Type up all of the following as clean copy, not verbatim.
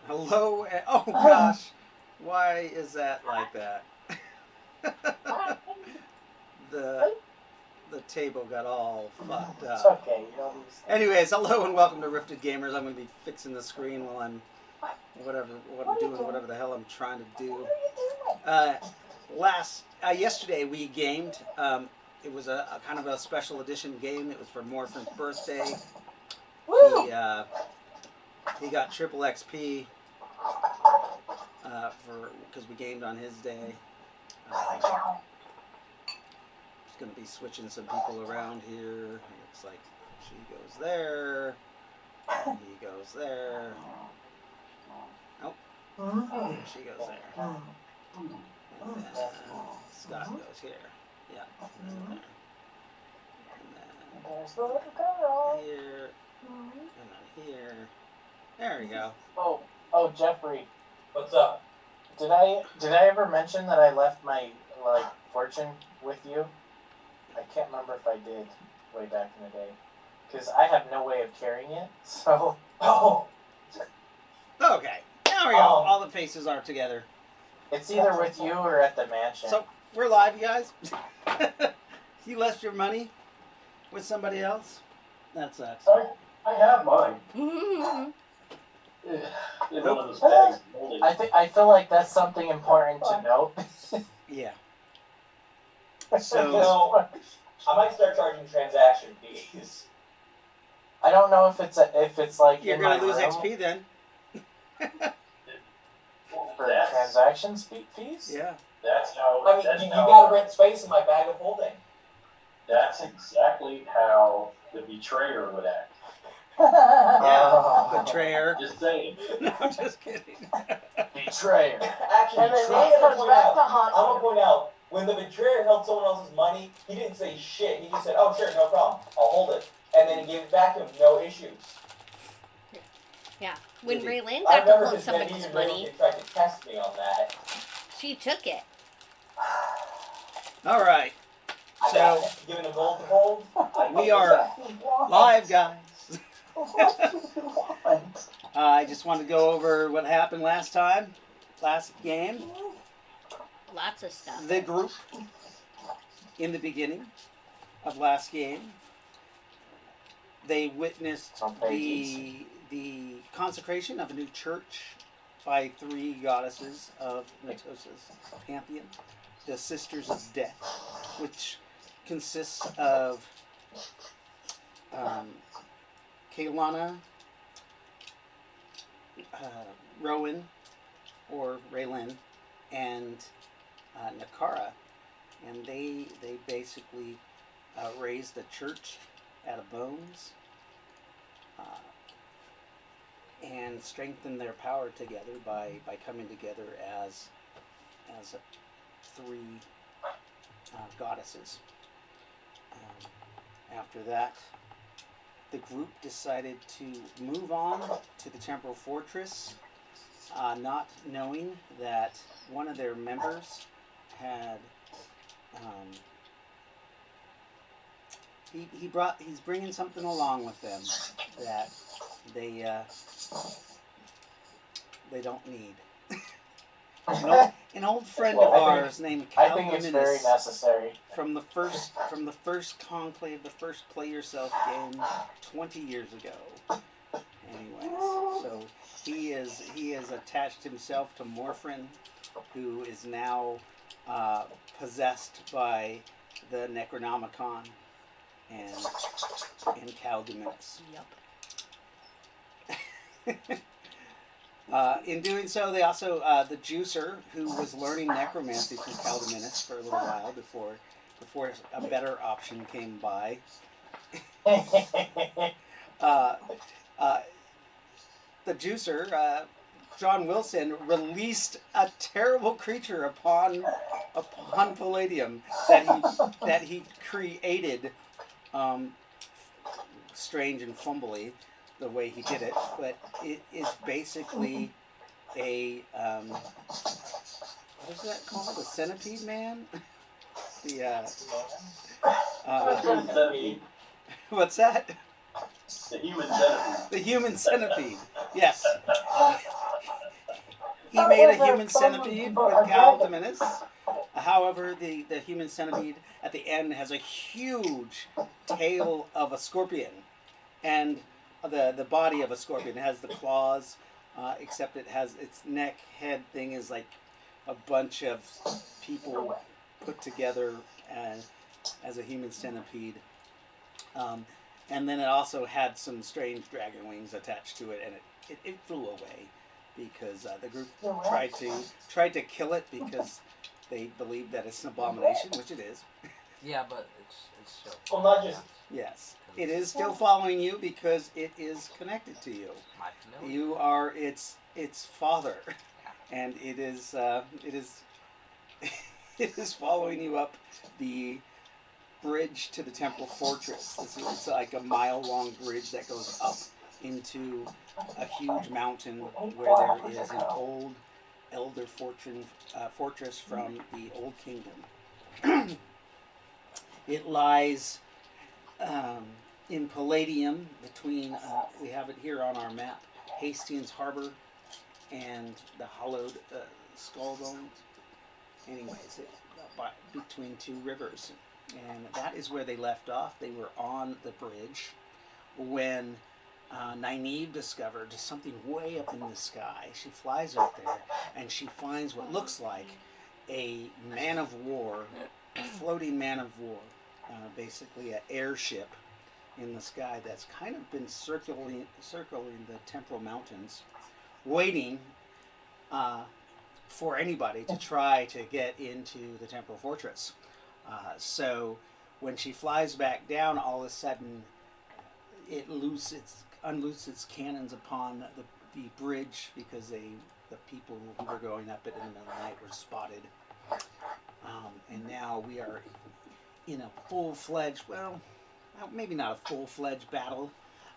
Hello, oh gosh, why is that like that? the the table got all fucked It's up. okay. You don't need to. Anyways, hello and welcome to Rifted Gamers. I'm gonna be fixing the screen while I'm doing whatever the hell I'm trying to do. Uh, yesterday we gamed. It was a kind of a special edition game. It was for Morphin's birthday. He got triple XP because we gamed on his day. Just gonna be switching some people around here. Looks like she goes there. He goes there. Oh, she goes there. And then Scott goes here. Yeah. And then There's the little girl. here. And then here. There we go. Oh, Jeffrey. What's up? Did I ever mention that I left my fortune with you? I can't remember if I did way back in the day, because I have no way of carrying it. So. Okay. There we go. All the faces are together. It's either with you or at the mansion. So we're live, you guys. You left your money with somebody else? That sucks. I have mine. In one of those bags. I feel like that's something important to note. Yeah. So I might start charging transaction fees. I don't know if it's like You're in gonna my lose room XP then. for transaction fees. Yeah. That's how. I mean, you gotta rent space in my bag of holding. That's exactly how the betrayer would act. Yeah. Betrayer. Just saying. No, I'm just kidding. Betrayer. Actually, And then it comes back to haunt I'm gonna point out, when the betrayer held someone else's money, he didn't say shit. He just said, "Oh, sure, no problem. I'll hold it," and then he gave it back to him, no issues. Yeah. When Ray-Lin I've got to never hold just been somebody's even money, they tried to test me on that. she took it. All right. I So got given a gold to hold. we are live, guys. What do you want? I just wanted to go over what happened last game. Lots of stuff. The group in the beginning of last game, they witnessed the consecration of a new church by 3 goddesses of Natosa's pantheon, the Sisters of Death, which consists of Kaylana, Rowan, or Ray-Lin, and Nakara, and they basically raised a church out of bones and strengthened their power together by coming together as 3 goddesses. After that, the group decided to move on to the Temporal Fortress, not knowing that one of their members had he's bringing something along with them that they don't need. An old friend of ours named I think it's very necessary. from the first conclave, the first play yourself game 20 years ago. Anyways, so he has attached himself to Morphin, who is now possessed by the Necronomicon and Calduminus. Yep. In doing so, they also the Juicer, who was learning necromancy from Calduminus for a little while before a better option came by. The Juicer, John Wilson, released a terrible creature upon Palladium that he created, strange and fumbly the way he did it, but it is basically a what is that called? A centipede man? What's that? The human centipede. The human centipede. Yes. He made a human centipede with Cal the Menace. However, the human centipede at the end has a huge tail of a scorpion, and the body of a scorpion. It has the claws, except it has its neck head thing is like a bunch of people put together as a human centipede. And then it also had some strange dragon wings attached to it, and it flew away because the group tried to kill it because they believe that it's an abomination, which it is. Yeah, but it's still. Well, not just. Yes, it is still following you because it is connected to you. My familiar. You are its father, and it is it is following you up the bridge to the Temporal Fortress. It's like a mile-long bridge that goes up into a huge mountain where there is an old elder fortress from the Old Kingdom. It lies in Palladium between, we have it here on our map, Hastings Harbor and the hollowed skull bones. Anyways, between two rivers. And that is where they left off. They were on the bridge when Nyneave discovered something way up in the sky. She flies up there and she finds what looks like a man of war, a floating man of war, basically an airship in the sky that's kind of been circling the Temporal Mountains, waiting for anybody to try to get into the Temporal Fortress. So when she flies back down, all of a sudden it unlooses its cannons upon the bridge because the people who were going up it in the middle of the night were spotted. And now we are in a full-fledged, well, maybe not a full-fledged battle.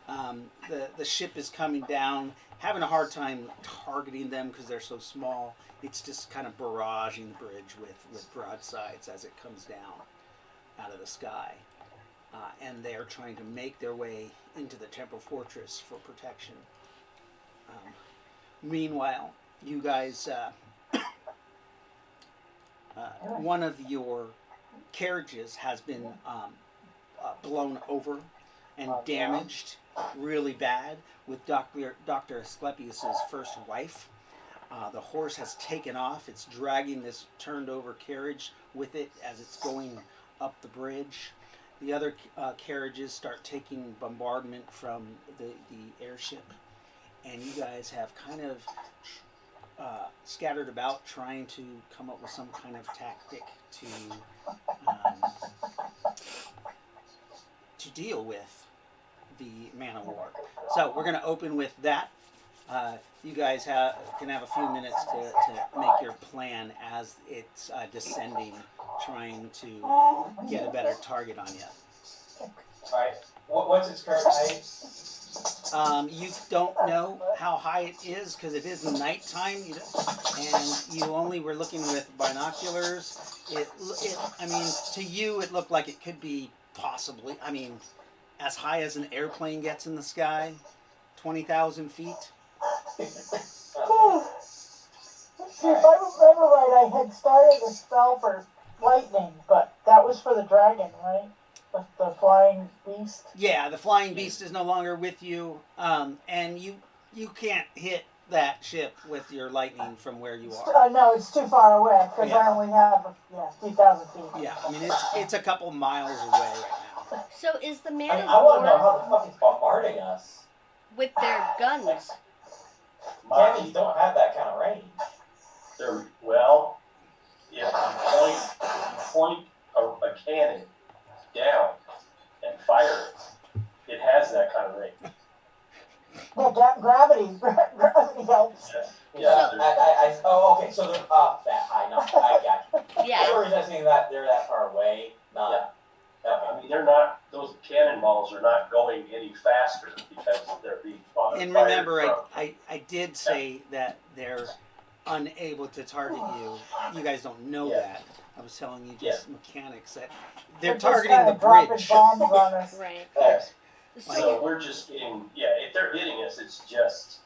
The ship is coming down, having a hard time targeting them because they're so small. It's just kind of barraging the bridge with broadsides as it comes down out of the sky. And they're trying to make their way into the Temporal Fortress for protection. Meanwhile, you guys, one of your carriages has been blown over and damaged really bad with Dr. Asclepius's first wife. The horse has taken off. It's dragging this turned over carriage with it as it's going up the bridge. The other carriages start taking bombardment from the airship. And you guys have kind of scattered about trying to come up with some kind of tactic to deal with the man of war. So we're going to open with that. You guys can have a few minutes to make your plan as it's descending, trying to get a better target on you. Alright. What's its current height? You don't know how high it is because it is nighttime, and you only were looking with binoculars. I mean, to you, it looked like it could be possibly, I mean, as high as an airplane gets in the sky, 20,000 feet. Let's see, if I remember right, I had started a spell for lightning, but that was for the dragon, right? The flying beast. Yeah, the flying beast is no longer with you, and you can't hit that ship with your lightning from where you are. No, it's too far away because I only have 3,000 feet. Yeah, I mean it's a couple miles away right now. So is the man I mean, of I want to know war how the fuck it's bombarding us. with their guns? Cannons don't have that kind of range. Well, if you point a cannon down and fire it, it has that kind of range. Yeah, gravity helps. Yeah. Oh, okay, so they're up that high. No, I got you. Yeah. The reason I think that they're that far away, not. I mean, they're not, those cannonballs are not going any faster because they're being fired. And remember, I did say that they're unable to target you. You guys don't know that. I was telling you just mechanics that they're targeting the bridge. Bombs on us. Right. So we're just getting, if they're hitting us, it's just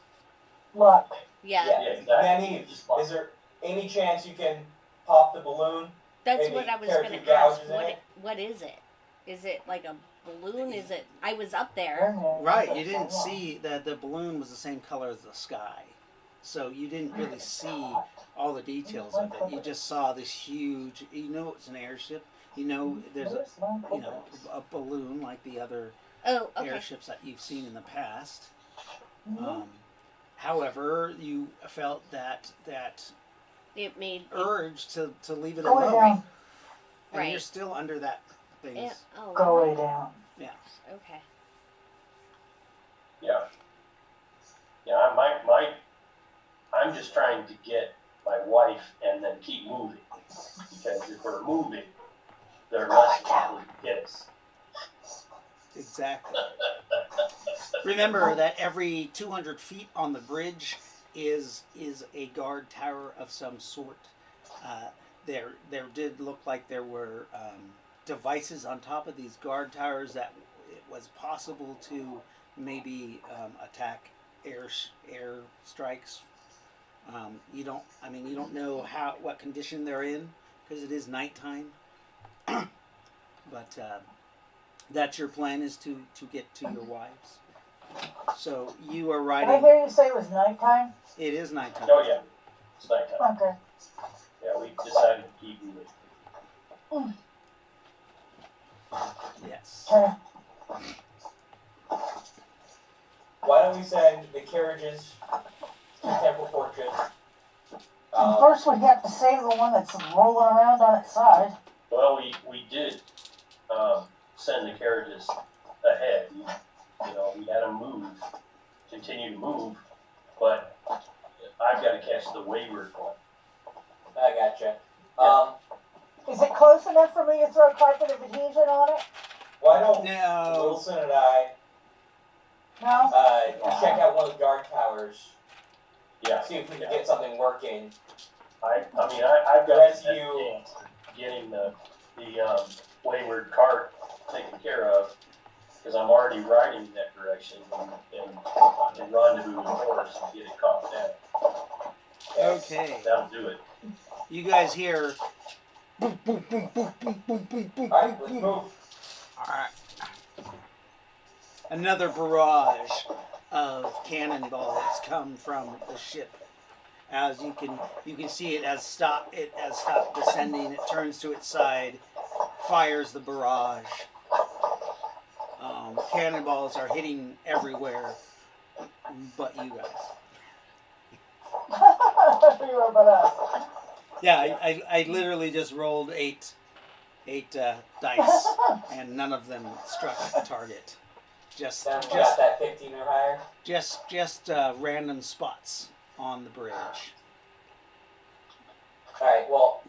Luck. Yeah. Yeah. Yeah, exactly. Nyneave, Just like- is there any chance you can pop the balloon? That's Maybe what I was tear gonna two ask. gouges in it? What is it? Is it like a balloon? Is it? I was up They're there. new. Right, you didn't see that the balloon was the same color as the sky. So you didn't really see all the details of it. You just saw this huge, you know it's an airship. You know there's a, you know, a balloon like the other Oh, okay. airships that you've seen in the past. Mhm. However, you felt that It made. urge to leave it Go way alone. down. And Right. you're still under that thing. Yeah. Oh. Go way down. Okay. Yeah. Yeah, I'm just trying to get my wife and then keep moving. Because if we're moving, they're less likely to hit us. Exactly. Remember that every 200 feet on the bridge is a guard tower of some sort. There did look like there were devices on top of these guard towers that it was possible to maybe attack air strikes. You don't know what condition they're in because it is nighttime. But that's your plan, is to get to your wives. So you are Did I riding. hear you say it was nighttime? It is nighttime. Oh, yeah. It's nighttime. Okay. Yeah, we decided to keep moving. Yes. Okay. Why don't we send the carriages to Temple Fortress? First, we have to save the one that's rolling around on its side. Well, we did send the carriages ahead. We had them move, continue to move, but I've got to catch the wayward one. I gotcha. Is it close enough for me to throw carpet of adhesion on it? Why don't No. Wilson and I No? check out one of the guard towers, Yeah, see if we can get something working. I've got to Rescue. getting the wayward cart taken care of, because I'm already riding in that direction and rendezvous with the horse and get it calmed down. Okay. That'll do it. You guys hear boom, boom, boom, boom, boom, boom, boom, boom, Alright, boom, let's boom. move. Alright. Another barrage of cannonballs come from the ship. As you can see, it has stopped descending. It turns to its side, fires the barrage. Cannonballs are hitting everywhere, but you guys. You are but us. Yeah, I literally just rolled eight dice, and none of them struck a target. Just Then we got that 15 or higher. just random spots on the bridge. Alright, well,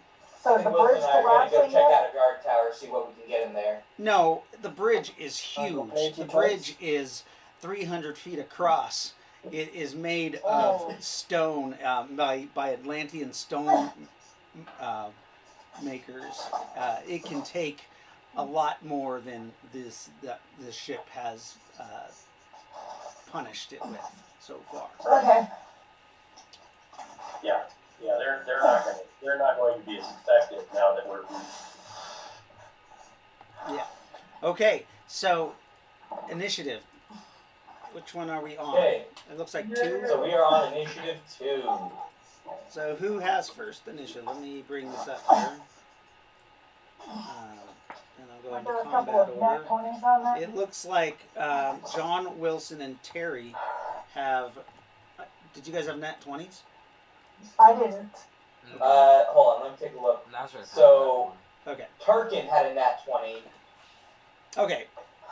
So I is the think Wilson bridge and I are gonna go collapsing check yet? out a guard tower, see what we can get in there. No, the bridge is Okay, huge. The two bridge is 300 feet across. It is made of stone by Atlantean stone makers. It can take a lot more than this ship has punished it with so far. Okay. Yeah, they're not going to be as effective now that we're moving. Yeah. Okay. So initiative. Which one are we on? Okay, It looks like 2. so we are on initiative 2. So who has first initiative? Let me bring this up here. And I'll go Are into there a couple combat of nat order. 20s on that? It looks like John, Wilson, and Terry have. Did you guys have nat 20s? I didn't. Hold on, let me take a look. Nazareth. So- Okay. Tarkin had a nat 20, Okay.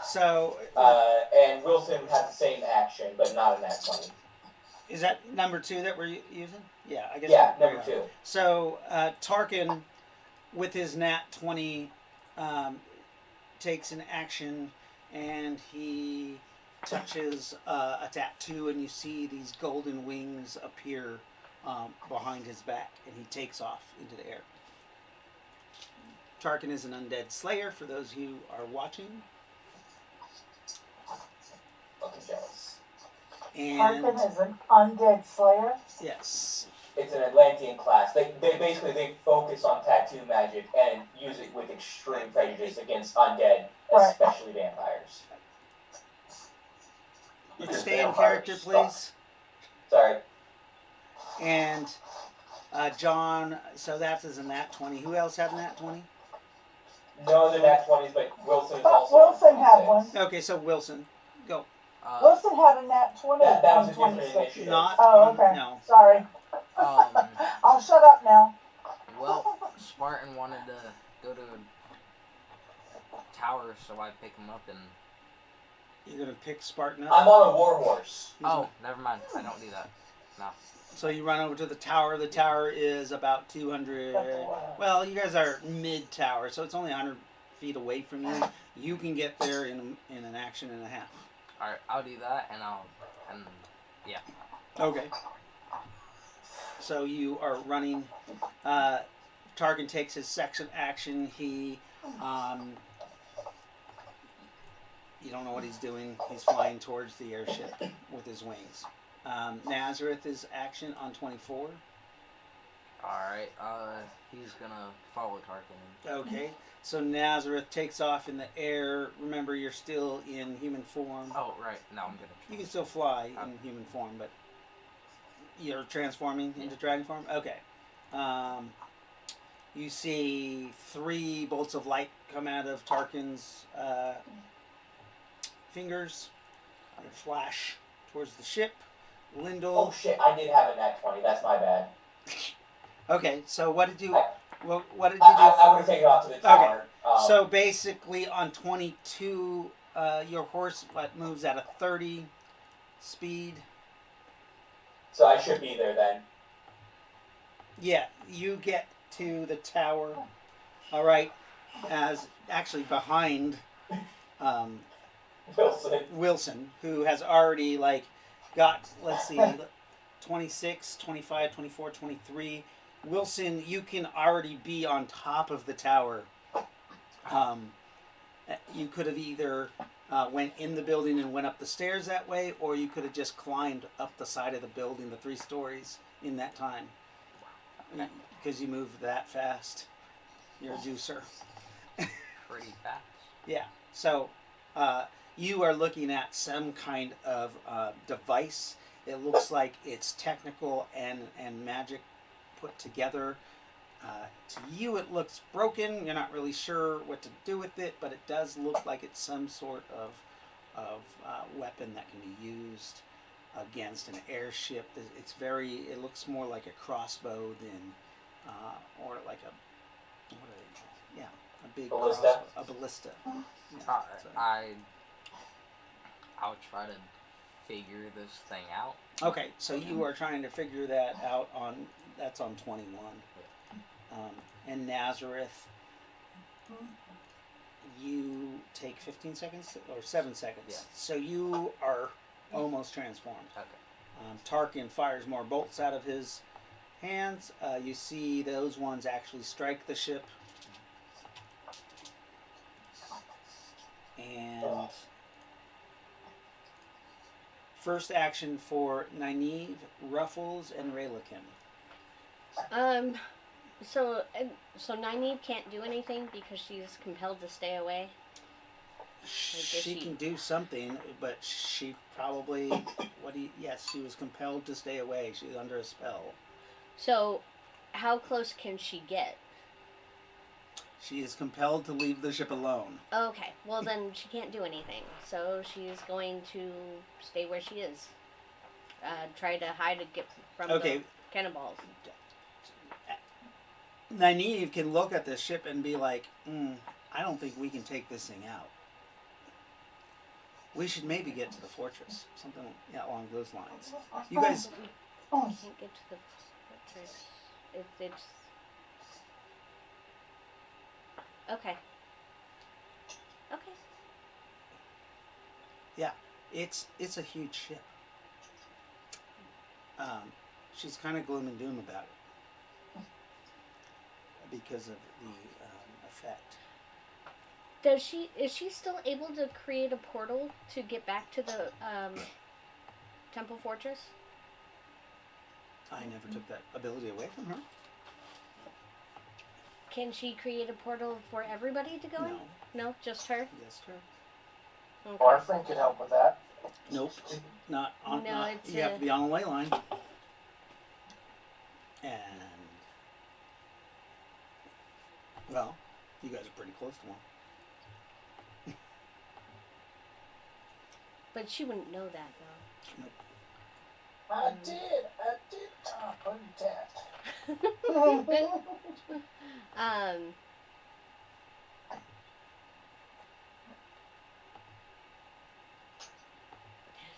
So and Wilson had the same action, but not a nat 20. is that number 2 that we're using? Yeah, I guess. Yeah, we're number on. 2. So Tarkin, with his nat 20, takes an action, and he touches a tattoo, and you see these golden wings appear behind his back, and he takes off into the air. Tarkin is an undead slayer, for those of you who are watching. Fucking jealous. And Tarkin is an undead slayer. yes, It's an Atlantean class. They basically they focus on tattoo magic and use it with extreme prejudice against undead, Right. especially vampires. let's stay in character, please. Sorry. And John, so that's as a nat 20. Who else had a nat 20? No other nat 20s, but Wilson is But also Wilson had 26. one. Okay, so Wilson, go. Wilson had a nat 20 That was a on different 26. initiative. Not Oh, okay. no. Sorry. Um, I'll shut up now. well, Spartan wanted to go to a tower, so I pick him up and. You're gonna pick Spartan up. I'm on a war horse. Oh, never mind. I don't do that. So you run over to the tower. The tower is about 200. Well, you guys are mid tower, so it's only 100 feet away from you. You can get there in an action and a half. All right, I'll do that, and yeah. Okay. So you are running. Tarkin takes his section action. He, you don't know what he's doing. He's flying towards the airship with his wings. Nazareth is action on 24. All right, he's gonna follow Tarkin. Okay. So Nazareth takes off in the air. Remember, you're still in human form. Oh, right. No, I'm gonna. You can still fly in human form, but you're transforming into dragon form? Okay. You see 3 bolts of light come out of Tarkin's fingers. They flash towards the ship. Lindell. Oh shit, I did have a nat 20. That's my bad. Okay, so what did you do? I would have taken it off to the tower. So basically on 22, your horse moves at a 30 speed. So I should be there then. Yeah, you get to the tower. All right, as actually behind Wilson, who has already got, let's see, 26, 25, 24, 23. Wilson, you can already be on top of the tower. You could have either went in the building and went up the stairs that way, or you could have just climbed up the side of the building, the 3 stories, in that time. Because you move that fast. You're a juicer. Pretty fast. Yeah. So you are looking at some kind of device. It looks like it's technical and magic put together. To you, it looks broken. You're not really sure what to do with it, but it does look like it's some sort of weapon that can be used against an airship. It looks more like a crossbow than, or like a big Ballista? crossbow, a ballista. Yeah, so. I'll try to figure this thing out. Okay, so you are trying to figure that out that's on 21. And Nazareth, you take 15 seconds or 7 seconds. Yeah. So you are almost transformed. Okay. Tarkin fires more bolts out of his hands. You see those ones actually strike the ship. And first action for Nyneave, Ruffles, and Ry-lo-kin. So Nyneave can't do anything because she's compelled to stay away. She can do something, but she probably yes, she was compelled to stay away. She was under a spell. So, how close can she get? She is compelled to leave the ship alone. Okay, well then she can't do anything. So she's going to stay where she is. Try to hide and get from the cannonballs. Nyneave can look at the ship and be like, I don't think we can take this thing out. We should maybe get to the fortress. Something along those lines. You guys... We can't get to the fortress. It's... Okay. Okay. Yeah, it's a huge ship. She's kind of gloom and doom about it because of the effect. Is she still able to create a portal to get back to Temple Fortress? I never took that ability away from her. Can she create a portal for everybody to go in? No. No, just her? Yes, her. Okay. Orphan could help with that. Nope. Not on. No, not, it's you have to be on the ley line. And well, you guys are pretty close to one. But she wouldn't know that, though. I did top on that.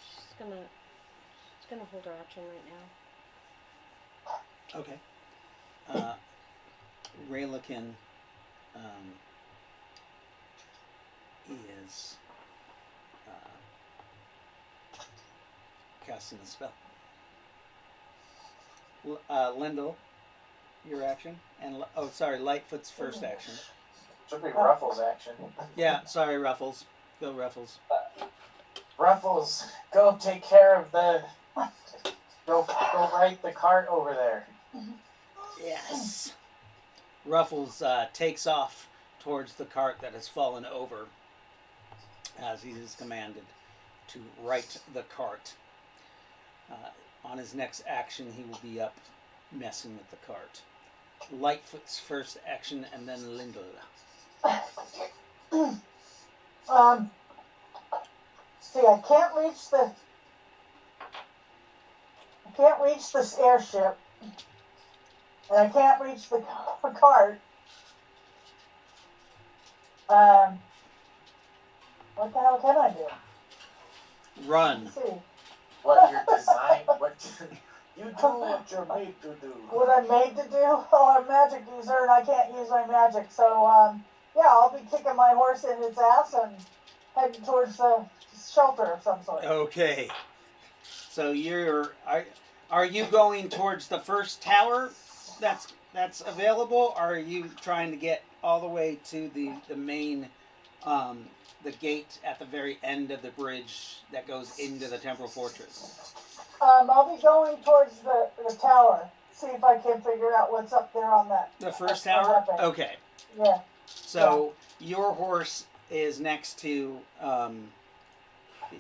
She's gonna hold her action right now. Okay. Ry-lo-kin is casting a spell. Lyndall, your action, and Lightfoot's first action. Should be Ruffles' action. Yeah, sorry, Ruffles. Go Ruffles. Ruffles, go take care of the. Go right the cart over there. Yes. Ruffles takes off towards the cart that has fallen over, as he is commanded to right the cart. On his next action, he will be up messing with the cart. Lightfoot's first action, and then Lyndall. See, I can't reach this airship, and I can't reach the cart. What the hell can I do? Run. Let's see. What you're designed, you do what you're made to do. What I'm made to do? Oh, I'm a magic user, and I can't use my magic. So, yeah, I'll be kicking my horse in its ass and heading towards the shelter of some sort. Okay. So are you going towards the first tower that's available, or are you trying to get all the way to the main the gate at the very end of the bridge that goes into the Temporal Fortress? I'll be going towards the tower. See if I can figure out what's up there on that. The first That's tower? what happened. Okay. Yeah. So your horse is next to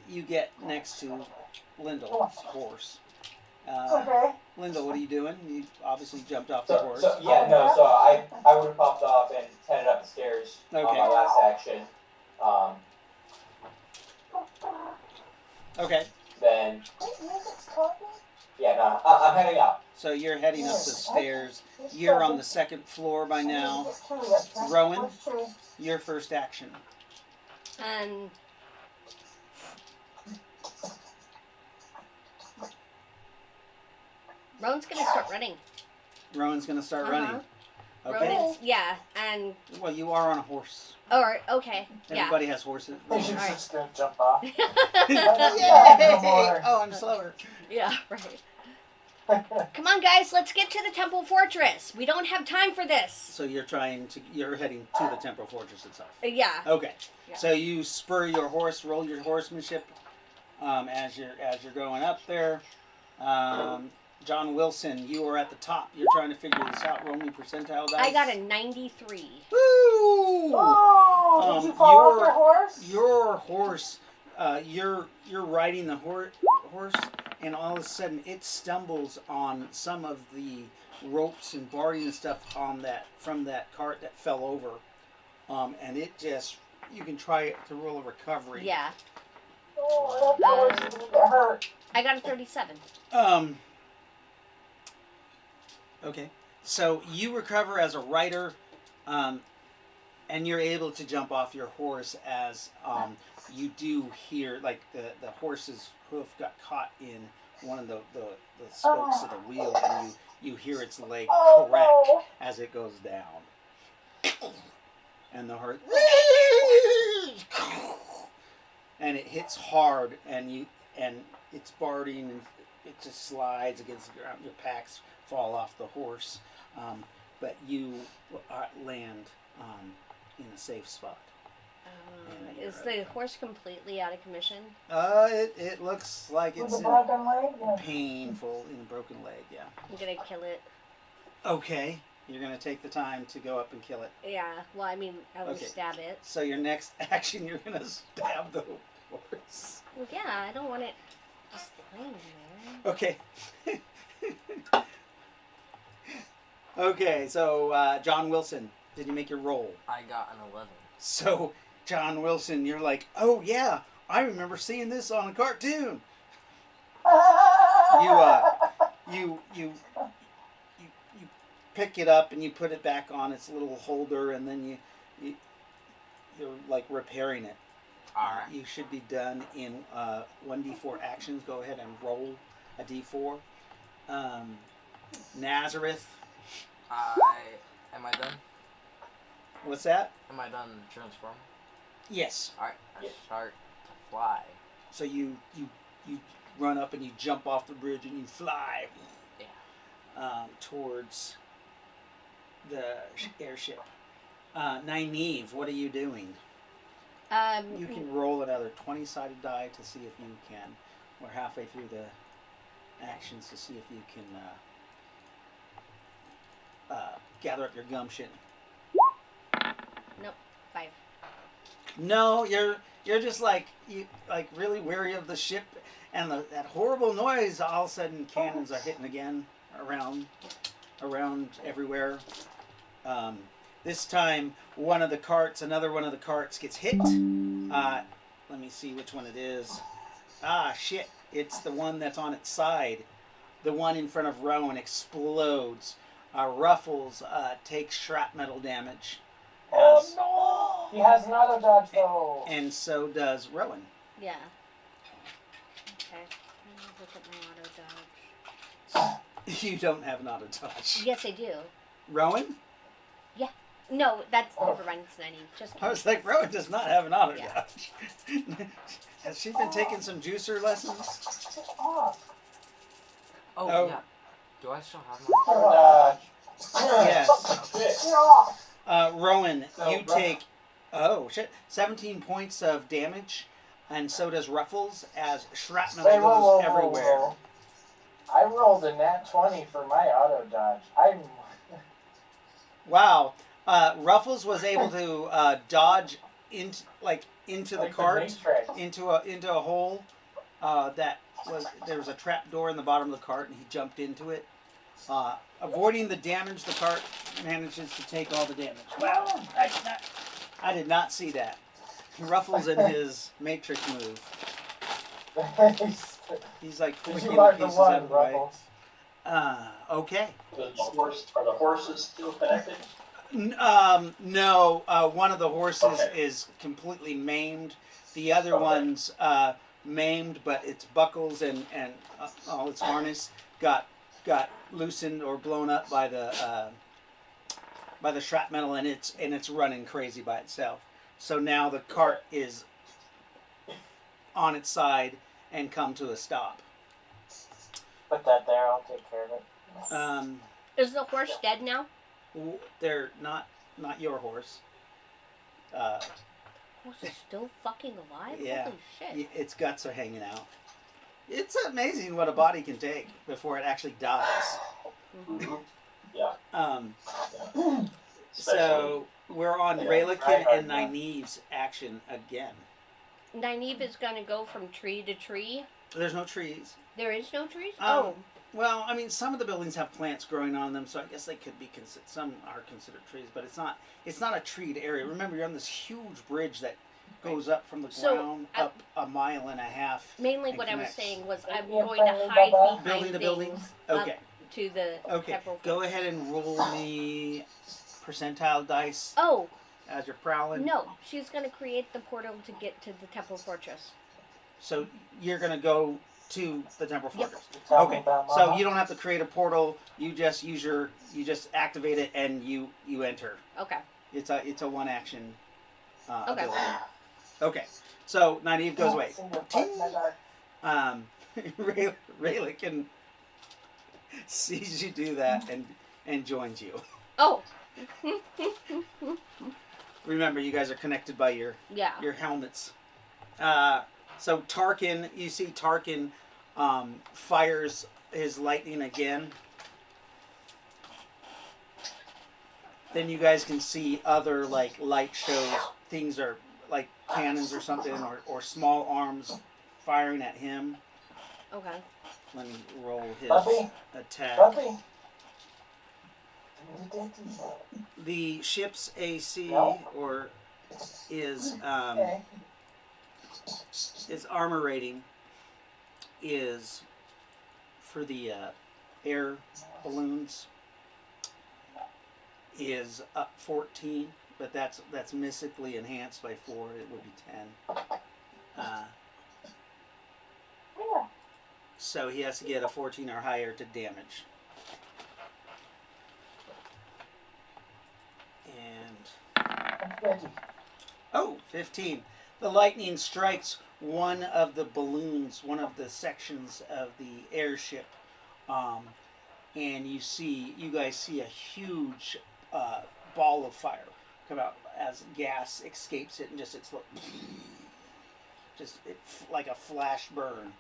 you get next to Lyndall's horse. Okay. Lyndall, what are you doing? You obviously jumped off the horse. So I would have popped off and headed up the stairs on Okay. my last action. Okay. Then Music's talking? yeah, no, I'm heading up. So you're heading up the stairs. You're on the second floor by now. Rowan, your first action. Rowan's gonna start running. Rowan's gonna start running. Okay. Rowan's, yeah, and Well, you are on a horse. okay, yeah. Everybody has horses. She's Alright. just gonna jump off. Yay! No more. Oh, I'm slower. Yeah, right. Come on, guys, let's get to the Temple Fortress. We don't have time for this. So you're heading to the Temporal Fortress itself. Yeah. Okay. Yeah. So you spur your horse, roll your horsemanship as you're going up there. John Wilson, you are at the top. You're trying to figure this out. Roll me percentile dice. I got a 93. Woo! Oh, did you fall off your horse? Your horse, you're riding the horse, and all of a sudden it stumbles on some of the ropes and barding and stuff from that cart that fell over, and it just, you can try to roll a recovery. Yeah. Oh, that horse didn't get hurt. I got a 37. Okay. So you recover as a rider, and you're able to jump off your horse as you do hear, like, the horse's hoof got caught in one of the spokes of the wheel, and you hear its leg crack as it goes down. And the horse, and it hits hard, and it's barding, and it just slides against the ground. Your packs fall off the horse, but you land in a safe spot. Is the horse completely out of commission? It looks like With it's a broken leg? Yeah. painful in a broken leg. Yeah. I'm gonna kill it. Okay. You're gonna take the time to go up and kill it. Yeah. Well, I mean, I will Okay. stab it. So your next action, you're gonna stab the horse. Well, yeah, I don't want it just laying there. Okay. Okay. So John Wilson, did you make your roll? I got an 11. So John Wilson, you're like, oh yeah, I remember seeing this on a cartoon. You pick it up and you put it back on its little holder, and then you're like repairing it. Alright. You should be done in 1d4 actions. Go ahead and roll a d4. Nazareth, Am I done? what's that? Am I done transforming? Yes. Alright, I Yeah. start to fly. So you run up and you jump off the bridge and you fly towards the airship. Nyneave, what are you doing? You can roll another 20-sided die to see if you can. We're halfway through the actions to see if you can gather up your gumption. Nope. 5. No, you're just like really wary of the ship and that horrible noise. All of a sudden, cannons are hitting again around everywhere. This time, another one of the carts gets hit. Let me see which one it is. Ah, shit! It's the one that's on its side. The one in front of Rowan explodes. Ruffles takes shrapnel damage. Oh no! He has an auto dodge though. And so does Rowan. Yeah. Okay. Look at my auto dodge. You don't have an auto dodge. Yes, I do. Rowan? No, that's never mind. It's 90. Just. I was like, Rowan does not have an auto Yeah. dodge. Has she been taking some juicer lessons? Oh, Oh. Yeah. Do I still have auto dodge. Yes. Yeah. Rowan, So, you take 17 points of damage, and so does Ruffles as shrapnel Wait, goes everywhere. I rolled a nat 20 for my auto dodge. Wow. Ruffles was able to dodge into the like cart, Matrix. into a hole. There was a trap door in the bottom of the cart, and he jumped into it, avoiding the damage. The cart manages to take all the damage. Wow, I did not see that. Ruffles in his Matrix move. He's like Did flicking you the are the pieces out one, of the way. Ruffles? Okay. Are the horses still connected? No. One of the horses Okay. is completely maimed. The other Okay. one's maimed, but its buckles and all its harness got loosened or blown up by the shrapnel, and it's running crazy by itself. So now the cart is on its side and come to a stop. Put that there, I'll take care of it. Is the horse dead now? They're not your horse. Horse is still fucking alive? Yeah. Holy shit. Its guts are hanging out. It's amazing what a body can take before it actually dies. Mm-hmm. Yeah. So we're on Yeah, Ry-lo-kin I heard and that. Nyneave's action again. Nyneave is gonna go from tree to tree. There's no trees. There is no trees? Oh. Well, I mean, some of the buildings have plants growing on them, so I guess they could be some are considered trees, but it's not a treed area. Remember, you're on this huge bridge that goes up from the So, ground up a mile and a half. Mainly and what I was connects. saying was Like I'm the going to friendly hide Bubba? behind Building to building? things Okay. up to the Okay. Temporal Go Fortress. ahead and roll me percentile dice Oh, as you're prowling. no. She's going to create the portal to get to the Temporal Fortress. So you're gonna go to the Temporal Yep. Fortress. Tell me Okay. about So Mama. you don't have to create a portal. You just activate it and you enter. Okay. It's a one action Okay. ability. Okay. So Nyneave goes away. See your butt in the dark. Ry-lo-kin sees you do that and joins you. Oh. Remember, you guys are connected by your Yeah. helmets. So Tarkin, you see Tarkin fires his lightning again. Then you guys can see other like light shows. Things are like cannons or something, or small arms firing at him. Okay. Let me roll his Buffy? attack. Buffy? The ship's AC No. or is Okay. its armor rating is for the air balloons is up 14, but that's mystically enhanced by 4. It would be 10. So he has to get a 14 or higher to damage. And 15. The lightning strikes one of the balloons, one of the sections of the airship, and you guys see a huge ball of fire come out as gas escapes it and just explodes. Like a flash burn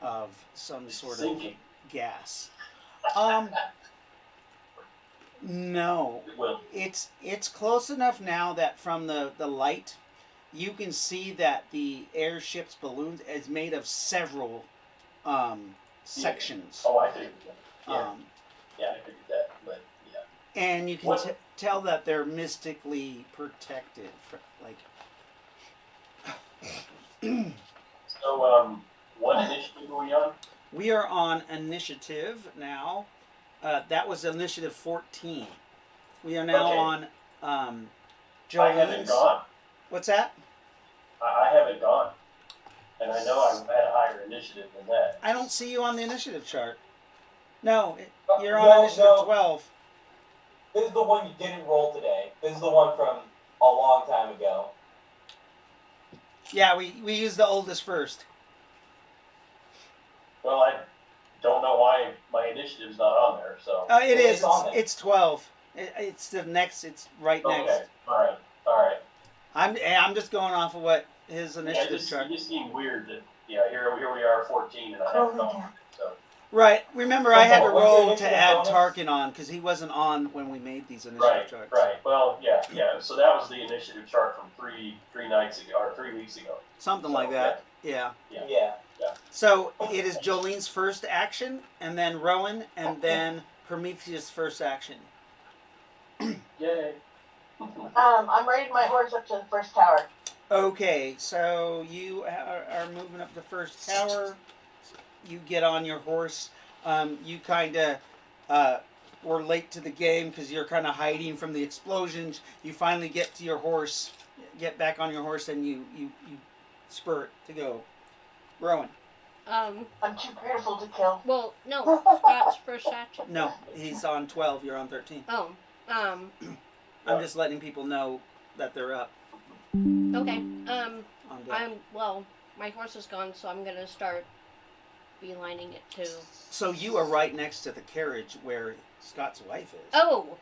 of some sort of gas. No, Well, it's close enough now that from the light, you can see that the airship's balloon is made of several sections. oh, I figured that. Um, Yeah, I figured that, but yeah. and you can tell that they're mystically protected. So, what initiative are we on? We are on initiative now. That was initiative 14. We are now on I haven't Jolene's. gone. What's that? I haven't gone. And I know I've had a higher initiative than that. I don't see you on the initiative chart. No, you're on No, initiative no. 12. This is the one you didn't roll today. This is the one from a long time ago. Yeah, we used the oldest first. Well, I don't know why my initiative's not on there, so. It It's is. on there. It's 12. It's the next. It's right next. Okay, alright. I'm just going off of what his Yeah, initiative chart. it just seemed weird that, here we are 14 and I haven't gone, so. Right. Remember, I had to What's your roll to initiative add bonus? Tarkin on because he wasn't on when we made these initiative charts. Right. Well, yeah. So that was the initiative chart from three nights ago, or 3 weeks ago. Something like that. Yeah. Yeah. So it is Jolene's first action, and then Rowan, and then Prometheus' first action. Yay. I'm riding my horse up to the first tower. Okay, so you are moving up the first tower. You get on your horse. You kind of were late to the game because you're kind of hiding from the explosions. You finally get to your horse, get back on your horse, and you spur it to go. Rowan. I'm too beautiful to kill. Well, no. Scott's first action. No, he's on 12. You're on 13. Oh. I'm just letting people know that they're up. Okay. On deck. My horse is gone, so I'm gonna start beelining it to. So you are right next to the carriage where Scott's wife is. Oh,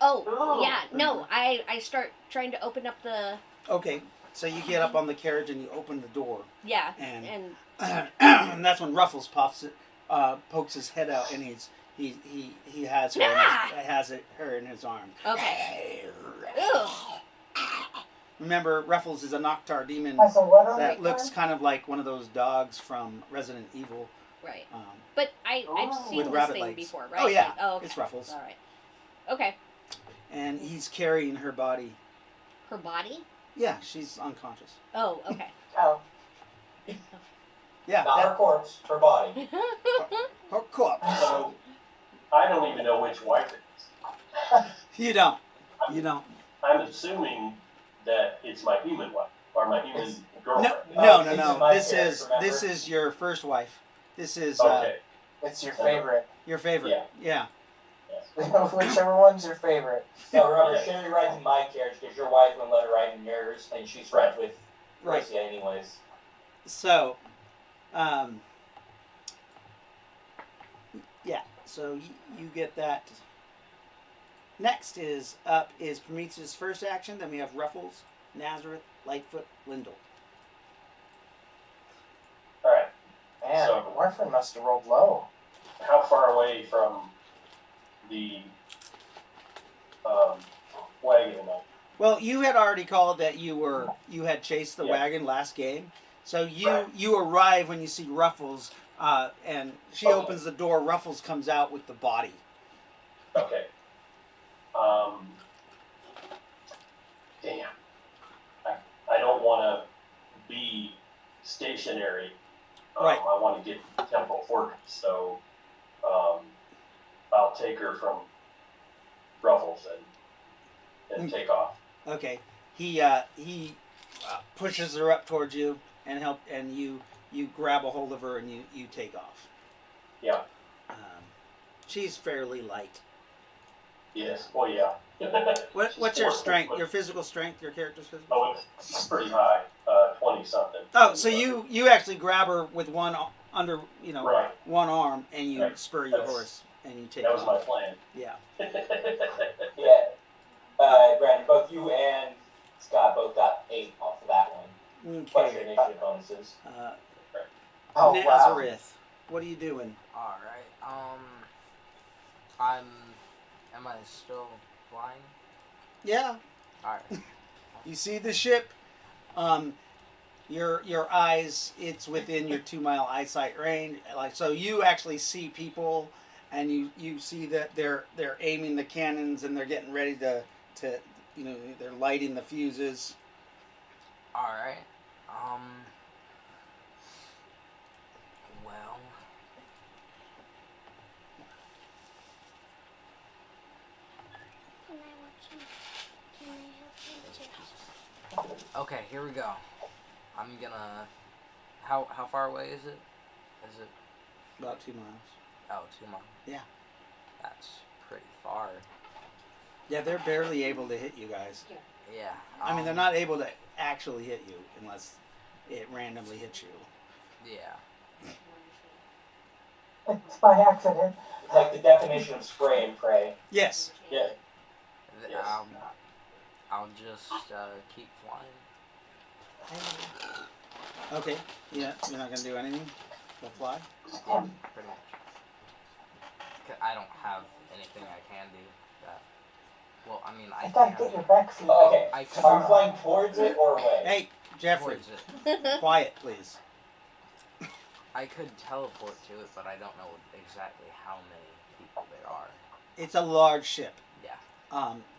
Ooh. yeah. No, I start trying to open up the. Okay, so you get up on the carriage and you open the door, Yeah. and And and that's when Ruffles pokes his head out, and he has her her in his arm. okay. Ugh. Remember, Ruffles is a Noctar demon I said, what on that the looks card? kind of like one of those dogs from Resident Evil. Right. Um, But I've Oh. seen With this rabbit thing legs. before, right? Oh, yeah. Oh, okay. It's Ruffles. All right. Okay. and he's carrying her body. Her body? Yeah, she's unconscious. Oh, okay. Oh. Yeah, Not her corpse, her body. her corpse. So, I don't even know which wife it is. You don't. I'm assuming that it's my human wife, or my human girlfriend. No. She's in my This carriage, is remember? your first wife. This is Okay. It's your favorite. your favorite. Yeah. Whichever one's your favorite. Now remember, Sherry rides in my carriage because your wife wouldn't let her ride in yours, and she's friends with Right. Gracie anyways. So, yeah. So you get that. Next is Prometheus' first action. Then we have Ruffles, Nazareth, Lightfoot, Lindell. All right. Man, So- Warfare must have rolled low. How far away from the wagon am I? Well, you had already called that you had chased the Yeah. wagon last game. So Right. you arrive when you see Ruffles, and she Okay. opens the door. Ruffles comes out with the body. Okay. Damn. I don't want to be stationary. Right. I want to get Temporal Fortress, so I'll take her from Ruffles and take off. Okay. He pushes her up towards you and you grab a hold of her and you take off. Yeah. She's fairly light. Yes. Well, yeah. What's your strength? Your physical strength? Your character's physical? Oh, it's pretty high. 20 something. Oh, so you actually grab her with one under Right. one arm and you Right. spur your That's- horse and you take That was my off. plan. Yeah. Yeah. Brandon, both you and Scott both got 8 off of that one. Plus your Okay. initiative bonuses. Oh, wow. Nazareth, what are you doing? All right. Am I still flying? Yeah. All right. You see the ship. Your eyes. It's within your 2-mile eyesight range. Like so, you actually see people, and you see that they're aiming the cannons and they're getting ready to they're lighting the fuses. All right. Well. Okay, here we go. I'm gonna. How far away is it? Is it? About 2 miles. Oh, 2 miles. Yeah. That's pretty far. Yeah, they're barely able to hit you guys. Yeah. I mean, they're not able to actually hit you unless it randomly hits you. Yeah. It's by accident. It's like the definition of spray and pray. Yes. Yeah. Th- I'll just keep flying. Okay. Yeah, you're not gonna do anything. Go fly. Yeah, pretty much. 'Cause I don't have anything I can do that. Well, I mean, I I gotta can. get your back seat. Oh, okay. I could Are you flying towards it or away? Hey, Jeffrey, towards it. quiet, please. I could teleport to it, but I don't know exactly how many people there are. It's a large ship. Yeah.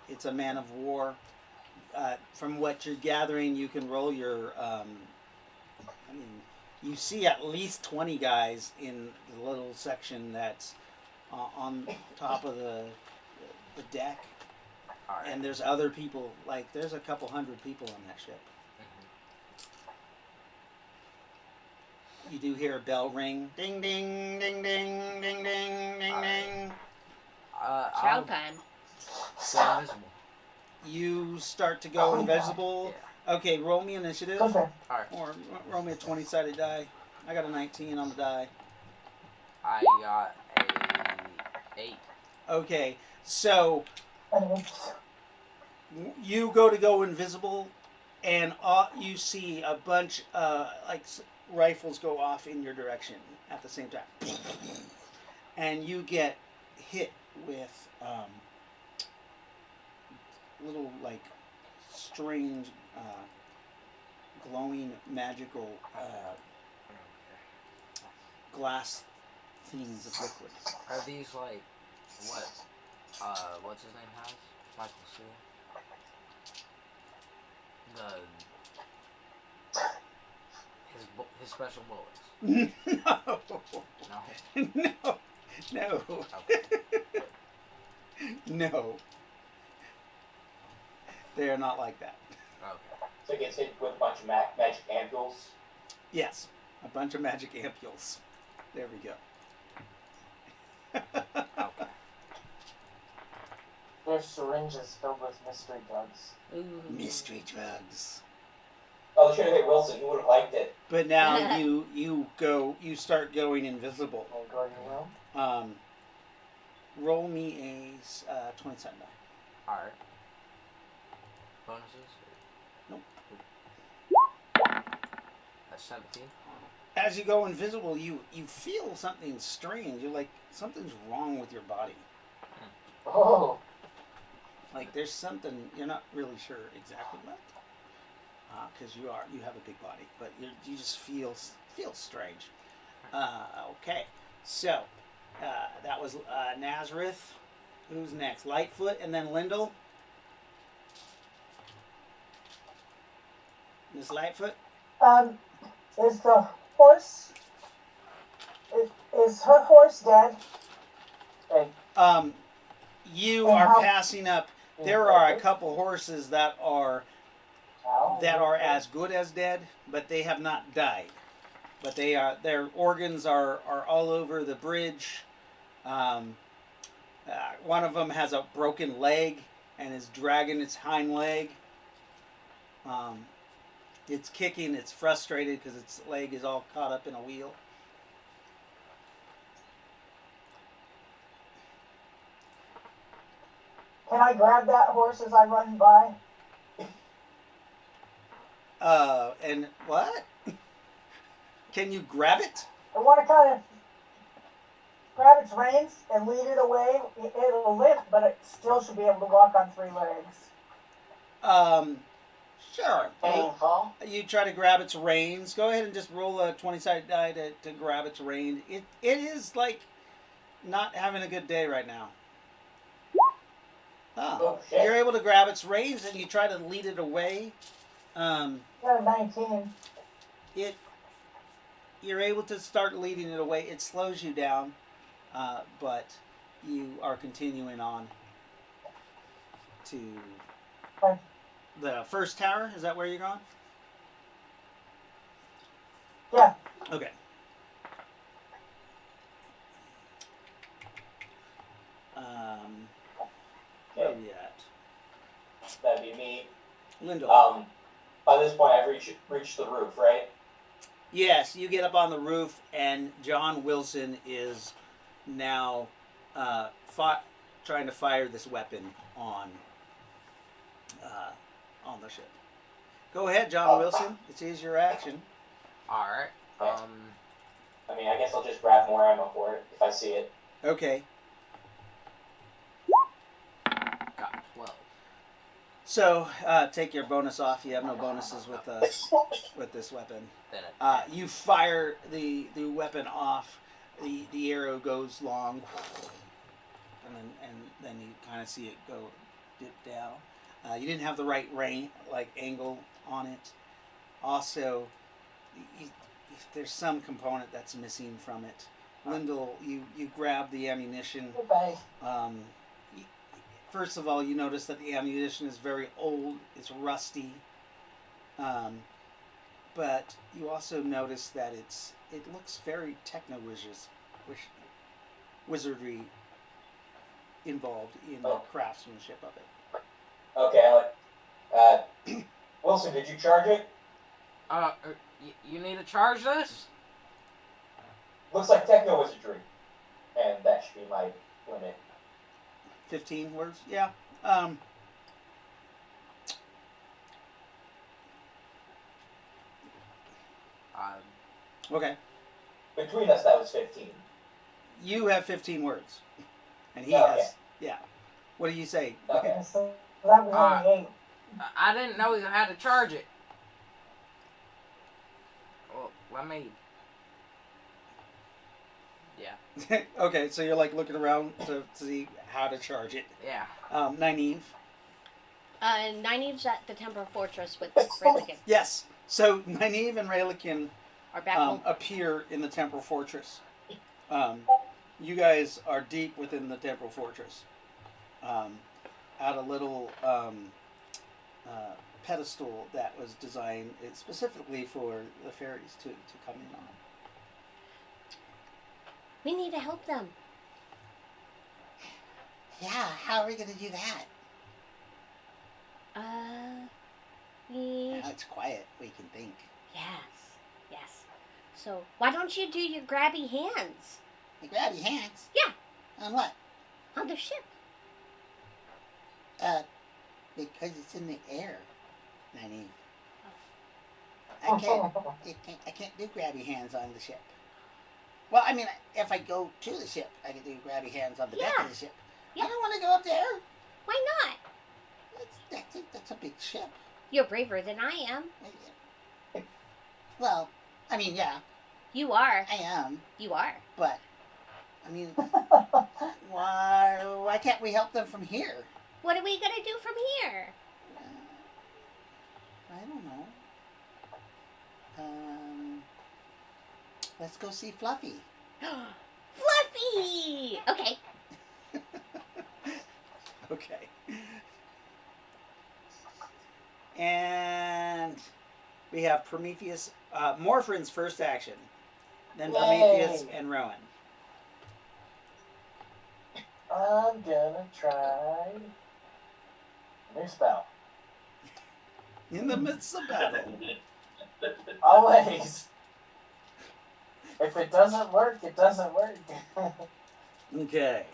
It's a man of war. From what you're gathering, you can roll your. You see at least 20 guys in the little section that's on top of the deck, All right. and there's other people. Like there's a couple hundred people on that ship. Mhm. You do hear a bell ring. Ding ding ding ding ding ding ding ding. Chow time. Go invisible. You start to go invisible. Yeah. Okay, roll me initiative. Okay. All right. Or roll me a 20-sided die. I got a 19 on the die. I got a 8. Okay, so And it's you go invisible, and you see a bunch rifles go off in your direction at the same time, and you get hit with little strange glowing magical glass things of liquid. Are these like what? What's his name has? Michael Sewell. His special bullets. No. No. No. Okay. No. They are not like that. Okay. So it gets hit with a bunch of magic ampules. Yes, a bunch of magic ampules. There we go. Okay. There's syringes filled with mystery drugs. Ooh. Mystery drugs. Oh, they should have hit Wilson. He would have liked it. But now you start going invisible. Can I go to your room? Roll me a 20-sided die. Alright. Bonuses? Nope. That's 17. As you go invisible, you feel something strange. You're like, something's wrong with your body. Oh. Like there's something you're not really sure exactly what. Because you have a big body, but you just feel strange. Okay, so that was Nazareth. Who's next? Lightfoot, and then Lyndall. Miss Lightfoot. Is the horse, is her horse dead? Hey. You And are how- passing up. There are a couple horses that are as good as dead, but they have not died. But their organs are all over the bridge. One of them has a broken leg and is dragging its hind leg. It's kicking. It's frustrated because its leg is all caught up in a wheel. Can I grab that horse as I run by? And what? Can you grab it? I want to kind of grab its reins and lead it away. It'll limp, but it still should be able to walk on 3 legs. Sure. Painful. You try to grab its reins. Go ahead and just roll a 20-sided die to grab its reins. It is like not having a good day right now. Oh, shit. You're able to grab its reins and you try to lead it away. Got a 19. You're able to start leading it away. It slows you down, but you are continuing on to Okay. the first tower. Is that where you're going? Yeah. Okay. Where are we at? That'd be me. Lyndall. By this point, I've reached the roof, right? Yes, you get up on the roof, and John Wilson is now trying to fire this weapon on the ship. Go ahead, John Wilson. It is your action. Alright. I mean, I guess I'll just grab more ammo for it if I see it. Okay. Got 12. So take your bonus off. You have no bonuses with this weapon. Then You fire the weapon off. The arrow goes long, and then you kind of see it go dip down. You didn't have the right angle on it. Also, there's some component that's missing from it. Lyndall, you grab the ammunition. Goodbye. First of all, you notice that the ammunition is very old. It's rusty. But you also notice that it looks very wizardry involved in the craftsmanship of it. Okay, Alec. Wilson, did you charge it? You need to charge this? Looks like techno wizardry. And that should be my limit. 15 words? Yeah. Okay. Between us, that was 15. You have 15 words. And he Okay. has... Yeah. What do you say? Okay. So that was only 8. I didn't know you had to charge it. Well, let me... Yeah. Okay, so you're like looking around to see how to charge it. Yeah. Nyneave? Nyneave's at the Temporal Fortress with Ry-lo-kin. Yes. So Nyneave and Ry-lo-kin Are back home. appear in the Temporal Fortress. You guys are deep within the Temporal Fortress. At a little pedestal that was designed specifically for the fairies to come in on. We need to help them. Yeah, how are we going to do that? It's quiet. We can think. Yes. So, why don't you do your grabby hands You grab your hands? Yeah. On what? on the ship? Because it's in the air, Nyneave. I can't do grabby hands on the ship. Well, I mean, if I go to the ship, I can do grabby hands on the deck of the ship. Yeah. I don't want to go up there. Why not? That's a big ship. You're braver than I am. Well, I mean, yeah, You are. I am. You are. But, I mean, why can't we help them from here? What are we gonna do from here? I don't know. Let's go see Fluffy. Fluffy! Okay. Okay. And we have Prometheus, Morphrin's first action. Then Yay. Prometheus and Rowan. I'm gonna try new spell. In the midst of battle. Always. If it doesn't work, it doesn't work. Okay.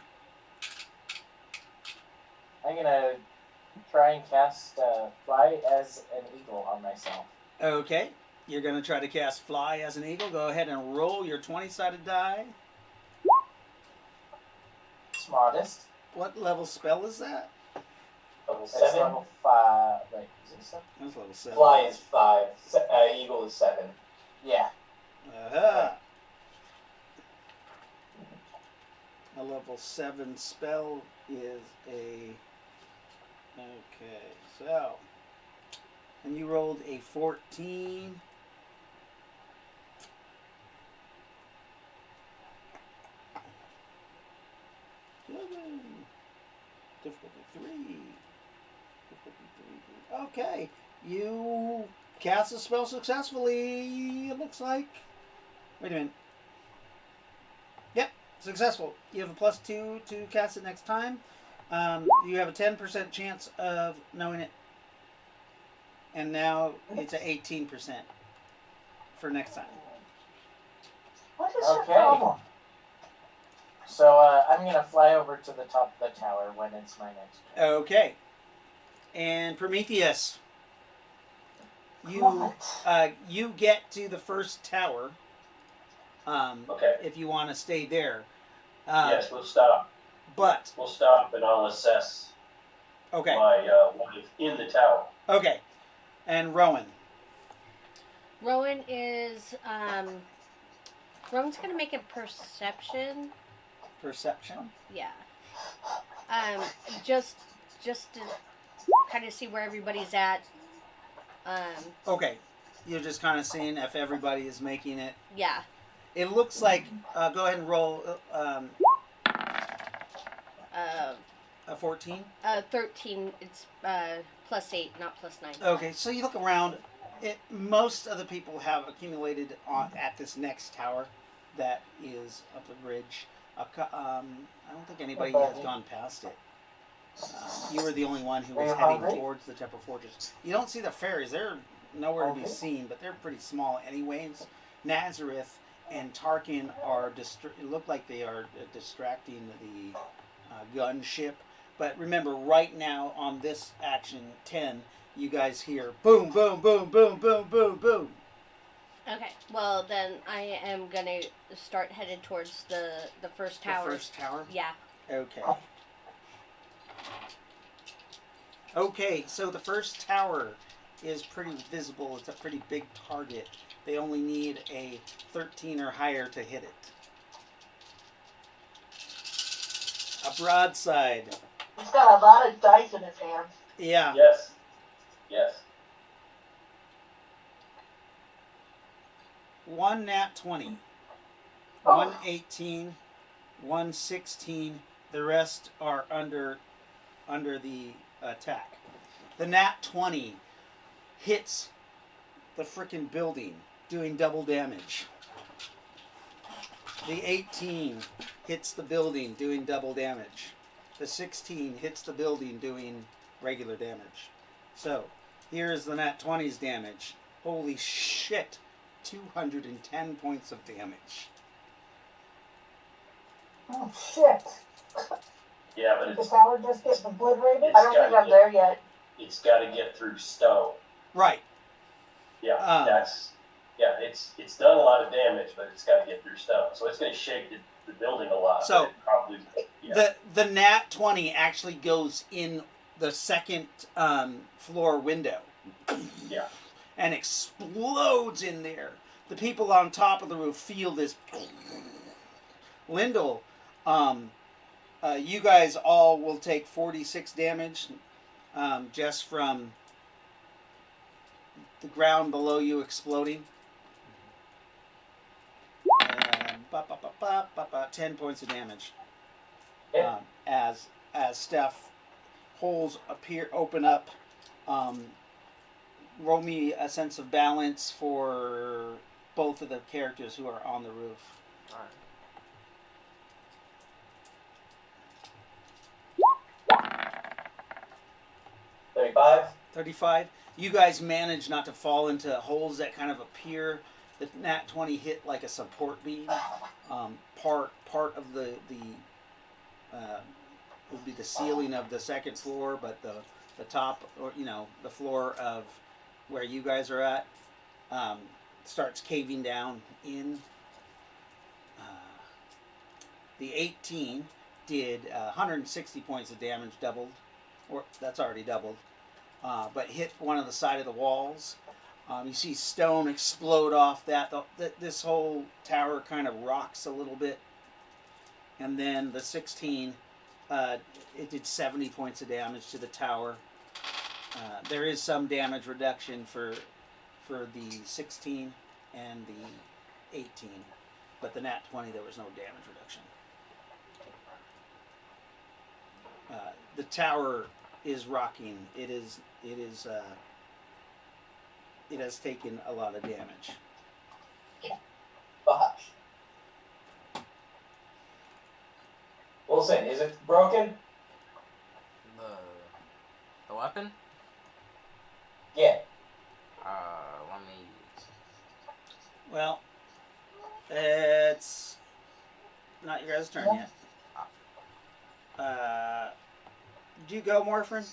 I'm gonna try and cast Fly as an Eagle on myself. Okay. You're going to try to cast Fly as an eagle. Go ahead and roll your 20-sided die. It's modest. What level spell is that? Level It's 7. level 5. Wait, is it 7? That's level 7. Fly is 5. Eagle is 7. Yeah. Uh-huh. A level 7 spell is a... Okay, so... And you rolled a 14. Difficulty 3. Difficulty 3. Okay, you cast the spell successfully, it looks like. Wait a minute. Yep, successful. You have a +2 to cast it next time. You have a 10% chance of knowing it. And now it's at 18% for next time. What is your Okay. problem? So I'm gonna fly over to the top of the tower when it's my next turn. Okay. And Prometheus, you What? you get to the first tower. Okay. If you want to stay there. Yes, we'll stop. But We'll stop and I'll assess okay. my wife in the tower. Okay. And Rowan. Rowan is Rowan's gonna make a perception. Perception. Yeah. Just to kind of see where everybody's at. Okay. You're just kind of seeing if everybody is making it. Yeah. It looks like. Go ahead and roll. A 14. 13. It's +8, not +9. Okay, so you look around. Most of the people have accumulated at this next tower that is up the bridge. I don't think anybody has gone past it. You were the only one who was Are you heading hungry? towards the Temporal Fortress. You don't see the fairies. They're nowhere to be seen, but they're pretty small anyways. Nazareth and Tarkin are look like they are distracting the gunship. But remember, right now on this action 10, you guys hear boom, boom, boom, boom, boom, boom, boom. Okay. Well, then I am gonna start headed towards the first tower. The first tower? Yeah. Okay. Okay, so the first tower is pretty visible. It's a pretty big target. They only need a 13 or higher to hit it. A broadside. He's got a lot of dice in his hands. Yeah. Yes. Yes. 1 nat 20. Oh. 1 18. 1 16. The rest are under the attack. The nat 20 hits the frickin' building, doing double damage. The 18 hits the building, doing double damage. The 16 hits the building, doing regular damage. So, here's the nat 20's damage. Holy shit! 210 points of damage. Oh, shit. Yeah, but Did the it's tower just get obliterated? It's I don't think gotta I'm there yet. it's got to get through stone. Right. Yeah, Um, it's done a lot of damage, but it's got to get through stone. So it's going to shake the building a lot. So, but it probably The nat 20 actually goes in the second floor window. Yeah. And explodes in there. The people on top of the roof feel this. Lyndall, you guys all will take 46 damage just from the ground below you exploding. 10 points of damage. Yeah. As stuff holes open up. Roll me a sense of balance for both of the characters who are on the roof. All right. 35. You guys manage not to fall into holes that kind of appear. The nat 20 hit like a support beam. Part of the would be the ceiling of the second floor, but the top, or the floor of where you guys are at starts caving down in. The 18 did 160 points of damage, doubled, or that's already doubled, but hit one of the side of the walls. You see stone explode off that. This whole tower kind of rocks a little bit. And then the 16, it did 70 points of damage to the tower. There is some damage reduction for the 16 and the 18, but the nat 20 there was no damage reduction. The tower is rocking. It has taken a lot of damage. Gosh. Wilson, is it broken? The weapon? Yeah. Let me. Well, it's not your guys' turn yet. Do you go, Morphin?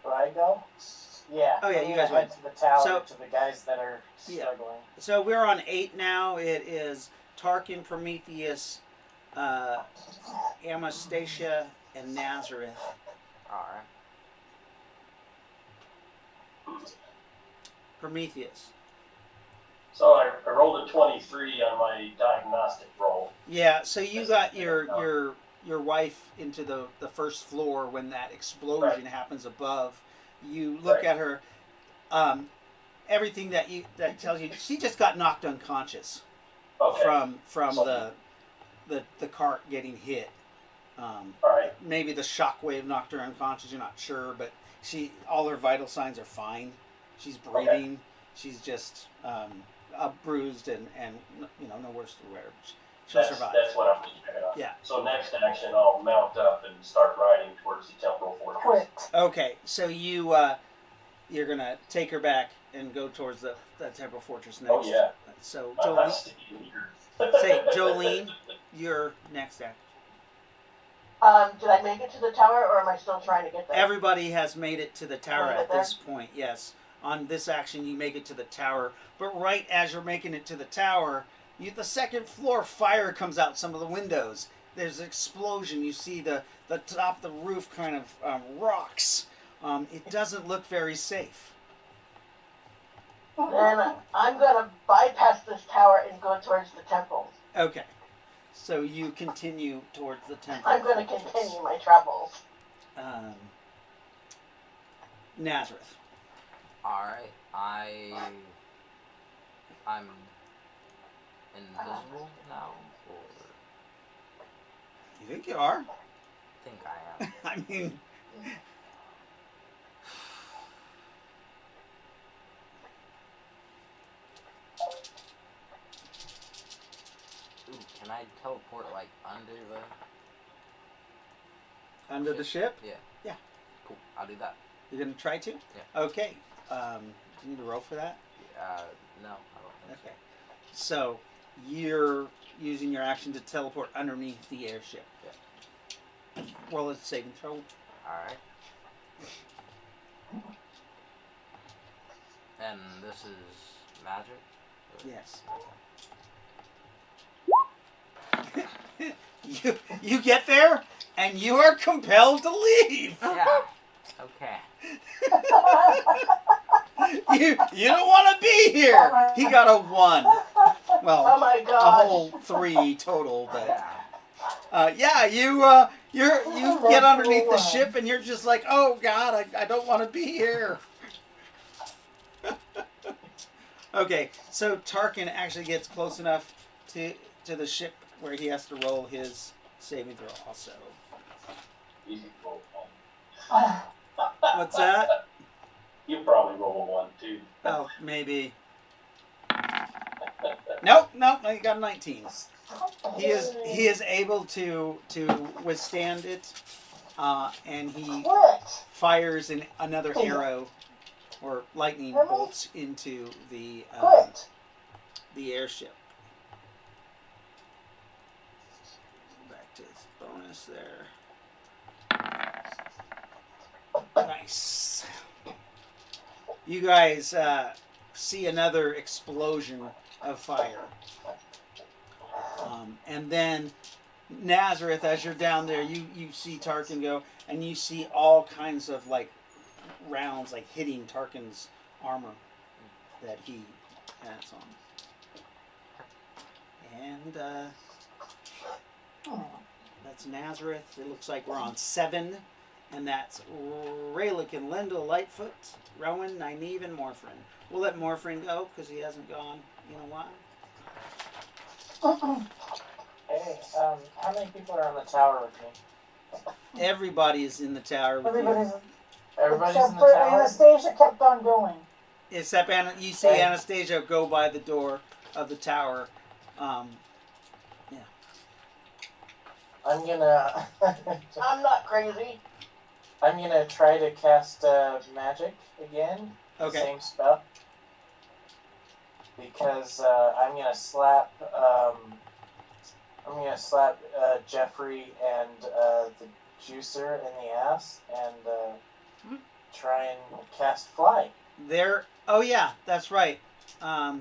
Do I go? Yeah. Oh, yeah, you guys head went. to the tower So- to the guys that are Yeah. struggling. So we're on 8 now. It is Tarkin, Prometheus, Amastasia, and Nazareth. All right. Prometheus. So I rolled a 23 on my diagnostic roll. Yeah, so you got your wife into the first floor when that explosion happens above. You look Right. at her. Everything that tells you she just got knocked unconscious Okay. from the cart getting hit. All right. Maybe the shockwave knocked her unconscious. You're not sure, but all her vital signs are fine. She's breathing. She's just bruised and no worse for wear. She'll survive. That's what I'm just picking up. Yeah. So next action, I'll mount up and start riding towards the Temporal Fortress. Quit. Okay, so you're gonna take her back and go towards the Temporal Fortress next. Oh yeah. So I'm not Jolene, sticking here. Jolene, you're next act. Did I make it to the tower, or am I still trying to get there? Everybody has made it to the tower Wanna get at this point. Yes. On this action, you make it to the tower, but right as you're making it to the tower, the second floor fire comes out some of the windows. There's an explosion. You see the top of the roof kind of rocks. It doesn't look very safe. Then I'm gonna bypass this tower and go towards the temple. Okay. So you continue towards the temple. I'm gonna continue my travels. Nazareth. All right. I'm invisible now, or You think you are? I think I am. I mean, Ooh, can I teleport like under the? under the ship? Yeah. Cool. I'll do that. You're gonna try to? Yeah. Okay. Do you need to roll for that? No, I don't think Okay. So you're using your action to teleport underneath the airship. Yeah. Roll a saving throw. Alright. And this is magic? Yes. You get there, and you are compelled to leave. Yeah. Okay. You don't want to be here. He got a 1. Well, Oh my a gosh. whole 3 total, but Yeah. you get underneath the ship and you're just like, oh God, I don't want to be here. Okay, so Tarkin actually gets close enough to the ship where he has to roll his saving throw also. Easy roll. What's that? You probably roll a 1 too. Oh, maybe. Nope, you got a 19. He is able to withstand it, and he What? fires another arrow or lightning bolts into the Quit. airship. Back to his bonus there. Nice. You guys see another explosion of fire. And then Nazareth, as you're down there, you see Tarkin go, and you see all kinds of like rounds like hitting Tarkin's armor that he has on. And that's Nazareth. It looks like we're on 7. And that's Ry-lo-kin, Linda, Lightfoot, Rowan, Nyneave, and Morphrin. We'll let Morphrin go because he hasn't gone in a while. Hey, how many people are on the tower with me? Everybody is in the tower with Everybody's. Everybody's Except in the for tower? Anastasia kept on going. you. Except you see Okay. Anastasia go by the door of the tower. I'm gonna... I'm not crazy. I'm gonna try to cast magic again. Okay. Same spell. Because I'm gonna slap Jeffrey and the juicer in the ass and try and cast fly. There. Oh yeah, that's right. Yeah,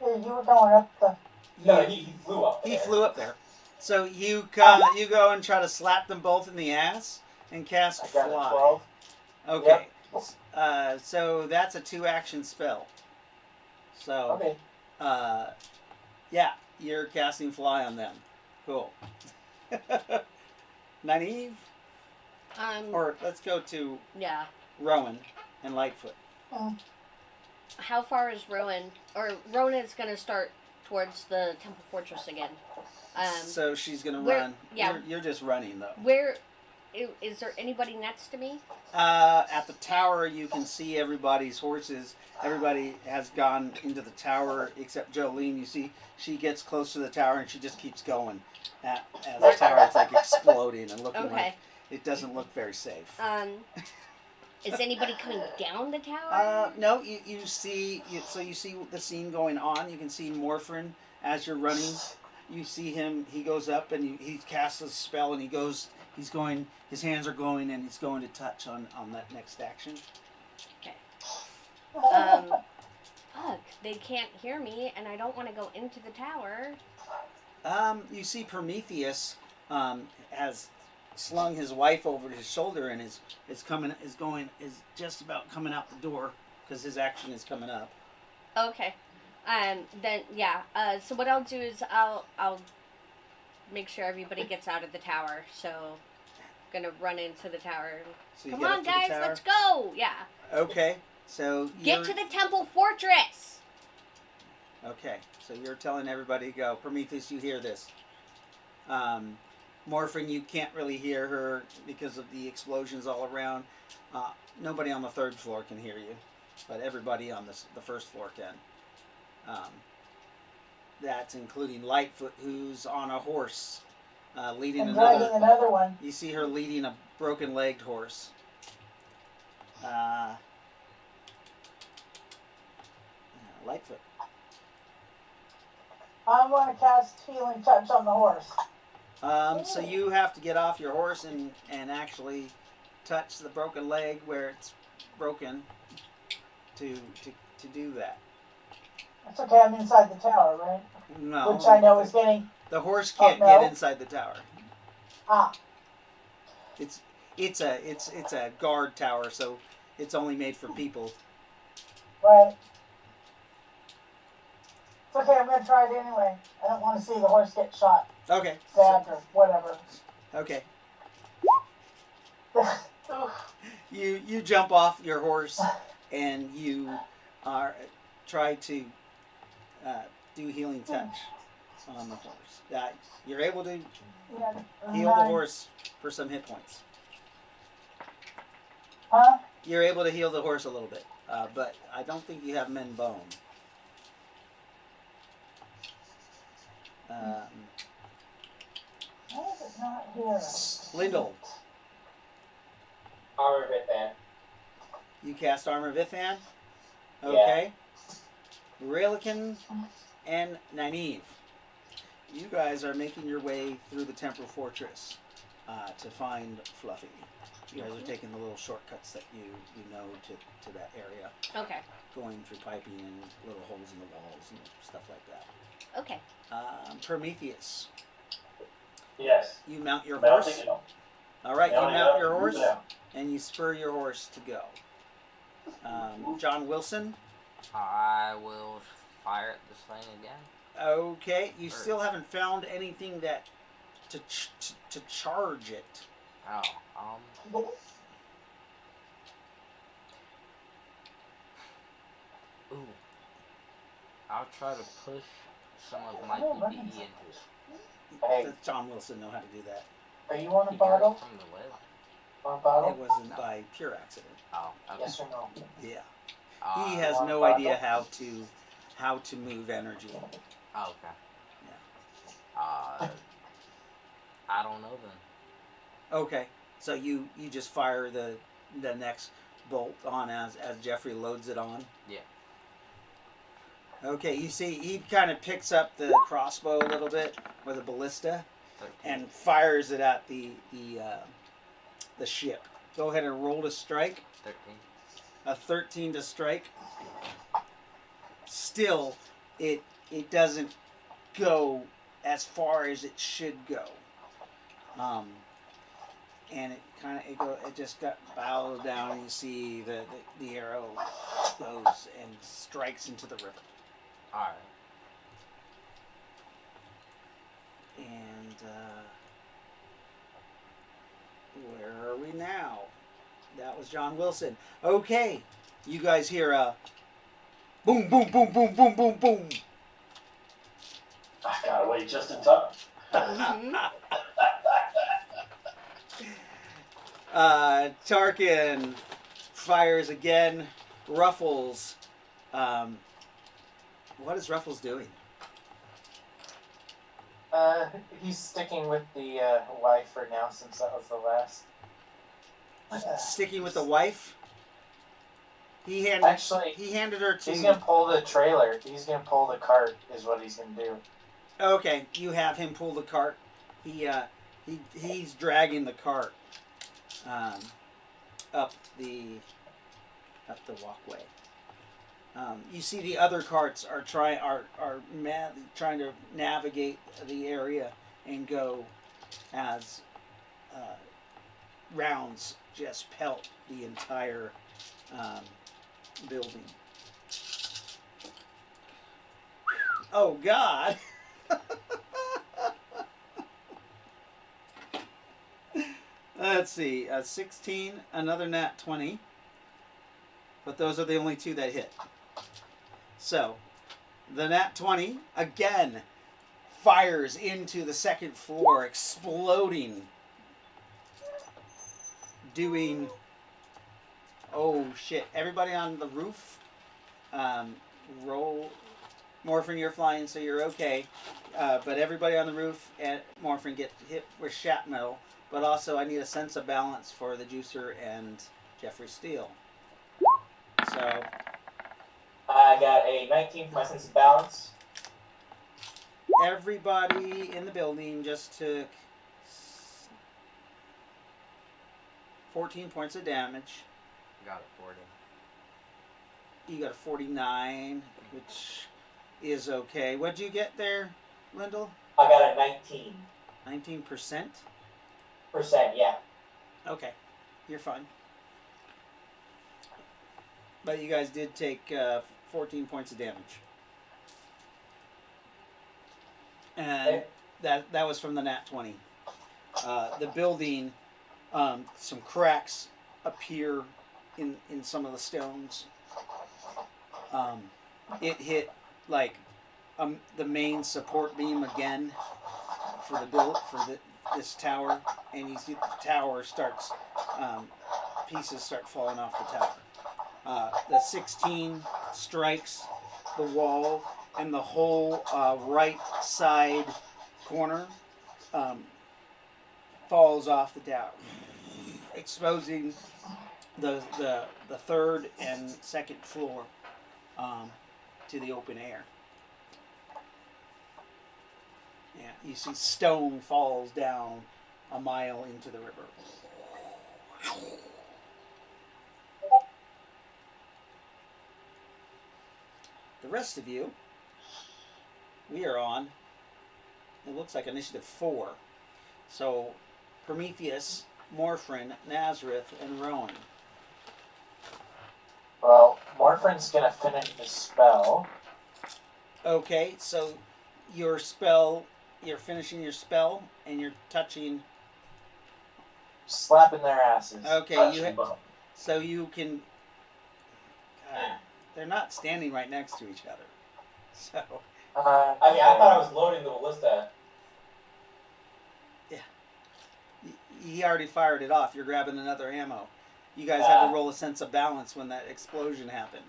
you were going up the. No, he flew up. He flew up there. So you go and try to slap them both in the ass and cast I got fly. a 12. Okay. So that's a 2-action spell. So Okay. yeah, you're casting fly on them. Cool. Nyneave? Or let's go to Yeah. Rowan and Lightfoot. How far is Rowan? Or Rowan is going to start towards the Temple Fortress again. So she's gonna where- run. yeah. You're just running though. Where is there anybody next to me? At the tower, you can see everybody's horses. Everybody has gone into the tower except Jolene. You see, she gets close to the tower and she just keeps going. As the tower is like exploding and looking like it doesn't look very safe. Is anybody coming down the tower? No, you see the scene going on. You can see Morphrin as you're running. You see him. He goes up and he casts a spell and he's going. His hands are glowing and he's going to touch on that next action. Fuck, they can't hear me, and I don't want to go into the tower. You see Prometheus has slung his wife over his shoulder and is just about coming out the door because his action is coming up. Okay. Then yeah. So what I'll do is I'll make sure everybody gets out of the tower. So gonna run into the tower. So you Come get up on, to the guys, tower? let's go. Yeah. Okay, so Get to the Temple Fortress. Okay, so you're telling everybody to go. Prometheus, you hear this. Morphine, you can't really hear her because of the explosions all around. Nobody on the 3rd floor can hear you, but everybody on the 1st floor can. That's including Lightfoot, who's on a horse, leading And dragging another. another one. You see her leading a broken-legged horse. Lightfoot. I'm going to cast Healing Touch on the horse. So you have to get off your horse and actually touch the broken leg where it's broken to do that. It's okay, I'm inside the tower, right? No. Which I know is getting... The horse can't no? get inside the tower. Ah, It's a guard tower, so it's only made for people. right. It's okay, I'm gonna try it anyway. I don't want to see the horse get shot, Okay. stabbed, or whatever. Okay. Oof. You jump off your horse and you try to do healing touch on the horse. You're able to Yeah, heal the horse for some hit points. Huh? You're able to heal the horse a little bit, but I don't think you have men bone. Why is it not here? Lindell, Armor Bit Man. you cast Armor Vithan. Yeah. Okay. Ry-lo-kin and Nyneave, you guys are making your way through the Temporal Fortress to find Fluffy. You guys are taking the little shortcuts that you know to that area, Okay. going through piping and little holes in the walls and stuff like that. Okay. Prometheus, Yes. you mount your Mounting horse. it up. All right, you Mounting mount up, your move horse it out. and you spur your horse to go. John Wilson. I will fire at this thing again. Okay, you still haven't found anything that to charge it. Oh, ooh. I'll try to push some of my PPE into it. Hey. Does John Wilson know how to do that? Are you on a Keep yours bottle? from the web. On a It bottle? wasn't by pure accident. Oh, okay. Yes or no? Yeah, Uh, he has on no bottle? idea how to move energy. Oh, okay. I don't know then. Okay, so you just fire the next bolt on as Jeffrey loads it on. Yeah. Okay, you see he kind of picks up the crossbow a little bit with a ballista 13. and fires it at the ship. Go ahead and roll to strike. 13. A 13 to strike. Still, it doesn't go as far as it should go. And it just got bowed down. And you see the arrow goes and strikes into the river. All right. And where are we now? That was John Wilson. Okay, you guys hear a boom, boom, boom, boom, boom, boom, boom. I got away just in time. Mhm. Tarkin fires again. Ruffles. What is Ruffles doing? He's sticking with the wife for now since that was the last. Sticking with the wife. He handed Actually, her to. he's gonna pull the trailer. He's gonna pull the cart. Is what he's gonna do. Okay, you have him pull the cart. He's dragging the cart up the walkway. You see the other carts are trying to navigate the area and go as rounds just pelt the entire building. Oh God! Let's see, 16, another nat 20, but those are the only two that hit. So, the nat 20 again fires into the second floor, exploding, doing. Oh shit! Everybody on the roof, roll. Morphin, you're flying, so you're okay. But everybody on the roof and Morphin get hit with shrapnel. But also, I need a sense of balance for the Juicer and Jeffrey Steele. So, I got a 19 for my sense of balance. everybody in the building just took 14 points of damage. Got it, 40. You got a 49, which is okay. What'd you get there, Lyndall? I got a 19%. 19%? Yeah. Okay, you're fine. But you guys did take 14 points of damage. And that was from the nat 20. The building, some cracks appear in some of the stones. It hit like the main support beam again for this tower, and you see the tower starts pieces start falling off the tower. The 16 strikes the wall, and the whole right side corner falls off the tower, exposing the third and second floor to the open air. Yeah, you see stone falls down a mile into the river. The rest of you, we are on, it looks like initiative 4. So, Prometheus, Morphrin, Nazareth, and Rowan. Well, Morphin's gonna finish the spell. Okay, so your spell, you're finishing your spell, and you're touching. Slapping their asses. Okay, so you can. God, they're not standing right next to each other, so. I thought I was loading the ballista. He already fired it off. You're grabbing another ammo. You guys had to roll a sense of balance when that explosion happened.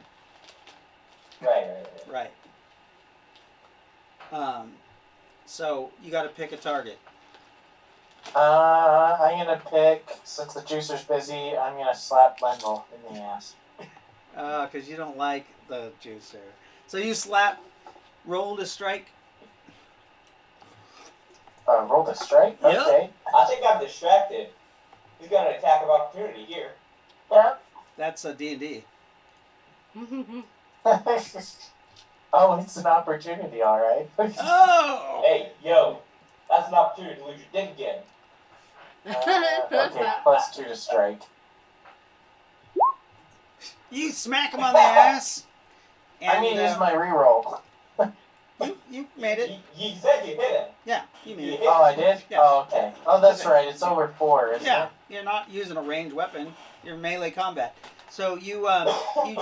Right. So you got to pick a target. I'm gonna pick, since the juicer's busy, I'm gonna slap Lendl in the ass. Because you don't like the juicer. So you slap, roll to strike. Roll the strike? Yep. Okay. I think I'm distracted. He's got an attack of opportunity here. Yeah. That's a D&D. Oh, it's an opportunity, alright. Oh! Hey, yo, that's an opportunity to lose your dick again. Okay, +2 to strike. You smack him on the ass. And, I'm gonna use my reroll. You made it. You said you hit him. Yeah, you made it. Oh, I did? Yeah. Oh, okay. Oh, that's right. It's over 4, isn't Yeah, it? you're not using a ranged weapon. You're melee combat. So you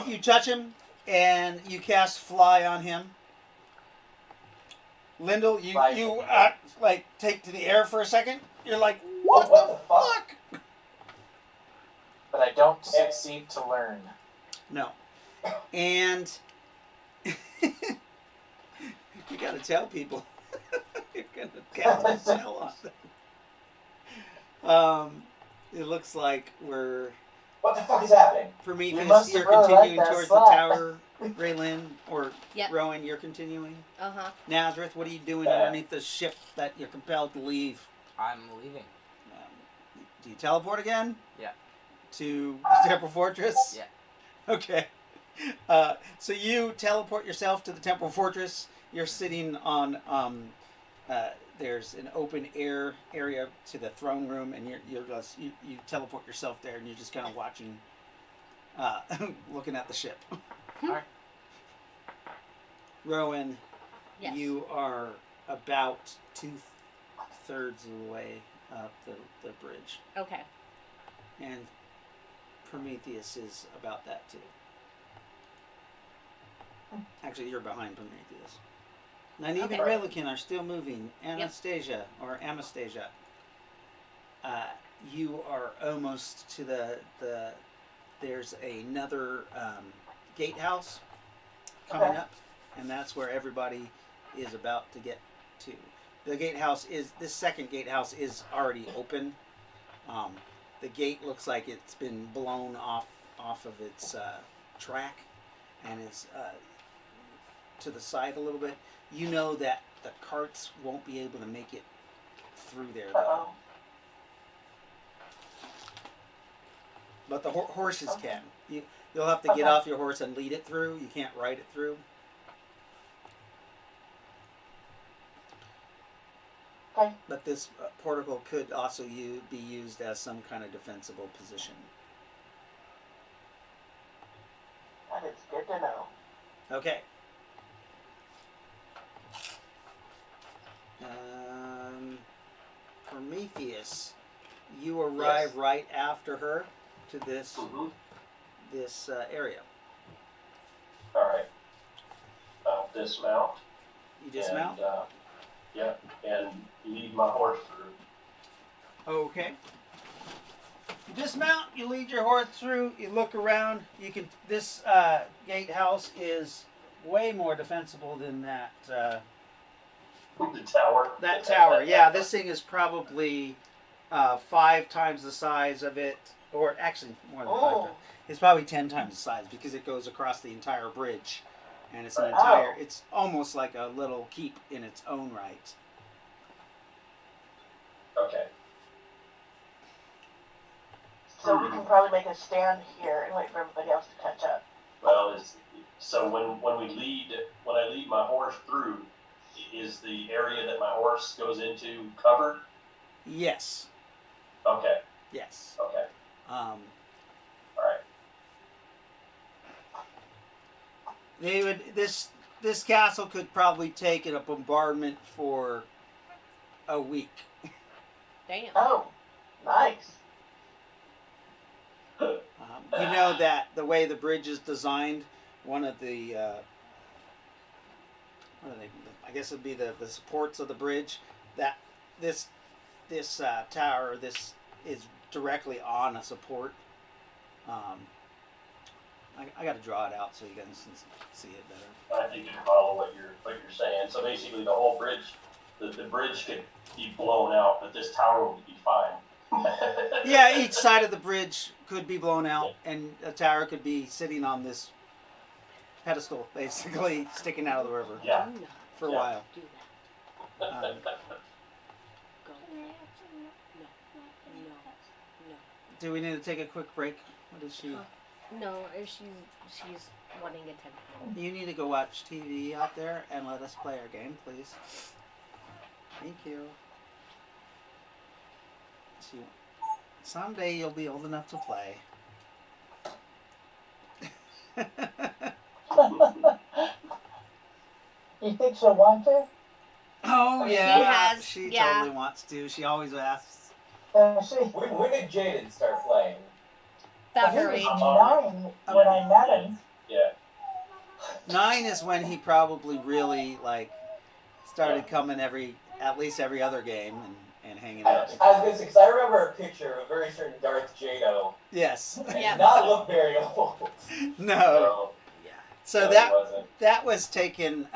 you touch him and you cast fly on him. Lyndall, you like take to the air for a second. You're like, what the fuck? But I don't succeed to learn. No, and you gotta tell people. You're gonna cast a spell on them. It looks like we're. What the fuck is happening? Prometheus, you're really continuing like that towards slap. the tower. Raylin or Yep. Rowan, you're continuing. Uh-huh. Nazareth, what are you doing underneath the ship that you're compelled to leave? I'm leaving. Do you teleport again? Yeah. To the Temporal Fortress? Yeah. Okay. So you teleport yourself to the Temporal Fortress. You're sitting on there's an open air area to the throne room, and you teleport yourself there, and you're just kind of watching, looking at the ship. Alright. Rowan, Yes. you are about 2/3 of the way up the bridge, Okay. and Prometheus is about that too. Actually, you're behind Prometheus. Nyneave and Ry-lo-kin are still moving. Anastasia. You are almost to the there's another gatehouse coming up, and that's where everybody is about to get to. The gatehouse this second gatehouse is already open. The gate looks like it's been blown off of its track, and is to the side a little bit. You know that the carts won't be able to make it through there, though. but the horses can. You'll have to get Okay. off your horse and lead it through. You can't ride it through. Okay. But this portico could also be used as some kind of defensible position. That is good to know. Okay. Prometheus, you arrive Yes. right after her to this Mm-hmm. this area. All right. I'll dismount. You dismount. And lead my horse through. Okay. You dismount. You lead your horse through. You look around. You can. This gatehouse is way more defensible than that. The tower. That tower. Yeah, this thing is probably 5 times the size of it, or actually more than 5 Oh. times. It's probably 10 times the size because it goes across the entire bridge, and it's an Right. entire. It's almost like a little keep in its own right. Okay. So we can probably make a stand here and wait for everybody else to catch up. Well, so when I lead my horse through, is the area that my horse goes into covered? Yes. Okay. Yes. Okay. Um, All right. they would. This castle could probably take a bombardment for a week. Damn. Oh, nice. You know that the way the bridge is designed, one of the what are they? I guess it'd be the supports of the bridge. That this tower, this is directly on a support. I got to draw it out so you guys can see it better. I think you follow what you're saying. So basically, the whole bridge, the bridge could be blown out, but this tower would be fine. Yeah, each side of the bridge could be blown out, and a tower could be sitting on this pedestal, basically sticking out of the river Yeah. Do not for a Yeah. while. do that. Go. No. Do we need to take a quick break? What is she? No, if she's wanting attention. You need to go watch TV out there and let us play our game, please. Thank you. Someday you'll be old enough to play. You think she'll want to? Oh She yeah, has, she yeah. totally wants to. She always asks. She, When did Jaden start playing? About he her was age. 9 when I met him. Yeah. 9 is when he probably really started coming at least every other game and hanging I out. was gonna say, because I remember a picture of a very certain Darth Jado, Yes. and Yeah. did not look very old. No. So, So No, he that wasn't. that was taken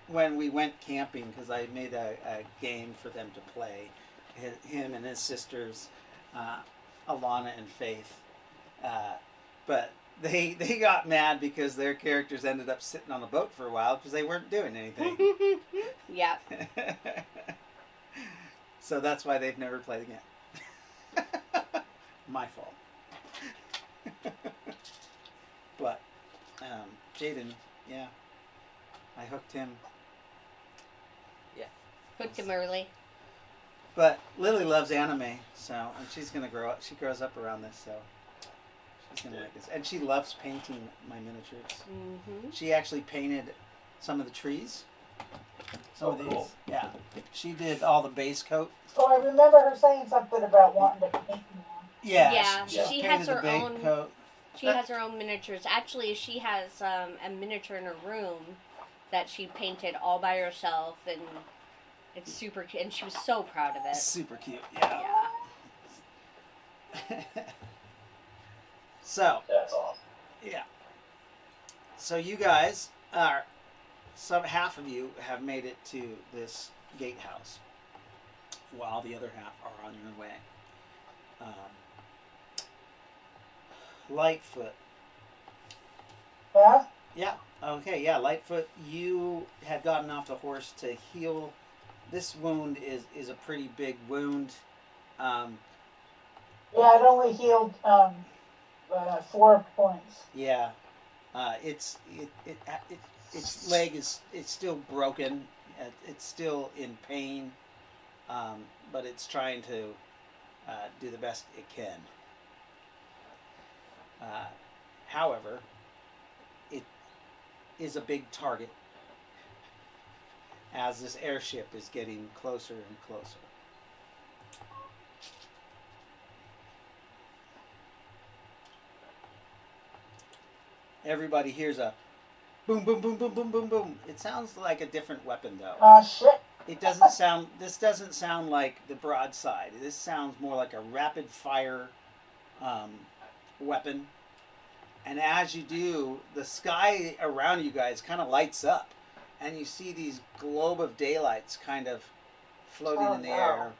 when we went camping because I made a game for them to play. Him and his sisters, Alana and Faith. But they got mad because their characters ended up sitting on a boat for a while because they weren't doing anything. Yeah. So that's why they've never played again. My fault. But Jaden, yeah, I hooked him. Hooked him early. But Lily loves anime, so and she's gonna grow up. She grows up around this, so she's gonna like this. And she loves painting my miniatures. Mm-hmm. She actually painted some of the trees. Some Oh, of these. cool. Yeah. She did all the base coat. So I remember her saying something about wanting to paint me. Yeah. Yeah, She she painted has the her base own- coat. She has her own miniatures. Actually, she has a miniature in her room that she painted all by herself, and it's super cute. And she was so proud of it. Super cute. Yeah. Yeah. So, that's awesome. yeah. So you guys are half of you have made it to this gatehouse, while the other half are on your way. Lightfoot. Yeah? Yeah. Okay. Yeah. Lightfoot. You had gotten off the horse to heal. This wound is a pretty big wound. Yeah, it only healed 4 points. Yeah. Its leg is it's still broken. It's still in pain, but it's trying to do the best it can. However, it is a big target as this airship is getting closer and closer. Everybody hears a boom, boom, boom, boom, boom, boom, boom. It sounds like a different weapon, though. Oh shit. It doesn't sound. This doesn't sound like the broadside. This sounds more like a rapid fire weapon. And as you do, the sky around you guys kind of lights up, and you see these globe of daylights kind of floating in the air,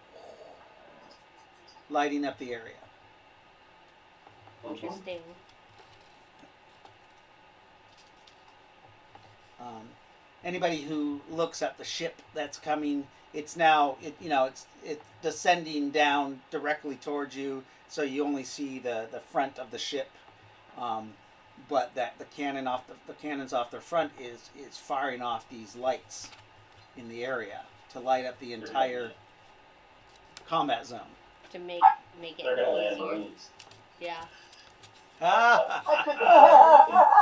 lighting up the area. Interesting. Anybody who looks at the ship that's coming, it's now it's descending down directly towards you, so you only see the front of the ship, but that the cannons off the front is firing off these lights in the area to light up the entire combat zone. To make it They're gonna land easier. Marines. Yeah. And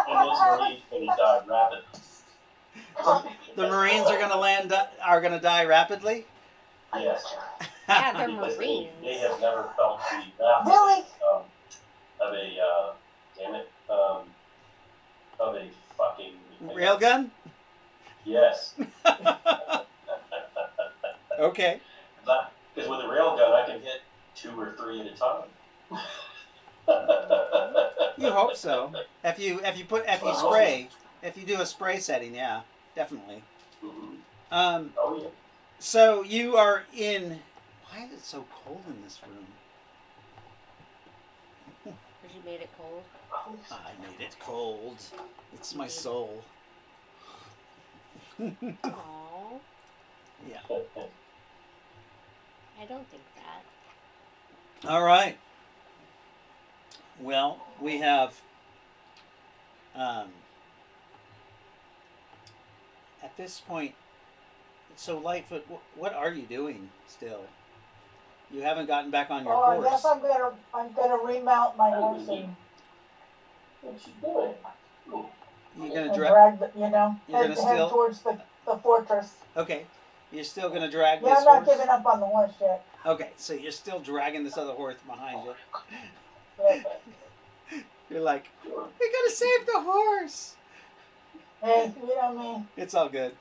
those Marines gonna die rapidly. The Marines are gonna die rapidly. Yes. Yeah, they're Because Marines. they have never felt the wrath Really? of a fucking Railgun? Yes. Okay. Because with a railgun I can hit 2 or 3 at a time. You hope so. If you do a spray setting, yeah, definitely. Mhm. Um, Oh yeah. so you are in. Why is it so cold in this room? Because you made it cold. I made it cold. It's my soul. Aww. Yeah. I don't think that. All right. Well, we have. At this point, so Lightfoot, what are you doing still? You haven't gotten back on your Oh, I horse. guess I'm gonna remount my horse and What's she doing? You're gonna and drag. drag You're head gonna still. towards the fortress. Okay. You're still gonna drag Yeah, this I'm not horse. giving up on the horse yet. Okay, so you're still dragging this other horse behind you. But, You're like, we gotta save the horse. hey, you know me. It's all good.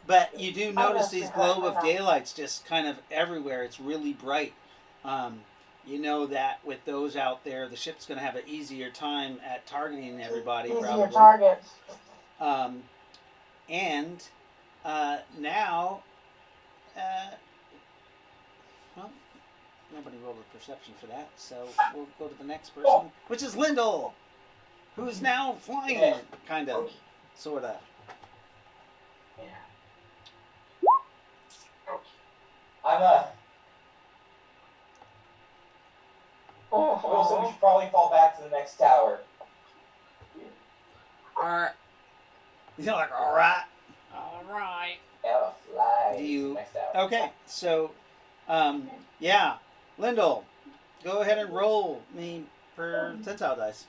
But you do notice these globe of daylights just kind of everywhere. It's really bright. You know that with those out there, the ship's going to have an easier time at targeting everybody. Easier probably. targets. And now, well, nobody rolled a perception for that, so we'll go to the next person, which is Lyndall, who is now flying, kind of, sort of. So we should probably fall back to the next tower. Alright. You're like, all right. Alright. Yeah, fly. Do you- Next tower. Okay, so, yeah, Lyndall, go ahead and roll me percentile dice,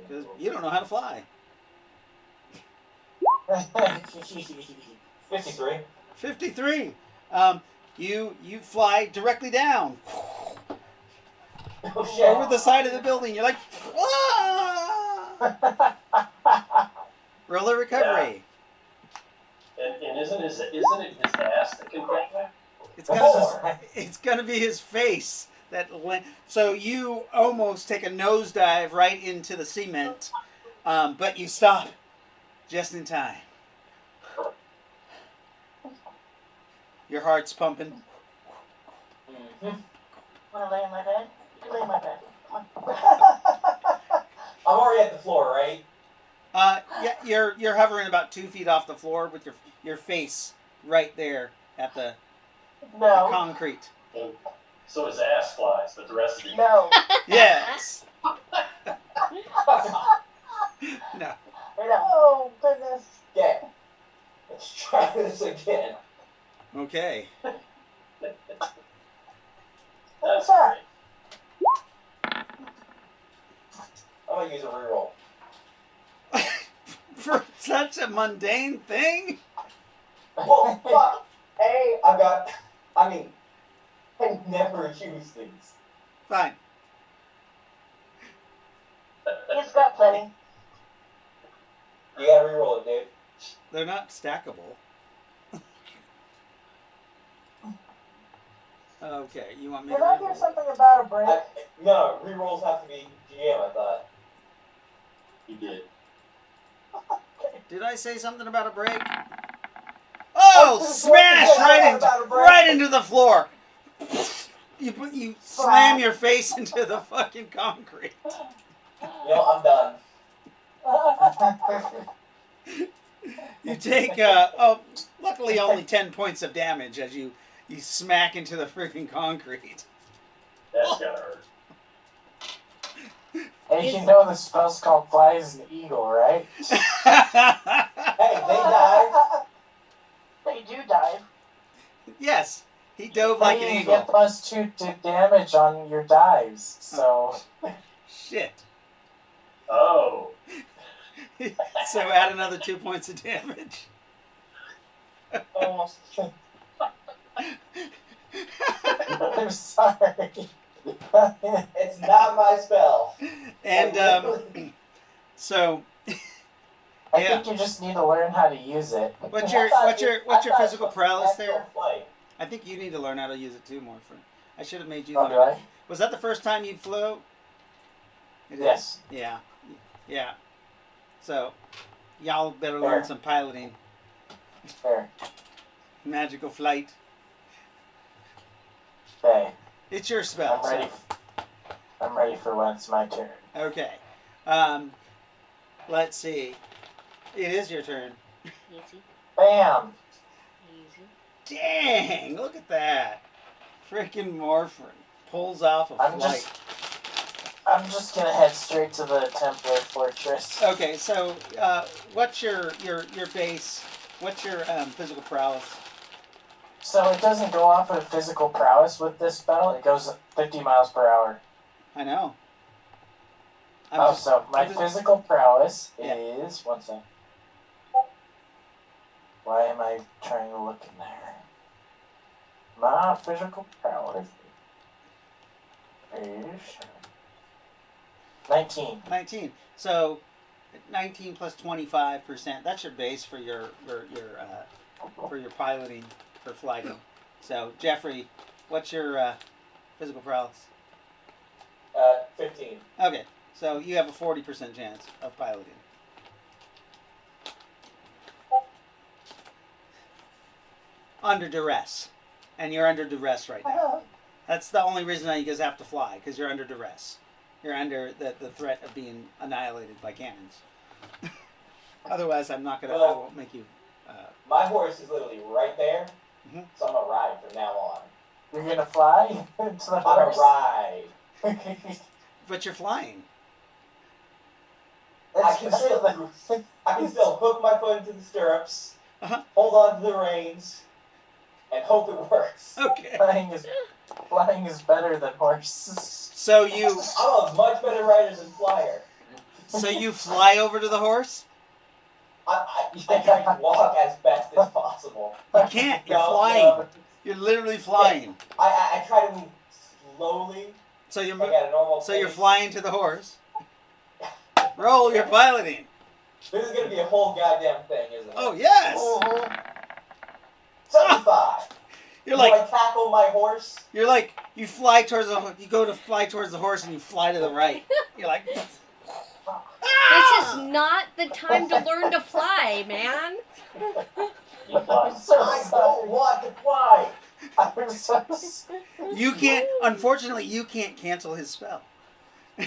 because you don't know how to fly. 53. 53. You fly directly down Oh shit. over the side of the building. You're like, ah! Roll a recovery. And isn't it his ass that can get that? It's gonna be his face so you almost take a nosedive right into the cement, but you stop just in time. Your heart's pumping. Mhm. Wanna lay in my bed? You can lay in my bed. I'm already at the floor, right? Yeah, you're hovering about 2 feet off the floor with your face right there at the No. concrete. So his ass flies, but the rest of it. No. Yes. No. Oh, goodness. Okay. Let's try this again. Okay. What's that? I'm gonna use a reroll. For such a mundane thing? Well, fuck. I never use these. Fine. He's got plenty. You gotta reroll it, dude. They're not stackable. Okay, you want me Did to I re-roll hear it? something about a break? No, rerolls have to be GM, I thought. He did. Did I say something about a break? Oh, smash right into the floor. You slam your face into the fucking concrete. You know, I'm done. You take luckily only 10 points of damage as you smack into the freaking concrete. That's gotta hurt. Hey, you know the spell's called Fly as an Eagle, right? Hey, they dive. They do dive. Yes, he dove like an Hey, you eagle. get +2 to damage on your dives, so... Shit. Oh. So add another 2 points of damage. Almost. I'm sorry. It's not my spell. And so I yeah. think you just need to learn how to use it. What's your physical prowess there? I think you need to learn how to use it too, Morphin. I should have made you learn. Right? Was that the first time you flew? It Yes. is? Yeah. Yeah. So y'all better learn some piloting. There. Magical flight. Okay. It's your spell. I'm ready. I'm ready for when it's my turn. Okay. Let's see. It is your turn. Easy. Bam! Easy. Dang! Look at that. Freaking Morphin pulls off a flight. I'm just gonna head straight to the Templar Fortress. Okay, so what's your base? What's your physical prowess? So it doesn't go off of physical prowess with this spell. It goes 50 miles per hour. I know. So my physical prowess Yeah. is... One sec. Why am I trying to look in there? My physical prowess is 19. 19. So 19 plus 25%. That's your base for your piloting, for flighting. So Jeffrey, what's your physical prowess? 15. Okay, so you have a 40% chance of piloting. Under duress. And you're under duress right now. That's the only reason you guys have to fly, because you're under duress. You're under the threat of being annihilated by cannons. Otherwise, I won't make you... My horse is literally right there, Mhm. so I'm gonna ride from now on. You're gonna fly into the I'm gonna horse? ride. But you're flying. I can still hook my foot into the stirrups, Uh-huh. hold on to the reins, and hope it works. Okay. Flying is better than horses. So you I'm a much better rider than flyer. fly over to the horse? I try to walk as best as possible. You can't. You're flying. No. You're literally flying. I try to move slowly, So you're like at a normal so you're pace. flying to the horse. Roll. You're piloting. This is gonna be a whole goddamn thing, isn't it? Oh yes. 75. You're Do I like tackle my horse? you go to fly towards the horse and you fly to the right. You're like. This is not the time to learn to fly, man. He flies. I don't want to fly. I'm so You can't. Unfortunately, you can't cancel his spell. do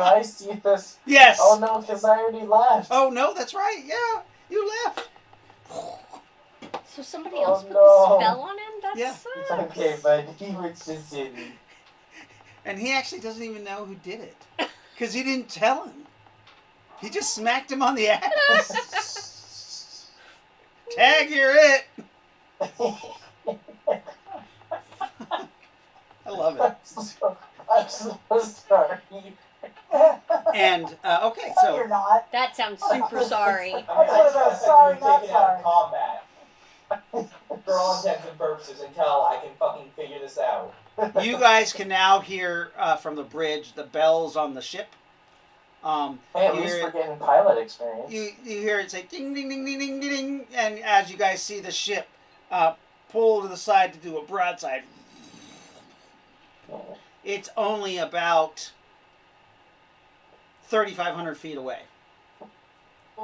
I see this? Yes. Oh no, because I already left. Oh no, that's right. Yeah, you left. So somebody Oh, else put no. the spell on him? Yeah. It's okay, bud. He was just in. And he actually doesn't even know who did it. Because he didn't tell him. He just smacked him on the ass. Tag, you're it. I love it. I'm so sorry. And, okay, No, so you're not. That sounds super sorry. I mean, That's I what just about got sorry, effectively not taken out of sorry. combat. For all intents and purposes, until I can fucking figure this out. you guys can now hear from the bridge the bells on the ship. Hey, at you least hear we're it, getting pilot experience. you hear it say ding, ding, ding, ding, ding, ding, ding. And as you guys see the ship pull to the side to do a broadside, it's only about 3,500 feet away. I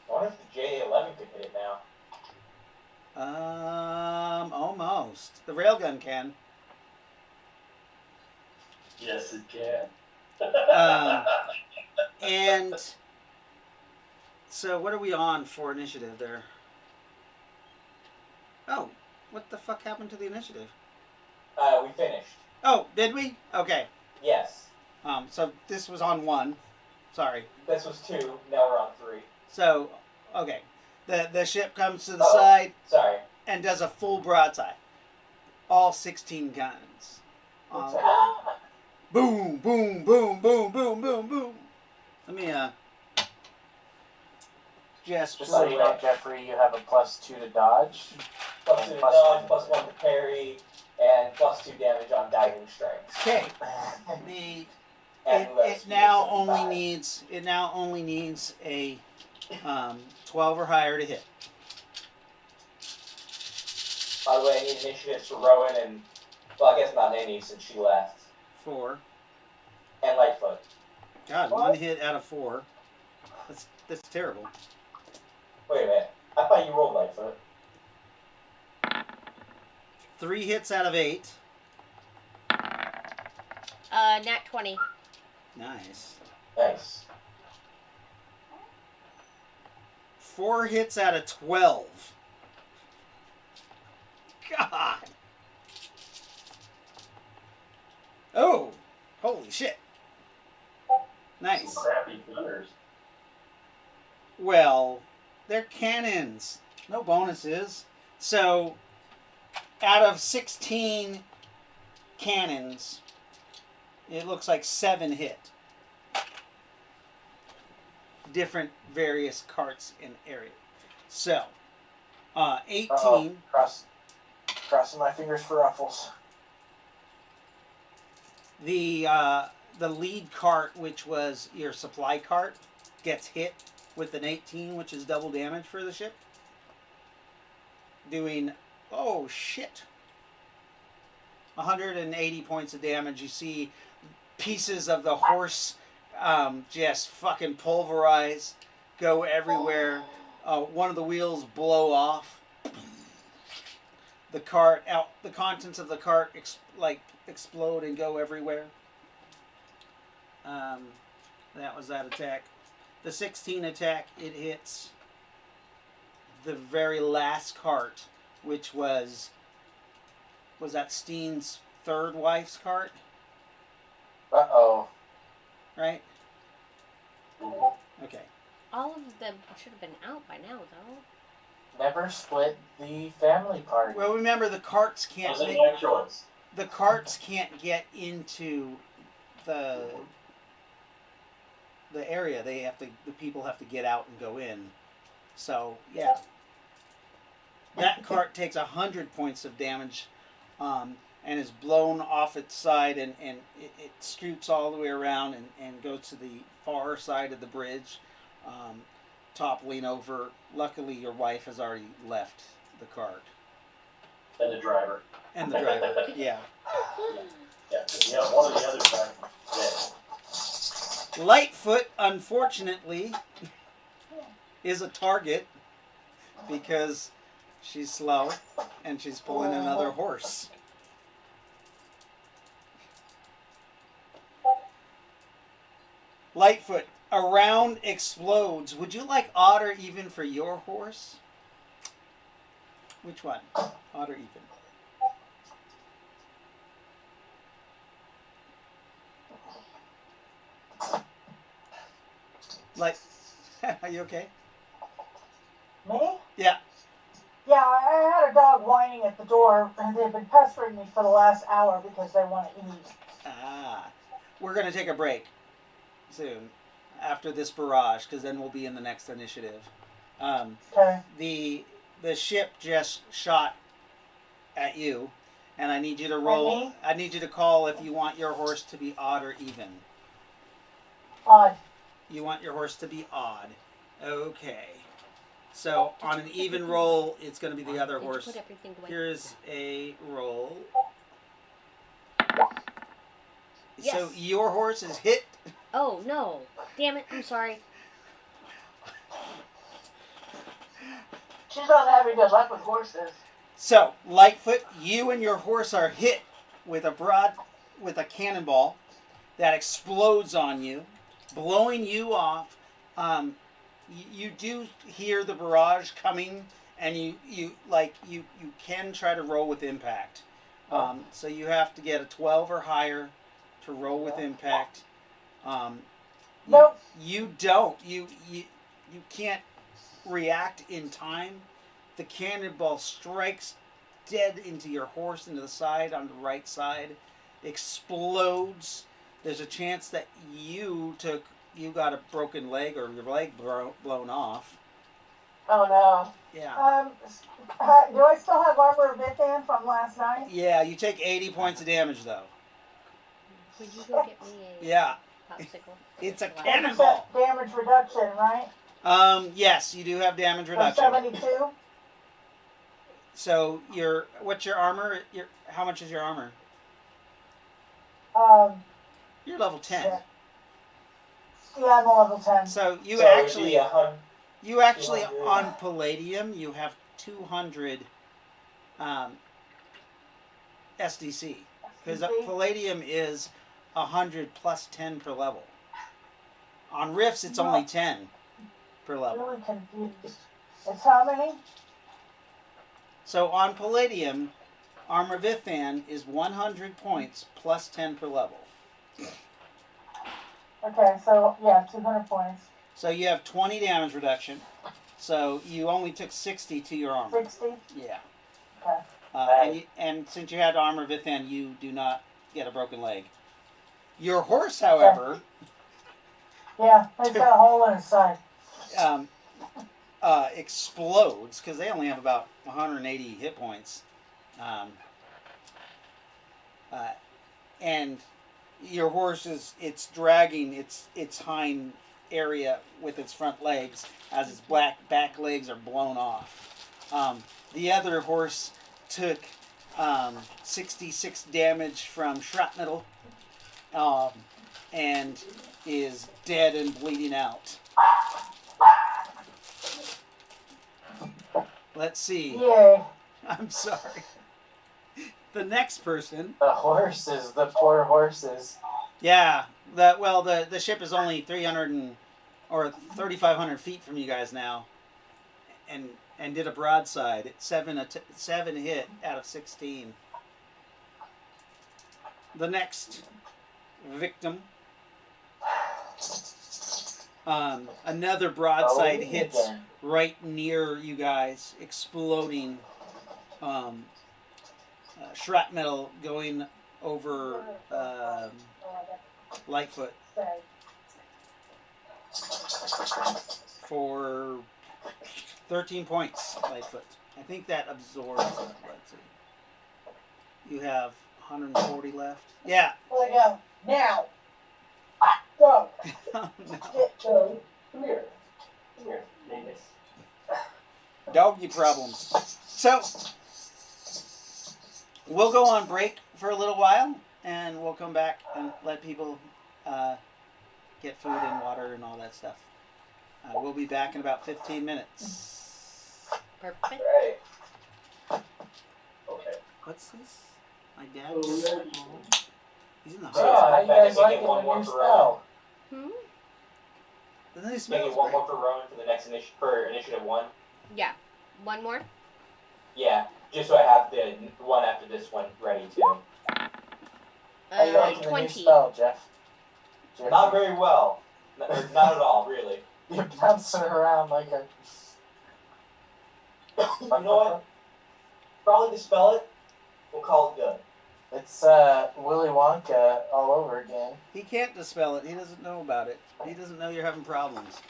wonder if the JA-11 could hit it now. Almost. The railgun can. Yes, it can. And so what are we on for initiative there? Oh, what the fuck happened to the initiative? We finished. Oh, did we? Okay. Yes. So this was on 1. Sorry. This was 2, now we're on 3. So, okay. The ship comes to the Oh. side Sorry. and does a full broadside. All 16 guns. Boom, boom, boom, boom, boom, boom, boom. Let me, Just so you know, Jeffrey, you have a +2 to dodge. +2 to dodge, +1 to parry, and +2 damage on diving strikes. Okay. It now only needs a 12 or higher to hit. By the way, I need initiatives for Rowan and, well, I guess not Nyneave since she left. 4. And Lightfoot. God, 1 hit out of 4. That's terrible. Wait a minute. I thought you rolled Lightfoot. 3 hits out of 8. Nat 20. Nice. Nice. 4 hits out of 12. God. Oh, holy shit. Nice. Crappy gunners. Well, they're cannons. No bonuses. So, out of 16 cannons, it looks like 7 hit. Different various carts in area. So, 18. Uh-oh. Crossing my fingers for ruffles. The lead cart, which was your supply cart, gets hit with an 18, which is double damage for the ship. Doing, oh shit, 180 points of damage. You see pieces of the horse just fucking pulverize, go everywhere. One of the wheels blow off. The contents of the cart explode and go everywhere. That was that attack. The 16 attack, it hits the very last cart, which was that Steen's third wife's cart? Uh-oh. Right? Okay. All of them should have been out by now, though. Never split the family party. Well, remember the carts can't Wasn't my choice. the carts can't get into the area. The people have to get out and go in. So yeah, that cart takes 100 points of damage, and is blown off its side, and it scoots all the way around and goes to the far side of the bridge, toppling over. Luckily, your wife has already left the cart. And the driver. And the driver, yeah. Yeah, one of the other drivers dead. Lightfoot, unfortunately, is a target because she's slow and she's pulling another horse. Lightfoot, a round explodes. Would you like odd or even for your horse? Which one? Odd or even? Like, are you okay? Me? Yeah. Yeah, I had a dog whining at the door, and they've been pestering me for the last hour because they want to eat. Ah. We're going to take a break soon after this barrage, because then we'll be in the next initiative. Okay. The ship just shot at you, and I need you to roll. me? I need you to call if you want your horse to be odd or even. Odd. You want your horse to be odd. Okay. So on an even roll, it's going to be the other Did you horse. put everything away? Here's a roll. Yes. So your horse is hit. Oh, no. Damn it. I'm sorry. She's not having good luck with horses. So Lightfoot, you and your horse are hit with a cannonball that explodes on you, blowing you off. You do hear the barrage coming, and you can try to roll with impact. So you have to get a 12 or higher to roll with impact. Nope. You don't. You can't react in time. The cannonball strikes dead into your horse, into the side, on the right side, explodes. There's a chance that you got a broken leg or your leg blown off. Oh no. Yeah. Do I still have Armor of Vithan from last night? Yeah, you take 80 points of damage though. Would you go get me a Yeah. popsicle? It's a Wow. cannonball. Damage reduction, right? Yes, you do have damage From reduction. 72? So what's your armor? How much is your armor? You're level 10. Yeah, I'm a level 10. So So it'd be 100. you actually 200. on Palladium you have 200 SDC, because Palladium is 100 plus 10 per level. On Rifts it's only 10 per level. Really confused. It's how many? So on Palladium, Armor Vithan is 100 points plus 10 per level. Okay, so, yeah, 200 points. So you have 20 damage reduction. So you only took 60 to your armor. 60? Yeah. Okay. And since you had Armor Vithan, you do not get a broken leg. Your horse, however, Yeah, it's got a hole in its side. explodes, because they only have about 180 hit points. And your horse it's dragging its hind area with its front legs as its back legs are blown off. The other horse took 66 damage from shrapnel and is dead and bleeding out. Let's see. Yay. I'm sorry. The next person. The horses, the poor horses. Yeah. The ship is only 3,500 feet from you guys now, and did a broadside. It's 7 hit out of 16. The next victim. Another broadside hits again. right near you guys, exploding. Shrapnel going over Lightfoot for 13 points. Lightfoot. I think that absorbs it. Let's see. You have 140 left. Yeah. Well, go. Now. Go. Oh, no. Go. Come here. Come here. Davis. Doggy problems. So, we'll go on break for a little while, and we'll come back and let people get food and water and all that stuff. We'll be back in about 15 minutes. Perfect. Right. Okay. What's this? My dad? Oh, He's in the So, hospital. how you guys liking the new spell? Doesn't he Make smell it one great? more for Rowan for the next for initiative 1. Yeah. One more? Yeah. Just so I have the one after this one ready too. How you liking the new 20. spell, Jeff? Jeffrey? Not very well. Or not at all, really. You're bouncing around like a. You know what? Probably dispel it. We'll call it good. It's Willy Wonka all over again. He can't dispel it. He doesn't know about it. He doesn't know you're having problems.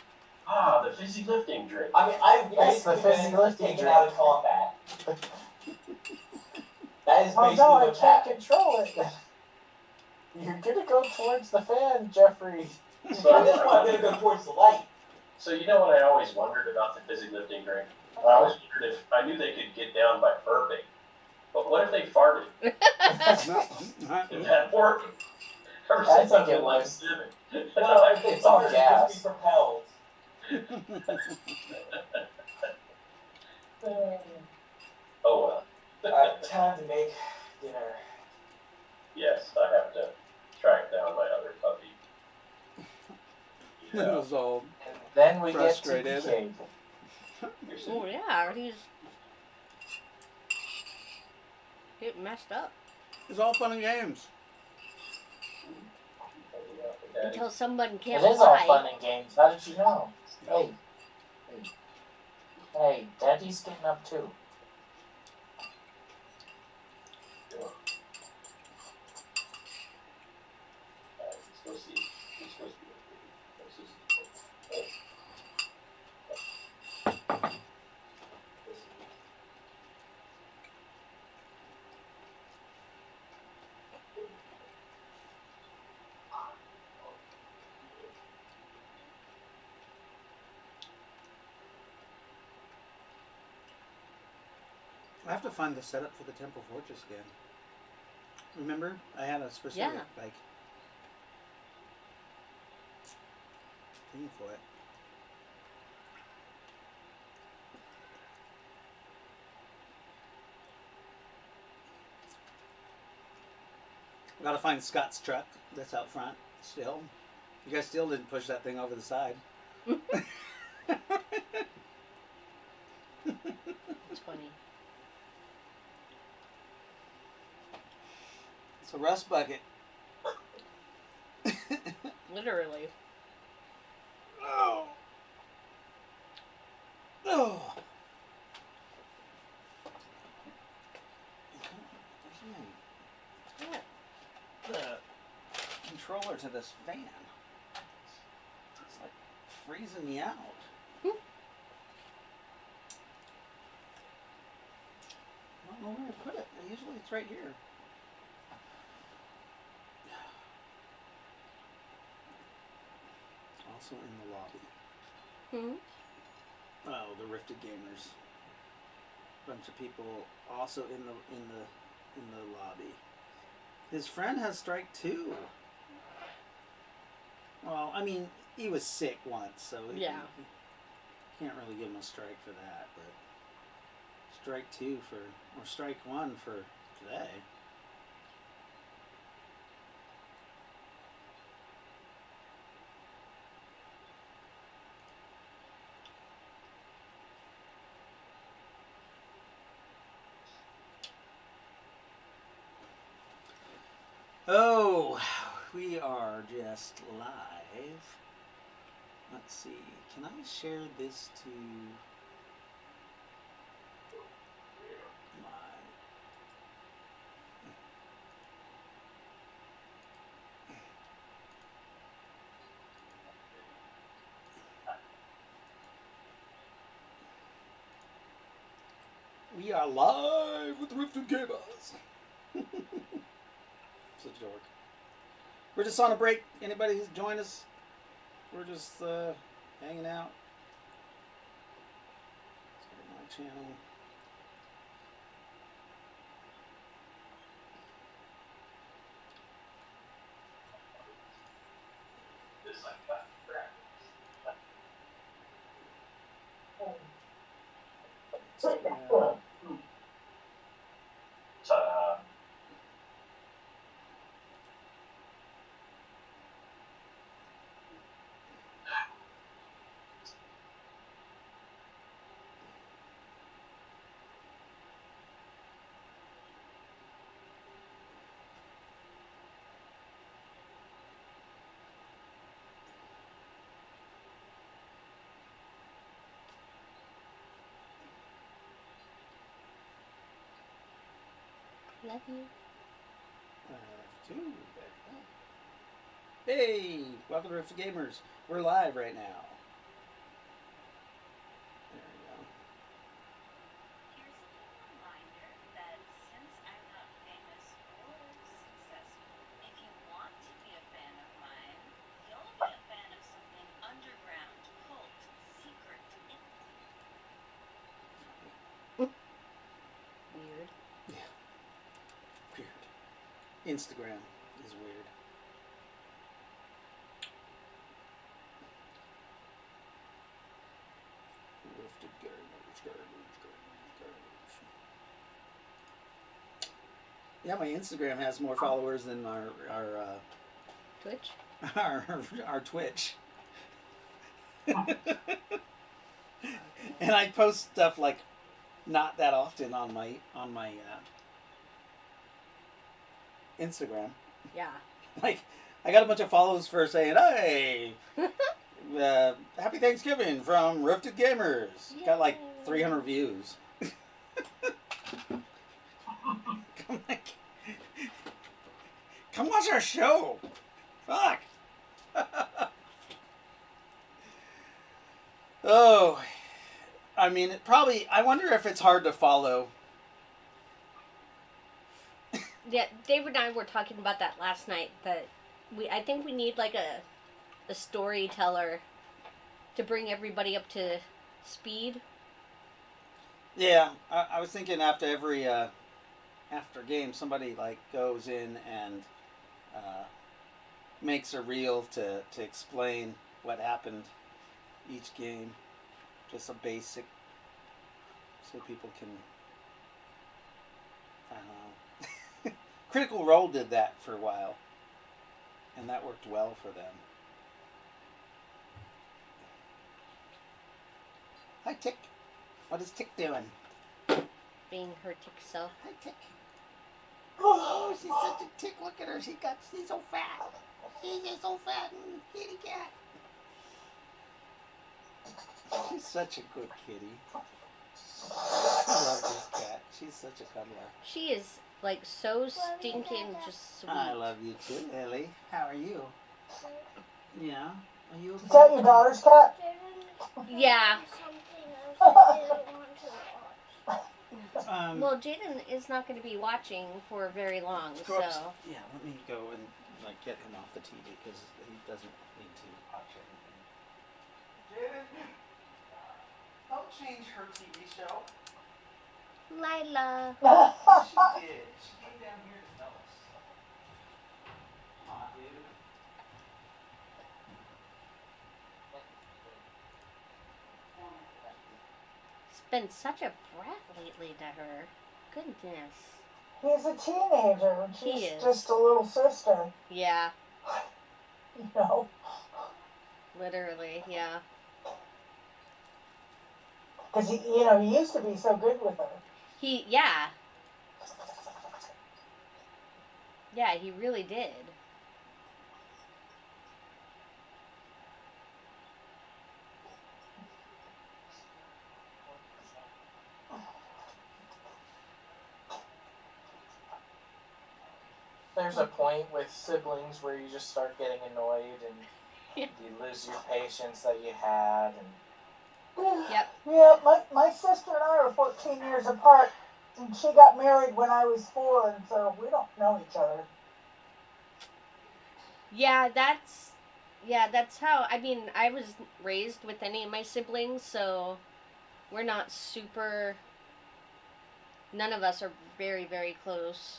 Ah, the fizzy lifting drink. I mean, I've Yes, the basically fizzy been lifting taken drink. out of combat. That is Oh basically no, I what's can't happened. control it. You're gonna go towards the fan, Jeffrey. So, At this point, I'm gonna go towards the light. so you know what I always wondered about the fizzy lifting drink? I always wondered if I knew they could get down by burping, but what if they farted? Did that work? Ever I since think I've been it like was. 7. No, if they It's all farted, it'd gas. just be propelled. Oh well. Alright, time to make dinner. Yes, I have to track down my other puppy. It Yeah. was all And then we Frustrated. get to cave. You're Oh sitting- yeah, he's getting messed up it's all fun and games. until someone It can't is all fly. fun and games. How did you know? Hey. Hey, Daddy's getting up too. Let's see. It's supposed to be. Let's just- I have to find the setup for the Temple Fortress again. Remember? I had a specific Yeah. like thing for it. I gotta find Scott's truck that's out front still. You guys still didn't push that thing over the side. It's funny. It's a rust bucket. Literally. Oh. Oh. Yeah. The controller to this fan. It's like freezing me out. I don't know where to put it. Usually it's right here. Also in the lobby. Oh, the Rifted Gamers. Bunch of people also in the lobby. His friend has strike 2. Well, I mean, he was sick once, so Yeah. you can't really give him a strike for that, but strike 2 or strike 1 for today. Oh, we are just live. Let's see. Can I share this to my... We are live with Rifted Gamers. Such a dork. We're just on a break. Anybody who's joined us, we're just hanging out. Let's go to my channel. Love you. Two. Hey, welcome to Rift Gamers. We're live right now. There we go. Here's a little reminder that since I'm not famous or successful, if you want to be a fan of mine, you'll be a fan of something underground, cult, secret. Weird. Yeah. Weird. Instagram is weird. Rifted garbage. Yeah, my Instagram has more followers than our Twitch? our Twitch. And I post stuff like not that often on my Instagram. Yeah. Like I got a bunch of follows for saying, "Hey, happy Thanksgiving from Rifted Gamers." Got like 300 views. I'm like, come watch our show. Fuck. Oh, I mean, it probably. I wonder if it's hard to follow. Yeah, David and I were talking about that last night. That I think we need like a storyteller to bring everybody up to speed. Yeah, I was thinking after every after game, somebody like goes in and makes a reel to explain what happened each game, just a basic, so people can. I don't know. Critical Role did that for a while, and that worked well for them. Hi, Tick. What is Tick doing? Being her tick self. Hi, Tick. Oh, she's such a tick. Look at her. She's so fat. She's just so fat and kitty cat. She's such a good kitty. I love this cat. She's such a cuddler. She is like so stinking just sweet. I love you too, Lily. How are you? Yeah. Are you okay? Is that your daughter's cat? Yeah. Um, Well, Jaden is not going to be watching for very long, go up- so. yeah, let me go and like get him off the TV because he doesn't need to watch anything. Jaden, don't change her TV show. Lila. She did. She came down here to tell us. Aw, dude. It's been such a brat lately to her. Goodness. He's a teenager, and He she's is. just a little sister, Yeah, you know. literally, yeah. Because he used to be so good with her. Yeah. Yeah, he really did. There's a point with siblings where you just start getting annoyed and Yeah. you lose your patience that you had. And Yep. Yeah, my sister and I are 14 years apart, and she got married when I was 4, and so we don't know each other. Yeah, that's how, I mean, I was raised with any of my siblings, so we're not super, none of us are very, very close.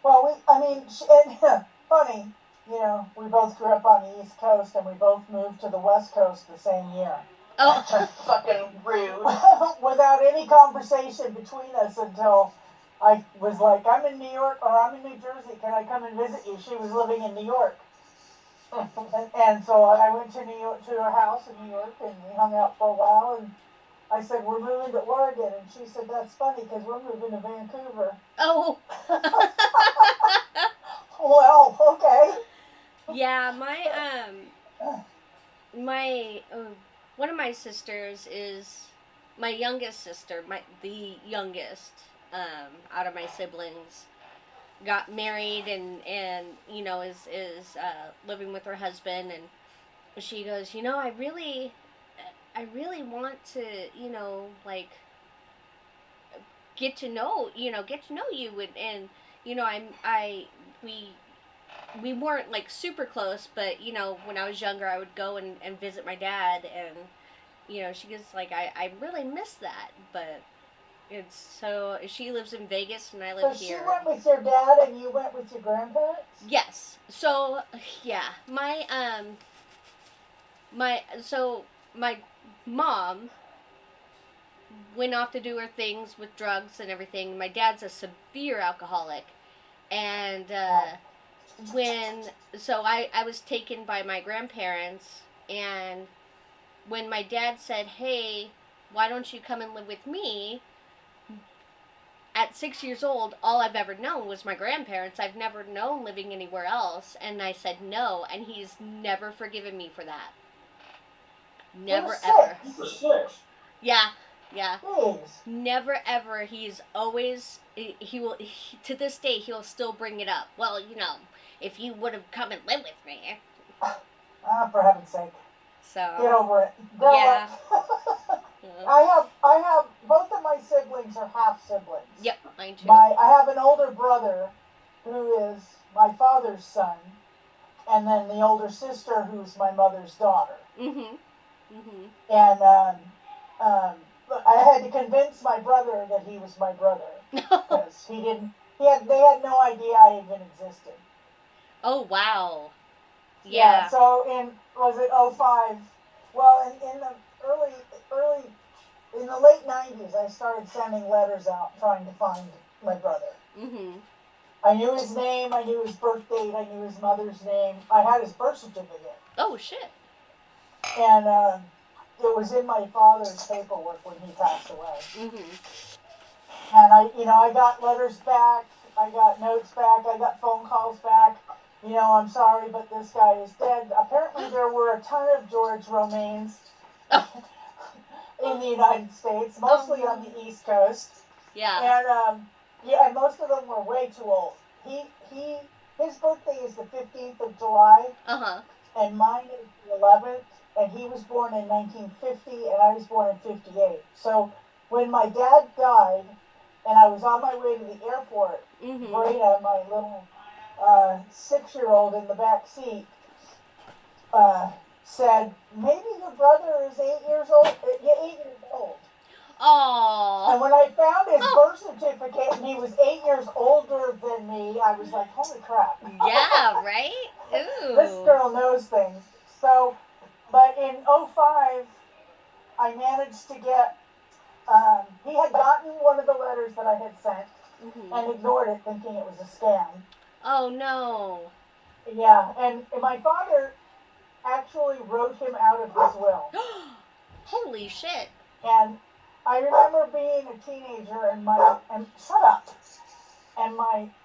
Well, funny, we both grew up on the East Coast, and we both moved to the West Coast the same year. Oh, Fucking rude. Without any conversation between us until I was like, I'm in New York, or I'm in New Jersey, can I come and visit you? She was living in New York. And so I went to New York, to her house in New York, and we hung out for a while, and I said, we're moving to Oregon, and she said, that's funny, because we're moving to Vancouver. oh. Well, okay. Yeah, my one of my sisters is my youngest sister, the youngest out of my siblings, got married and is living with her husband, and she goes, I really want to, like get to know you, and we weren't like super close, but when I was younger I would go and visit my dad, and she goes like, I really miss that, but it's so she lives in Vegas and I So live she here. went with your dad and you went with your grandparents? Yes. So yeah, my mom went off to do her things with drugs and everything. My dad's a severe alcoholic, and when so I was taken by my grandparents, and when my dad said, "Hey, why don't you come and live with me?" At 6 years old, all I've ever known was my grandparents. I've never known living anywhere else, and I said no, and he's never forgiven me for that. Never ever. You were 6. Yeah, yeah. Jeez. Never ever. He's always to this day he'll still bring it up. Well, if you would have come and lived with me. For heaven's sake. So Get over it. Grow yeah. up. Yeah. I have both of my siblings are half siblings. Yep, mine too. I have an older brother who is my father's son, and then the older sister who's my mother's daughter. Mhm. Mhm. And I had to convince my brother that he was my brother because they had no idea I even existed. Oh wow. Yeah. So was it '05? Well, in the early in the late '90s, I started sending letters out trying to find my brother. Mhm. I knew his name, I knew his birth date, I knew his mother's name. I had his birth certificate. Oh shit. And it was in my father's paperwork when he passed away. Mhm. And I got letters back, I got notes back, I got phone calls back. I'm sorry, but this guy is dead. Apparently, there were a ton of George Romaines in the United States, mostly on the East Coast. Yeah. And and most of them were way too old. His birthday is the 15th of July, and mine is the 11th. And he was born in 1950, and I was born in '58. So when my dad died, and I was on my way to the airport, Breda, my little 6-year-old in the back seat, said, "Maybe your brother is 8 years old." 8 years old. Aww. And when I found his birth certificate and he was 8 years older than me, I was like, "Holy crap!" Yeah, right. Ooh. This girl knows things. So, but in '05, I managed to get. He had gotten one of the letters that I had sent and ignored it, thinking it was a scam. Oh no. Yeah, and my father actually wrote him out of his will. Holy shit. And I remember being a teenager and shut up. And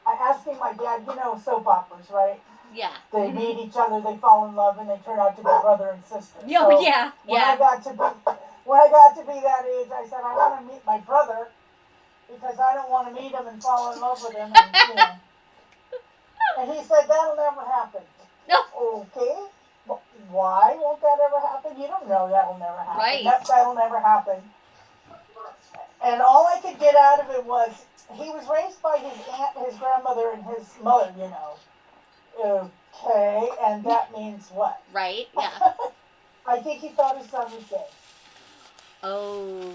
asking my dad, soap operas, right? Yeah. They meet each other, they fall in love, and they turn out to be brother and sister. Oh so yeah. When Yeah. I got to be that age, I said I want to meet my brother because I don't want to meet him and fall in love with him. And, and he said that'll never happen. No. Okay. Why won't that ever happen? You don't know that'll never happen. Right. That'll never happen. And all I could get out of it was he was raised by his aunt, his grandmother, and his mother. Okay, and that means what? Right. Yeah. I think he thought his son was gay. Oh.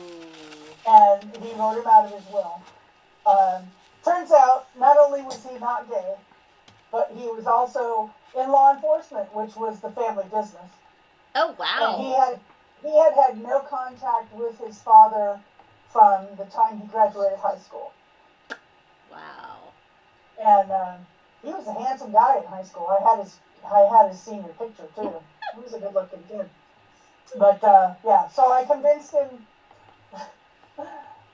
And he wrote him out of his will. Turns out, not only was he not gay, but he was also in law enforcement, which was the family business. Oh wow. And he had no contact with his father from the time he graduated high school. Wow. And he was a handsome guy in high school. I had his senior picture too. He was a good-looking kid. But yeah, so I convinced him.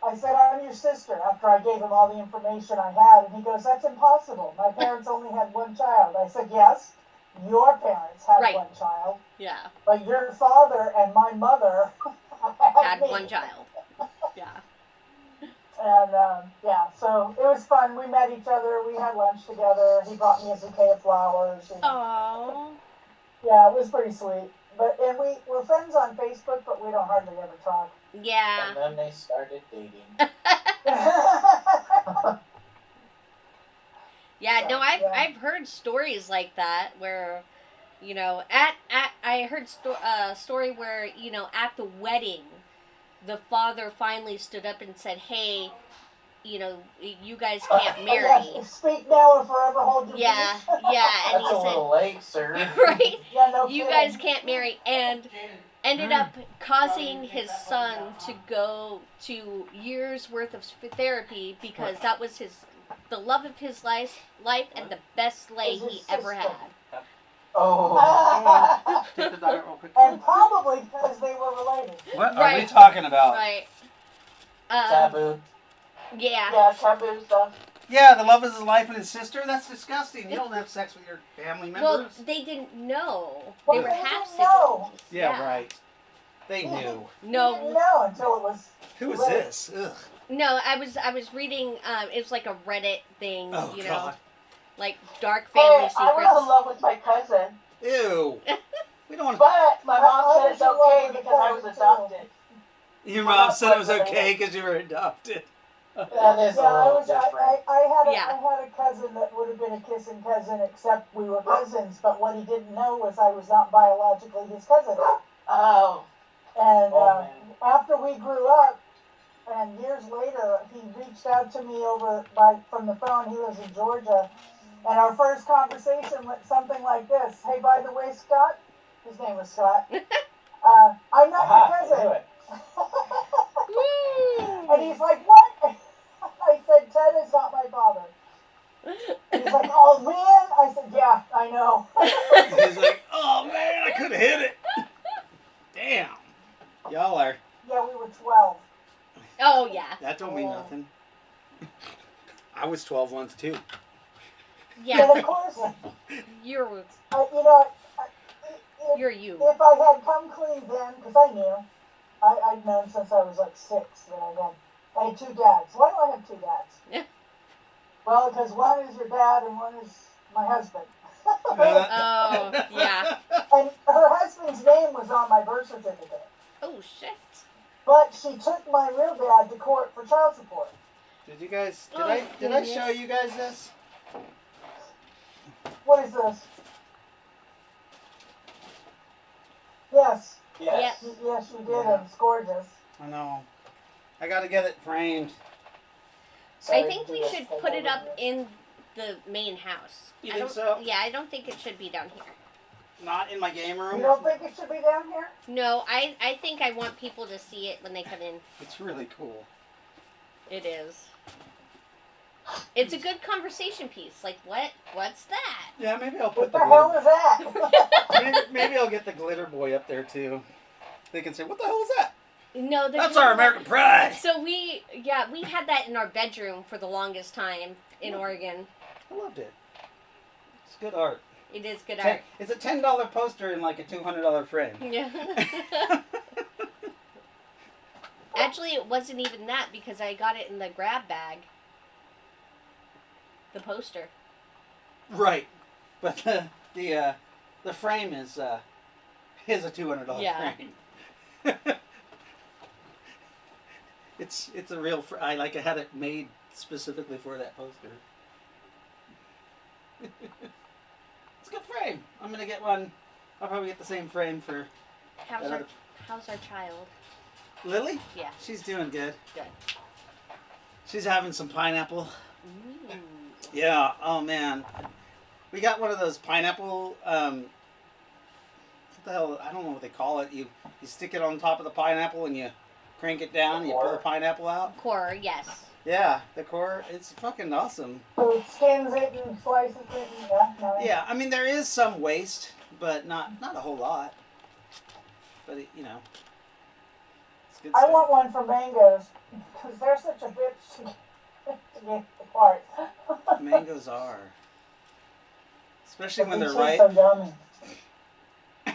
I said, "I'm your sister," after I gave him all the information I had, and he goes, "That's impossible. My parents only had one child." I said, "Yes, your parents had one child. Yeah. But your father and my mother had one child. And yeah, so it was fun. We met each other. We had lunch together. He brought me a bouquet of flowers. And, Aww. yeah, it was pretty sweet. And we're friends on Facebook, but we don't hardly ever talk. Yeah. And then they started dating. Yeah, no, I've Yeah. I've heard stories like that where, at I heard story where at the wedding, the father finally stood up and said, "Hey, you guys can't marry." Yes, speak now or forever hold your Yeah, peace. yeah, and That's he a little late, sir. said, right, Yeah, no you kidding. guys can't marry, and ended up causing his son to go to years worth of therapy because that was the love of his life and the best lay he ever had. Oh. Take the diet real quick. And probably because they were related. What are we Right. talking about? Right. Taboo. Yeah. Yeah, taboo stuff. Yeah, the love of his life and his sister. That's disgusting. You don't have sex with your family members. Well, they didn't know. Well, They were they half didn't know. siblings. yeah, right. They knew. You didn't No, know until it was. Who is Right. this? Ugh. no. I was reading. It was like a Reddit thing. Oh know, God. like dark family Hey, I was in secrets. love with my cousin, Ew. We don't want. but my mom I said was it's in love okay with a because I was cousin, too. adopted. Your We're mom not said it was blood okay related. because you were adopted. That is Yeah, a little different. Yeah. I had a cousin that would have been a kissing cousin, except we were cousins. But what he didn't know was I was not biologically his cousin. Oh. And Oh, man. after we grew up, and years later, he reached out to me from the phone. He lives in Georgia, and our first conversation went something like this: "Hey, by the way, Scott," his name was Scott. "I'm not Aha, your I cousin." knew it. And he's like, "What?" I said, "Ted is not my father." And he's like, "Oh man." I said, "Yeah, I know." He's like, oh man, I could have hit it. Damn. Y'all are. Yeah, we were 12. Oh yeah. That don't mean nothing. I was 12 once too. Yeah. But of course, You're if you. I had come clean then, because I knew, I'd known since I was like 6 that I had 2 dads. Why do I have 2 dads? Yeah. Well, because one is your dad and one is my husband. Oh yeah. And her husband's name was on my birth certificate. Oh shit. But she took my real dad to court for child support. Did you guys? Oh, Did I goodness. show you guys this? What is this? Yes. Yes. Yes, you did, and it's gorgeous. I know. I gotta get it framed. I think we should put it up in the main house. You I think don't- so? Yeah, I don't think it should be down here. Not in my game room. You don't think it should be down here? No, I think I want people to see it when they come in. It's really cool. It is. It's a good conversation piece. Like, what's that? Yeah, maybe I'll What put the the hell glitter. is that? maybe I'll get the glitter boy up there too. They can say, "What the hell is that?" No, That's our American pride. So we had that in our bedroom for the longest time in Oregon. I loved it. It's good art. It is good art. It's a $10 poster in like a $200 frame. Yeah. Actually, it wasn't even that because I got it in the grab bag. The poster. Right, but the frame is a $200 Yeah. frame. It's a real. I had it made specifically for that poster. It's a good frame. I'm gonna get one. I'll probably get the same frame for How's our child? Lily. Yeah. She's doing good. Good. She's having some pineapple. Ooh. Yeah. Oh man, we got one of those pineapple. What the hell? I don't know what they call it. You stick it on top of the pineapple and you crank it down. You pull the pineapple out. Core, yes. Yeah, the core. It's fucking awesome. So it skins it and slices it and no. Yeah, I mean there is some waste, but not a whole lot. But it's good I stuff. want one for mangoes because they're such a bitch to get apart. Mangoes are, especially when they're They ripe. taste so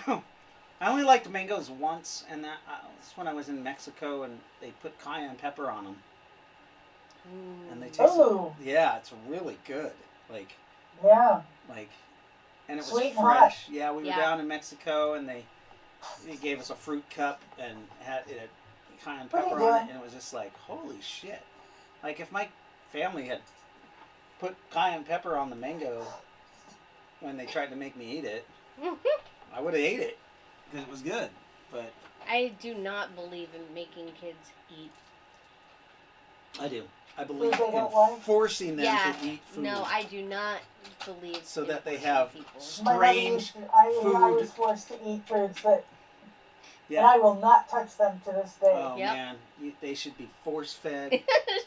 yummy. I only liked mangoes once, and that's when I was in Mexico, and they put cayenne pepper on them. and they Mm. taste. Ooh. Yeah, it's really good. Yeah. And it was Sweet and fresh. Yeah, we were Yeah. down in Mexico, and they gave us a fruit cup and had it had cayenne What are you pepper on it, doing? and it was just like, holy shit! Like if my family had put cayenne pepper on the mango when they tried to make me eat it, I would have ate it because it was good. But I do not believe in making kids eat. I do. I believe they in don't like? forcing them Yeah. to eat food. No, I do not believe. So in that they forcing have people. My mother used strange to, I food. was forced to eat foods that, and Yeah. I will not touch them to this day. Oh Yep. man, they should be force fed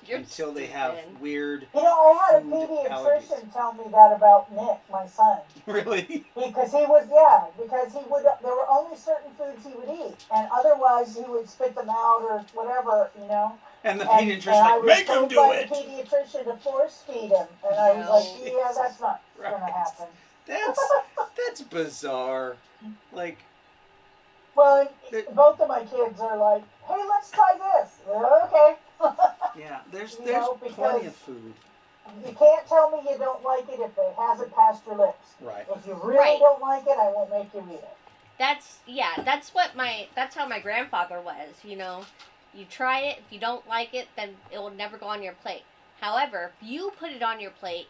You're until they have stupid. weird. You know, I had a Food pediatrician allergies. tell me that about Nick, my son. Really? Because he would, there were only certain foods he would eat, and otherwise he would spit them out or whatever, you know. And the And pediatrician's I like, was make him told do by it. the pediatrician to force feed him, and I was like, No. yeah, that's not Right. gonna happen. That's bizarre. Like, Well, and There- both of my kids are like, hey, let's try this. Okay. yeah, there's You know, plenty because- of food. You can't tell me you don't like it if it hasn't passed your lips. Right. If you really Right. don't like it, I won't make you eat it. That's how my grandfather was, you know. You try it, if you don't like it, then it will never go on your plate. However, if you put it on your plate,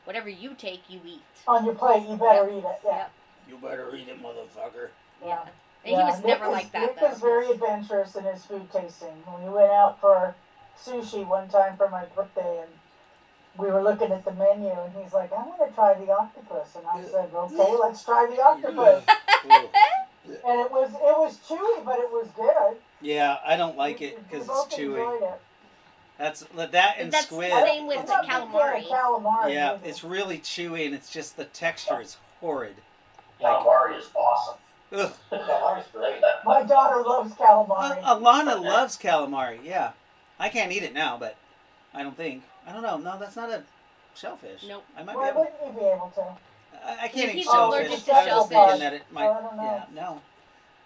whatever you take, you eat. On your plate, you better eat it. Yeah. Yep. You better eat it, motherfucker. Yeah. And he was never Nick like that, Nick though. was very adventurous in his food tasting. When we went out for sushi one time for my birthday, and we were looking at the menu, and he's like, I want to try the octopus. And I said, okay, let's try the octopus. Ugh. And it was chewy, but it was good. Yeah, I don't like it We because both it's chewy. enjoyed it. That's that and That's squid. the same with I'm the not a big fan of calamari. calamari Yeah, either. it's really chewy and it's just the texture is horrid. Calamari is awesome. Ugh. Calamari's great. My daughter loves calamari. Alana loves calamari. Yeah, I can't eat it now, but I don't think. I don't know. No, that's not a shellfish. Nope. I might Why be able. wouldn't you be able to? I can't eat He's shellfish. allergic to I was shellfish. thinking that it might. Oh, I don't know. Yeah, no.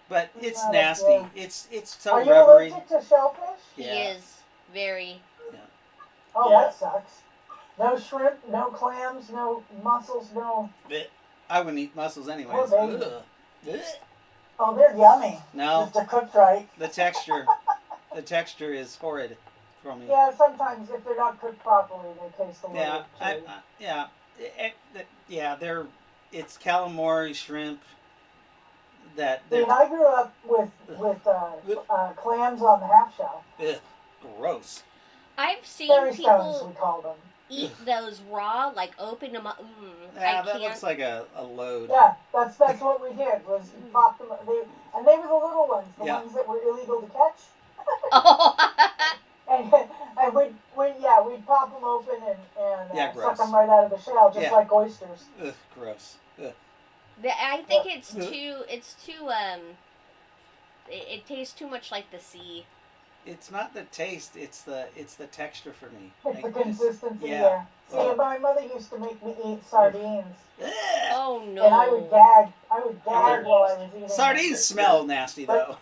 But it's Not nasty. good. It's Are so you rubbery. allergic to shellfish? He Yeah. is very. Oh, Yeah. that sucks. No shrimp, no clams, no mussels, no. Blech. I wouldn't eat mussels anyways. Poor baby. Ugh. Blech. Oh, they're yummy. No, If they're cooked right. the texture is horrid for me. Yeah, sometimes if they're not cooked properly, they taste a little Yeah, chewy. it's calamari shrimp that See, they're and I grew up with clams on the half shell. ugh, gross. I've seen Fairy stones, people we called them. eat those raw, like open them up. Yeah, I that can't. looks like a load. Yeah, that's what we did. Was pop them. And they were the little ones, the Yeah. ones that were illegal to catch. Oh. And we'd pop them open and Yeah, suck gross. them right out of the shell, just Yeah. like oysters. Ugh, gross. Ugh. I think it's too. It tastes too much like the sea. It's not the taste; it's the texture for me. It's Like, the consistency yeah. there. See, Oh. my mother used to make me eat sardines, Ugh. Oh no. and I would gag. they're While I was eating. Sardines smell nasty though.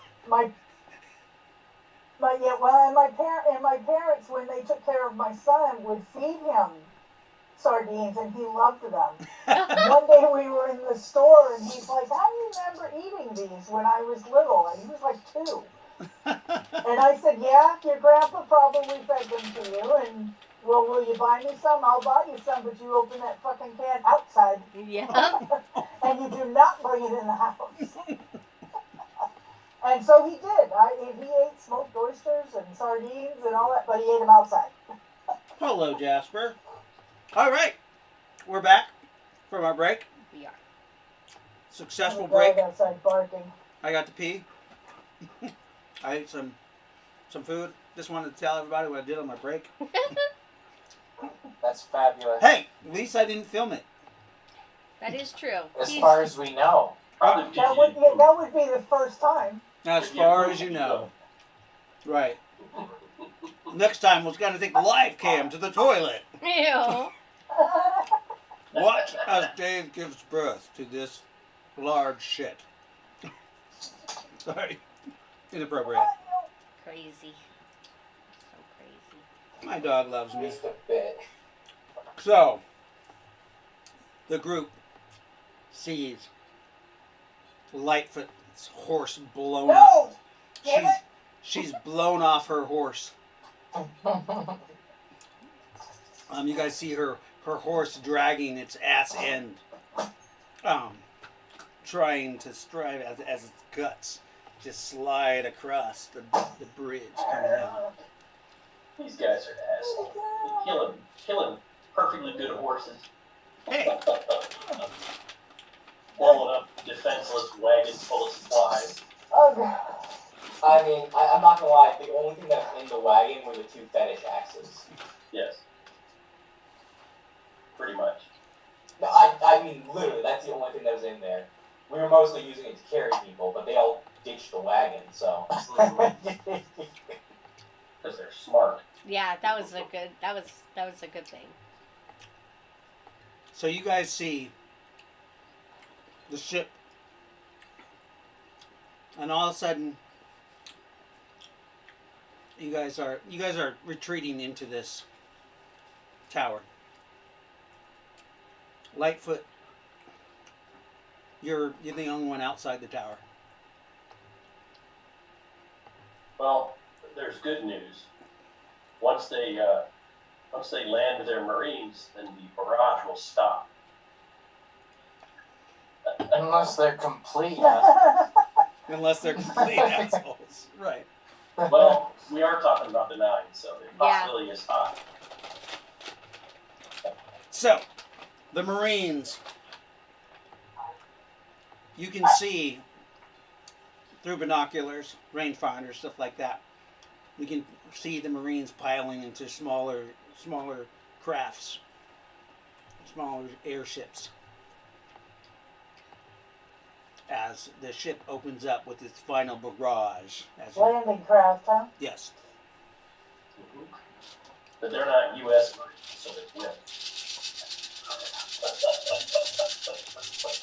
My parents, when they took care of my son, would feed him sardines, and he loved them. One day we were in the store, and he's like, "I remember eating these when I was little," and he was like 2. And I said, "Yeah, your grandpa probably fed them to you, and well, will you buy me some? I'll buy you some, but you open that fucking can outside, Yeah. and you do not bring it in the house." And so he did. He ate smoked oysters and sardines and all that, but he ate them outside. Hello, Jasper. All right, we're back from our break. We are. Successful The dog break. outside barking. I got to pee. I ate some food. Just wanted to tell everybody what I did on my break. That's fabulous. Hey, at least I didn't film it. That is true. As far as we know. Probably That would be the first time. As far as you know. Right. Next time we're going to take the live cam to the toilet. Ew. Watch as Dave gives birth to this large shit. Sorry. Inappropriate. Crazy. So crazy. My dog loves me. Just a bit. So, the group sees Lightfoot's horse blown up. No! Damn it! She's blown off her horse. You guys see her horse dragging its ass end, trying to strive as its guts just slide across the bridge coming out. These guys are assholes. They're killing perfectly good horses. Hey, Blowing up defenseless wagons full of supplies. Oh, God. I mean, I'm not gonna lie, the only thing that's in the wagon were the 2 fetish axes. Yes. Pretty much. No, I mean, literally, that's the only thing that was in there. We were mostly using it to carry people, but they all ditched the wagon, so. Because they're smart. Yeah, that was a good thing. so you guys see the ship, and all of a sudden, you guys are retreating into this tower. Lightfoot, you're the only one outside the tower. Well, there's good news. Once they land their Marines, then the barrage will stop. Unless they're complete assholes. Unless they're complete assholes. Right. Well, we are talking about the 9, so the possibility is high. So, the Marines, you can see through binoculars, rangefinders, stuff like that. We can see the Marines piling into smaller crafts, smaller airships, as the ship opens up with its final barrage. Landing craft, huh? Yes. But they're not U.S. Marines, so they win.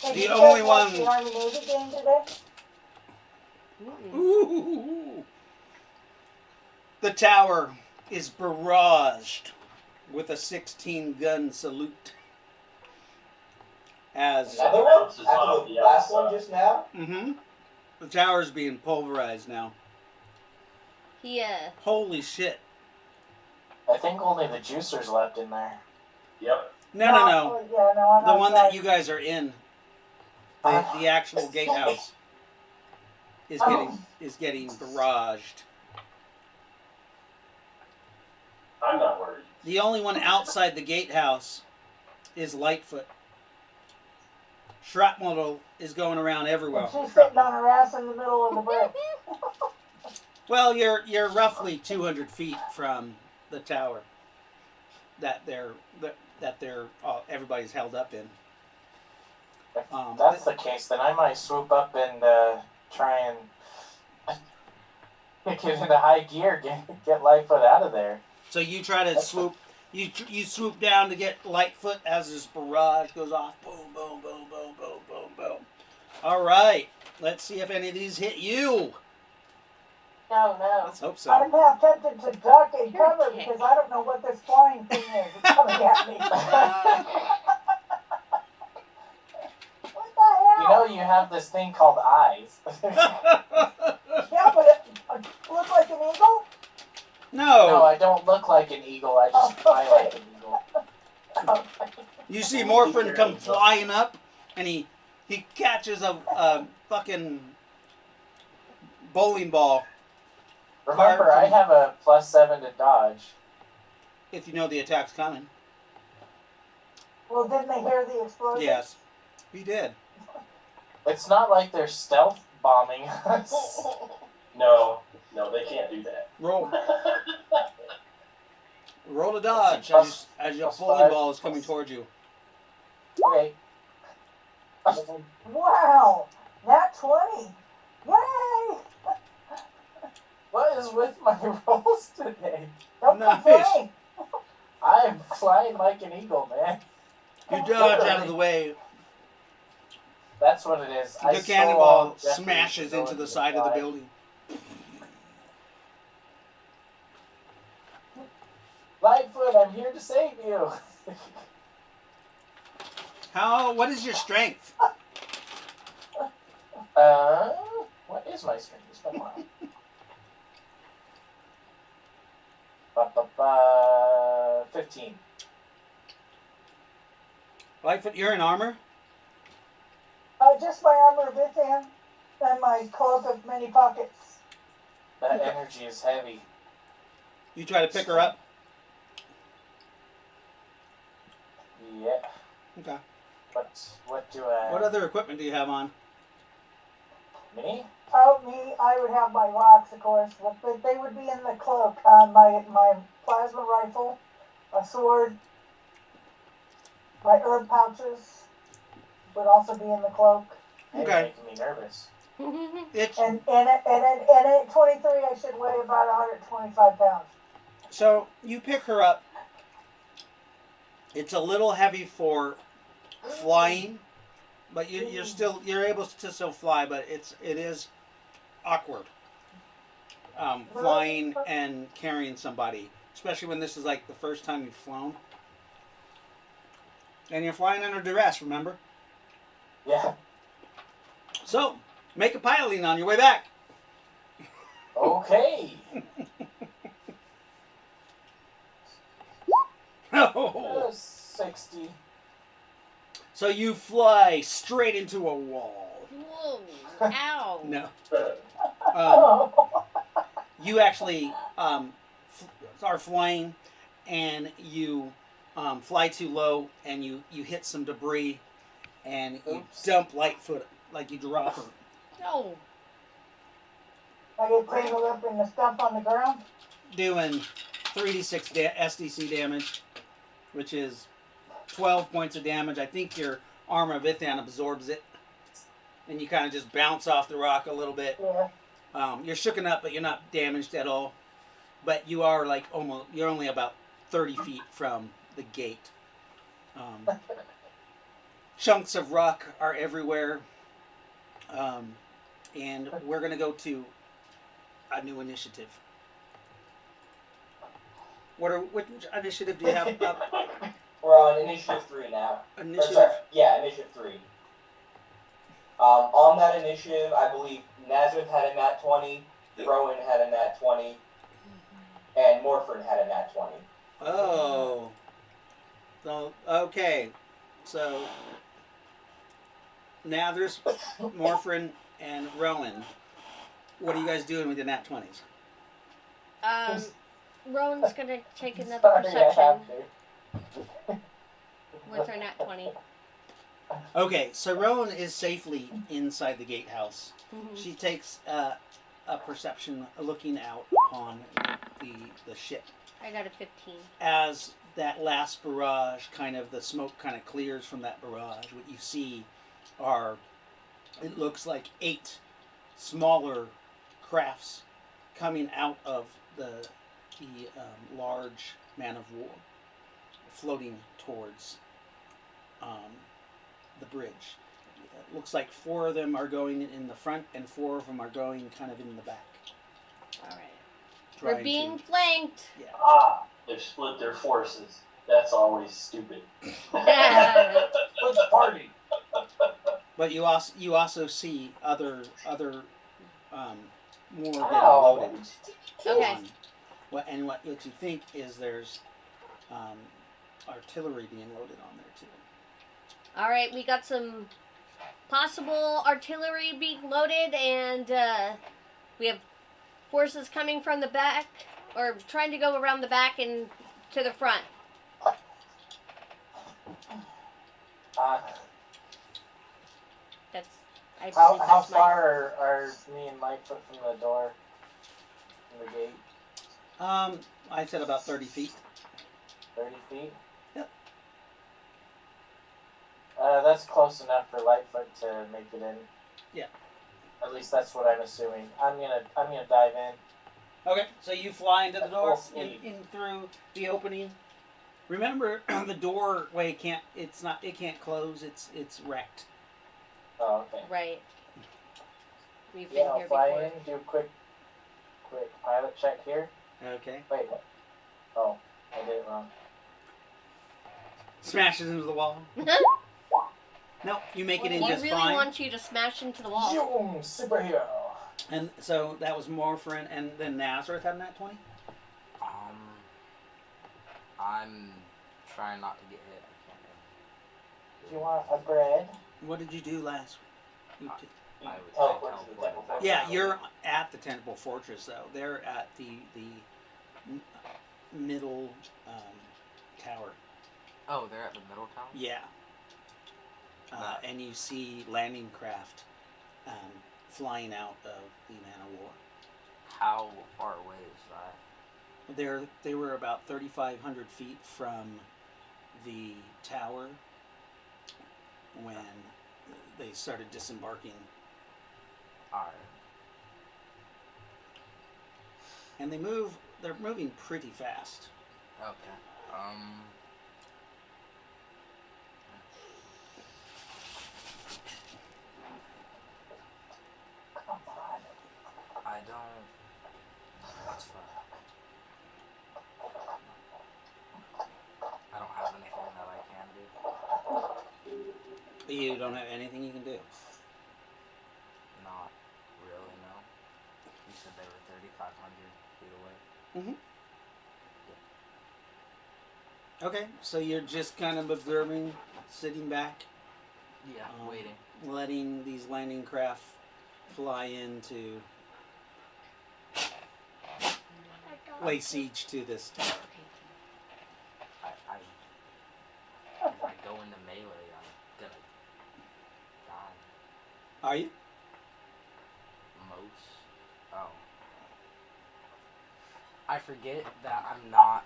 Hey, The did you only guys watch one- the Army-Navy game today? Ooh. The tower is barraged with a 16-gun salute. As Another one? Bounces off After the the last one outside. just now? the tower's being pulverized now. Holy shit. I think only the juicers left in there. Yep. No. Oh, yeah, no, I'm The one that outside. you guys are in, the actual gatehouse, is getting barraged. I'm not worried. The only one outside the gatehouse is Lightfoot. Shrapnel is going around everywhere. And she's sitting on her ass in the middle of the bridge. Well, you're roughly 200 feet from the tower that everybody's held up in. If that's the case, then I might swoop up and try and get into high gear, get Lightfoot out of there. So you try to swoop. You swoop down to get Lightfoot as this barrage goes off. Boom, boom, boom, boom, boom, boom, boom. All right. Let's see if any of these hit you. No, no. Let's hope so. I'm half tempted to duck and cover because I don't know what this flying thing is. It's coming at me. What the hell? You know you have this thing called eyes. Yeah, but it looks like an eagle? No, No. I don't look like an eagle. I just fly like an eagle. You see Morphin come flying up, and he catches a fucking bowling ball. Remember, I have a +7 to dodge. If you know the attack's coming. Well, didn't they hear the explosion? Yes, he did. It's not like they're stealth bombing us. No, they can't do that. Roll to dodge Plus- as your plus bowling 5, ball is coming plus- towards you. Okay. Wow! Nat 20! Yay! What is with my rolls today? Don't Nice. complain! I'm flying like an eagle, man. You dodge out of the way. That's what it is. The cannonball smashes into the side of the building. Lightfoot, I'm here to save you. What is your strength? What is my strength? It's been a while. 15. Lightfoot, you're in armor? Just my armor within and my cloak of many pockets. That energy is heavy. You try to pick her up? Yeah. Okay. What do I... What other equipment do you have on? Me? Oh, me, I would have my rocks, of course, but they would be in the cloak. My plasma rifle, a sword, my herb pouches would also be in the cloak. You're Okay. making me nervous. It's And at 23, I should weigh about 125 pounds. so you pick her up. It's a little heavy for flying, but you're able to still fly, but it is awkward flying and carrying somebody, especially when this is like the first time you've flown, and you're flying under duress. Remember? Yeah. So make a piloting on your way back. Okay. Oh. 60. So you fly straight into a wall. Whoa! Ow! No. Oh. You actually are flying, and you fly too low, and you hit some debris, and you dump Lightfoot, like you drop her. No. I get tangled up in the stump on the ground. Doing 3d6 SDC damage, which is 12 points of damage. I think your armor of Ithan absorbs it, and you kind of just bounce off the rock a little bit. Yeah. You're shooken up, but you're not damaged at all. But you are you're only about 30 feet from the gate. Chunks of rock are everywhere. And we're going to go to a new initiative. Which initiative do you have up? We're on initiative 3 now. Initiative? Initiative 3. On that initiative, I believe Nazareth had a nat 20, Rowan had a nat 20, and Morford had a nat 20. Oh. So, okay. So, now there's Morfrin and Rowan. What are you guys doing with the nat 20s? Rowan's gonna take another Sorry, I perception have to. with her nat 20. Okay, so Rowan is safely inside the gatehouse. Mhm. She takes a perception looking out upon the ship. I got a 15. As that last barrage, the smoke kind of clears from that barrage, what you see are, it looks like 8 smaller crafts coming out of the large man of war, floating towards the bridge. It looks like 4 of them are going in the front, and 4 of them are going kind of in the back. Alright. We're trying being to- flanked. Yeah. Ah, they've split their forces. That's always stupid. Yeah. Let's party. But you also see other more getting Ow. loaded. Okay. What you think is there's artillery being loaded on there too. Alright, we got some possible artillery being loaded, and we have forces coming from the back, or trying to go around the back and to the front. That's, I How believe that's my... far are me and Lightfoot from the door? From the gate? I said about 30 feet. 30 feet? Yep. That's close enough for Lightfoot to make it in. Yeah. At least that's what I'm assuming. I'm gonna dive in. Okay, so you fly into the At door, full in speed. through the opening. Remember, the doorway can't close. It's wrecked. Oh, okay. Right. We've Yeah, been I'll here fly before. in, do a quick pilot check here. Okay. Wait, what? Oh. I did it wrong. Smashes into the wall. No, you make it in He just really fine. wants you to smash into the wall. Zoom, superhero. And so that was Morphin, and then Nazareth had that 20? I'm trying not to get hit. I can't Do you want a bread? What did you do last week? I would Teleport to the teleport temple. back. Yeah, you're at the Temple Fortress, though. They're at the middle tower. Oh, they're at the middle tower? Yeah. And you see landing craft flying out of the Man of War. How far away is that? They were about 3,500 feet from the tower when they started disembarking. Alright. And they're moving pretty fast. Okay. Come on. I don't. What's that? I don't have anything that I can do. You don't have anything you can do. Not really, no. You said they were 3,500 feet away. Okay, so you're just kind of observing, sitting back, Yeah, waiting. letting these landing craft fly in to lay siege to this tower. If I go into melee, I'm gonna die. Are you? Most. Oh. I forget that I'm not,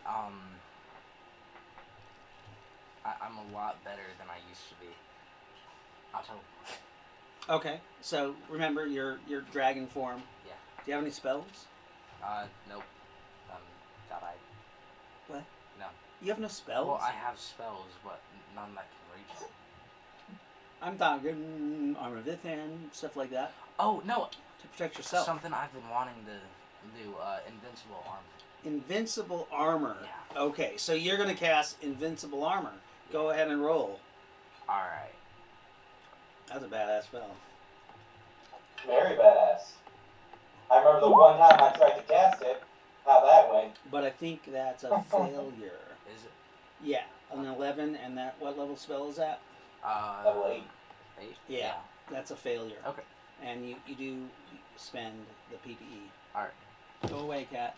I'm a lot better than I used to be. I'll tell you. Okay, so remember your dragon form. Yeah. Do you have any spells? Nope. That I... What? No. You have no spells? Well, I have spells, but none that can reach me. I'm talking armor Vithan, stuff like that, Oh, no! to protect yourself. Something I've been wanting to do, invincible armor. Invincible armor. Yeah. Okay, so you're going to cast invincible armor. Go ahead and roll. Alright. That's a badass spell. Very badass. I remember the one time I tried to cast it, how that went. But I think that's a failure. Is it? Yeah, an 11, and that, what level spell is that? Level 8. 8? Yeah, that's a failure. Okay. And you do spend the PPE. Alright. Go away, cat.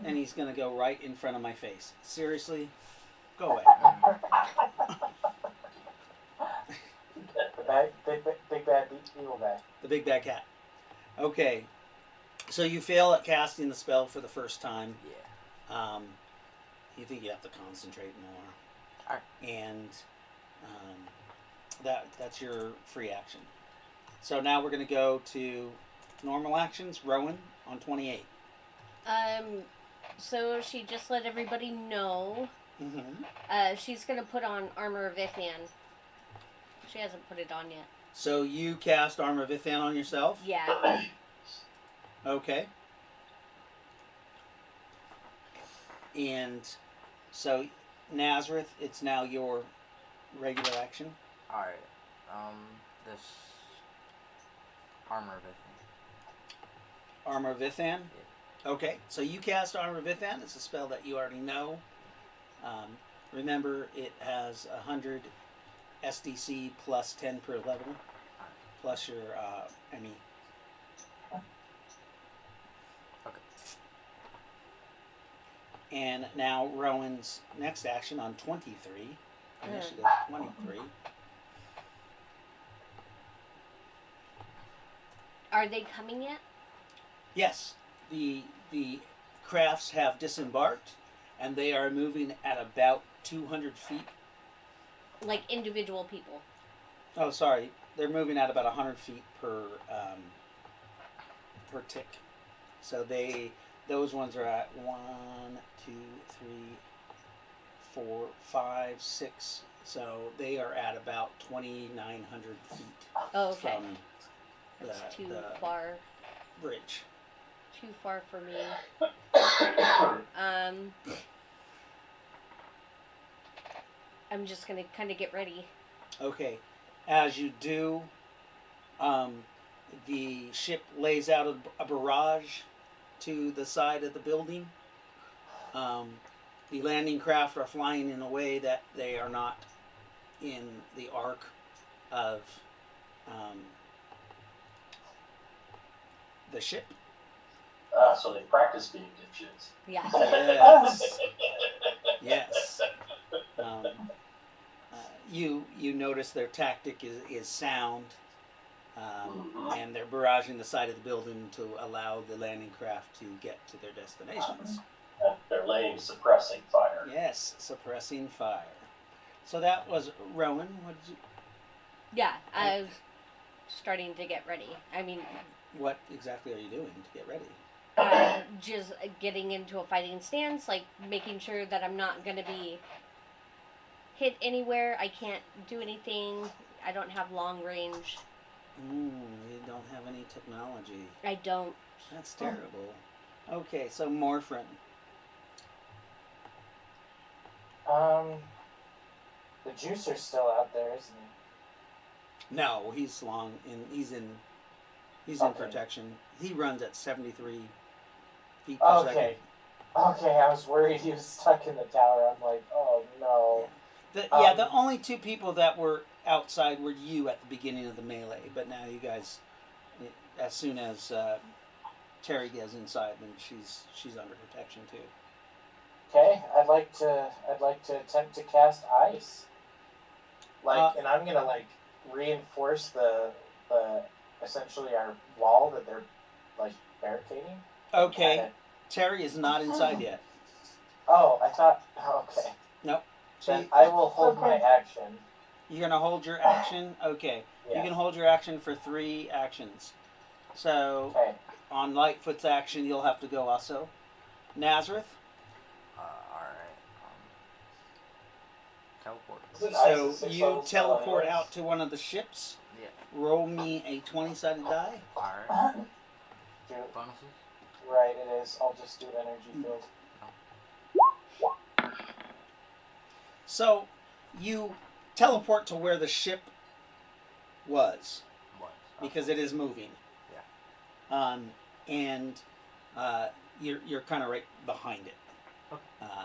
And he's going to go right in front of my face. Seriously? Go away. The big bad evil guy. The big bad cat. Okay. So you fail at casting the spell for the first time. Yeah. You think you have to concentrate more. Alright. And that's your free action. So now we're going to go to normal actions. Rowan on 28. So she just let everybody know. Mm-hmm. She's gonna put on Armor of Ithian. She hasn't put it on yet. So you cast Armor of Ithan on yourself? Yeah. Okay. And so Nazareth, it's now your regular action. Alright. This armor of it. Armor of Ithan? Okay, so you cast Armor of Ithan. It's a spell that you already know. Remember, it has 100 SDC plus 10 per level, plus your ME. Okay. And now Rowan's next action on 23, initiative 23. Are they coming yet? Yes, the crafts have disembarked, and they are moving at about 200 feet. Like individual people. Oh, sorry, they're moving at about 100 feet per tick. So those ones are at 1, 2, 3, 4, 5, 6. So they are at about 2,900 feet Oh, okay. from That's too the far. bridge. Too far for me. I'm just gonna kind of get ready. Okay. As you do, the ship lays out a barrage to the side of the building. The landing craft are flying in a way that they are not in the arc of the ship. So they practice being dipshits. Yeah. Yes. Yes. You notice their tactic is sound, and they're barraging the side of the building to allow the landing craft to get to their destinations. They're laying suppressing fire. Yes, suppressing fire. So that was Rowan. What did you? Yeah, I was starting to get ready. I mean, What exactly are you doing to get ready? just getting into a fighting stance, like making sure that I'm not gonna be hit anywhere. I can't do anything. I don't have long range. You don't have any technology. I don't. That's terrible. Okay, so Morphin. The juicer's still out there, isn't he? No, he's long in. He's in Okay. protection. He runs at 73 feet per second. Okay. Okay, I was worried he was stuck in the tower. I'm like, oh no. The only two people that were outside were you at the beginning of the melee, but now you guys, as soon as Terry gets inside, then she's under protection too. Okay, I'd like to attempt to cast ice. And I'm gonna reinforce the essentially our wall that they're barricading. Okay, Kinda- Terry is not inside yet. Oh, I thought. Okay. Nope. So Then I will hold my action. you're gonna hold your action. Okay, Yeah. you can hold your action for 3 actions. So Okay. on Lightfoot's action, you'll have to go also. Nazareth. Alright. Teleport. Isn't ice a So 6 you level spell teleport anyways? out to one of the ships. Yeah. Roll me a 20-sided die. Alright. Do, Bonuses? right, it is. I'll just do energy field. So you teleport to where the ship was What? because it is moving. Yeah. And you're kind of right behind it,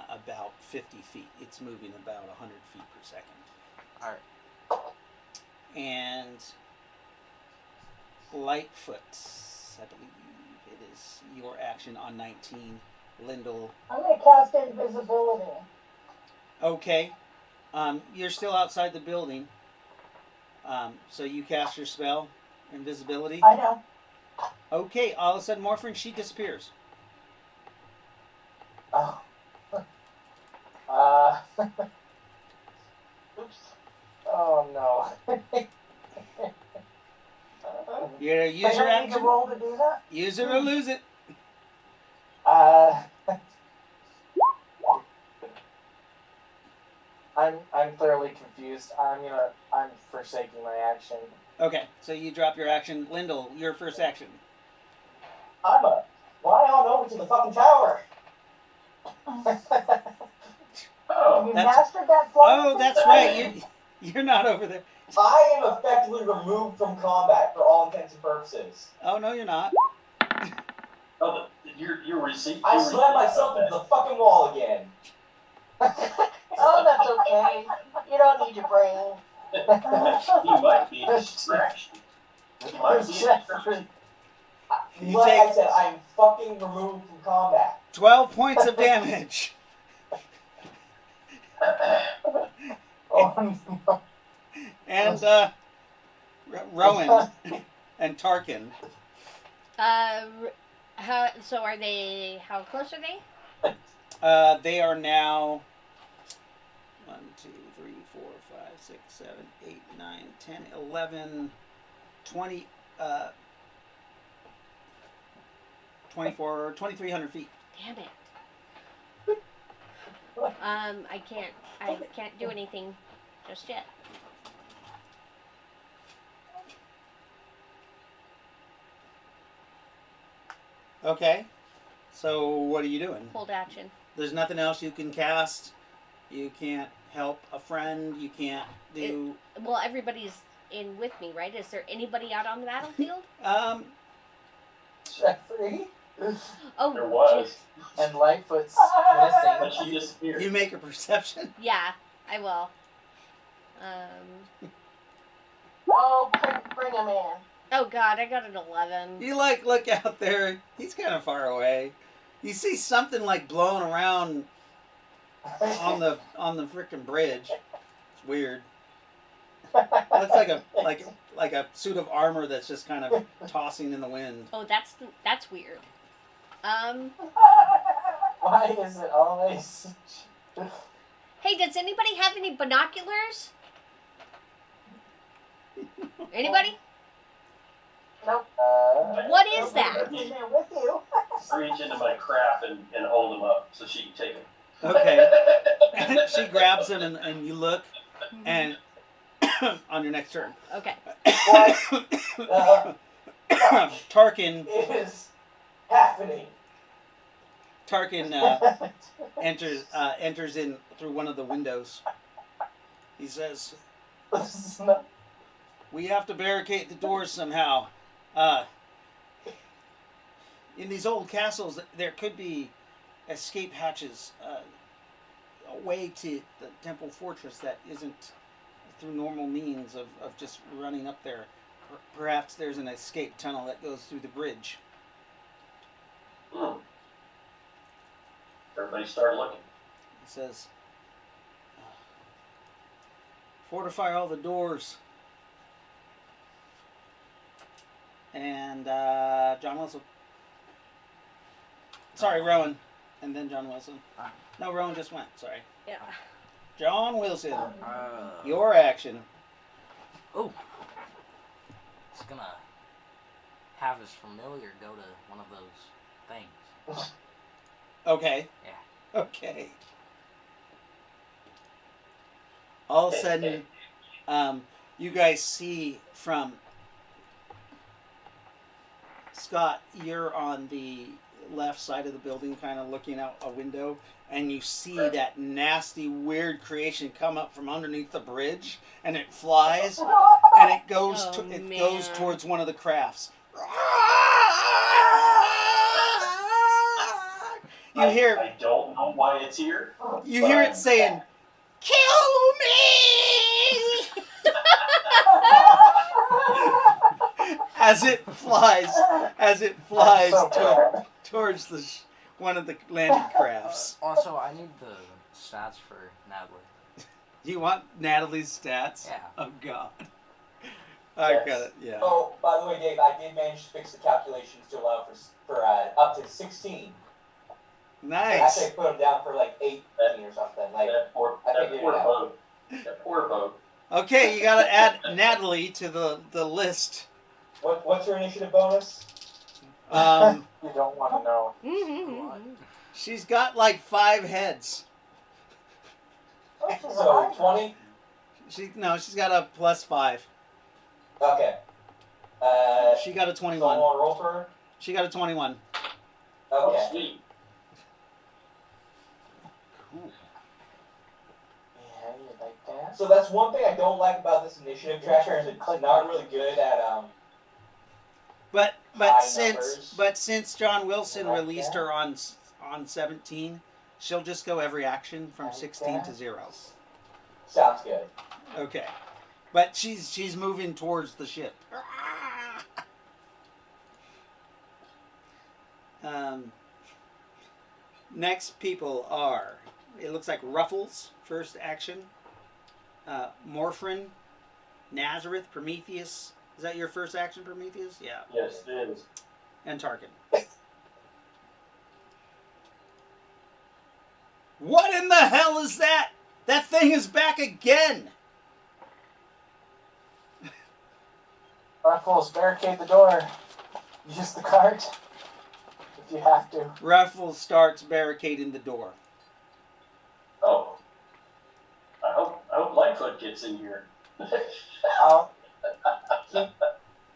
about 50 feet. It's moving about 100 feet per second. Alright. And Lightfoot, I believe it is your action on 19. Lyndall. I'm gonna cast invisibility. Okay. You're still outside the building. So you cast your spell, invisibility. I know. Okay, all of a sudden, Morphin, she disappears. Oh. Oops. Oh no. You're gonna use I your don't need to action. roll to do that. Use it or lose it. I'm thoroughly confused. I'm forsaking my action. Okay, so you drop your action. Lyndall, your first action. Fly on over to the fucking tower. Oh, Have you that's- mastered that flying Oh, thing? that's right. You're not over there. I am effectively removed from combat for all intents and purposes. Oh no, you're not. oh, you're receiving. I slammed myself into the fucking wall again. Oh, that's okay. You don't need your brain. He might be a distraction. He might be a distraction. You Like I take said, I'm fucking removed from combat. 12 points of damage. Oh no. And Rowan and Tarkin. So are they? How close are they? They are now 1, 2, 3, 4, 5, 6, 7, 8, 9, 10, 11, 20, 24, 2,300 feet. Damn it. I can't do anything just yet. Okay. So what are you doing? Hold action. There's nothing else you can cast. You can't help a friend. You can't do. Well, everybody's in with me, right? Is there anybody out on the battlefield? Jeffrey Oh, There was. and Lightfoot's But missing. she disappeared. You make a perception. yeah, I will. Oh, bring him in. Oh God, I got an 11. You look out there. He's kind of far away. You see something like blowing around on the frickin' bridge. It's weird. Looks like a suit of armor that's just kind of tossing in the wind. Oh, that's weird. Why is it always? Hey, does anybody have any binoculars? Anybody? Nope. What is that? In there with you. Reach into my crap and hold him up so she can take him. Okay. She grabs him and you look and on your next turn. Okay. Tarkin Is happening. enters in through one of the windows. He says, "We have to barricade the doors somehow. In these old castles, there could be escape hatches, a way to the temple fortress that isn't through normal means of just running up there. Perhaps there's an escape tunnel that goes through the bridge." Everybody start looking. He says, "Fortify all the doors." And John Wilson. Sorry, Rowan. And then John Wilson. No, Rowan just went. Sorry. Yeah. John Wilson. Your action. Oh. It's gonna have his familiar go to one of those things. Okay. Yeah. Okay. All of a sudden, you guys see from Scott, you're on the left side of the building, kind of looking out a window, and you see that nasty, weird creation come up from underneath the bridge, and it flies, and it goes goes towards one of the crafts. You hear? I don't know why it's here. You hear it saying, "Kill me!" as it flies towards one of the landing crafts. Also, I need the stats for Natalie. You want Natalie's stats? Yeah. Oh God. I Yes. got it. Yeah. Oh, by the way, Dave, I did manage to fix the calculations to allow for up to 16. Nice. Actually, I put them down for like 18 or something. Like, That poor boat. That poor boat. Okay, you gotta add Natalie to the list. what's her initiative bonus? You don't want to know. Mm-hmm. She's got like 5 heads. So 20. She's got a +5. Okay. She got a So I 21. want to roll for her. She got a 21. Oh, Okay. sweet. Cool. Yeah, you like that? So that's one thing I don't like about this initiative tracker is it's not really good at But High since numbers. John Wilson Like released that? her on 17, she'll just go every action from 16 to 0. sounds good. Okay. But she's moving towards the ship. Next people are, it looks like Ruffles, first action. Morphrin, Nazareth, Prometheus. Is that your first action, Prometheus? Yeah. Yes, it is. And Tarkin. What in the hell is that? That thing is back again! Ruffles, barricade the door. Use the cart if you have to. Ruffles starts barricading the door. Oh. I hope Lightfoot gets in here. I'll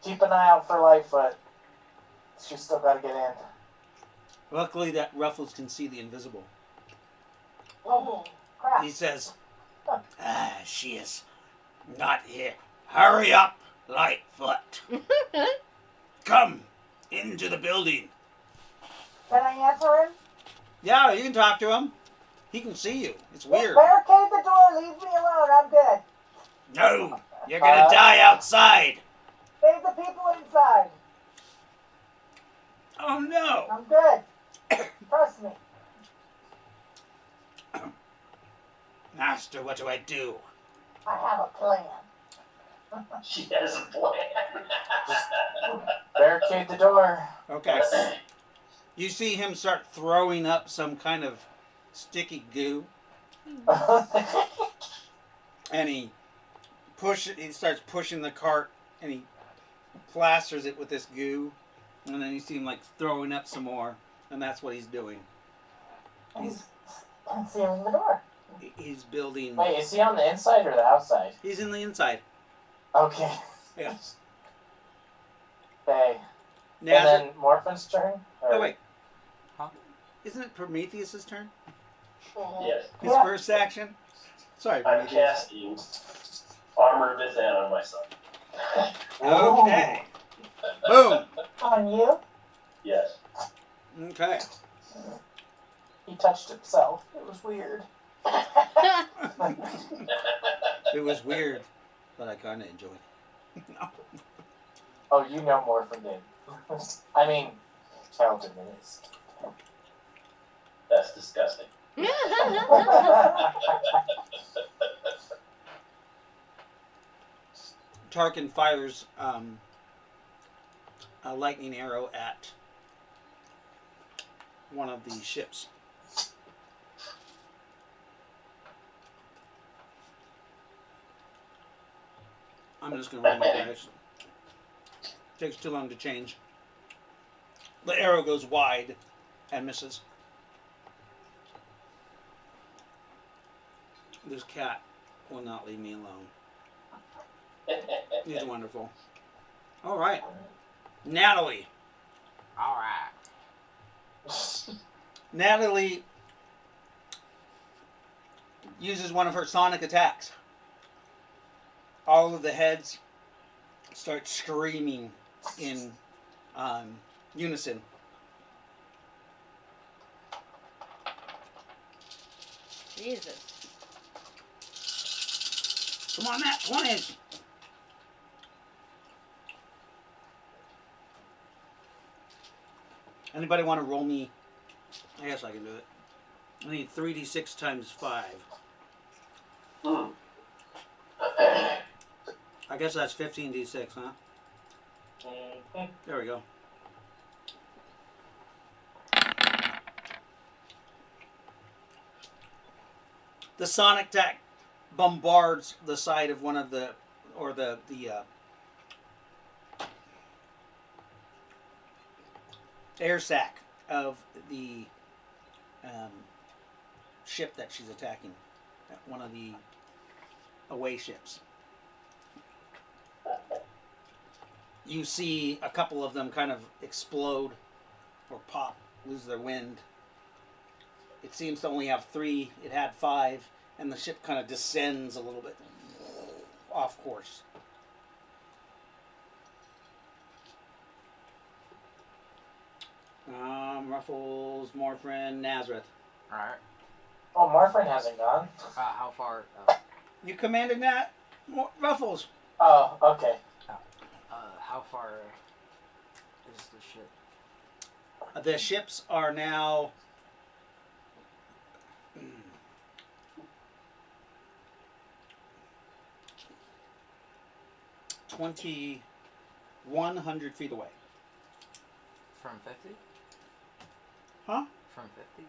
keep an eye out for Lightfoot. She's still got to get in. Luckily, that Ruffles can see the invisible. Oh, crap. He says, she is not here. Hurry up, Lightfoot. Come into the building. Can I answer him? Yeah, you can talk to him. He can see you. It's weird. Barricade the door. Leave me alone. I'm good. No, you're gonna die outside. Save the people inside. Oh no. I'm good. Trust me. Master, what do I do? I have a plan. She has a plan. Barricade the door. Okay. You see him start throwing up some kind of sticky goo, and he starts pushing the cart, and he plasters it with this goo, and then you see him like throwing up some more, and that's what he's doing. He's concealing the door. He's building. Wait, is he on the inside or the outside? He's in the inside. Okay. Yes. Okay. Now, And then Morphin's turn? Or... oh wait. Huh? Isn't it Prometheus's turn? Yes. His Yeah. first action? Sorry, I'm Prometheus. casting Armor of Vizan on myself. Okay. Boom. On you? Yes. Okay. He touched himself. It was weird. It was weird, but I kind of enjoyed it. No. Oh, you know Morphin did. I mean, Kelvin is. That's disgusting. Tarkin fires a lightning arrow at one of the ships. I'm just going to roll my dice. Takes too long to change. The arrow goes wide and misses. This cat will not leave me alone. He's wonderful. All right. Natalie. All right. Natalie uses one of her sonic attacks. All of the heads start screaming in unison. Jesus. Come on, Nat, 20. Anybody want to roll me? I guess I can do it. I need 3d6 times 5. I guess that's 15d6, huh? There we go. The sonic attack bombards the side of one of the, or the air sac of the ship that she's attacking. One of the away ships. You see a couple of them kind of explode or pop, lose their wind. It seems to only have 3. It had 5, and the ship kind of descends a little bit off course. Ruffles, Morphin, Nazareth. All right. Oh, Morphin hasn't gone. How far? You commanded that, Ruffles. Oh, okay. How far is the ship? The ships are now 2,100 feet away. From 50? Huh? From 50?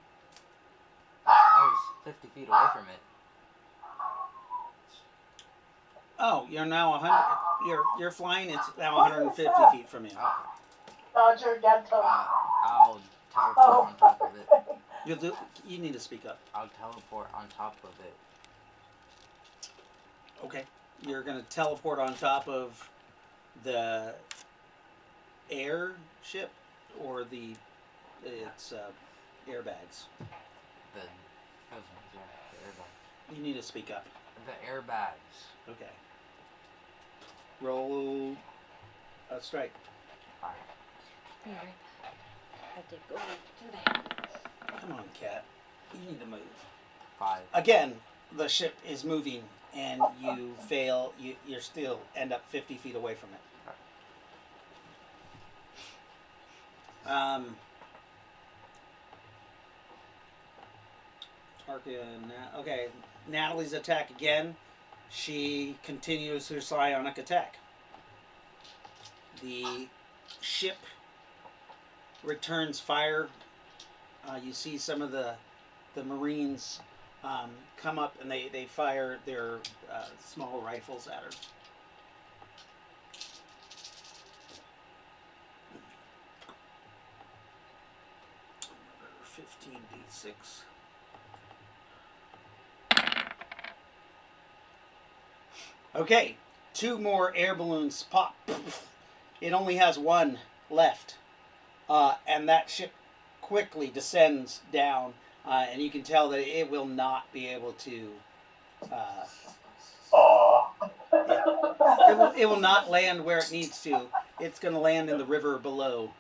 I was 50 feet away from it. Oh, you're now 100. You're flying. It's now 150 feet from you. Okay. Roger, get to I'll teleport on top of it. You need to speak up. I'll teleport on top of it. Okay. You're gonna teleport on top of the airship or the It's airbags. The airbags. You need to speak up. The airbags. Okay. Roll a strike. Alright. Be right back. I have to go to the hand. Come on, cat. You need to move. 5. Again, the ship is moving, and you fail. You still end up 50 feet away from it. Okay, Natalie's attack again. She continues her psionic attack. The ship returns fire. You see some of the Marines come up and they fire their small rifles at her. 15d6. Okay, 2 more air balloons pop. It only has 1 left. And that ship quickly descends down. And you can tell that it will not be able to... it will not land where it needs to. It's going to land in the river below.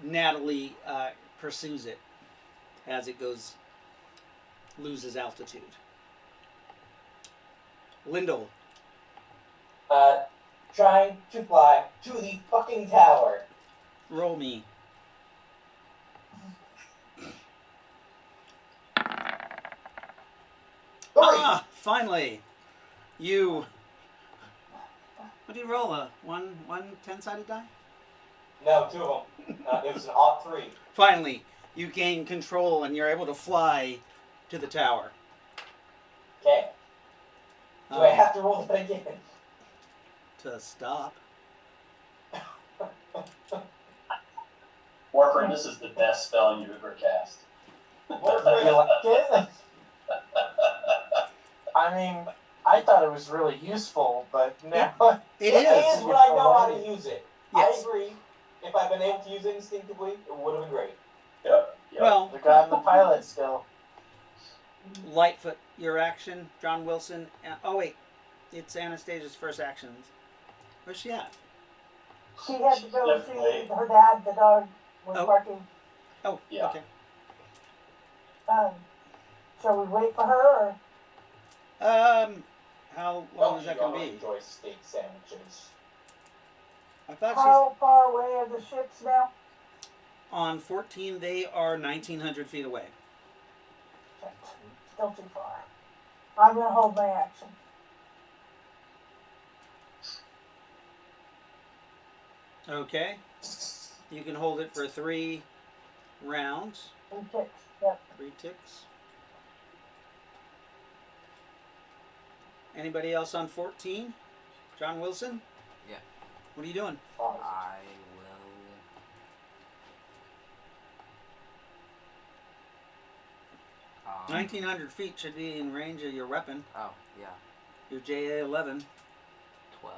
Natalie pursues it as it loses altitude. Lyndall. Trying to fly to the fucking tower. Roll me. Ah, finally. You... What do you roll? One 10-sided die? No, 2 of them. It was an odd 3. Finally, you gain control and you're able to fly to the tower. Okay. Do I have to roll that again? To stop. Warframe, this is the best spell you've ever cast. I mean, I thought it was really useful, but now It It is. is when I know how to use it. Yes. I agree. If I'd been able to use it instinctively, it would have been great. Yep. Well, the guy in the pilot skill. Lightfoot, your action. John Wilson. Oh, wait. It's Anastasia's first actions. Where's she at? She had to go Definitely. see her dad, the dog was Oh. barking. Oh, Yeah. okay. Shall we wait for her, or? How long is that y'all going to be? enjoy steak sandwiches. I thought How far away are the ships now? on 14, they are 1,900 feet away. Still too far. I'm gonna hold my action. Okay. You can hold it for 3 rounds. 3 ticks, yep. 3 ticks. Anybody else on 14? John Wilson? Yeah. What are you doing? I will... 1,900 feet should be in range of your weapon. Oh, yeah. Your JA-11. 12.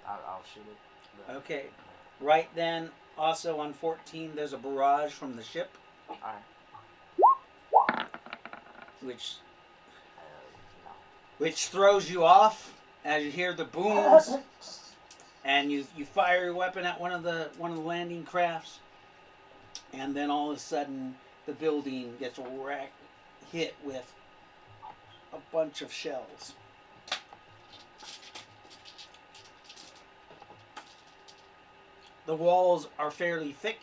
I'll shoot it. Okay. Right then, also on 14, there's a barrage from the ship. Alright. Which throws you off as you hear the booms, and you fire your weapon at one of the landing crafts, and then all of a sudden the building gets hit with a bunch of shells. The walls are fairly thick.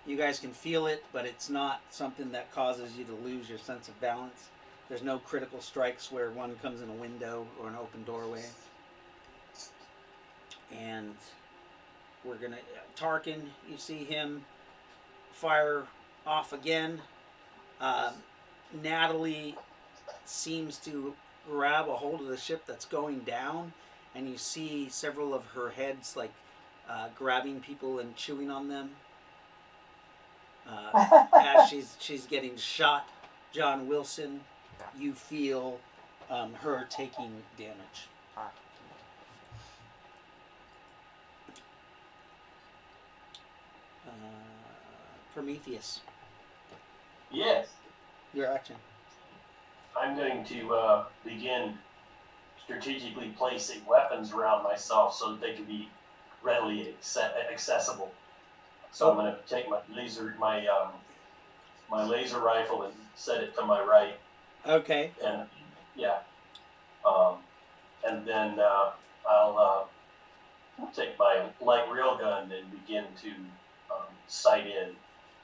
You guys can feel it, but it's not something that causes you to lose your sense of balance. There's no critical strikes where one comes in a window or an open doorway. And we're gonna... Tarkin, you see him fire off again. Natalie seems to grab a hold of the ship that's going down, and you see several of her heads like grabbing people and chewing on them as she's getting shot. John Wilson, you feel her taking damage. Prometheus, Yes, your action. I'm going to begin strategically placing weapons around myself so that they can be readily accessible. So I'm going to take my laser rifle and set it to my right, Okay. and yeah, and then I'll take my light railgun and begin to sight in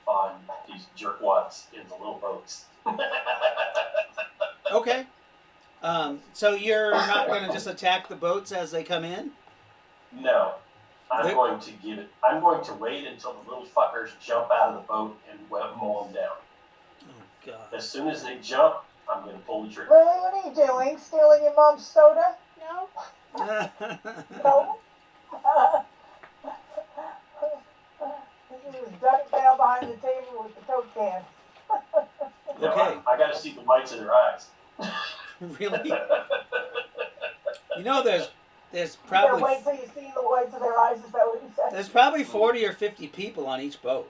on these jerkwads in the little boats. Okay. So you're not going to just attack the boats as they come in? No, I'm They're- going to give it. I'm going to wait until the little fuckers jump out of the boat and mow them down. Oh God. As soon as they jump, I'm going to pull the trigger. Lily, what are you doing? Stealing your mom's soda? No. No. She was ducked down behind the table with the Coke can. No, Okay. I got to see the whites of their eyes. Really? You know, there's Yeah, probably wait till you see the whites of their eyes. Is that what you said? there's probably 40 or 50 people on each boat.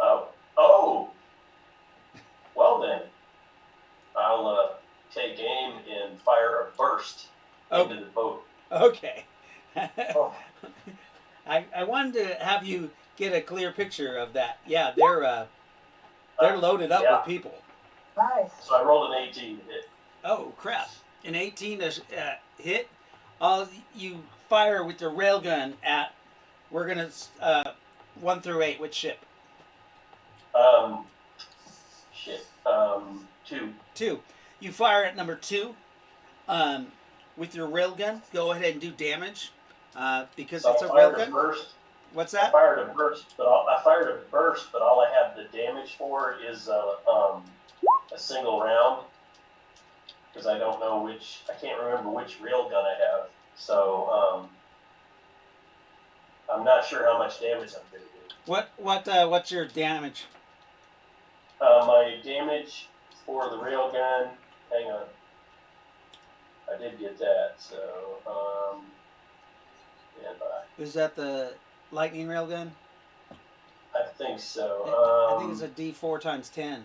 Oh. Well then, I'll take aim and fire a burst into the boat. Okay. Oh. I wanted to have you get a clear picture of that. Yeah, they're loaded up Yeah. with people. Nice. So I rolled an 18 to hit. Oh crap! An 18 to hit. All you fire with your railgun at. We're gonna 1 through 8. Which ship? Shit. 2. 2. You fire at number 2. With your railgun. Go ahead and do damage. Because So it's a I fired a railgun. burst. What's I that? fired a burst, but all I have the damage for is a single round, because I don't know I can't remember which railgun I have, so I'm not sure how much damage I'm going to do. What's your damage? My damage for the railgun, hang on, I did get that, so stand by. Is that the lightning railgun? I think so. I think it's a D4 times 10.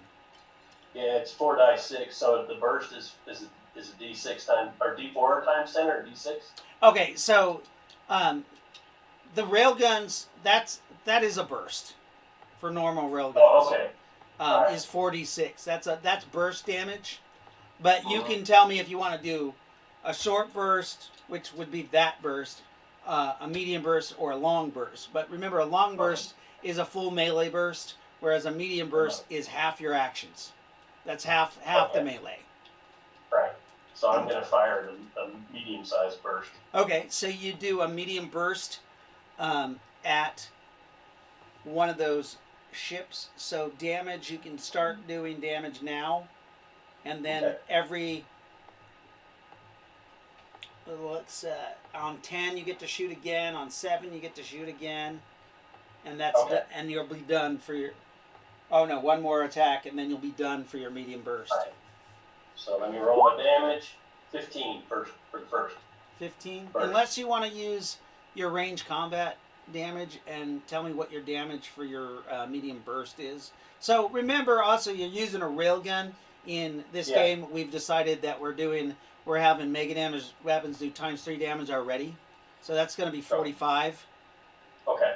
Yeah, it's 4 dice 6, so the burst is a D6 times, or D4 times 10, or D6? Okay, so the railguns, that is a burst for normal railguns. Oh, okay. Alright. Is 4d6. That's burst damage. But you can tell me if you want to do a short burst, which would be that burst, a medium burst, or a long burst. But remember, a long burst is a full melee burst, whereas a medium burst is half your actions. That's half the melee. Right. So I'm going to fire a medium-sized burst. Okay, so you do a medium burst at one of those ships. So damage, you can start doing damage now, and then every on 10 you get to shoot again. On 7 you get to shoot again, and that's and you'll be done for your. Oh no, one more attack, and then you'll be done for your medium burst. Right. So let me roll my damage. 15 for the first. 15? Burst. Unless you want to use your range combat damage and tell me what your damage for your medium burst is. So remember also you're using a railgun. In this game we've decided that we're having mega damage weapons do times 3 damage already. So that's going to be 45. Okay.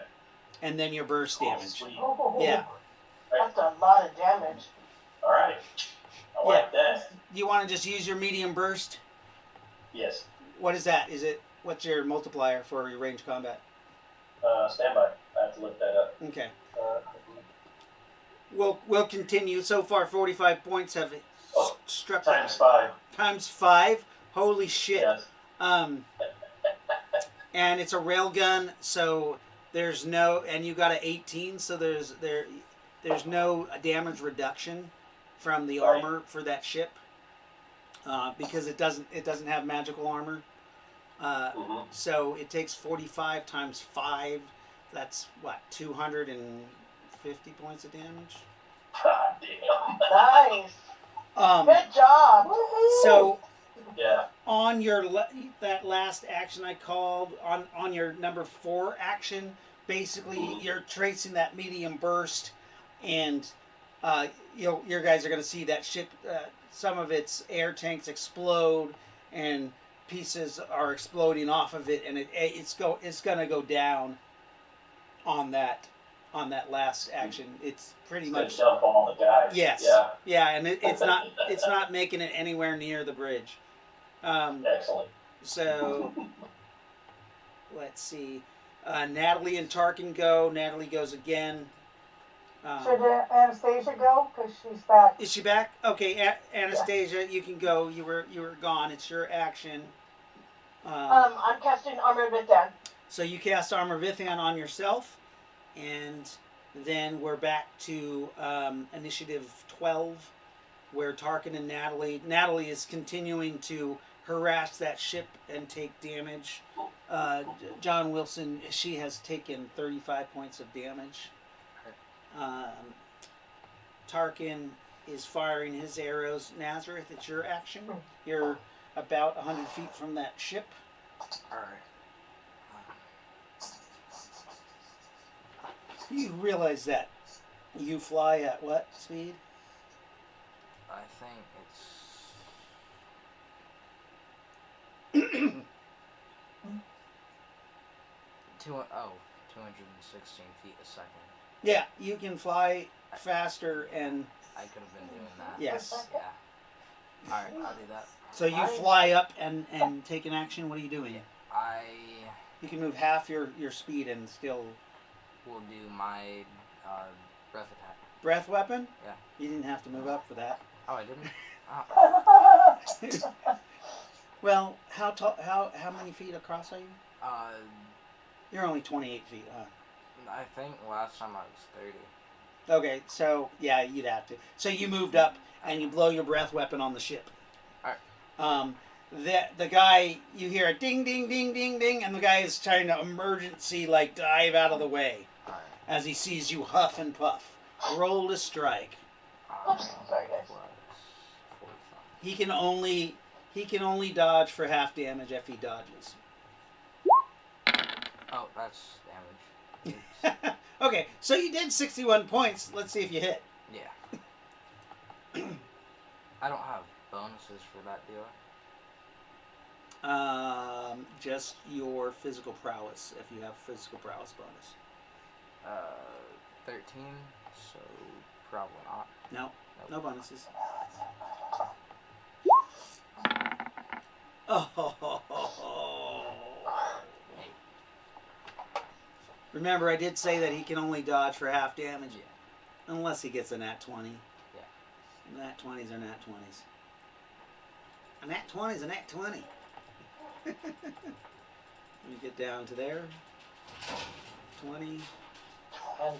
And then your burst damage. Sweet. Yeah. That's a lot of damage. All right. I like that. You want to just use your medium burst? Yes. What is that? What's your multiplier for your range combat? Stand by. I have to look that up. Okay. We'll continue. So far, 45 points have struck. Times 5. Times 5. Holy shit. Yes. And it's a railgun, so there's no. And you got an 18, so there's no damage reduction from the armor for that ship because it doesn't have magical armor. So it takes 45 times 5. That's what, 250 points of damage. God damn. Nice. Good job. So Yeah. on your that last action I called on your number 4 action, basically you're tracing that medium burst, and your guys are going to see that ship. Some of its air tanks explode, and pieces are exploding off of it, and it's going to go down on that last action. It's pretty It's gonna much dump all the guys. yes, Yeah. yeah, and it's not making it anywhere near the bridge. Excellent. So let's see. Natalie and Tarkin go. Natalie goes again. Should Anastasia go? Because she's back. Is she back? Okay, Anastasia, you can go. You were gone. It's your action. I'm casting Armor Vithan. So you cast Armor Vithan on yourself, and then we're back to initiative 12, where Tarkin and Natalie is continuing to harass that ship and take damage. John Wilson, she has taken 35 points of damage. Tarkin is firing his arrows. Nazareth, it's your action. You're about 100 feet from that ship. Alright. You realize that you fly at what speed? I think it's 216 feet a second. Yeah, you can fly faster, and I could have been doing that. yes. Yeah. Alright, I'll do that. So you fly up and take an action. What are you doing? You can move half your speed and still will do my breath attack. breath weapon. Yeah. You didn't have to move up for that. Oh, I didn't? Oh. Well, how many feet across are you? You're only 28 feet, huh? I think last time I was 30. Okay, so yeah, you'd have to. So you moved up and you blow your breath weapon on the ship. Alright. The guy, you hear a ding, ding, ding, ding, ding, and the guy is trying to emergency dive out of the way as he sees you huff and puff. Roll to strike. Oops, sorry guys. He can only dodge for half damage if he dodges. Oh, that's damage. Okay, so you did 61 points. Let's see if you hit. Yeah. I don't have bonuses for that, do I? Just your physical prowess, if you have physical prowess bonus. 13, so probably not. No, Nope. no bonuses. Oh. Remember, I did say that he can only dodge for half damage, unless he gets a nat 20. Yeah. Nat 20s are nat 20s. A nat 20 is a nat 20. Let me get down to there. 20. And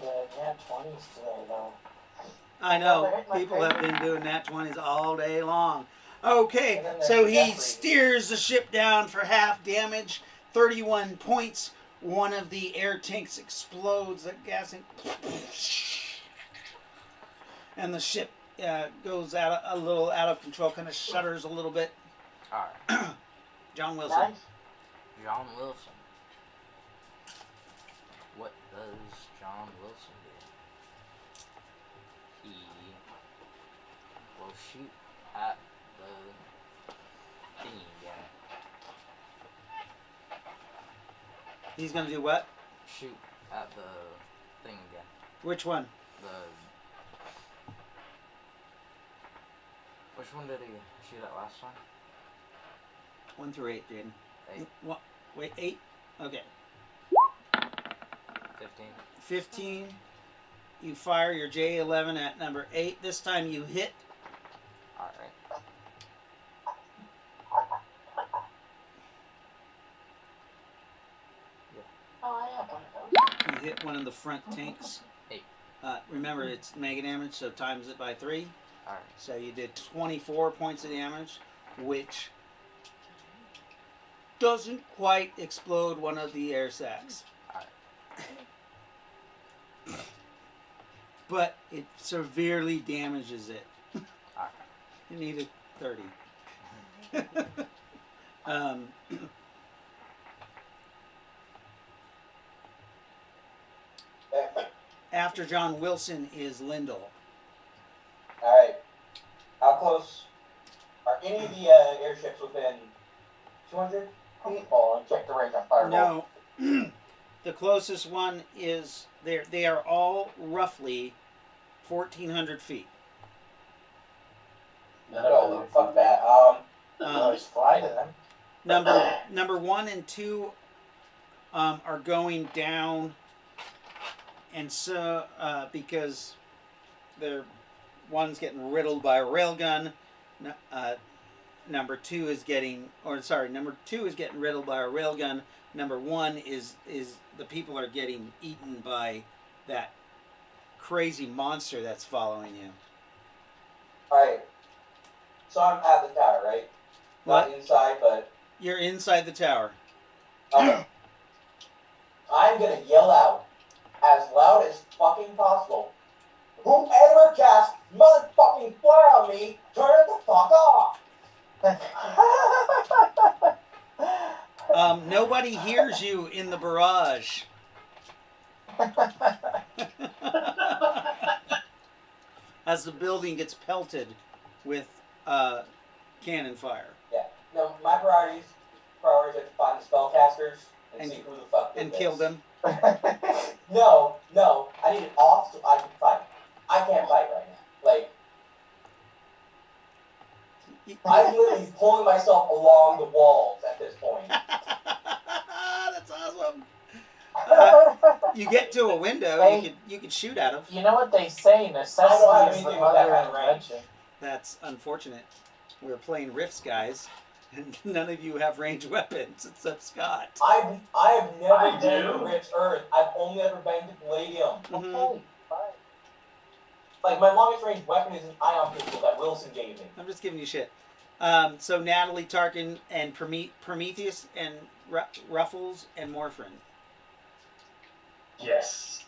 nat 20s today, though. I know. People have been doing nat 20s all day long. Okay, so he steers the ship down for half damage. 31 points. One of the air tanks explodes. The gas and the ship goes a little out of control. Kind of shudders a little bit. Alright. John Wilson. Nice. John Wilson. What does John Wilson do? He will shoot at the thing again. He's going to do what? Shoot at the thing again. Which one? Which one did he shoot at last time? 1 through 8, Jaden. 8. What? Wait, 8? Okay. 15. 15. You fire your J11 at number 8. This time you hit. Alright. Oh, I have one of those. You hit one of the front tanks. 8. Remember, it's mega damage, so times it by 3. Alright. So you did 24 points of damage, which doesn't quite explode one of the air sacs. Alright. But it severely damages it. Alright. You needed 30. After John Wilson is Lindell. Alright. How close are any of the airships within 200 feet? Oh, and check the range on fireball. No. The closest one is they are all roughly 1,400 feet. None No, of then them. fuck that. Just fly to them. Number 1 and 2 are going down, and so because one's getting riddled by a railgun. Number 2 is getting riddled by a railgun. Number 1 is the people are getting eaten by that crazy monster that's following you. Alright. So I'm at the tower, right? What? Not inside, but You're inside the tower. okay. I'm gonna yell out as loud as fucking possible. Whoever casts motherfucking fly on me, turn it the fuck off! Nobody hears you in the barrage. As the building gets pelted with cannon fire. Yeah. No, my priorities are to find the spellcasters and see who the fuck did And this. kill them. No, I need it off so I can fight. I can't fight right now. Like, I'm literally pulling myself along the walls at this point. That's awesome. You get to a window, Hey, you could shoot out of. You know what they say, I don't necessity have is the anything with that mother kind of of range. invention. That's unfortunate. We're playing Rifts, guys, and none of you have ranged weapons except Scott. I've I never been do. to Rich Earth. I've only ever been to Palladium. Mhm. Okay, fine. Like, my longest range weapon is an ion pistol that Wilson gave me. I'm just giving you shit. So Natalie, Tarkin, and Prometheus, and Ruffles, and Morphin. Yes.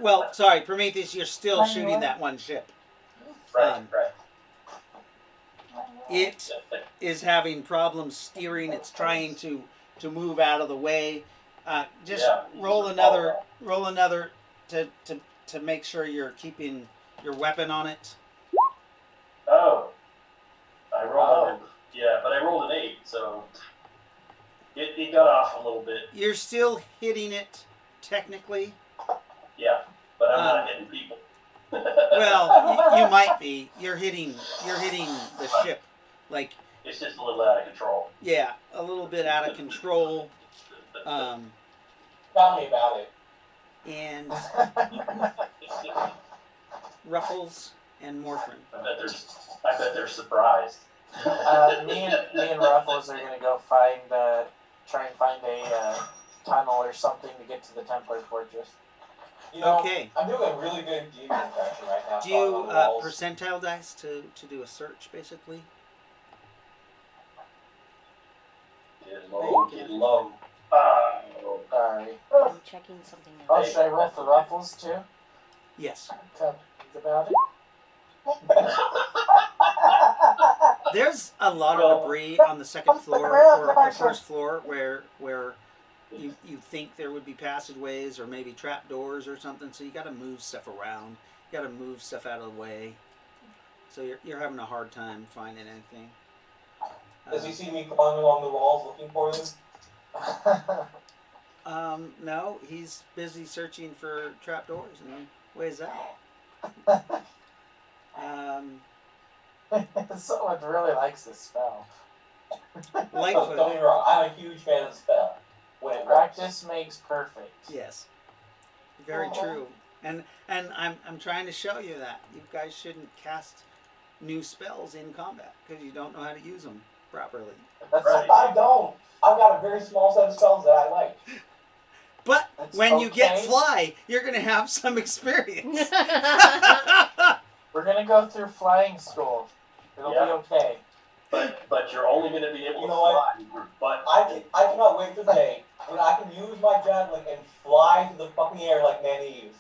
Well, sorry, Prometheus, you're still shooting that one ship. Right. Right. It is having problems steering. It's trying to move out of the way. Just Yeah, roll another to make sure you're keeping your weapon on it. Oh. I rolled. Yeah, but I rolled an 8, so it got off a little bit. You're still hitting it, technically. Yeah, but I'm not hitting people. Well, you might be. You're hitting the ship, like, It's just a little out of control. yeah, a little bit out of control. Tell me about it. And Ruffles and Morphin. I bet they're surprised. Me and Ruffles are gonna go try and find a tunnel or something to get to the Templar fortress. You know, Okay. I'm doing a really good demon impression right now. Do crawling you on the walls. percentile dice to do a search, basically? Get low, get low. Oh. Sorry. I'm checking something Oh, out. should I roll for Ruffles too? Yes. Tell me about it. There's a lot of debris on the second floor or the first floor where you think there would be passageways or maybe trap doors or something. So you got to move stuff around. You got to move stuff out of the way. So you're having a hard time finding anything. Does he see me crawling along the walls looking for them? No, he's busy searching for trap doors and ways out. Someone really likes this spell. Lightfoot. Don't get me wrong, I'm a huge fan of the spell. When it works. Practice makes perfect. Yes, very true. And I'm trying to show you that you guys shouldn't cast new spells in combat because you don't know how to use them properly. That's Right. I don't. I've got a very small set of spells that I like. But That's when you get okay. fly, you're gonna have some experience. We're gonna go through flying school. It'll be Yeah. okay. But you're only going to be able You to know what? fly with your butt. I cannot wait for the day when I can use my javelin and fly through the fucking air like Nyneave.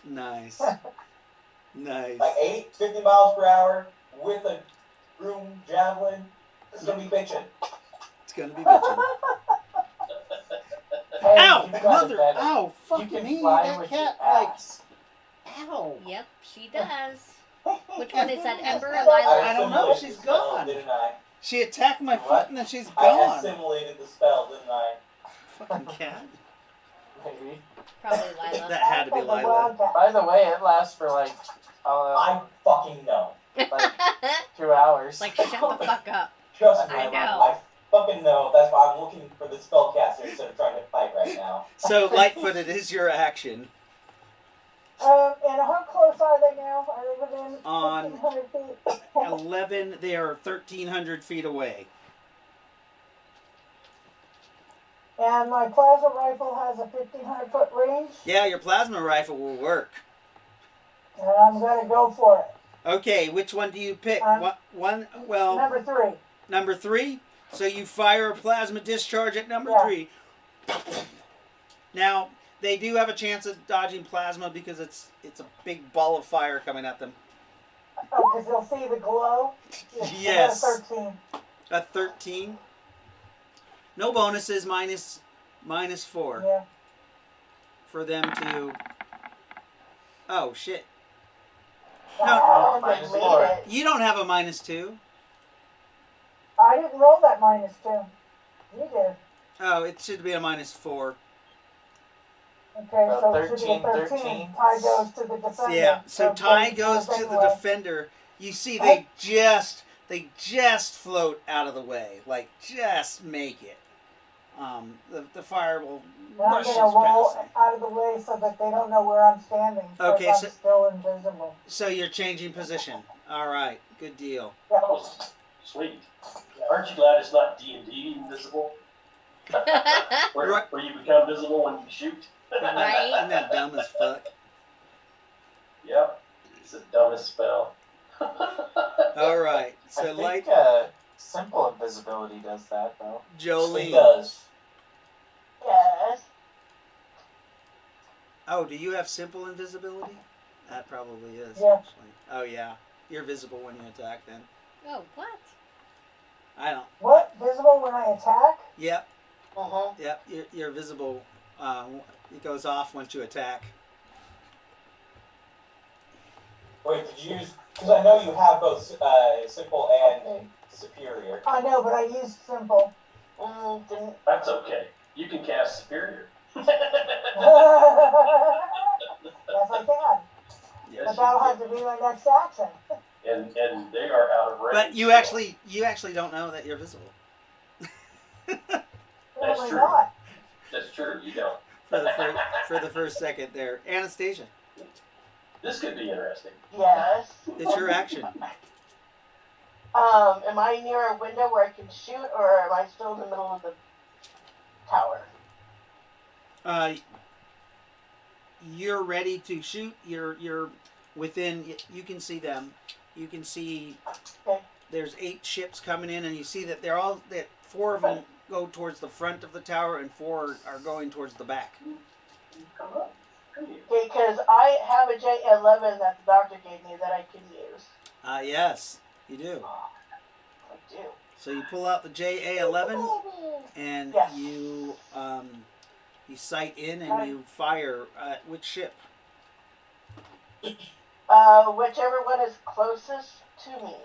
Nice. Nice. Like 50 miles per hour with a broom javelin. It's gonna be bitchin'. It's gonna be bitchin'. Hey, And Ow! you've got Mother! a better- Ow! You Fuck can me! fly That with cat, your like, ass. ow! Yep, she does. Which one is that, I Ember or don't- Lila? I don't know. assimilated She's the spell, gone. didn't I? She attacked my What? foot and then she's I gone. assimilated the spell, didn't I? Fucking cat. Maybe. Probably Lila. That had to be Like a Lila. wildcat. By the way, it lasts for like I fucking know. like 2 hours. Like, shut the fuck up. Trust me, I know. I fucking know. That's why I'm looking for the spellcaster instead of trying to fight right now. So, Lightfoot, is your action. And how close are they now? Are they within On 1,500 feet? 11, they are 1,300 feet away. And my plasma rifle has a 1,500 foot range, Yeah, your plasma rifle will work. and I'm gonna go for it. Okay, which one do you pick? Well, Number 3. number 3. So you fire a plasma discharge at number Yeah. 3. Now, they do have a chance of dodging plasma because it's a big ball of fire coming at them. Oh, because they'll see the glow. Yes. I got a 13. A 13. No bonuses, minus 4 Yeah. for them to... Oh, shit. No, minus Made 4. it. You don't have a -2. I didn't roll that -2. You did. Oh, it should be a -4. Okay, so it should be a 13, 13. Tie goes to the defender. Yeah, so tie both goes goes to the anyway. defender. You see, they just float out of the way, like just make it. The fire will And I'm rushes gonna roll past them. out of the way so that they don't know where I'm standing. Okay, I'm so- still invisible. So you're changing position. All right, good deal. Oh, sweet. Aren't you glad it's not D&D invisible? Where, Right. where you become visible when you shoot? Right. Isn't that dumb as fuck? Yep. It's the dumbest spell. All right, I so think like simple invisibility does that though. It Jolene. does. Yes. Oh, do you have simple invisibility? That probably is. Yeah. Actually. Oh yeah, you're visible when you attack. Then Oh, what? I don't. What? Visible when I attack? Yep, Mm-hmm. yep. You're visible. It goes off once you attack. Wait, did you use? Because I know you have both simple and superior. I know, but I used simple. Didn't. That's okay. You can cast Superior. Yes, I can. Yes, But that'll have to be my next action. and they are out of range. But you actually don't know that you're visible. Probably true. not. That's true, you don't. for the first second there. Anastasia, This could be interesting. Yes. it's your action. Am I near a window where I can shoot, or am I still in the middle of the tower? You're ready to shoot. You're within. You can see them. You can see. Okay. There's 8 ships coming in, and you see that that 4 of them go towards the front of the tower, and 4 are going towards the back. Come on. Okay, because I have a J11 that the doctor gave me that I can use. Yes, you do. I do. So you pull out the JA-11, and Yes. you sight in and you fire at which ship? Whichever one is closest to me.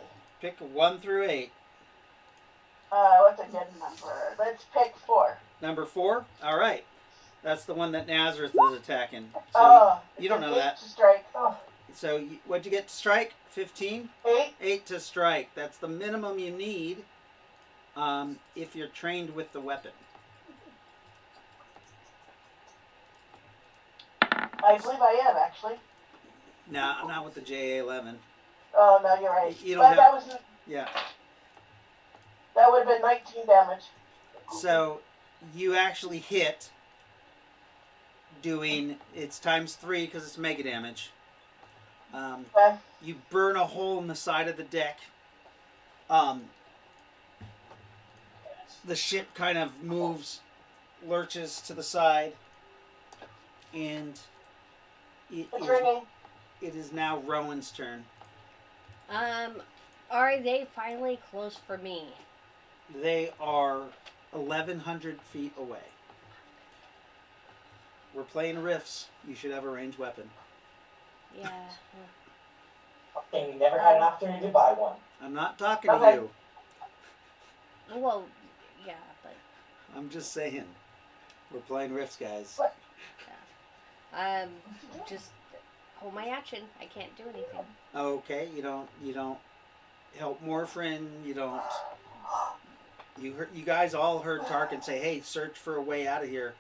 Pick 1 through 8. What's a good number? Let's pick 4. Number 4. All right, that's the one that Nazareth is attacking. So you don't know eight that. To strike. So what'd you get to strike? 15. 8. 8 to strike. That's the minimum you need if you're trained with the weapon. I believe I am actually. No, not with the JA-11. Oh no, you're right. You don't But have- Yeah. that would have been 19 damage. So you actually hit doing, it's times 3 because it's mega damage. Okay. You burn a hole in the side of the deck. The ship kind of moves, lurches to the side, and It's ringing. it is now Rowan's turn. Are they finally close for me? They are 1,100 feet away. We're playing riffs. You should have a ranged weapon. Yeah. And you never had an opportunity to buy one. I'm not talking to Okay. you. Well, yeah, but I'm just saying. We're playing riffs, guys. just hold my action. I can't do anything. Okay, you don't help Morphin. You don't. You guys all heard Tarkin say, "Hey, search for a way out of here."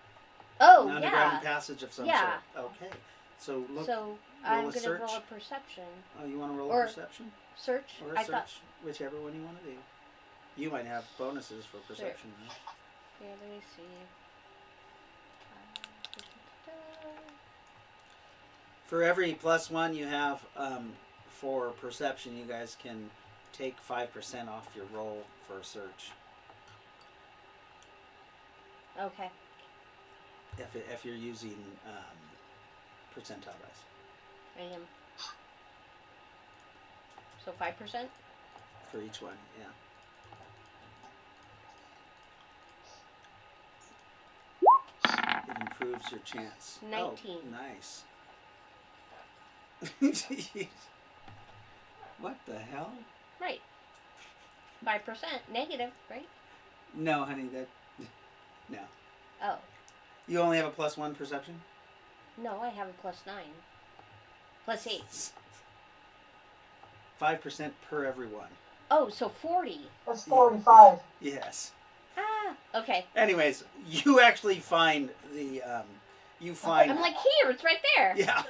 Oh, An underground yeah. passage of some Yeah. sort. Okay. So look. So roll I'm a gonna search. roll a perception. Oh, you want to roll or a perception Search. or a I search, thought. whichever one you want to do. You might have bonuses for perception. Right? Yeah, let me see. For every +1 you have for perception, you guys can take 5% off your roll for a search. Okay. If you're using percentile dice. I am. So 5%. For each one, yeah. It improves your chance. 19. Oh, nice. What the hell? Right. 5% negative, right? No, honey, no. Oh. You only have a +1 perception? No, I have a +9. +8. 5% per everyone. Oh, so 40. That's 45. Yes. Ah. Okay. Anyways, you actually find the you find. I'm like, here, it's right there. Yeah.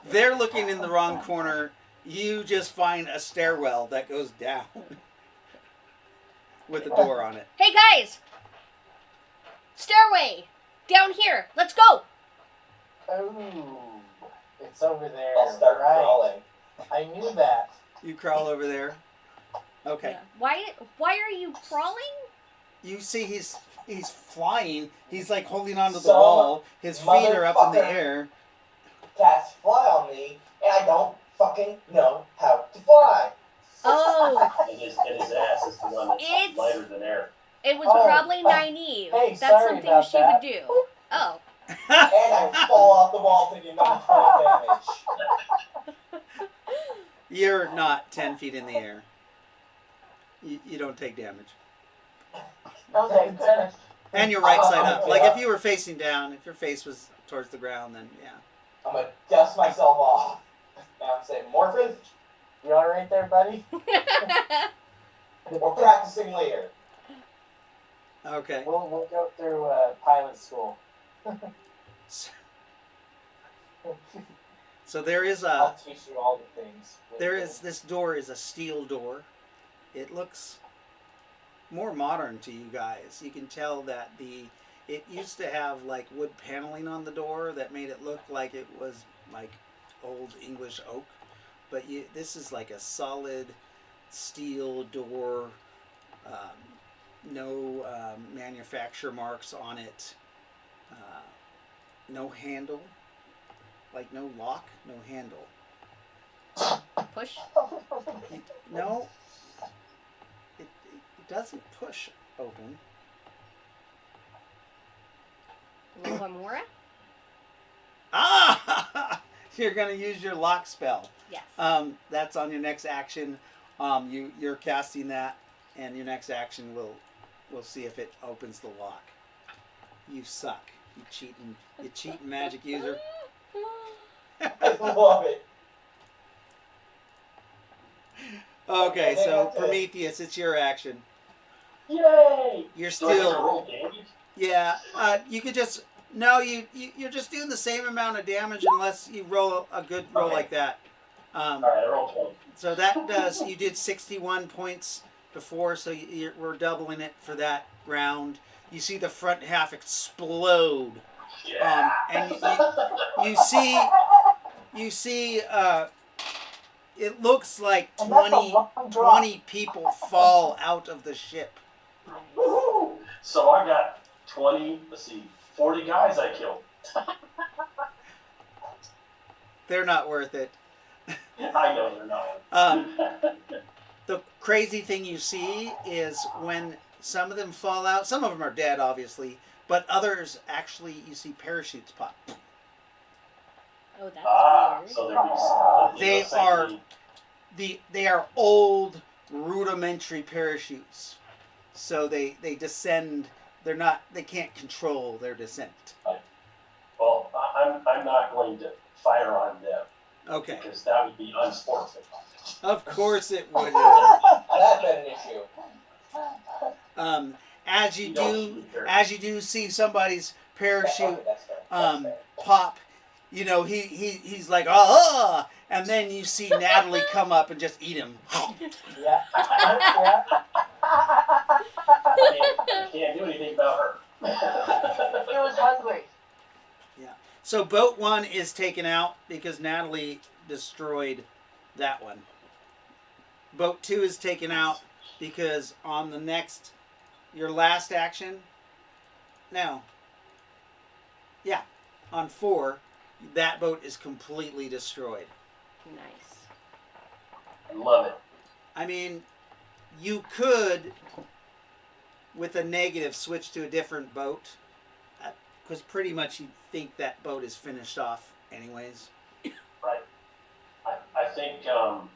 They're looking in the wrong corner. You just find a stairwell that goes down with a door on it. Hey guys! Stairway! Down here! Let's go! Oh, it's over there. I'll start right. crawling. I knew that. You crawl over there. Okay. Yeah. Why are you crawling? You see he's flying. He's like holding onto the Some wall. His feet are up in the motherfucker. air. Cast fly on me, and I don't fucking know how to fly. Oh, And his ass is the one that's It's- lighter than air. it was Oh, probably Nyneave. hey, That's sorry something about she that. would do. Oh. And I fall off the wall taking 9 damage. You're not 10 feet in the air. You don't take damage. Okay, good. And you're right side up. Like if you were facing down, if your face was towards the ground, then yeah. I'm gonna dust myself off. Now I'm saying, Morphin, You alright there, buddy? we're practicing later. Okay. We'll go through pilot school. So there is I'll a teach you all the things. this door is a steel door. It looks more modern to you guys. You can tell that it used to have like wood paneling on the door that made it look like it was like old English oak, but this is like a solid steel door. No manufacturer marks on it. No handle. Like no lock, no handle. Push. No. It doesn't push open. Lumamura? Ah! You're gonna use your lock spell. Yes. That's on your next action. You're casting that, and your next action we'll see if it opens the lock. You suck. You cheating magic user. I love it. Okay, And then so that's it. Prometheus, it's your action. Yay! You're So I get to still roll damage? yeah. You could just no. You're just doing the same amount of damage unless you roll a good roll Okay. like that. Alright, I rolled 20. So that does. You did 61 points before, so we're doubling it for that round. You see the front half explode, Yeah. and you see. It looks like And that's a 20 long drop. 20 people fall out of the ship. Woohoo! So I got 20, 40 guys I killed. They're not worth it. I know they're not. The crazy thing you see is when some of them fall out, some of them are dead, obviously, But others actually, you see parachutes pop. Oh, that's weird. So they're They are they are old rudimentary parachutes. So they descend. They can't control their descent. Well, I'm not going to fire on them. Okay. Because that would be unsportsmanlike. Of course it would. That's been an issue. As you do see somebody's parachute That's fair. pop, you know, he's like, ah, and then you see Natalie come up and just eat him. Yeah. Yeah. I can't do anything about her. He was hungry. So boat 1 is taken out because Natalie destroyed that one. Boat 2 is taken out because on the next, your last action, no. Yeah, on 4, that boat is completely destroyed. Nice. I love it. I mean, you could, with a negative, switch to a different boat. Because pretty much you think that boat is finished off anyways. Right. I think I'm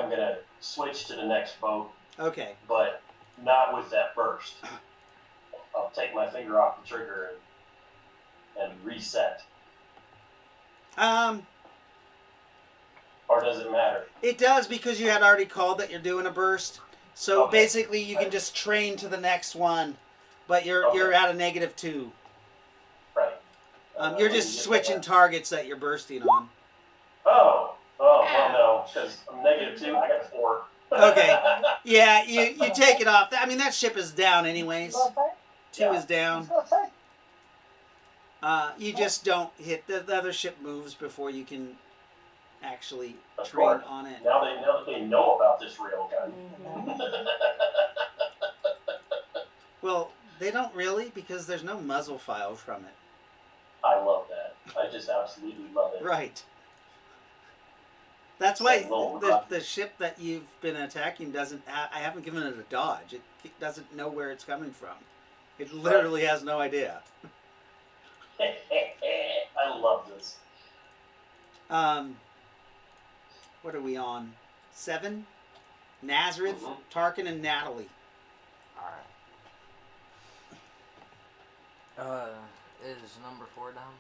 gonna switch to the next boat, Okay. but not with that burst. I'll take my finger off the trigger and reset. Or does it matter? It does because you had already called that you're doing a burst. So Okay. basically you can just train to the next one, but you're at a -2. Right. You're just switching targets that you're bursting on. Well, no, because I'm -2. I got 4. Okay. Yeah, you take it off. I mean, that ship is down anyways. 2 is down. You just don't hit the other ship moves before you can actually Of train course. on it. Now they know about this railgun. Mm-hmm. Well, they don't really because there's no muzzle file from it. I love that. I just absolutely love it. Right. That's why Little the ship that you've been attacking doesn't. I haven't given it a dodge. It doesn't know where it's coming from. It literally has no idea. I love this. What are we on? 7? Nazareth, Mhm. Tarkin, and Natalie. Alright. Is number 4 down?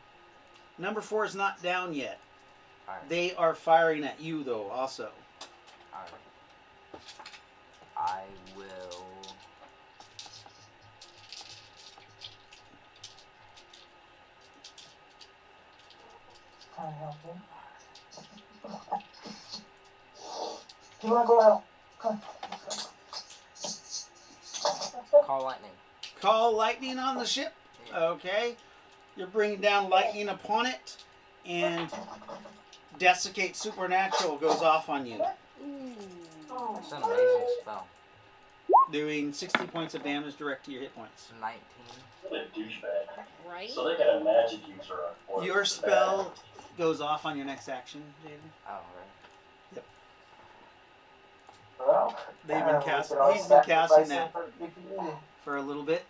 Number 4 is not down yet. Alright. They are firing at you though. Also. Alright. I will. Can I help you? You wanna go out? Come on. Call lightning. Call lightning on the ship. Yeah. Okay. You're bringing down lightning upon it, and desiccate supernatural goes off on you, That's an amazing spell. doing 60 points of damage direct to your hit points. 19. What a douchebag. Right? So they got a magic user on board. Your It's spell goes off on your next action, David. Oh, right. Well, They've been we casting. could always He's been casting sacrifice that him for PPE. for a little bit.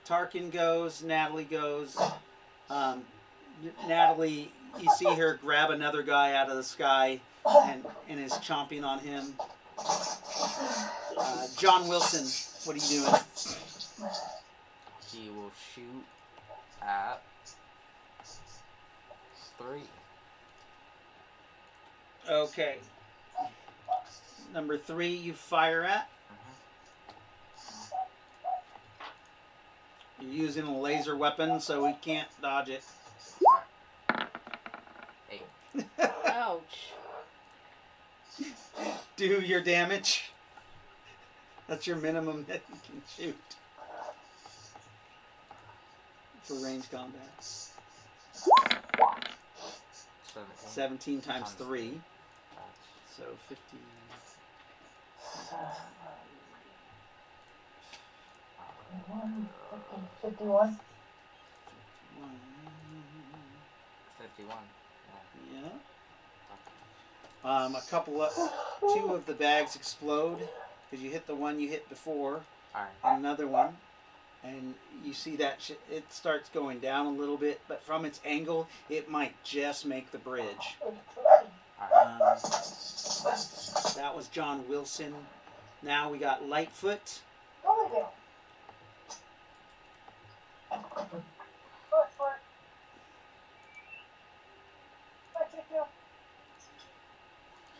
Tarkin goes. Natalie goes. Natalie, you see her grab another guy out of the sky and is chomping on him. John Wilson, what are you doing? He will shoot at 3. Okay. Number 3, you fire at. You're using a laser weapon, so we can't dodge it. 8. Ouch. Do your damage. That's your minimum that you can shoot for range combat. 17 times 3. So 50. 51. 51. Yeah. A couple of 2 of the bags explode because you hit the one you hit before, Alright. another one, and you see that it starts going down a little bit, but from its angle, it might just make the bridge. That was John Wilson. Now we got Lightfoot. Go again. Foot. What you do?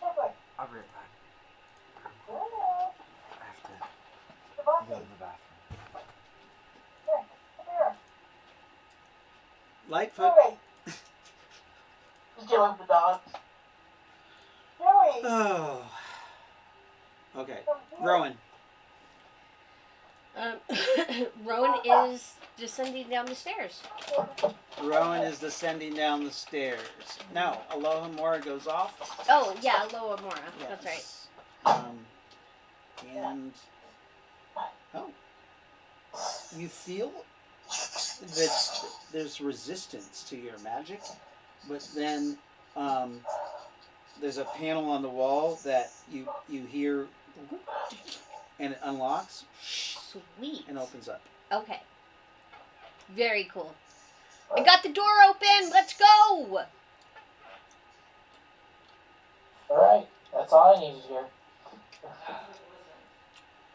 Perfect. I'll be right back. Hello. I have to The go bathroom. to the bathroom. Here, come here. Lightfoot. Joey. Just dealing with the dog. Joey. Oh. Okay. Come here. Rowan. Rowan is descending down the stairs. Rowan is descending down the stairs. No, Aloha Mora goes off. Oh, yeah, Loa Mora. That's right. Yes. And you feel that there's resistance to your magic, but then there's a panel on the wall that you hear, and it unlocks Sweet. and opens up. Okay. Very cool. I got the door open. Let's go. Alright, that's all I needed here.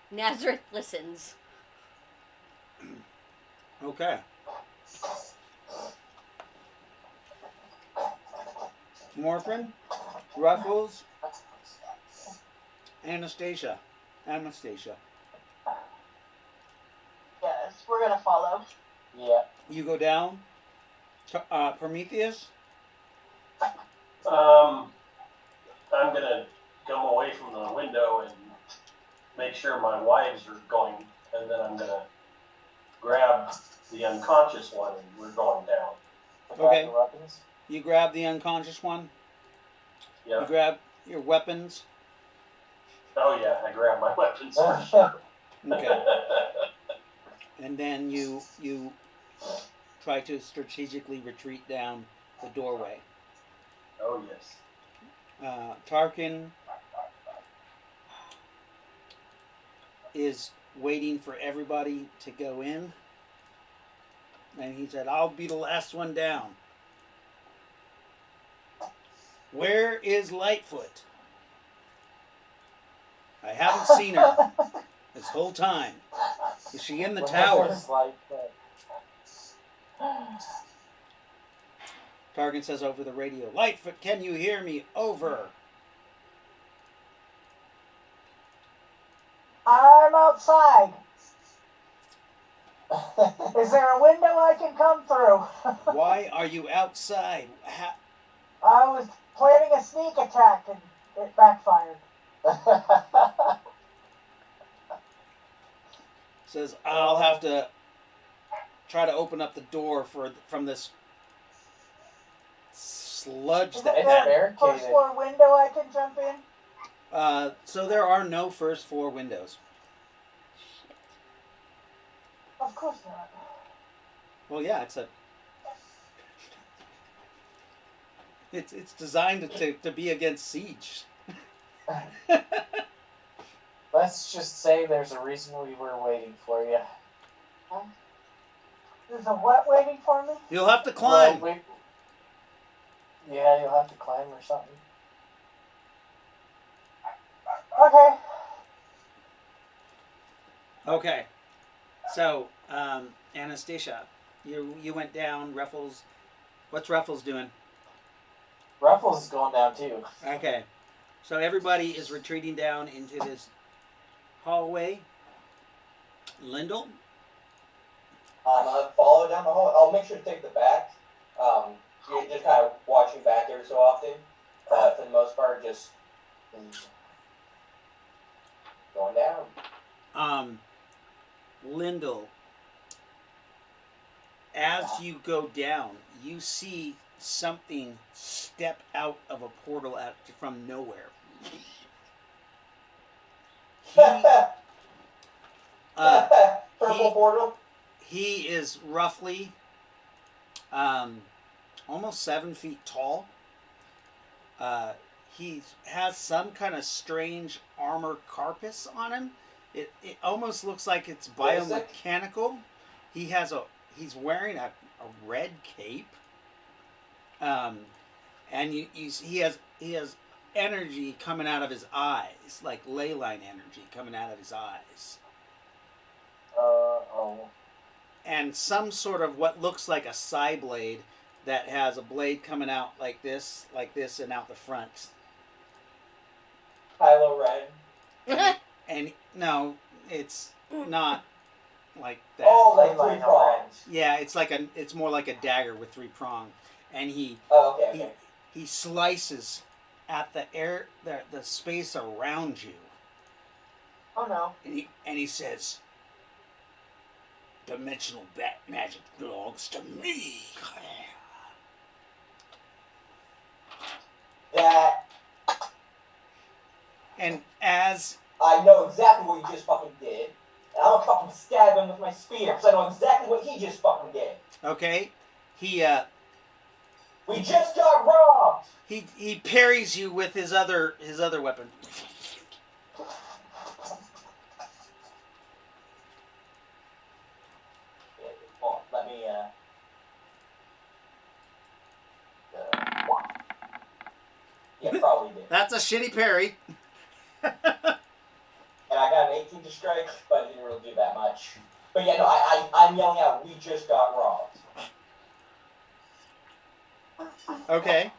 Nazareth listens. Okay. Morphin, Ruffles, Anastasia. Yes, we're gonna follow. Yeah. You go down. Prometheus. I'm gonna come away from the window and make sure my wives are going, and then I'm gonna grab the unconscious one and we're going down. Okay. The weapons. You grab the unconscious one. You Yeah. grab your weapons. Oh yeah, I grab my weapons for sure. Okay. And then you try to strategically retreat down the doorway. Oh yes. Tarkin is waiting for everybody to go in. And he said, I'll be the last one down. Where is Lightfoot? I haven't seen her this whole time. Is she in the tower? It's like, Tarkin says over the radio, Lightfoot, can you hear me? Over. I'm outside. Is there a window I can come through? Why are you outside? I was planning a sneak attack and it backfired. Says, I'll have to try to open up the door from this sludge Is that there that. a barricaded. first floor window I can jump in? So there are no first floor windows. Of course not. Well, yeah, it's designed to be against siege. Let's just say there's a reason we were waiting for you. There's a what waiting for me? You'll have to climb. Well, yeah, you'll have to climb or something. Okay. Okay. So, Anastasia, you went down. Ruffles, what's Ruffles doing? Ruffles is going down too. Okay. So everybody is retreating down into this hallway. Lyndall? I'll follow down the hall. I'll make sure to take the back. You're just kind of watching back every so often. But for the most part, just going down. Lyndall, as you go down, you see something step out of a portal from nowhere. Purple portal. He is roughly almost 7 feet tall. he has some kind of strange armor carapace on him. It almost looks like it's Ballistic? biomechanical. He's wearing a red cape. And he has energy coming out of his eyes, like ley line energy coming out of his eyes. Oh. And some sort of what looks like a side blade that has a blade coming out like this, and out the front. Kylo Ren. And no, it's not like that. Oh, like Ley line three prongs. Yeah, it's more like a dagger with 3 prongs, and he Oh, okay. he slices at the space around you, Oh no. and he says, "Dimensional bat magic belongs to me." That And as I know exactly what you just fucking did, and I'm gonna fucking stab him with my spear because I know exactly what he just fucking did. okay, We just got robbed. he parries you with his other weapon. Oh, let me yeah, probably did. That's a shitty parry. And I got an 18 to strike, but it didn't really do that much. But yeah, no, I'm yelling out, we just got robbed. Okay.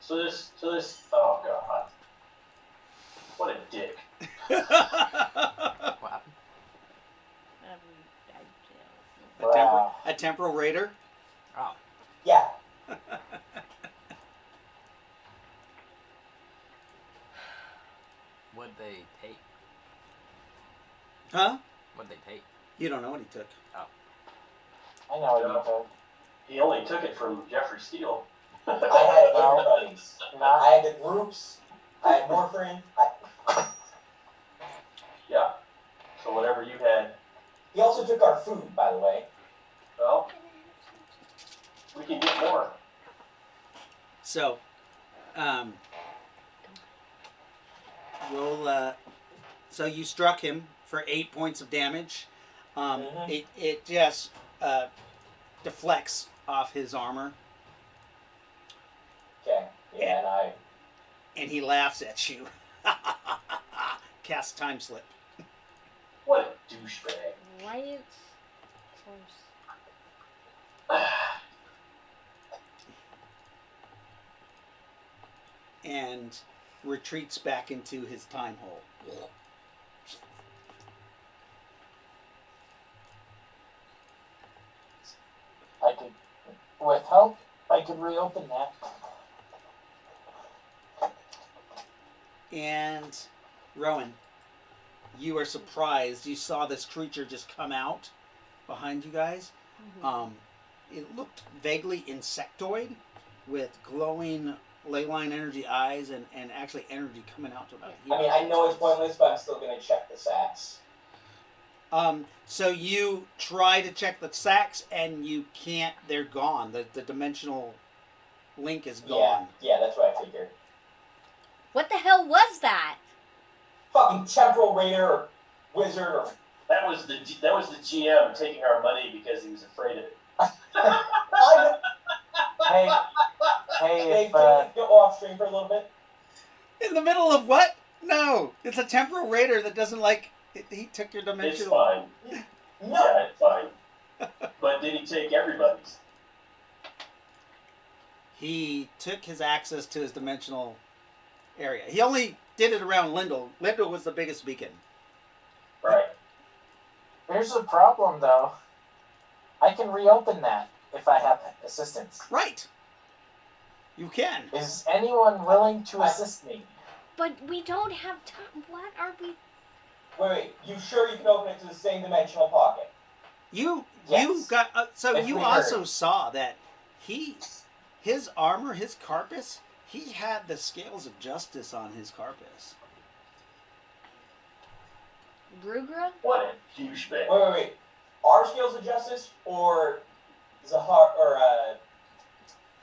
So this, oh god. What a dick. What happened? A temporal raider. Oh. Yeah. What'd they take? Huh? What'd they take? You don't know what he took. I know what you told. He only took it from Jeffrey Steele. I had everybody's. Not. I had the groups, I had warfarin. Yeah. So whatever you had, He also took our food, by the way. well, we can get more. So, roll. So you struck him for 8 points of damage. Mhm. It just deflects off his armor, Okay. Yeah, and he laughs at you. Cast time slip. What a douchebag. Light. And retreats back into his time hole. I could, with help, I could reopen that. And Rowan, you are surprised. You saw this creature just come out behind you guys. It looked vaguely insectoid with glowing ley line energy eyes and actually energy coming out to about here. I mean, I know it's pointless, but I'm still gonna check the sacks. So you try to check the sacks and you can't. They're gone. The dimensional link is gone. Yeah, that's what I figured. What the hell was that? Fucking temporal raider or wizard or That was the GM taking our money because he was afraid of it. Hey, Hey, if, can we go off stream for a little bit? In the middle of what? No, it's a temporal raider that doesn't like. He took your It's dimensional. fine. No. Yeah, it's fine. But did he take everybody's? He took his access to his dimensional area. He only did it around Lindell. Lindell was the biggest beacon. Right. Here's the problem, though. I can reopen that if I have assistance. Right. You can. Is anyone willing to assist me? But we don't have time. What are we? Wait, you sure you can open it to the same dimensional pocket? You Yes. got so If you we also heard. saw that his armor, his carapace, he had the scales of justice on his carapace. Brugra? What a douchebag. Wait. Our scales of justice or Zahar or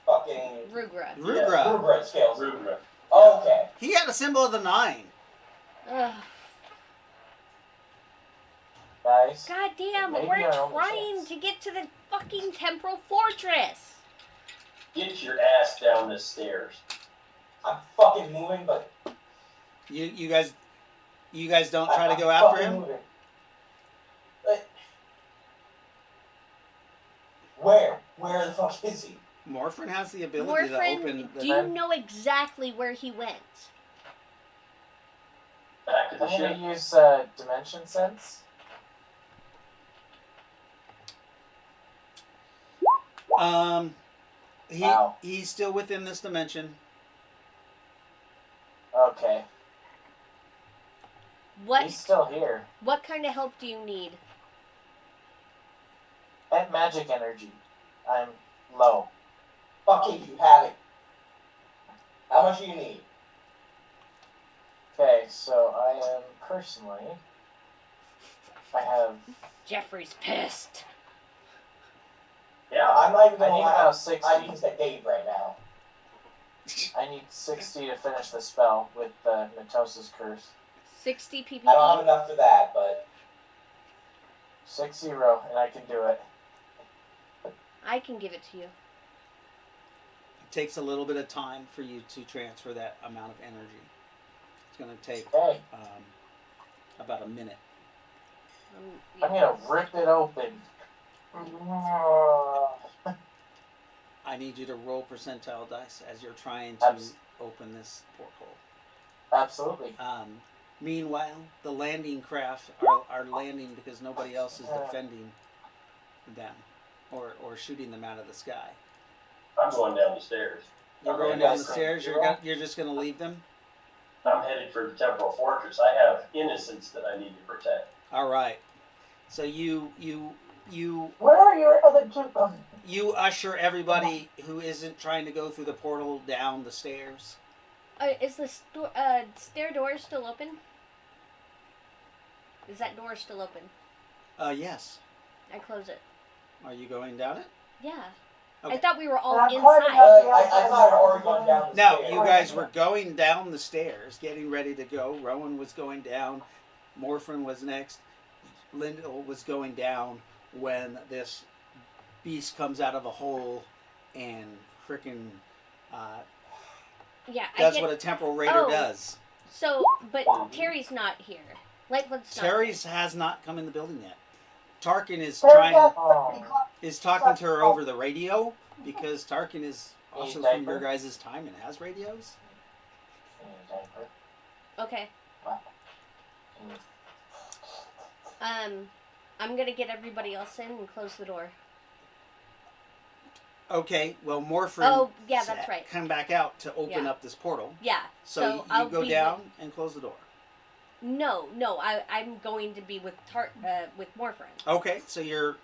fucking Rugra. Rubra scales. Rubra. Okay. He had a symbol of the 9. Ugh. Guys, God damn, Maybe we're our only trying chance. to get to the fucking Temporal Fortress. Get your ass down the stairs. I'm fucking moving, but You guys don't try to I'm go after fucking him? moving. But where? Where the fuck is he? Morphin has the ability to Morphin, open the... do you know exactly where he went? Back to the I'm ship. gonna use Dimension Sense. Wow. He's still within this dimension. Okay, What he's still here. what kind of help do you need? At magic energy, I'm low. Fuck it, you have it. How much do you need? Okay, so I am personally. I have. Jeffrey's pissed. Yeah. I'm not even I gonna need lie. about 60. I need to Dave right now. I need 60 to finish the spell with the Mitosis Curse. 60 PPE. I don't have enough for that, but 6-0, and I can do it. I can give it to you. It takes a little bit of time for you to transfer that amount of energy. It's going to take Okay, about a minute. I'm gonna rip it open. I need you to roll percentile dice as you're trying to open this porthole. Absolutely. Meanwhile, the landing craft are landing because nobody else is defending them or shooting them out of the sky. I'm going down the stairs. You're I'm going headed down the for- stairs. You're just going to leave them. I'm headed for the Temporal Fortress. I have innocents that I need to protect. All right. So you Where are your other two? you usher everybody who isn't trying to go through the portal down the stairs. Is the stair door still open? Is that door still open? Yes. I close it. Are you going down it? Yeah. Okay. I thought we were all I'm climbing inside. up the I outside thought I'd wall. already gone down the No, stairs. you guys were going down the stairs, getting ready to go. Rowan was going down. Morphin was next. Lyndall was going down when this beast comes out of a hole and frickin' Yeah, I does get. what a temporal raider Oh. does. So, but Terry's not here. Lightfoot's not. Terry's has not come in the building yet. Tarkin is Terry trying got is talking to her over the radio because Tarkin is also Hey, from your diaper. guys' time and has radios. Okay. What? I'm gonna get everybody else in and close the door. Okay, well, Morphin Oh, yeah, that's right. come back out to open Yeah. up this portal. Yeah. So, you I'll go be down and close the door. No, I'm going to be with with Morphin. Okay, so you're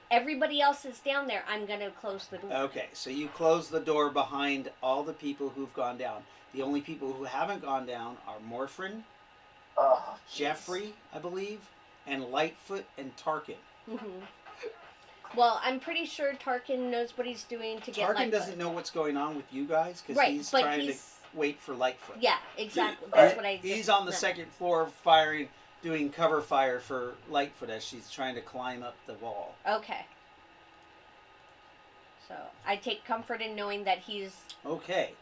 Everybody else is down there. I'm gonna close the door. okay. So you close the door behind all the people who've gone down. The only people who haven't gone down are Morphin, Oh, jeez. Jeffrey, I believe, and Lightfoot and Tarkin. Mm-hmm. Well, I'm pretty sure Tarkin knows what he's doing to get Tarkin Lightfoot. doesn't know what's going on with you guys because Right, he's but trying he's to wait for Lightfoot. yeah, exactly. That's what I. He's just on the meant. second floor firing, doing cover fire for Lightfoot as she's trying to climb up the wall. Okay. So I take comfort in knowing that he's Okay.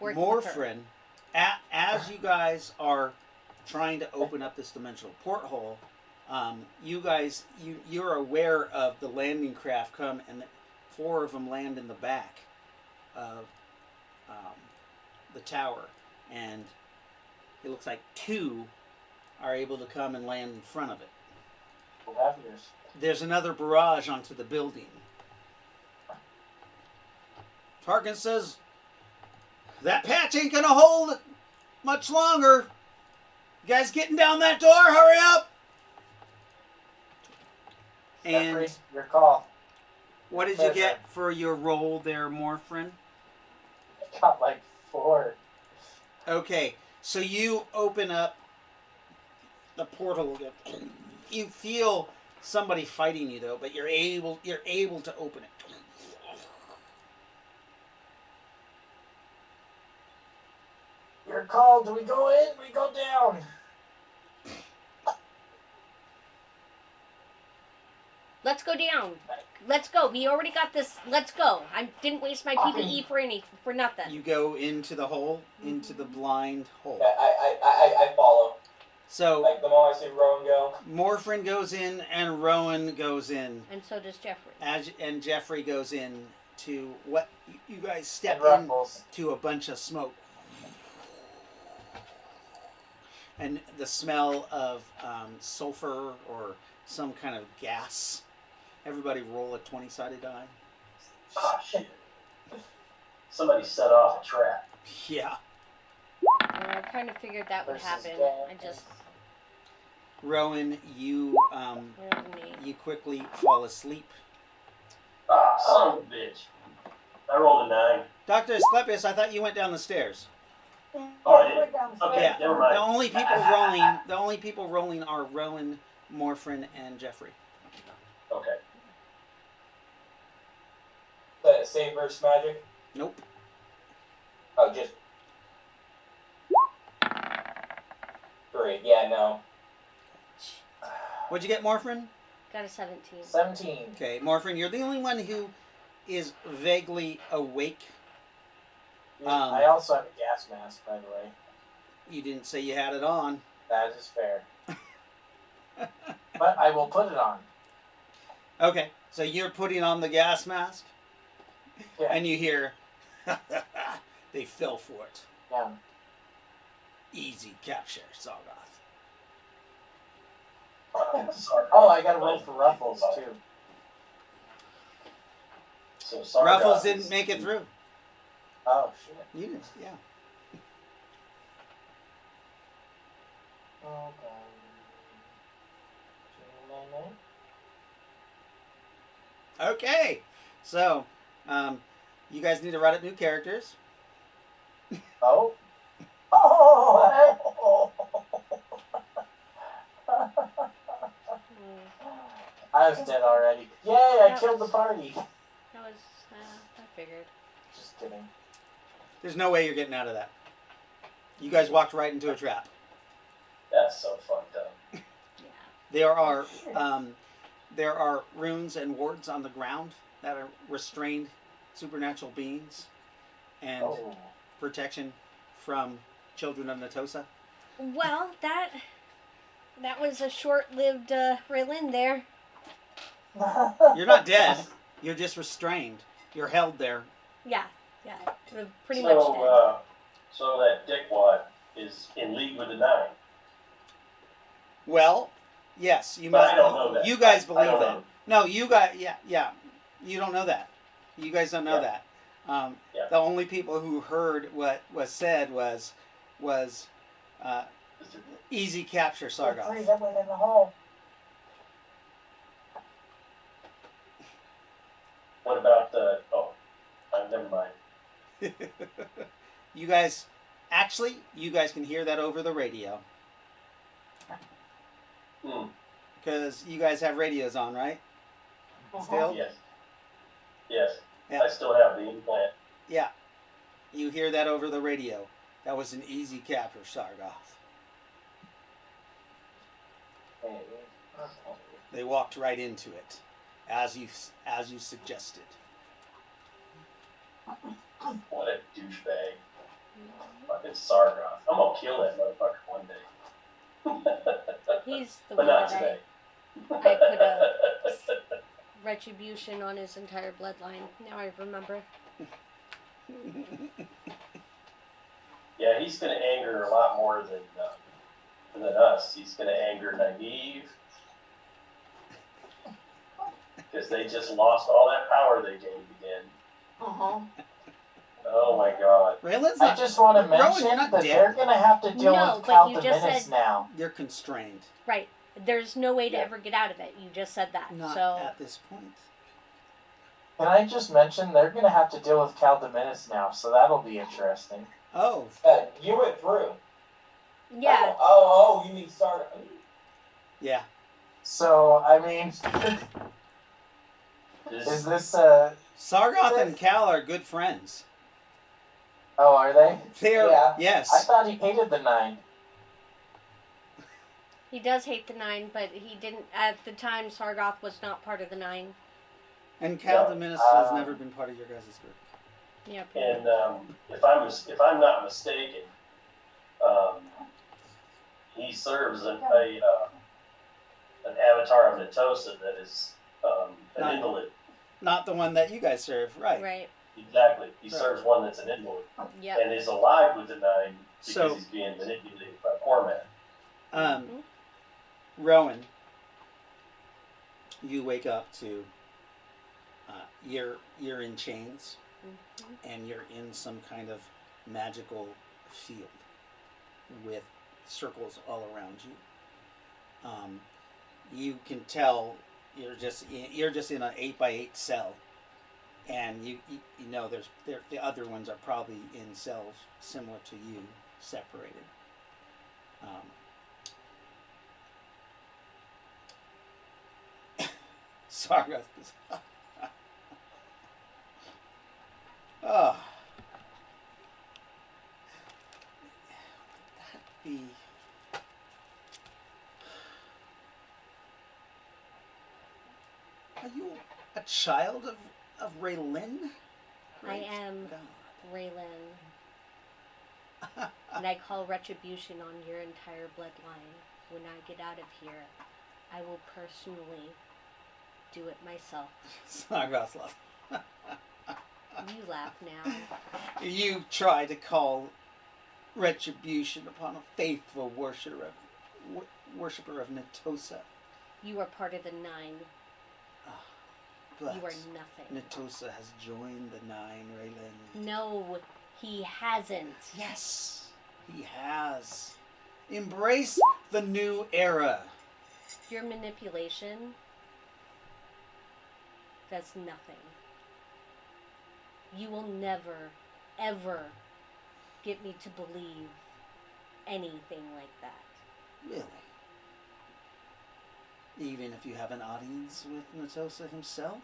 working with her. Morphin, as you guys are trying to open up this dimensional porthole, you guys, you're aware of the landing craft come, and 4 of them land in the back of the tower, and it looks like 2 are able to come and land in front of it. We'll have yours. There's another barrage onto the building. Tarkin says, "That patch ain't gonna hold it much longer. You guys getting down that door? Hurry up!" Jeffrey, And your call. what did you get for your roll there, Morphin? Got like 4. Okay, so you open up the portal. You feel somebody fighting you though, but you're able to open it. Your call. Do we go in? We go down. Let's go down. Let's go. We already got this. Let's go. I didn't waste my PPE for nothing. You go into the hole, into the blind hole. Yeah, I follow. So Like the moment I see Rowan go. Morphin goes in and Rowan goes in. And so does Jeffrey. And Jeffrey goes in to what you guys step And Ruffles. into a bunch of smoke. And the smell of sulfur or some kind of gas. Everybody roll a 20-sided die. Oh, shit. Somebody set off a trap. Yeah. I kind of figured that would Versus happen. gas. I just... Rowan, you me. you quickly fall asleep. Ah, son of a bitch. I rolled a 9. Dr. Asclepius, I thought you went down the stairs. Oh, I Yeah, did. went down the Okay, stairs. never mind. The only people rolling are Rowan, Morphin, and Jeffrey. Okay. Save versus magic? Nope. Oh, just. 3. Yeah, no. What'd you get, Morphin? Got a 17. 17. Okay, Morphin, you're the only one who is vaguely awake. I also have a gas mask, by the way. You didn't say you had it on. That is fair. But I will put it on. Okay, so you're putting on the gas mask, Yeah. and you hear, they fell for it. Yeah. Easy capture, Sargoth. Sorry. Oh, I got to roll for Ruffles too. So Sargoth Ruffles is- didn't make it through. Oh shit. You didn't, yeah. Oh god. Okay, so you guys need to write up new characters. Oh. Oh. I was dead already. Yay! I killed the party. That was... I figured. Just kidding. There's no way you're getting out of that. You guys walked right into a trap. That's so fucked up. Yeah. There are runes and wards on the ground that are restrained supernatural beings and Oh. protection from children of Natosa. Well, that was a short-lived Raylan there. You're not dead. You're just restrained. You're held there. Yeah. Pretty so, much dead. So that dickwad is in league with the 9. Well, yes, you But must. I don't know that. You guys I believe don't that. know. No, you guys. Yeah. You don't know that. You guys don't know Yeah. that. Yeah. The only people who heard what was said was easy capture, The three Sargoth. that went in the hole. What about the... Oh, never mind. You guys can hear that over the radio Hmm. because you guys have radios on, right? Still, Yes. Yes. Yeah. I still have the implant. yeah. You hear that over the radio. That was an easy capture, Sargoth. They walked right into it, as you suggested. What a douchebag. Fucking Sargoth. I'm gonna kill that motherfucker one day. He's the But one not that today. I put a retribution on his entire bloodline. Now I remember. Yeah, he's gonna anger a lot more than us. He's gonna anger Nyneave. Because they just lost all that power they gained again. Oh my god. Raylan's I not. just want to Rowan, mention you're not that dead. they're gonna have to deal No, with but you just Caldeminus said- now. You're constrained. Right. There's no way to Yeah. ever get out of it. You just said that. Not So at this point. Can I just mention they're gonna have to deal with Caldeminus now, so that'll be interesting. Oh, You went through. yeah. Oh, you mean start. yeah. So I mean, is this Sargoth and Cal are good friends. Oh, are they? They're Yeah. I yes. thought he hated the 9. He does hate the 9, but he didn't at the time. Sargoth was not part of the 9. And Cal Yeah. the Minister has never been part of your guys' group. Yeah. And if I'm not mistaken, he serves an avatar of Natosa that is an Not- invalid. Not the one that you guys serve, right? Right. Exactly. He Right. serves one that's an invalid Yep. and is alive with the 9 because So- he's being manipulated by Cormac. Rowan, you wake up to you're in chains, and you're in some kind of magical field with circles all around you. You can tell you're just in an 8x8 cell, and you know the other ones are probably in cells similar to you, separated. Sargoth is. Oh. Would that be. Are you a child of Ry-lo-kin? I am God. Raylan, and I call retribution on your entire bloodline. When I get out of here, I will personally do it myself. Sargoth laughed. You laugh now. You try to call retribution upon a faithful worshipper of Natosa. You are part of the 9. But You are nothing. Natosa has joined the 9, Raylan. No, he hasn't. Yes, he has. Embrace the new era. Your manipulation does nothing. You will never, ever get me to believe anything like that. Really? Even if you have an audience with Natosa himself?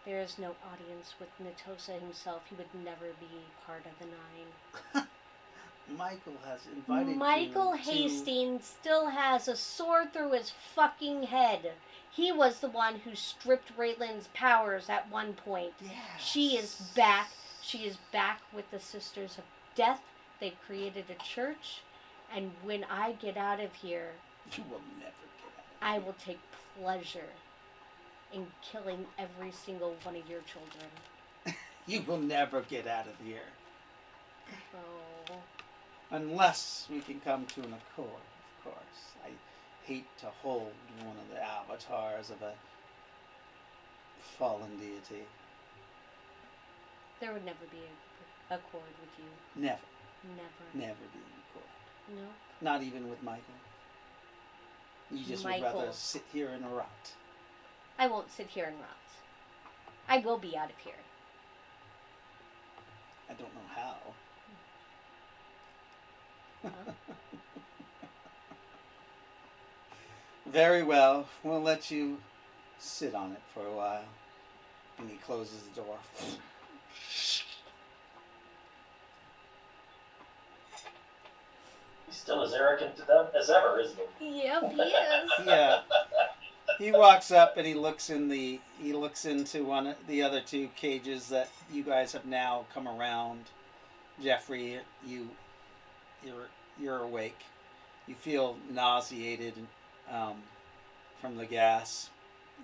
There is no audience with Natosa himself. He would never be part of the 9. Michael has invited Michael you to... Hastings still has a sword through his fucking head. He was the one who stripped Raylan's powers at one point. Yes. She is back. She is back with the Sisters of Death. They've created a church. And when I get out of here, You will never get out. I will take pleasure in killing every single one of your children. You will never get out of here. Oh. Unless we can come to an accord, of course. I hate to hold one of the avatars of a fallen deity. There would never be a accord with you. Never. Never. Never be an accord. No. Not even with Michael. You just would Michael. rather sit here and rot. I won't sit here and rot. I will be out of here. I don't know how. Huh? Very well. We'll let you sit on it for a while. And he closes the door. He's still as arrogant to them as ever, isn't he? Yep, he is. Yeah. He walks up and he looks into one of the other 2 cages that you guys have now come around. Jeffrey, you're awake. You feel nauseated from the gas.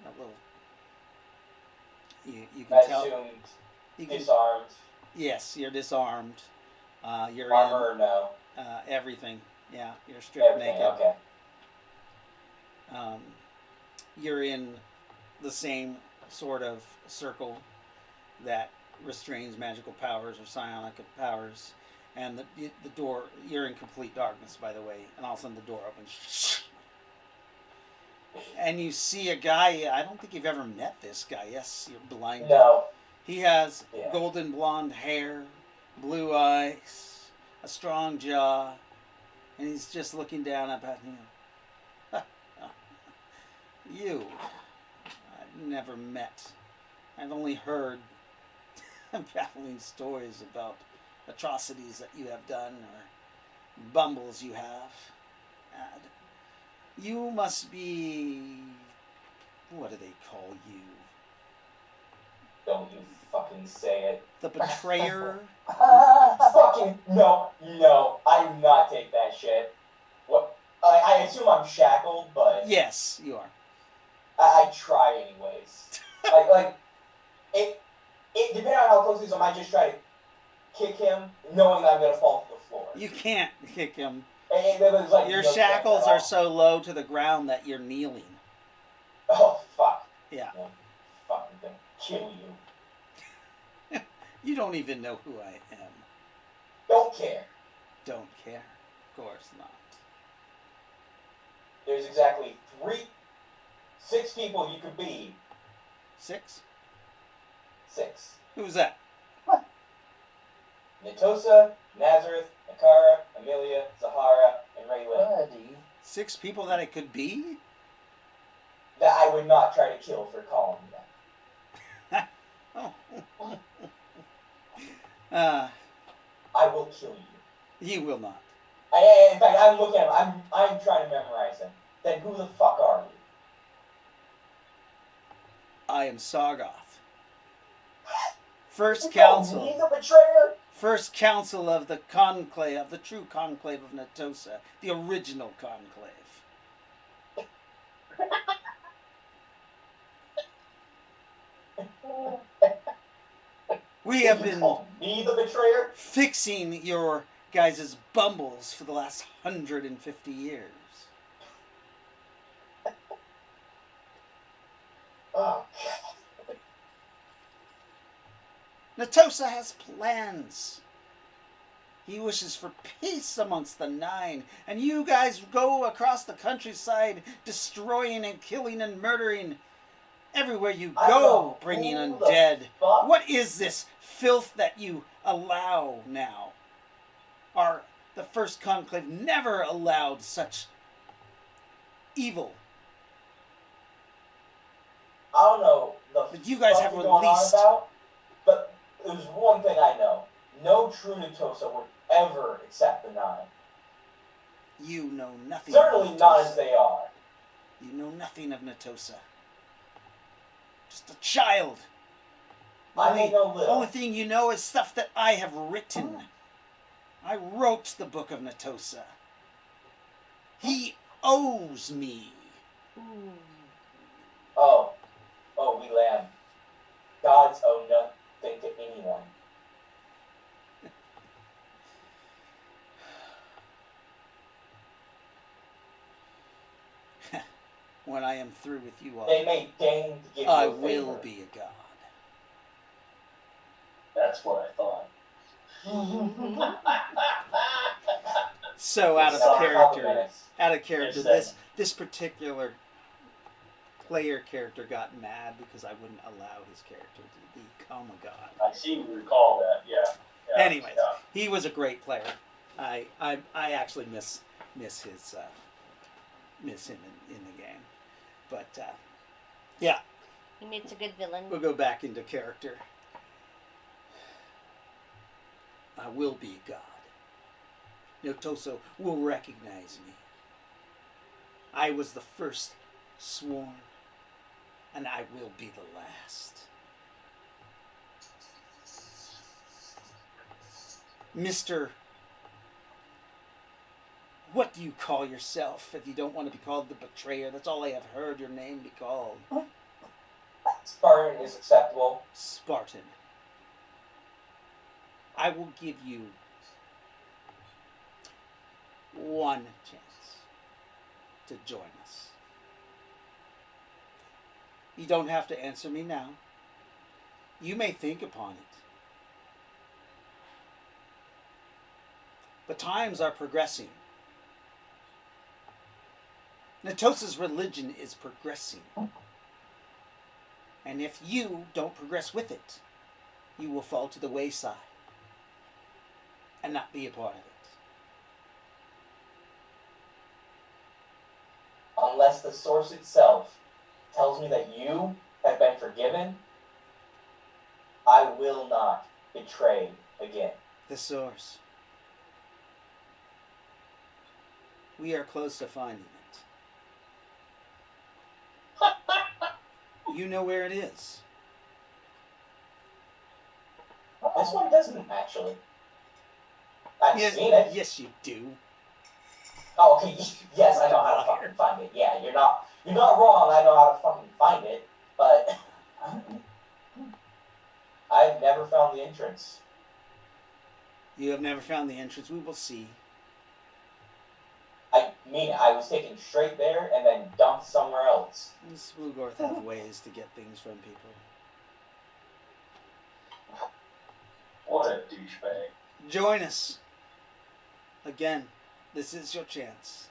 A little. You can tell. Assumed You can, disarmed. yes, you're disarmed. You're Armor or no? in everything. Yeah, you're stripped Everything, naked. okay. You're in the same sort of circle that restrains magical powers or psionic powers, and the door. You're in complete darkness, by the way, and all of a sudden the door opens, and you see a guy. I don't think you've ever met this guy. Yes, you're blinded. No. He has Yeah. golden blonde hair, blue eyes, a strong jaw, and he's just looking down up at you. You, I've never met. I've only heard baffling stories about atrocities that you have done or bumbles you have had. You must be... What do they call you? Don't you fucking say it. The betrayer? Fucking no, I do not take that shit. What? I assume I'm shackled, but Yes, you are. I try anyways. like it depending on how close he is, I might just try to kick him, knowing that I'm gonna fall to the floor. You can't kick him. Like, Your shackles are so low to the ground that you're kneeling. Oh fuck. Yeah. I'm fucking gonna kill you. You don't even know who I am. Don't care. Don't care. Of course not. There's exactly 6 people you could be. 6? 6. Who's that? Natosa, Nazareth, Nakara, Amelia, Zahara, and Raylan. Buddy. 6 people that I could be? That I would not try to kill for calling me that. Oh. I will kill you. You will not. In fact, I'm looking at him. I'm trying to memorize him. Then who the fuck are you? I am Sargoth. First You call council. me the betrayer? First council of the conclave, of the true conclave of Natosa. The original conclave. We have You been call me the betrayer? fixing your guys' bumbles for the last 150 years. Oh, Natosa has plans. He wishes for peace amongst the 9, and you guys go across the countryside destroying and killing and murdering everywhere you go, bringing undead. fuck? What is this filth that you allow now? The first conclave never allowed such evil. I don't know the But you guys fuck have you're going on released... about, but there's one thing I know. No true Natosa would ever accept the 9. You know nothing Certainly of not as Natosa. they are. You know nothing of Natosa. Just a child. I may know little. Only thing you know is stuff that I have written. I wrote the book of Natosa. He owes me. Oh, we lamb. Gods owe nothing to anyone. When I am through with you all, They may deign to give you I a favor. will be a god. That's what I thought. So out of Some character, compliments. Yes, this particular player character got mad because I wouldn't allow his character to become a god. I seem to recall that, yeah. Anyways, yeah. he was a great player. I actually miss his miss him in the game, but yeah, He makes a good villain. we'll go back into character. I will be a god. Notoso will recognize me. I was the first sworn, and I will be the last. Mr. What do you call yourself if you don't want to be called the betrayer? That's all I have heard your name be called. Spartan is acceptable. Spartan. I will give you one chance to join us. You don't have to answer me now. You may think upon it. But times are progressing. Natosa's religion is progressing. And if you don't progress with it, you will fall to the wayside and not be a part of it. Unless the source itself tells me that you have been forgiven, I will not betray again. The source. We are close to finding it. You know where it is. This one doesn't, actually. I've Yeah, seen it. yes, you do. Oh, okay, yes, I know how to fucking find it. Yeah, you're not wrong, I know how to fucking find it, but I've never found the entrance. You have never found the entrance. We will see. I mean, I was taken straight there and then dumped somewhere else. These Splugorth have ways to get things from people. What a douchebag. Join us. Again, this is your chance.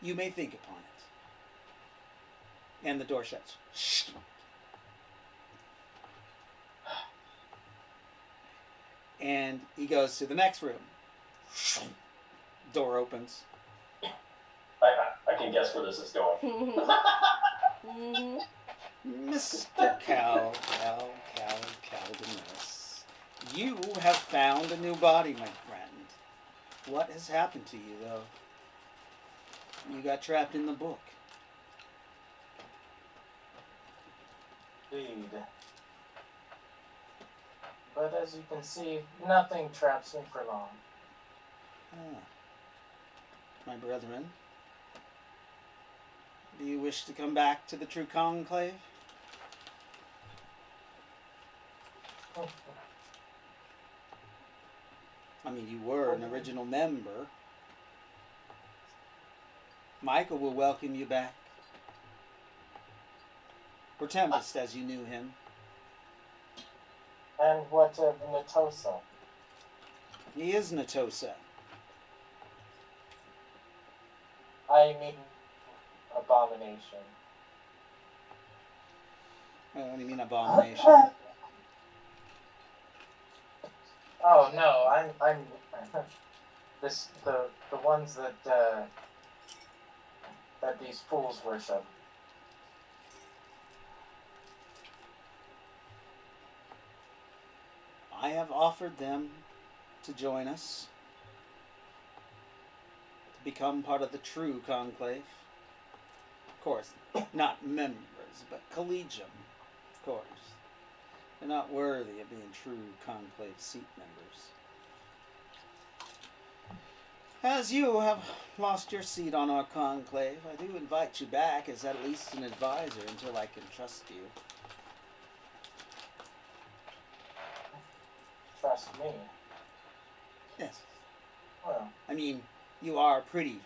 You may think upon it. And the door shuts. Shh. And he goes to the next room. Door opens. I can guess where this is going. Mm-hmm. Mr. Caldemus, you have found a new body, my friend. What has happened to you, though? You got trapped in the book. Indeed. But as you can see, nothing traps me for long. Ah. My brethren, do you wish to come back to the true conclave? I mean, you were an original member. Michael will welcome you back. Or Tempest, as you knew him. And what of Natosa? He is Natosa. I mean, abomination. What do you mean, abomination? Oh no, I'm the ones that these fools worship. I have offered them to join us, to become part of the true conclave. Of course, not members, but collegium, of course. They're not worthy of being true conclave seat members. As you have lost your seat on our conclave, I do invite you back as at least an advisor until I can trust you. Trust me. Yes. Well, I mean, you are pretty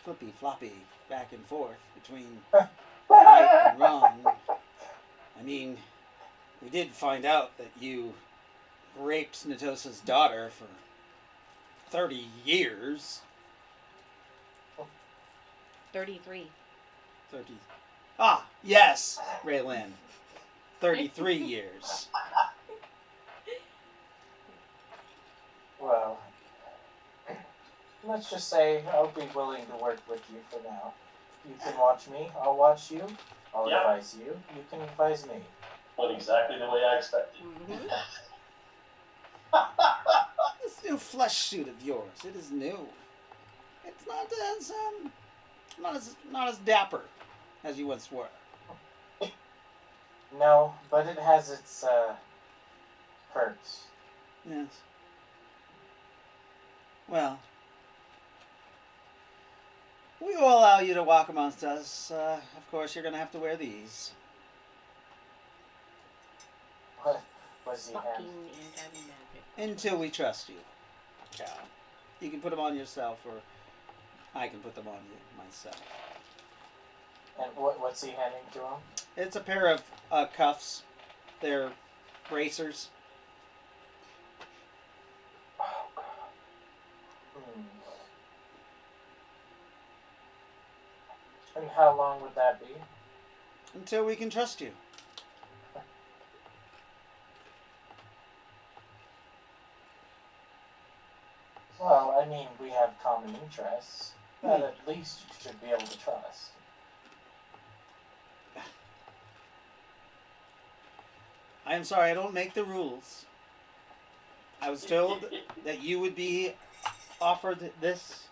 flippy floppy back and forth between right and wrong. I mean, we did find out that you raped Natosa's daughter for 30 years. 33. 30. Ah, yes, Raylin. 33 years. well, let's just say I'll be willing to work with you for now. You can watch me, I'll watch you. I'll Yeah. advise you, you can advise me. Went exactly the way I expected. Mm-hmm. This new flesh suit of yours, it is new. It's not as dapper as you once were. No, but it has its perks. Yes. Well, we will allow you to walk amongst us. Of course, you're going to have to wear these. What was he Fucking having? anti-magic. Until we trust you, Cal. You can put them on yourself, or I can put them on you myself. And what's he handing to him? It's a pair of cuffs. They're bracers. Oh, God. Hmm. And how long would that be? Until we can trust you. Well, I mean, we have common interests that at least you should be able to trust. I am sorry, I don't make the rules. I was told that you would be offered this,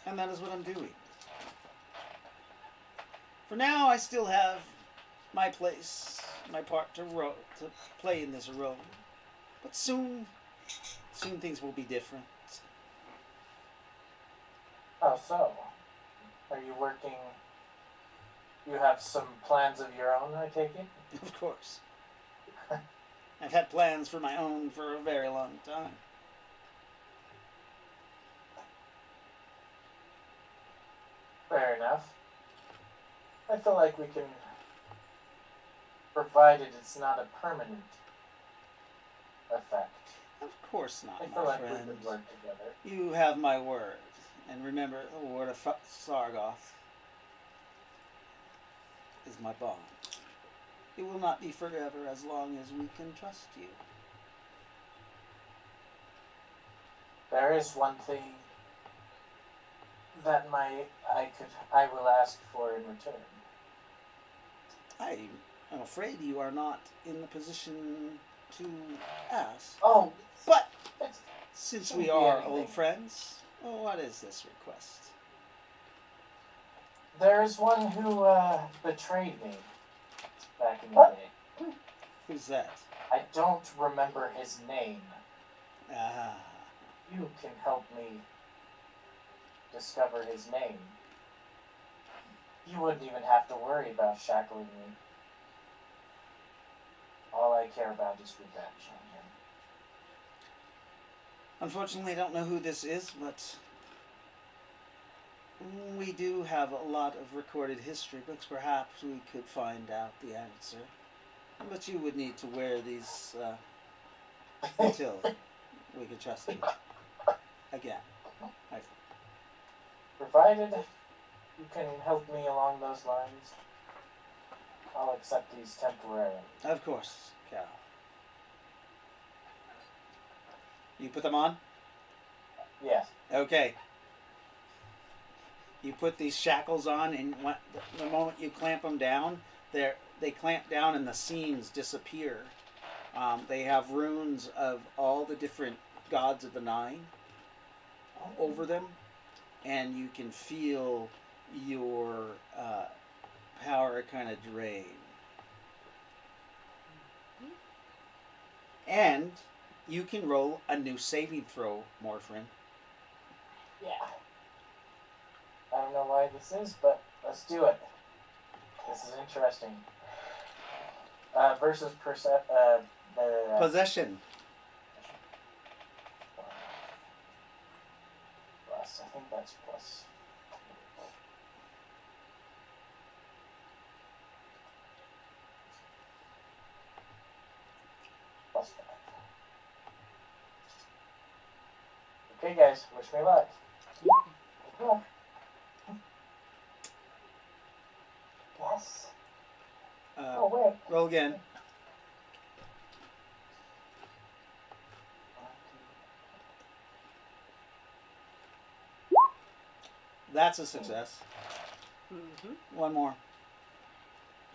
and that is what I'm doing. For now, I still have my place, my part to play in this role, but soon things will be different. Oh, so are you working? You have some plans of your own, I take it? Of course. I've had plans for my own for a very long time. Fair enough. I feel like we can, provided it's not a permanent effect. Of course not, I my feel like friend. we could work together. You have my word. And remember, the word of Sargoth is my bond. It will not be forever as long as we can trust you. There is one thing that I will ask for in return. I am afraid you are not in the position to ask. Oh, But it's since Can't we be are anything. old friends, what is this request? there is one who betrayed me back in the day. Who's that? I don't remember his name. Ah, You can help me discover his name. You wouldn't even have to worry about shackling me. All I care about is revenge on him. unfortunately, I don't know who this is, but we do have a lot of recorded history books. Perhaps we could find out the answer. But you would need to wear these until we could trust you. Again. Provided you can help me along those lines, I'll accept these temporarily. Of course, Cal. You put them on? Yes. Okay. You put these shackles on, and the moment you clamp them down, they clamp down and the seams disappear. They have runes of all the different gods of the Nine over them, and you can feel your power kind of drain. And you can roll a new saving throw, Morphrin. Yeah. I don't know why this is, but let's do it. This is interesting. Versus Possession. plus. I think that's plus. Plus 5. Okay, guys, wish me luck. Yeah. Yes. Oh, wait. Roll again. That's a success. Mm-hmm. One more.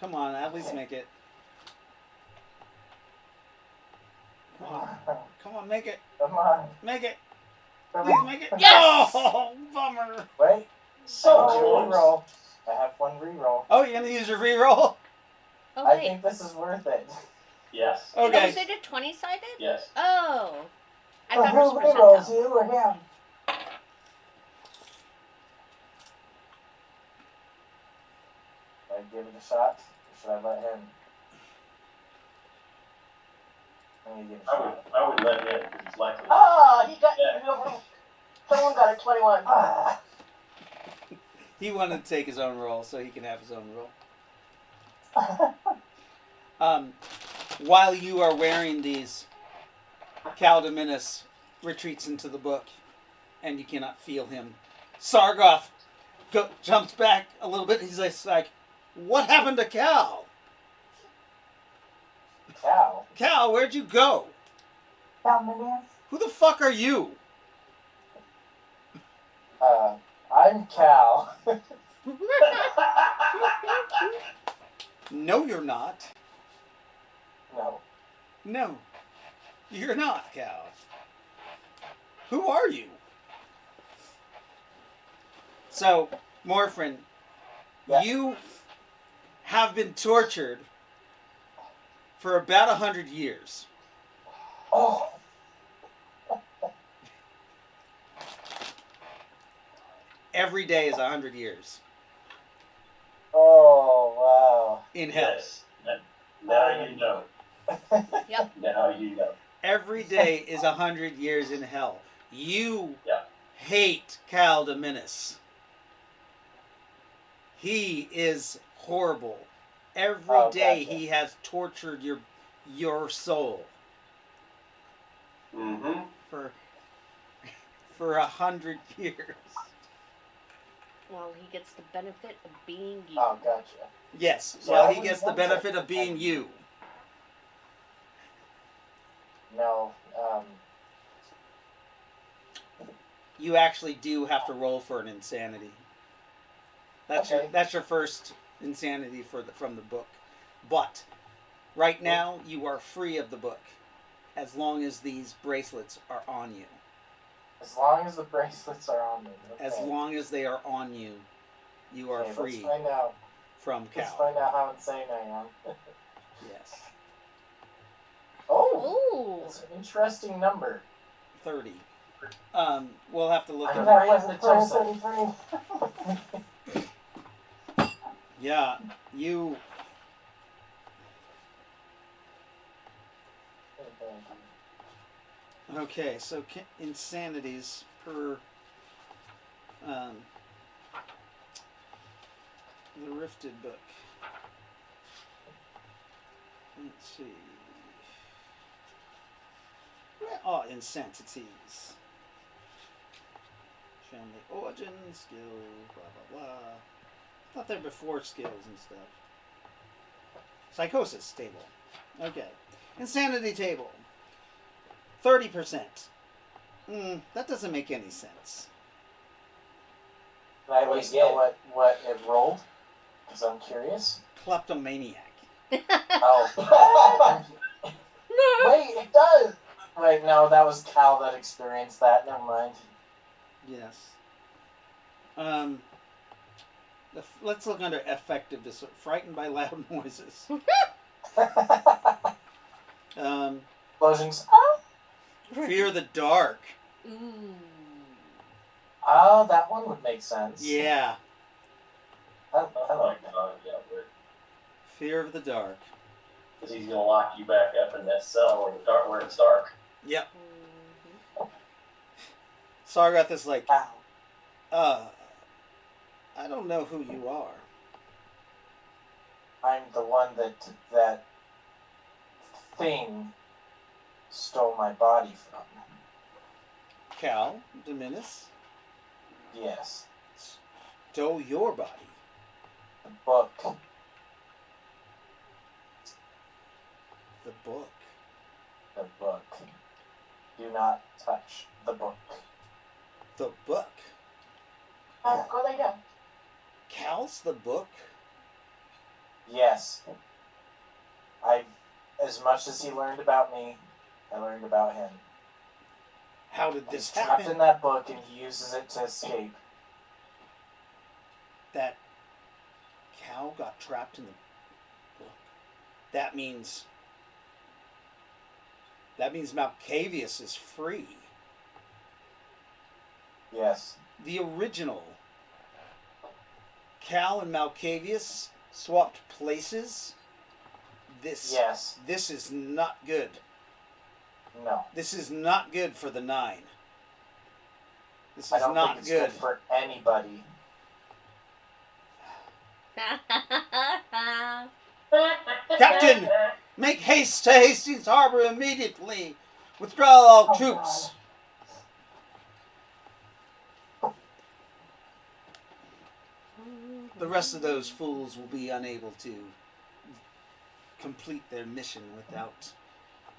Come on, at least make it. Come on, make it. Come on. Make it. Come Please on. make it. Yes! Oh, bummer. Wait. So Reroll. I have one reroll. Oh, you're going to use your reroll? Oh, I wait. think this is worth it. Yes. Oh, Okay. is it a 20-sided? Yes. Oh. I So thought it who was rerolls, percentile. you or him? Should I give it a shot? Or should I let him? Let me give it a shot. I would let him because he's likely. Oh, he got someone got a 21. Ah. He wanted to take his own roll so he can have his own roll. While you are wearing these, Caldeminus retreats into the book, and you cannot feel him. Sargoth jumps back a little bit. He's like, "What happened to Cal? Cow. Cal, where'd you go? Calminius? Who the fuck are you?" I'm Cal. No, you're not. No. No, you're not, Cal. Who are you? So, Morphin, Yeah. you have been tortured for about 100 years. Oh, Every day is 100 years oh, wow. in hell. Yes. Now you know. Yep. Now you know. Every day is 100 years in hell. You Yeah. hate Cal Dominus. He is horrible. Every day Gotcha. he has tortured your soul Mm-hmm. for 100 years. Well, he gets the benefit of being you. Oh, gotcha. Yes, So well, I he was gets the wondering- benefit of being you. No, You actually do have to roll for an insanity. Okay. That's your first insanity from the book. But right now you are free of the book as long as these bracelets are on you. as long as the bracelets are on me. Okay. As long as they are on you, you are Okay, free Let's find out. from Let's Cal. find out how insane I am. Yes. Oh, Ooh. it's an interesting number. 30. We'll have to look I'm at That afraid wasn't the toast- 33. Yeah, you okay, so insanities per the Rifted book. Let's see. Oh, insanities. Family origin, skill, blah blah blah. Thought there were 4 skills and stuff. Psychosis table. Okay. Insanity table. 30%. That doesn't make any sense. Can I at What least do you know what it rolled? Because I'm curious. Kleptomaniac. Oh. Wait, it does! Wait, no, that was Cal that experienced that. Never mind. Yes. Let's look under affective disorder. Frightened by loud noises. Explosions. Fear the dark. Ooh. Oh, that one would make sense. Yeah. I Oh like my that. God, yeah, Fear of the dark. because he's gonna lock you back up in that cell where it's dark. Yep. Mhm. So I got this like, Ow. I don't know who you are. I'm the one that thing stole my body from. Cal Dominus Yes. stole your body. The book. The book. The book. Do not touch the book. The book. Go lay down. Cal's the book? Yes. As much as he learned about me, I learned about him. How did He's this trapped in happen? that book and he uses it to escape. That Cal got trapped in the book. That means Malkavius is free. Yes. The original. Cal and Malkavius swapped places. Yes. This is not good. No. This is not good for the 9. This I is don't not think it's good. good for anybody. Captain, make haste to Hastings Harbor immediately. Withdraw all Oh, troops. The rest of those fools will be unable to complete their mission without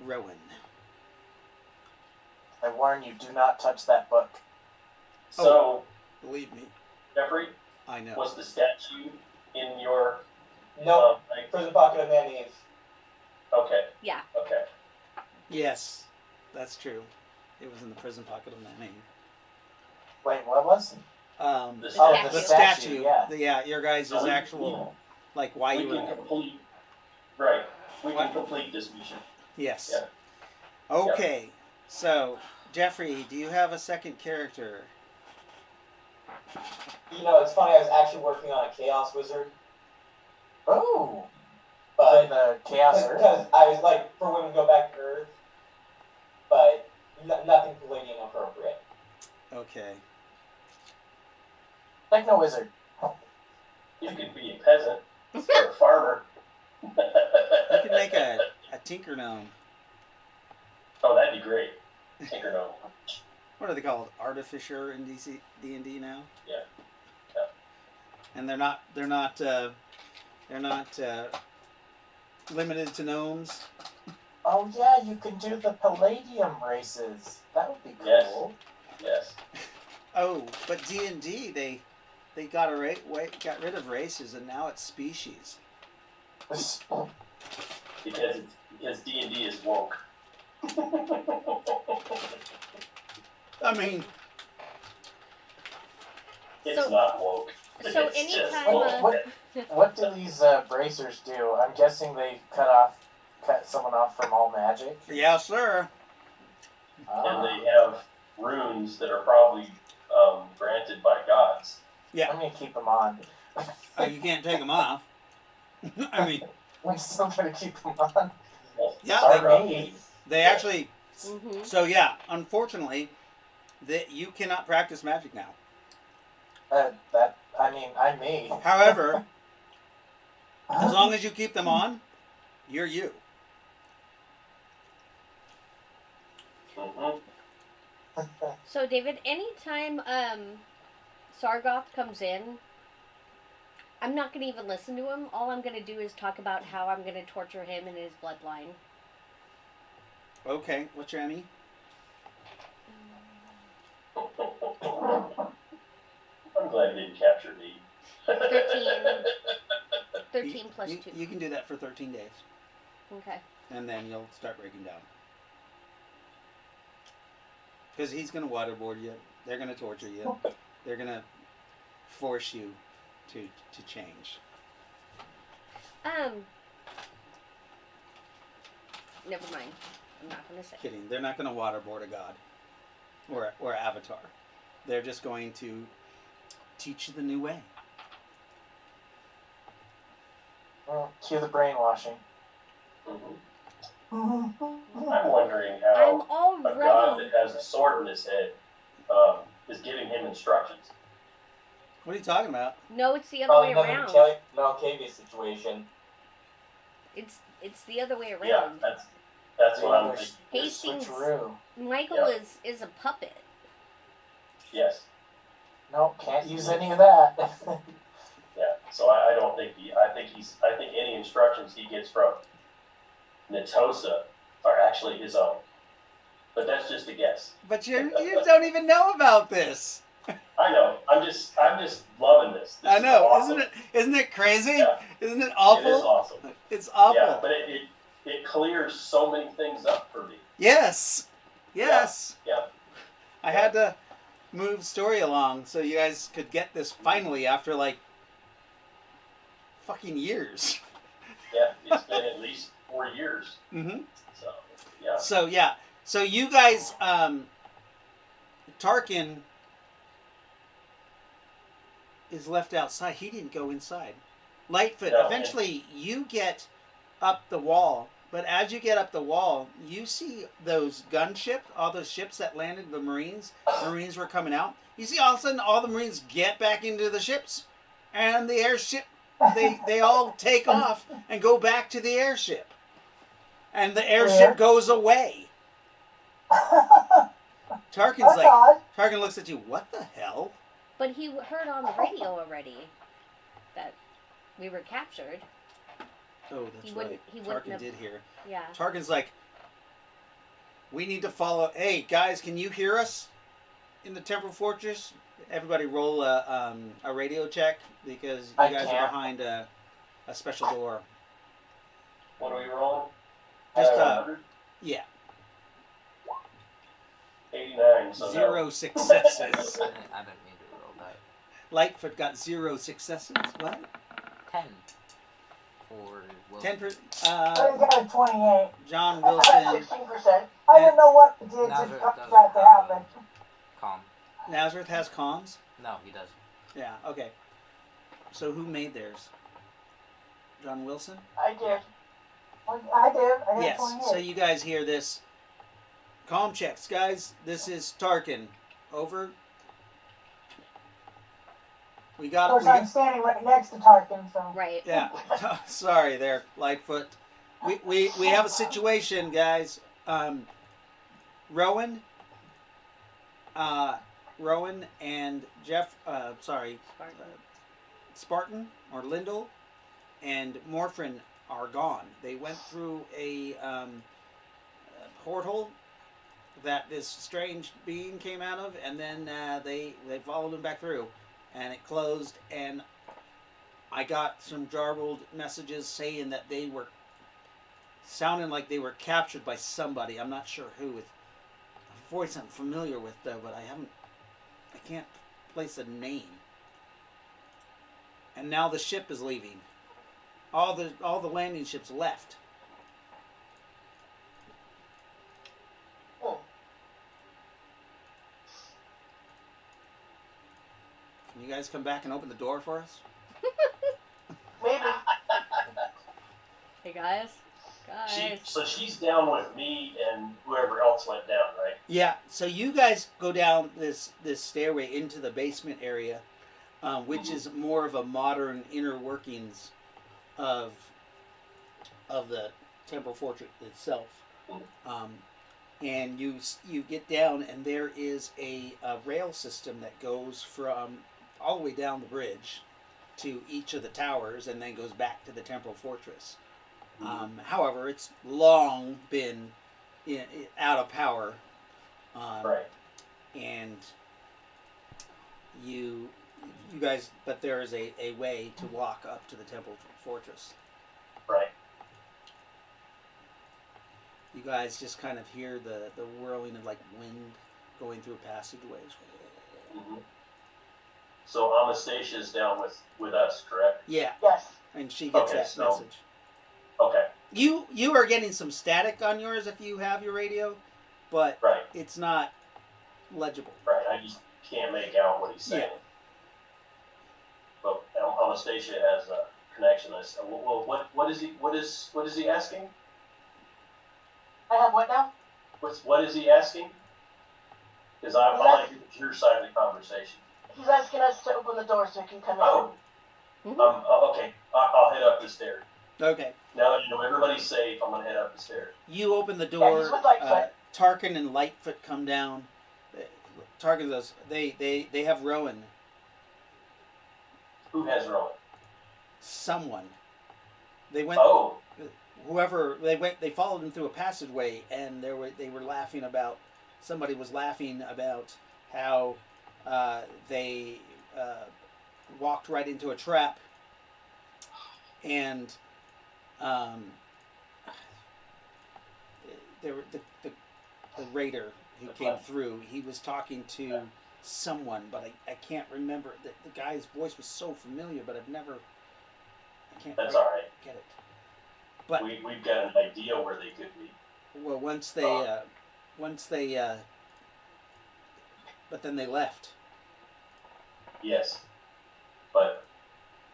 Rowan. I warn you, do not touch that book. So, Believe me, Jeffrey, I know. was the statue in your No, like, for the bucket of Nyneave. okay. Yeah. Okay. Yes, that's true. It was in the prison pocket of Nyneave. Wait, what was? The Oh, The the statue. yeah. Yeah, your guys' So we- actual, like, why we you can were. complete. Right. We What? can complete this mission. Yes. Yeah. Okay, so, Jeffrey, do you have a second character? You know, it's funny. I was actually working on a Chaos Wizard, Oh, but in the Chaos Earth. because I was like, for when we go back to Earth, but nothing Palladium appropriate. Okay. Techno Wizard. You could be a peasant or a farmer. You could make a Tinker Gnome. Oh, that'd be great. Tinker Gnome. What are they called? Artificer in D&D now? Yeah. And they're not limited to gnomes. Oh yeah, you can do the Palladium races. That would be Yes. cool. Yes. Oh, but D&D they got rid of races and now it's species. Because D&D is woke. I mean, It's So- not woke. So It's just anytime, woke. What do these bracers do? I'm guessing they cut someone off from all magic. yeah, sir. And they have runes that are probably granted by gods. Yeah. I'm gonna keep them on. You can't take them off. I mean, I'm still gonna keep them on. Well, Yeah, Sargon- they actually. Mm-hmm. So yeah, unfortunately, that you cannot practice magic now. I'm me. However, as long as you keep them on, you're you. Mhm. So David, anytime Sargoth comes in, I'm not gonna even listen to him. All I'm gonna do is talk about how I'm gonna torture him and his bloodline. Okay, what's your Emmy? I'm glad you didn't capture me. 13 plus you, 2. You can do that for 13 days, Okay. and then you'll start breaking down. Because he's going to waterboard you. They're going to torture you. They're going to force you to change. Never mind. I'm not gonna say. Kidding. They're not going to waterboard a god or avatar. They're just going to teach you the new way. Cue the brainwashing. I'm wondering I'm how a god already. that has a sword in his head is giving him instructions. What are you talking about? No, it's the other Probably way another around. Malkavian situation. It's the other way around. Yeah, that's what I'm thinking. Hastings- Switcheroo. Michael Yeah. is a puppet. Yes. No, can't use any of that. Yeah. So I don't think I think any instructions he gets from Natosa are actually his own. But that's just a guess. But you don't even know about this. I know. I'm just loving this. This I is know. awesome. Isn't it crazy? Yeah. Isn't it It is awful? awesome. It's awful. Yeah, but it clears so many things up for me. Yes. Yes. Yeah. I had to move story along so you guys could get this finally after like fucking years. Yeah. It's been at least 4 years. Mm-hmm. So yeah. So yeah. So you guys, Tarkin is left outside. He didn't go inside. Lightfoot, No. eventually you get up the wall. But as you get up the wall, you see those gunship, all those ships that landed, the Marines. Marines were coming out. You see all of a sudden all the Marines get back into the ships. And the airship, they all take off and go back to the airship. And the airship goes away. Tarkin's like, odd. Tarkin looks at you, what the hell? But he heard on the radio already that we were captured. Oh, that's He wouldn't- right. he wouldn't Tarkin have- did hear. Yeah. Tarkin's like, we need to follow. Hey, guys, can you hear us in the Temporal Fortress? Everybody roll a radio check because you I guys are can't. behind a special door. What are we rolling? Just, 100? Yeah. 89. So 0 no. successes. I didn't mean to roll that. Lightfoot got 0 successes. What? 10 for Wilson. 10 per, I got a 28. John I Wilson. got 16%. I didn't know what it did to Nazareth cause doesn't that to have happen. Calm. Nazareth has comms. No, he doesn't. Yeah. Okay. So who made theirs? John Wilson. I did. I did. I got Yes. 28. So you guys hear this? Comm checks, guys. This is Tarkin. Over. We Of got course, it. I'm standing right next to Tarkin, so. Right. Yeah. Sorry there, Lightfoot. We have a situation, guys. Rowan. Rowan and Jeff. Spartan or Lyndall and Morphin are gone. They went through a portal that this strange being came out of, and then they followed him back through, and it closed. And I got some jarbled messages saying that they were sounding like they were captured by somebody. I'm not sure who. With a voice I'm familiar with though, but I can't place a name. And now the ship is leaving. All the landing ships left. Oh. Can you guys come back and open the door for us? Maybe. Hey guys. Guys. So she's down with me and whoever else went down, right? Yeah. So you guys go down this stairway into the basement area, which is more of a modern inner workings of the Temporal Fortress itself. And you get down, and there is a rail system that goes from all the way down the bridge to each of the towers, and then goes back to the Temporal Fortress. However, it's long been out of power. Right. And you guys, but there is a way to walk up to the Temple Fortress. Right. You guys just kind of hear the whirling of like wind going through passageways. Mm-hmm. So Anastasia's down with us, correct? Yeah, Yes. and she gets Okay, that so- message. Okay. You are getting some static on yours if you have your radio, but Right. it's not legible. Right. I just can't make out what he's saying. Yeah. But Anastasia has a connection. I said, well, what is he asking? I have what now? What is he asking? Because I like your side of the conversation. He's asking us to open the door so he can come in. Oh. Okay. I'll head up the stairs. Okay. Now that you know everybody's safe, I'm gonna head up the stairs. You open the Yeah, door. he's with Lightfoot. Tarkin and Lightfoot come down. Tarkin goes. They have Rowan. Who has Rowan? Someone. They went. Oh. Whoever they went. They followed him through a passageway, and they were laughing about. Somebody was laughing about how they walked right into a trap, and there were the raider who came through. He was talking to someone, but I can't remember. The guy's voice was so familiar, but I can't That's quite all right. get it. But We've got an idea where they could be. well, but then they left. Yes. But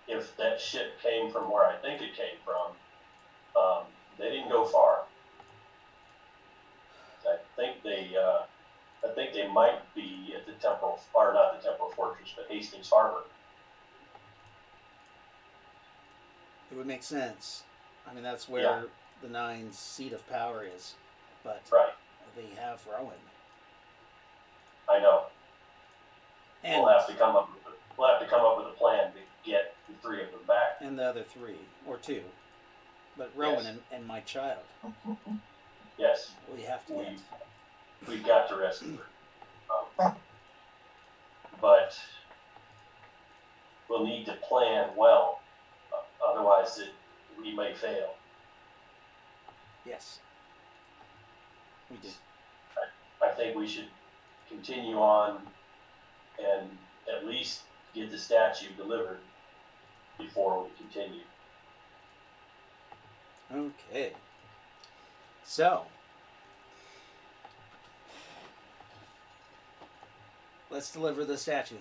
if that ship came from where I think it came from, they didn't go far. I think they might be at the Temporal, or not the Temporal Fortress, but Hastings Harbor. It would make sense. I mean, that's where the Nine's seat of power is. But Right. they have Rowan. I know. And, We'll have to come up with a plan to get the three of them back. and the other three, or two. But Rowan Yes. and my child, Yes. we have to get. We've got to rescue her. But we'll need to plan well. Otherwise, we may fail. Yes. We do. I think we should continue on and at least get the statue delivered before we continue. Okay. So, let's deliver the statue.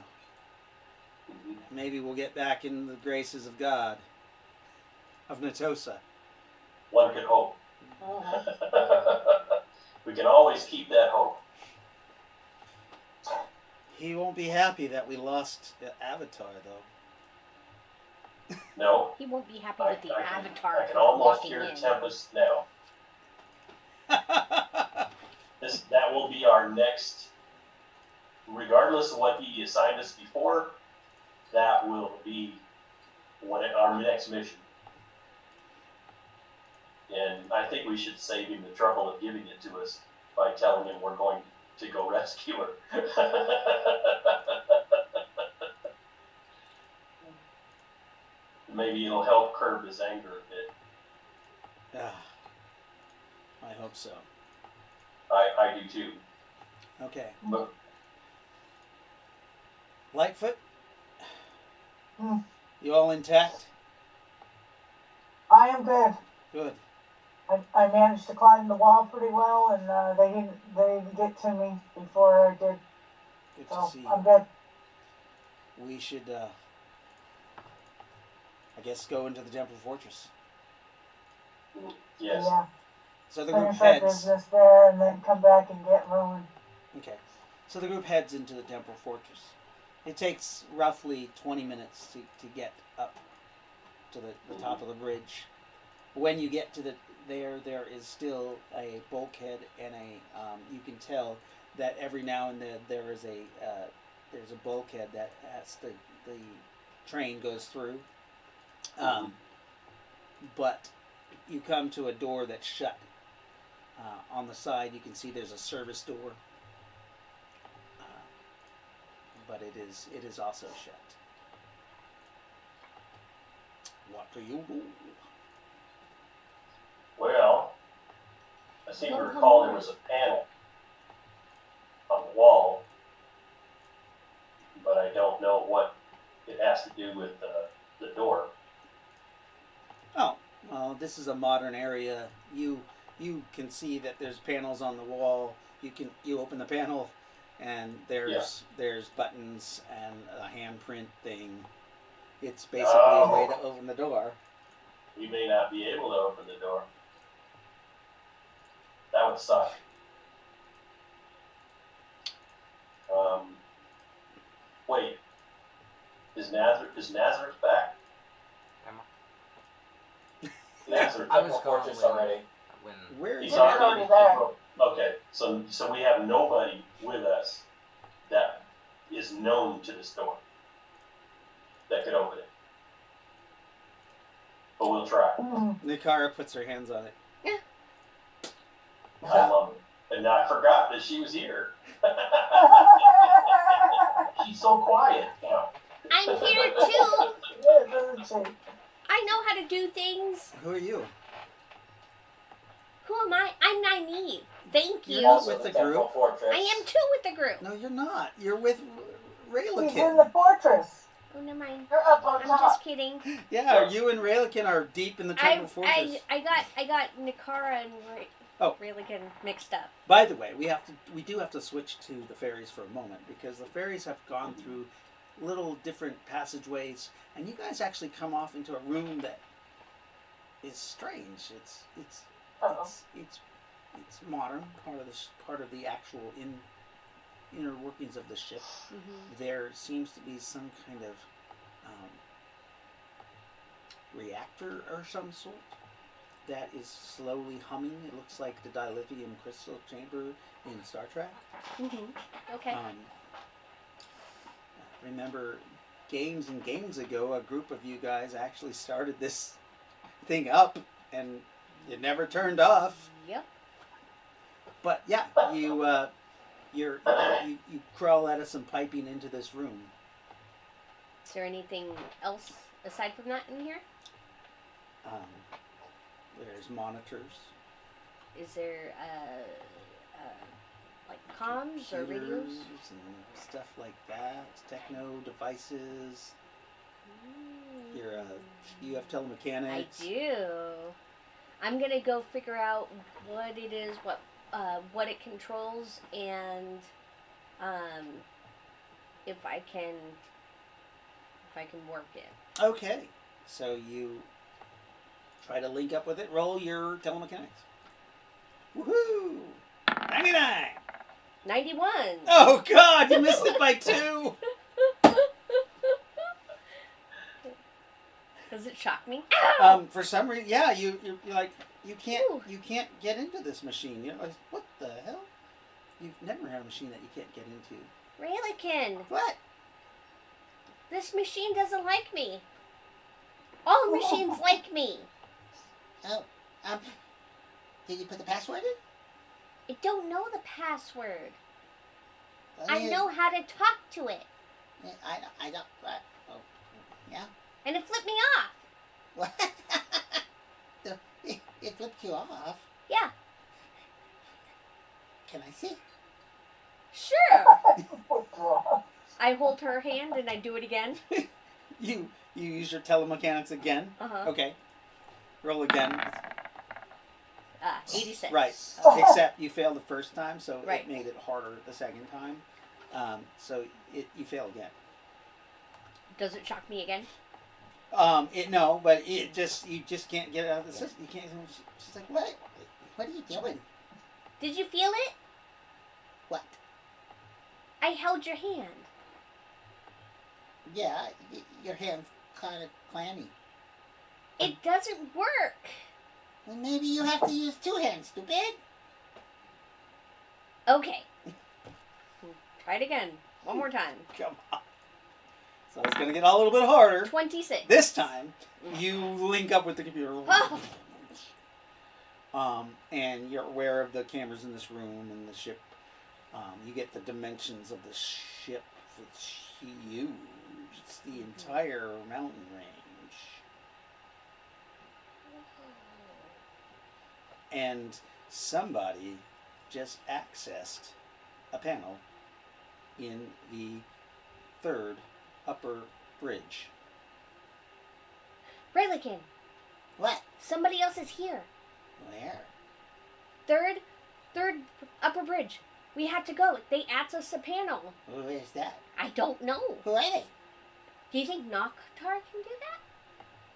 Maybe we'll get back in the graces of God, of Natosa. One could hope. Mhm. We can always keep that hope. He won't be happy that we lost Avatar, though. No, He won't be happy I with the can, avatar I can almost walking hear in. Tempest now. That will be our next, regardless of what he assigned us before, that will be our next mission. And I think we should save him the trouble of giving it to us by telling him we're going to go rescue her. Maybe it'll help curb his anger a bit. I hope so. I do too. Okay. But Lightfoot? Hmm. You all intact? I am good. Good. I managed to climb the wall pretty well, and they didn't get to me before I did. Good So to see I'm you. good. We should, I guess, go into the Temple Fortress. yes, Yeah. So the group Finish our heads. business there, and then come back and get Rowan. Okay. So the group heads into the Temple Fortress. It takes roughly 20 minutes to get up to the top of the bridge. When you get to there is still a bulkhead and you can tell that every now and then there's a bulkhead that the train goes through. But you come to a door that's shut. On the side, you can see there's a service door, but it is also shut. What do you do? well, I seem to recall there was a panel on the wall, but I don't know what it has to do with the door. Oh, well, this is a modern area. You can see that there's panels on the wall. You open the panel, and there's buttons and a handprint thing. It's basically a way to open the door. We may not be able to open the door. That would suck. Wait, is Nazareth back? Am Nazareth I was Temple gone Fortress when- already. when Where He's is already there. Okay, so we have nobody with us that is known to this door that could open it. But we'll try. Nikara puts her hands on it. I love it. And I forgot that she was here. She's so quiet now. I'm here too. Yeah, doesn't she? I know how to do things. Who are you? Who am I? I'm Nyneave. Thank You're you. not Also with the Temple group? Fortress. I am too with the group. No, you're not. You're with He's in Ry-lo-kin. the fortress. Oh, never mind. You're up on I'm top. just kidding. Yeah, you and Ry-lo-kin are deep in the Temple Fortress. I got Nikara and Ry-lo-kin mixed up. By the way, we do have to switch to the ferries for a moment because the ferries have gone through little different passageways, and you guys actually come off into a room that is strange. It's modern, part of the actual inner workings of the ship. Mm-hmm. There seems to be some kind of reactor or some sort that is slowly humming. It looks like the dilithium crystal chamber in Star Trek. Mm-hmm. Okay. Remember, games and games ago, a group of you guys actually started this thing up, and it never turned off. Yep. But yeah, you crawl out of some piping into this room. Is there anything else aside from that in here? There's monitors. Is there Like comms or radios? computers and stuff like that. Techno devices. You have telemechanics. I do. I'm gonna go figure out what it is, what it controls, and if I can work it. Okay, so you try to link up with it. Roll your telemechanics. Woohoo! 99. 91. Oh God, you missed it by 2. Does it shock me? Ow! For some reason, yeah, you're like you can't Ooh. get into this machine. You know, like, what the hell? You've never had a machine that you can't get into. Ry-lo-kin, What? this machine doesn't like me. All machines like me. Oh, did you put the password in? I don't know the password. Well, I know how to talk to it. I don't. Oh, yeah. And it flipped me off. What? It flipped you off. Yeah. Can I see? Sure. I hold her hand and I do it again. You use your telemechanics again. Uh-huh. Okay. Roll again. 86. Right. Okay. Except you failed the first time, so Right. it made it harder the second time. So you fail again. Does it shock me again? No, but you just can't get it out of the system. You can't. She's like, what? What are you doing? Did you feel it? What? I held your hand. Yeah, your hand's kind of clammy. It doesn't work. Well, maybe you have to use 2 hands, stupid. Okay. Try it again. One more time. Come on. So it's going to get a little bit harder. 26. This time, you link up with the computer. Oh. And you're aware of the cameras in this room and the ship. You get the dimensions of the ship. It's huge. It's the entire mountain range. And somebody just accessed a panel in the 3rd upper bridge. Ry-lo-kin, What? somebody else is here. Where? Third upper bridge. We had to go. They accessed the panel. Who is that? I don't know. Who are they? Do you think Noctar can do that?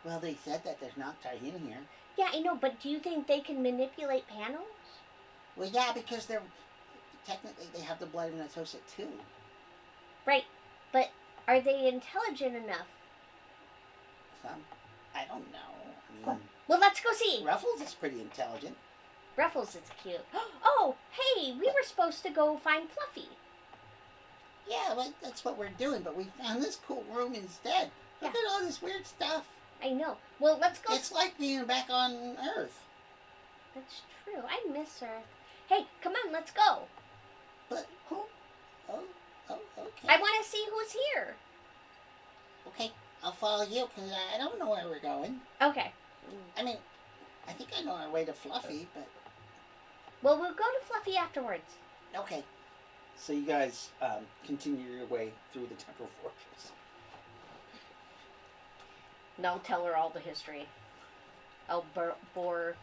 Well, they said that there's not in here. Yeah, I know, but do you think they can manipulate panels? Well, yeah, because they're technically they have the blood of Natosa too. Right, but are they intelligent enough? Some, I don't know. I mean, Well, let's go see. Ruffles is pretty intelligent. Ruffles is cute. Oh, hey, we were supposed to go find Fluffy. Yeah, well, that's what we're doing, but we found this cool room instead. Look at all this weird stuff. I know. Well, let's go. It's like being back on Earth. That's true. I miss her. Hey, come on, let's go. But who? Oh, okay. I want to see who's here. Okay, I'll follow you because I don't know where we're going. Okay. I mean, I think I know our way to Fluffy, but Well, we'll go to Fluffy afterwards. okay. So you guys continue your way through the Temporal Fortress. No, tell her all the history. I'll bore.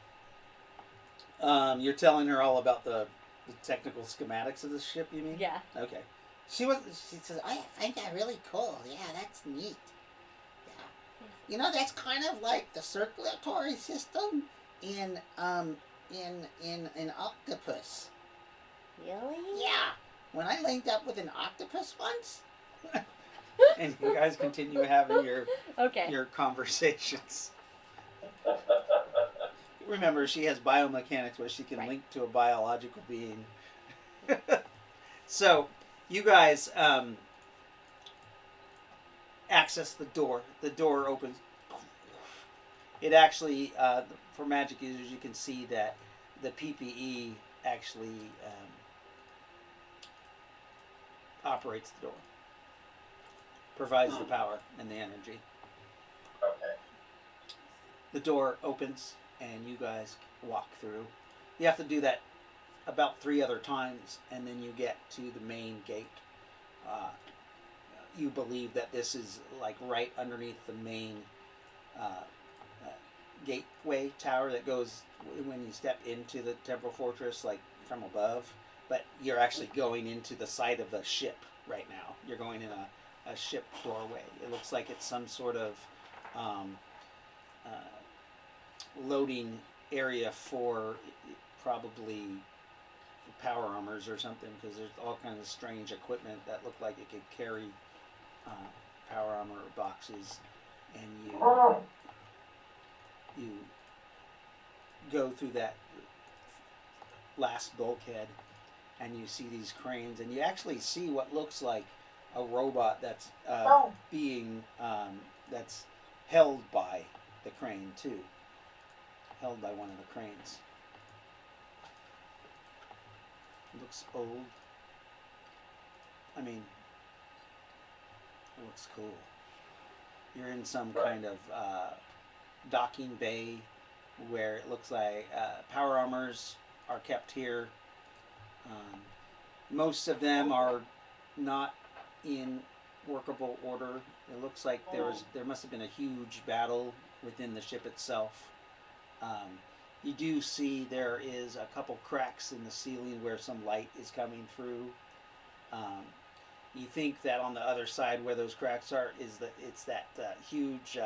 You're telling her all about the technical schematics of the ship, you mean? Yeah. Okay. She says, I find that really cool. Yeah, that's neat. Yeah. You know, that's kind of like the circulatory system in octopus. Really? Yeah. When I linked up with an octopus once. And you guys continue having your conversations. Remember, she has biomechanics where she can link to a biological being. So, you guys access the door. The door opens. It actually, for magic users, you can see that the PPE actually operates the door. Provides the power and the energy. Okay. The door opens and you guys walk through. You have to do that about 3 other times, and then you get to the main gate. You believe that this is like right underneath the main gateway tower that goes when you step into the Temporal Fortress, like from above. But you're actually going into the side of the ship right now. You're going in a ship doorway. It looks like it's some sort of loading area for probably power armors or something, because there's all kinds of strange equipment that look like it could carry power armor boxes, and you go through that last bulkhead, and you see these cranes, and you actually see what looks like a robot that's being that's held by the crane too, held by one of the cranes. It looks old. I mean, it looks cool. You're in some kind of docking bay where it looks like power armors are kept here. Most of them are not in workable order. It looks like there must have been a huge battle within the ship itself. You do see there is a couple cracks in the ceiling where some light is coming through. You think that on the other side where those cracks are it's that huge.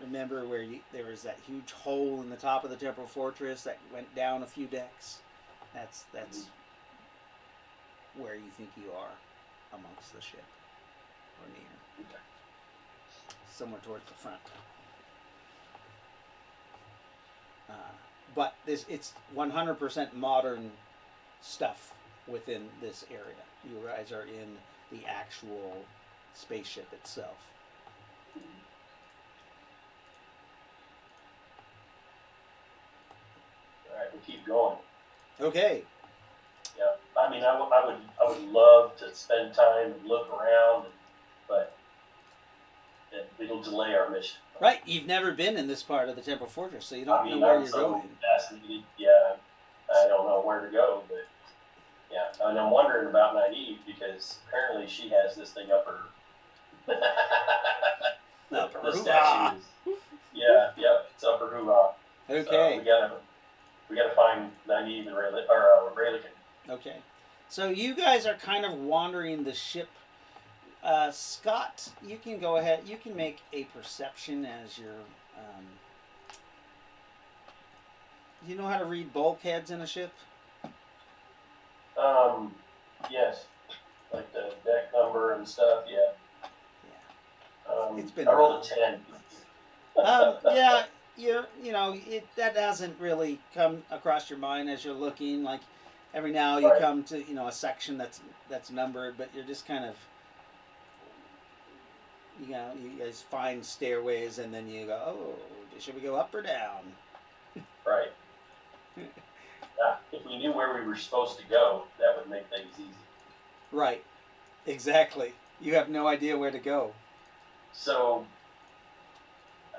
Remember where there was that huge hole in the top of the Temporal Fortress that went down a few decks? That's where you think you are amongst the ship, or near, somewhere towards the front. But it's 100% modern stuff within this area. You guys are in the actual spaceship itself. All right, we keep going. Okay. Yeah, I mean, I would love to spend time and look around, but it'll delay our mission. Right, you've never been in this part of the Temporal Fortress, so you don't know where you're going. Fascinated. Yeah, I don't know where to go, but yeah, and I'm wondering about Nyneave because apparently she has this thing up her. the statue is. Yeah, yep, it's up her hoo-ha. Okay. So we gotta find Nyneave and Ry-lo-kin. Okay, so you guys are kind of wandering the ship. Scott, you can go ahead. You can make a perception as you're. You know how to read bulkheads in a ship? Yes, like the deck number and stuff. Yeah. It's been. I rolled a 10. Yeah, that hasn't really come across your mind as you're looking. Like every now you come to a section that's numbered, but you're just kind of. You guys find stairways, and then you go, oh, should we go up or down? Right. If we knew where we were supposed to go, that would make things easy. Right. Exactly. You have no idea where to go. So,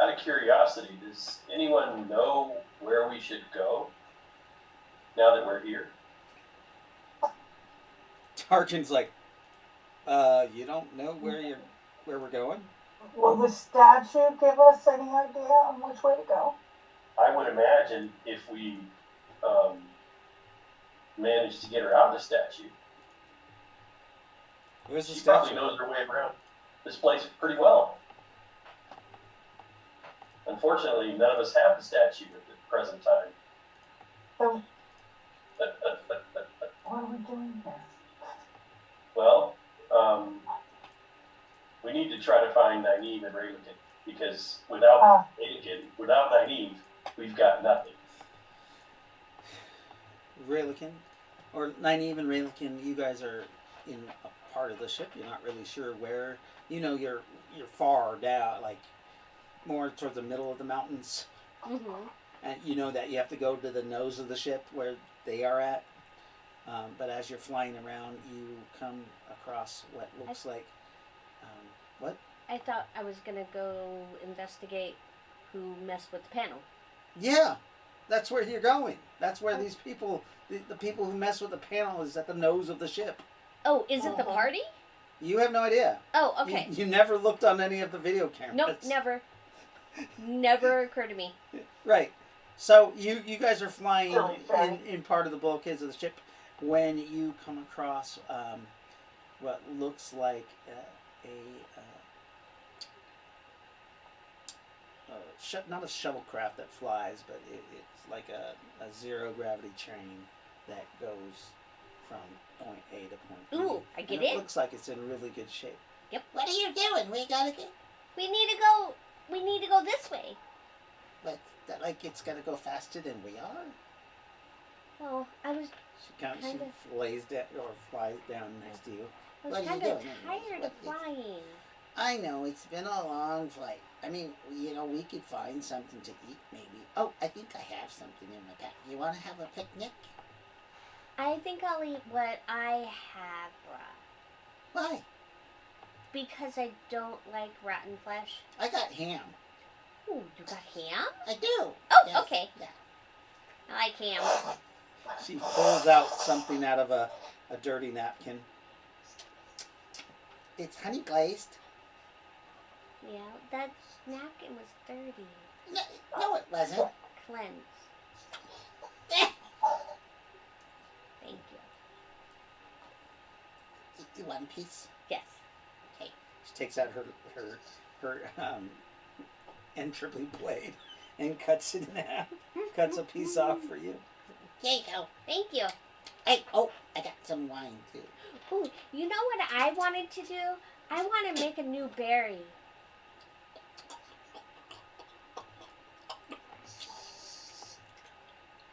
out of curiosity, does anyone know where we should go now that we're here? Tarkin's like, you don't know where we're going? Will the statue give us any idea on which way to go? I would imagine if we managed to get her out of the statue. Where's the she statue? Probably knows her way around this place pretty well. Unfortunately, none of us have the statue at the present time. So, what are we doing here? Well, we need to try to find Nyneave and Ry-lo-kin because without Nyneave, we've got nothing. Ry-lo-kin, or Nyneave and Ry-lo-kin, you guys are in a part of the ship. You're not really sure where. You're far down, like more towards the middle of the mountains. Mm-hmm. And you know that you have to go to the nose of the ship where they are at. But as you're flying around, you come across what looks like. What? I thought I was gonna go investigate who messed with the panel. Yeah, That's where you're going. That's where these people, the people who mess with the panel, is at the nose of the ship. Oh, is it the party? You have no idea. Oh, okay. You never looked on any of the video cameras. Nope, never. Never occurred to me. Right. So you guys are flying Silly fairy. in part of the bulkheads of the ship when you come across what looks like not a shuttlecraft that flies, but it's like a zero gravity train that goes from point A to point B. Ooh, I get And it. Looks like it's in really good shape. Yep. What are you doing? We need to go this way. But like it's gonna go faster than we are. Well, I was She flies down next to you. I What was are you kind of doing? tired of What- flying. I know, it's been a long flight. I mean, we could find something to eat, maybe. Oh, I think I have something in my pack. You want to have a picnic? I think I'll eat what I have brought. Why? Because I don't like rotten flesh. I got ham. Ooh, you got ham? I do. Oh, Yes. okay. Yeah. I like ham. She pulls out something out of a dirty napkin. It's honey glazed. Yeah, that napkin was dirty. No, it wasn't. Cleanse. Thank you. You one piece. Yes. She takes out her entropy blade and cuts it in half. Cuts a piece off for you. There you go. Thank you. Hey, I got some wine too. Ooh, you know what I wanted to do? I want to make a new berry.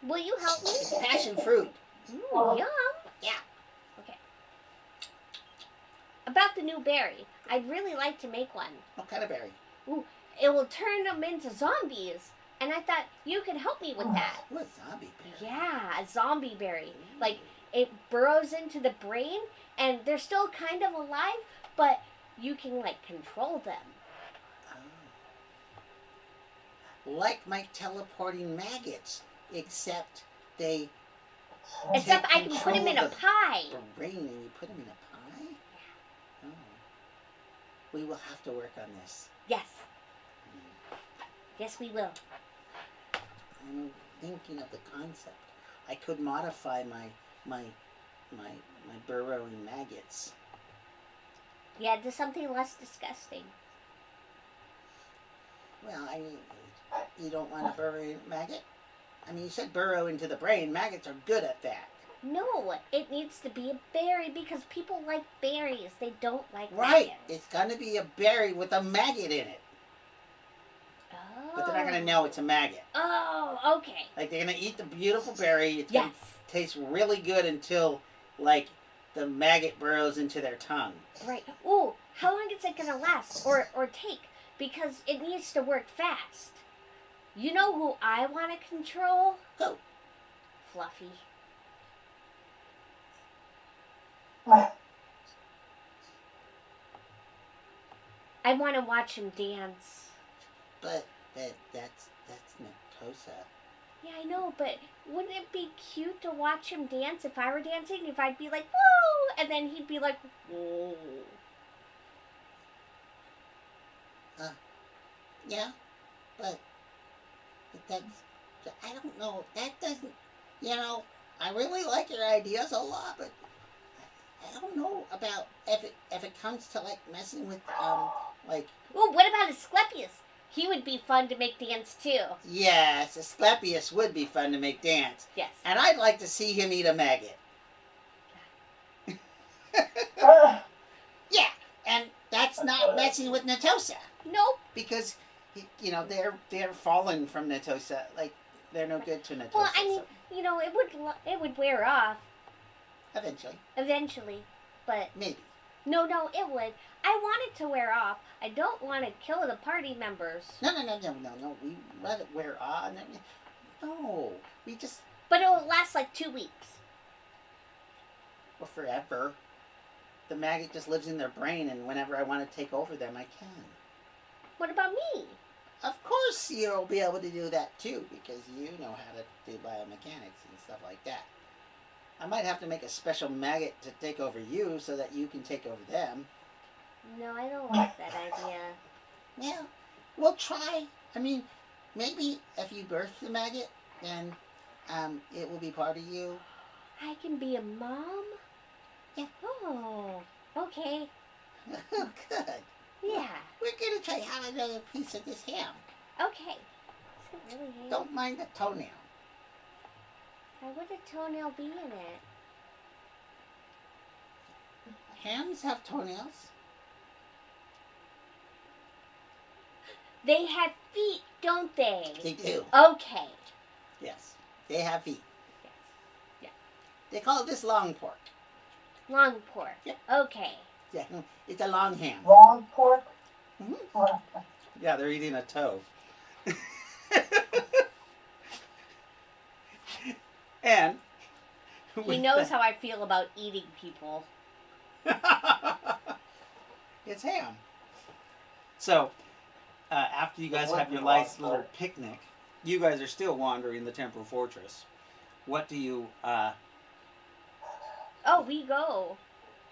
Will you help me? It's passion fruit. Ooh, yum. Yeah. Okay. About the new berry, I'd really like to make one. What kind of berry? It will turn them into zombies, and I thought you could help me with that. What zombie berry? Yeah, a zombie berry. Like, it burrows into the brain, and they're still kind of alive, but you can, like, control them. Oh. Like my teleporting maggots, except they Except take I can put them in a control of pie. the brain and you put them in a pie? Oh. We will have to work on this. Yes. Yes, we will. I'm thinking of the concept. I could modify my burrowing maggots. Yeah, to something less disgusting. Well, I mean, you don't want to burrow a maggot? I mean, you said burrow into the brain. Maggots are good at that. No, it needs to be a berry because people like berries. They don't like Right. maggots. It's going to be a berry with a maggot in it. Oh. But they're not going to know it's a maggot. Oh, okay. Like, they're going to eat the beautiful berry. It's going Yes. to taste really good until, like, the maggot burrows into their tongue. Right. Ooh, how long is it gonna last or take? Because it needs to work fast. You know who I want to control? Who? Fluffy. I want to watch him dance. But that's Natosa. Yeah, I know, but wouldn't it be cute to watch him dance if I were dancing? If I'd be like, woo! And then he'd be like, whoa. Yeah, but that's, I don't know, that doesn't, I really like your ideas a lot, but I don't know about if it comes to, like, messing with, like... Ooh, what about Asclepius? He would be fun to make dance, too. Yes, Asclepius would be fun to make dance. Yes. And I'd like to see him eat a maggot. Yeah, and that's not messing with Natosa. Nope. Because, they're fallen from Natosa. Like, they're no good to Natosa. Well, I mean, so it would wear off eventually. eventually, but Maybe. no, it would. I want it to wear off. I don't want to kill the party members. No. We let it wear on. No, we just... But it will last like 2 weeks. Or forever. The maggot just lives in their brain, and whenever I want to take over them, I can. What about me? Of course you'll be able to do that too, because you know how to do biomechanics and stuff like that. I might have to make a special maggot to take over you so that you can take over them. No, I don't like that idea. Yeah, we'll try. I mean, maybe if you birth the maggot, then it will be part of you. I can be a mom? Yeah. Oh, okay. Oh, good. Yeah. We're gonna try have another piece of this ham. Okay. Is it really ham? Don't mind the toenail. Why would a toenail be in it? Hams have toenails. They have feet, don't they? They do. Okay. Yes, they have feet. Yes. Yeah. They call this long pork. Long pork. Yep. Okay. Yeah, it's a long ham. Long pork? Mm-hmm. Yeah, they're eating a toe. And He knows how I feel about eating people. It's ham. So, after you guys have your nice little picnic, you guys are still wandering the Temporal Fortress. What do you? Oh, we go.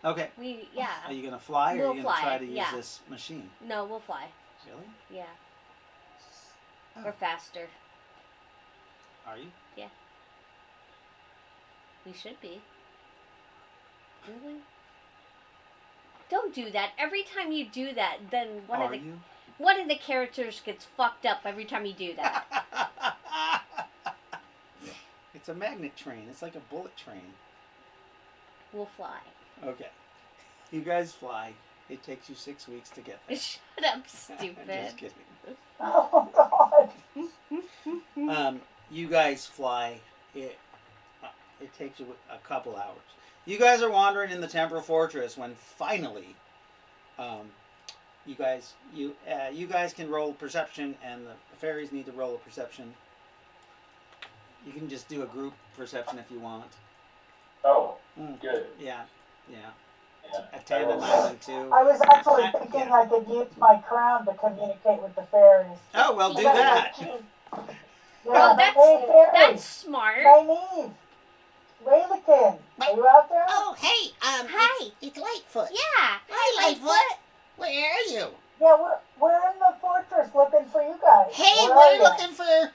Okay. Yeah. Are you gonna fly, or We'll are you gonna fly, try to use yeah. this machine? No, we'll fly. Really? Yeah. Oh. We're faster. Are you? We should be. Really? Don't do that. Every time you do that, then one of the characters gets fucked up every time you do that. It's a magnet train. It's like a bullet train. We'll fly. Okay. You guys fly. It takes you 6 weeks to get there. Shut up, stupid. Just kidding. Oh, God. You guys fly. It takes you a couple hours. You guys are wandering in the Temporal Fortress when finally, you guys can roll perception, and the fairies need to roll a perception. You can just do a group perception if you want. Oh, Mm. good. Yeah. Yeah. A 10, a 9, and 2. I was actually thinking I could use my crown to communicate with the fairies. Oh, well, do that. Oh, Hey, fairies. that's smart. Nyneave, Ry-lo-kin, are you out there? Oh, hey, Hi. It's Lightfoot. Yeah. Hi, Lightfoot. Where are you? Yeah, we're in the fortress looking for you guys. Hey, Where are we're you? looking for,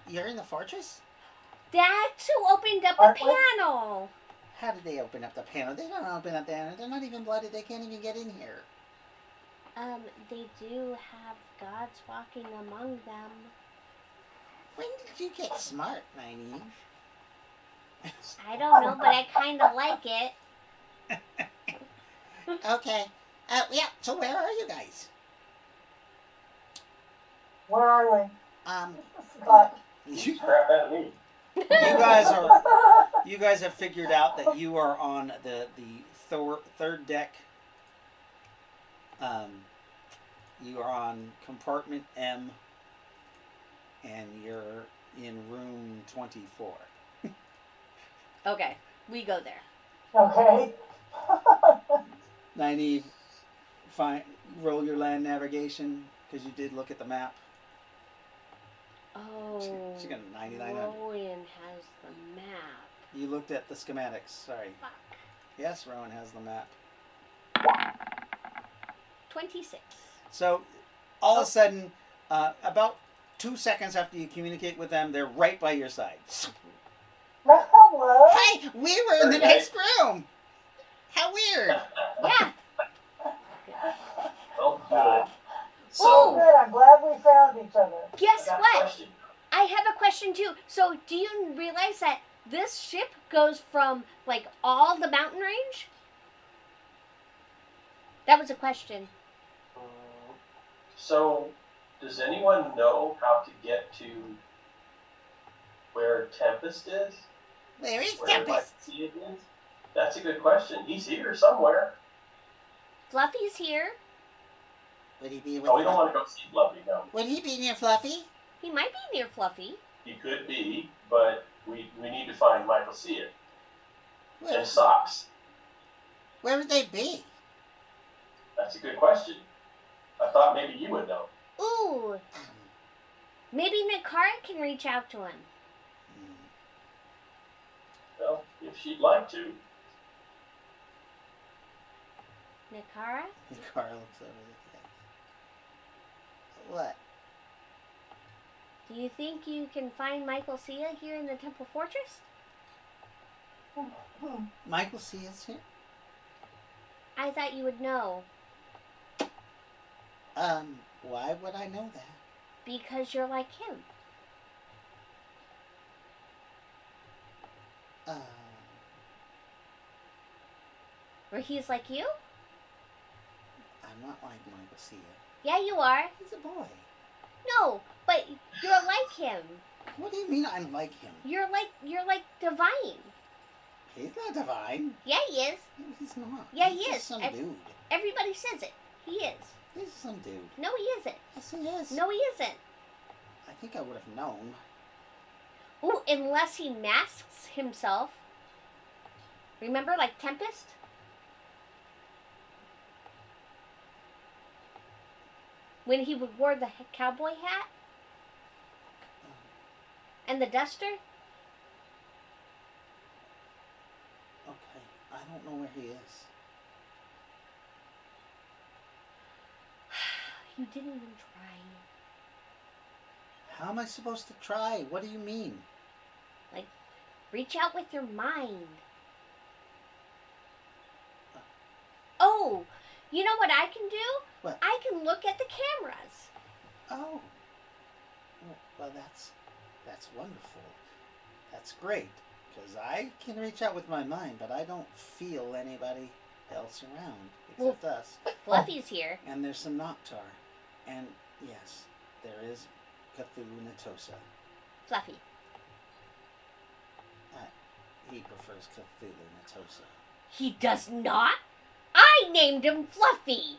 you're in the fortress? That's who opened up the Aren't we? panel. How did they open up the panel? They don't open up the panel. They're not even blooded. They can't even get in here. They do have gods walking among them. When did you get smart, Nyneave? I don't know, but I kind of like it. Okay. Yeah, so where are you guys? Where are we? Scott. You Crap at me. guys have figured out that you are on the third deck. You are on compartment M, and you're in room 24. Okay, we go there. Okay. Nyneave, roll your land navigation, because you did look at the map. Oh. She got a 99 on it. Rowan has the map. You looked at the schematics, sorry. Fuck. Yes, Rowan has the map. 26. So, all of a sudden, about 2 seconds after you communicate with them, they're right by your side. Hello. Hi, we were in the next room. How weird. Yeah. Oh, good. Oh, So, good. I'm glad we found each other. Guess I got a what? question. I have a question too. So, do you realize that this ship goes from like all the mountain range? That was a question. So, does anyone know how to get to where Tempest is? Where is Where Tempest? Lycia is? That's a good question. He's here somewhere. Fluffy's here. Would he be with Oh, we don't want to go see Fluffy, no. Would he be near Fluffy? He might be near Fluffy. He could be, but we need to find Mycossia Where, and Socks. where would they be? That's a good question. I thought maybe you would know. Ooh, maybe Nakara can reach out to him. Well, if she'd like to. Nakara? Nakara looks over the cat. What? Do you think you can find Michael Sia here in the Temple Fortress? Michael Sia's here? I thought you would know. Why would I know that? Because you're like him. Or he's like you? I'm not like Michael Sia. Yeah, you are. He's a boy. No, but you're like him. What do you mean I'm like him? You're like divine. He's not divine. Yeah, he is. No, he's not. Yeah, he's he just is. some dude. Everybody says it. He is. He's some dude. No, he isn't. Yes, he is. No, he isn't. I think I would have known. Ooh, unless he masks himself. Remember, like Tempest? When he wore the cowboy hat? And the duster? Okay, I don't know where he is. You didn't even try. How am I supposed to try? What do you mean? Like, reach out with your mind. Oh, you know what I can do? What? I can look at the cameras. Oh. Well, that's wonderful. That's great. Because I can reach out with my mind, but I don't feel anybody else around except us. Fluffy's here. And there's some Noctar. And yes, there is Cthulhu Natosa. Fluffy. He prefers Cthulhu Natosa. He does not? I named him Fluffy.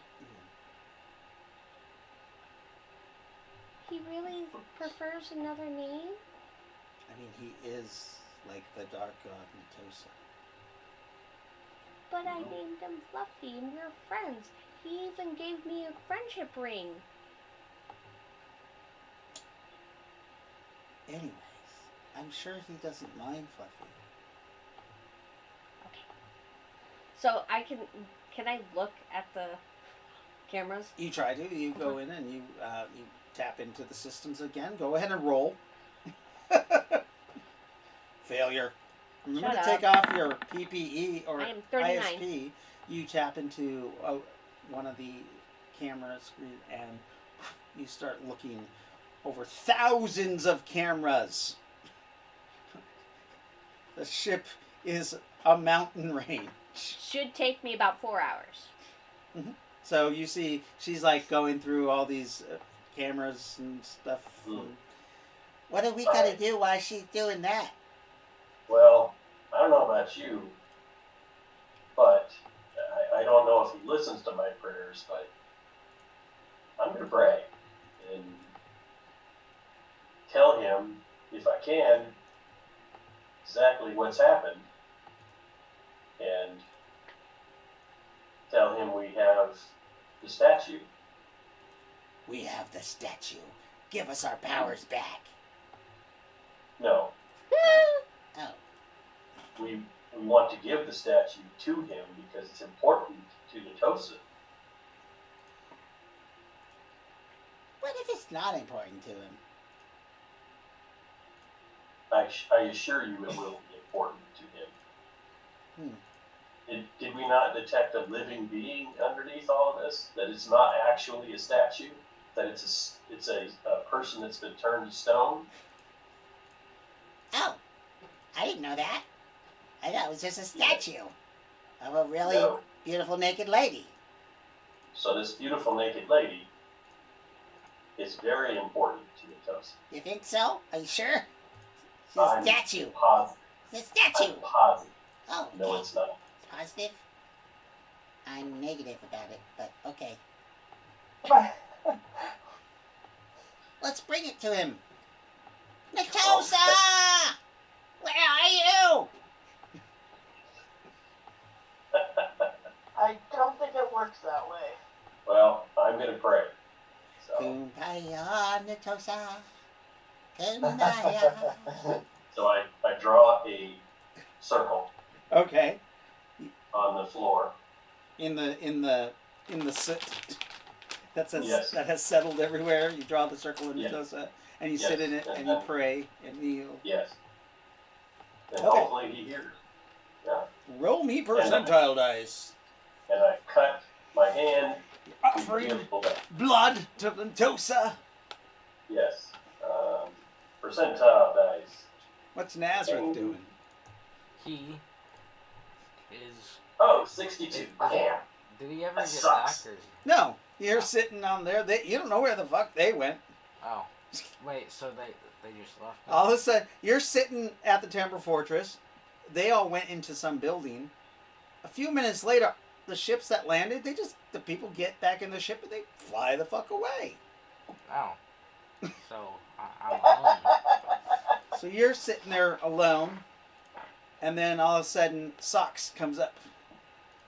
He really prefers another name? I mean, he is like the dark god Natosa. But I named him Fluffy and we're friends. He even gave me a friendship ring. Anyways, I'm sure he doesn't mind Fluffy. Okay. So can I look at the cameras? You try to. You go in and you tap into the systems again. Go ahead and roll. Failure. Remember Shut to take off your PPE or I am 39. ISP. You tap into one of the camera screens and you start looking over thousands of cameras. The ship is a mountain range. Should take me about 4 hours. Mm-hmm. So you see, she's like going through all these cameras and stuff. And what are we gonna do while she's doing that? Well, I don't know about you, but I don't know if he listens to my prayers, but I'm going to pray and tell him, if I can, exactly what's happened, and tell him we have the statue. We have the statue. Give us our powers back. No, Oh. we want to give the statue to him because it's important to Natosa. What if it's not important to him? I assure you it will be important to him. Did we not detect a living being underneath all of this? That it's not actually a statue? That it's a person that's been turned to stone? Oh, I didn't know that. I thought it was just a statue of a really No. beautiful naked lady. So this beautiful naked lady is very important to Natosa. You think so? Are you sure? She's a I'm statue. Positive. It's a statue. I'm positive. Oh, No, okay. it's not. Positive? I'm negative about it, but okay. Let's bring it to him. Natosa! Where are you? I don't think it works that way. Well, I'm going to pray. So Kumbaya, Natosa. Kumbaya. So I draw a circle Okay. on the floor. In the soot that Yes. has settled everywhere. You draw the circle in Yes. Natosa, and you Yes. sit in it, and you pray and kneel. Yes. And Okay. hopefully he hears. Yeah. Roll me percentile dice. And I cut my hand. Offering Beautiful day. blood to Natosa. Yes. Percentile dice. What's Nazareth doing? He is. Oh, 62. Damn. Did he ever That get sucks. back or? No, you're sitting on there. You don't know where the fuck they went. Oh, wait. So they just left. Now? All of a sudden, you're sitting at the Temporal Fortress. They all went into some building. A few minutes later, the ships that landed, the people get back in the ship and they fly the fuck away. Oh. So I'm alone. So you're sitting there alone, and then all of a sudden, Socks comes up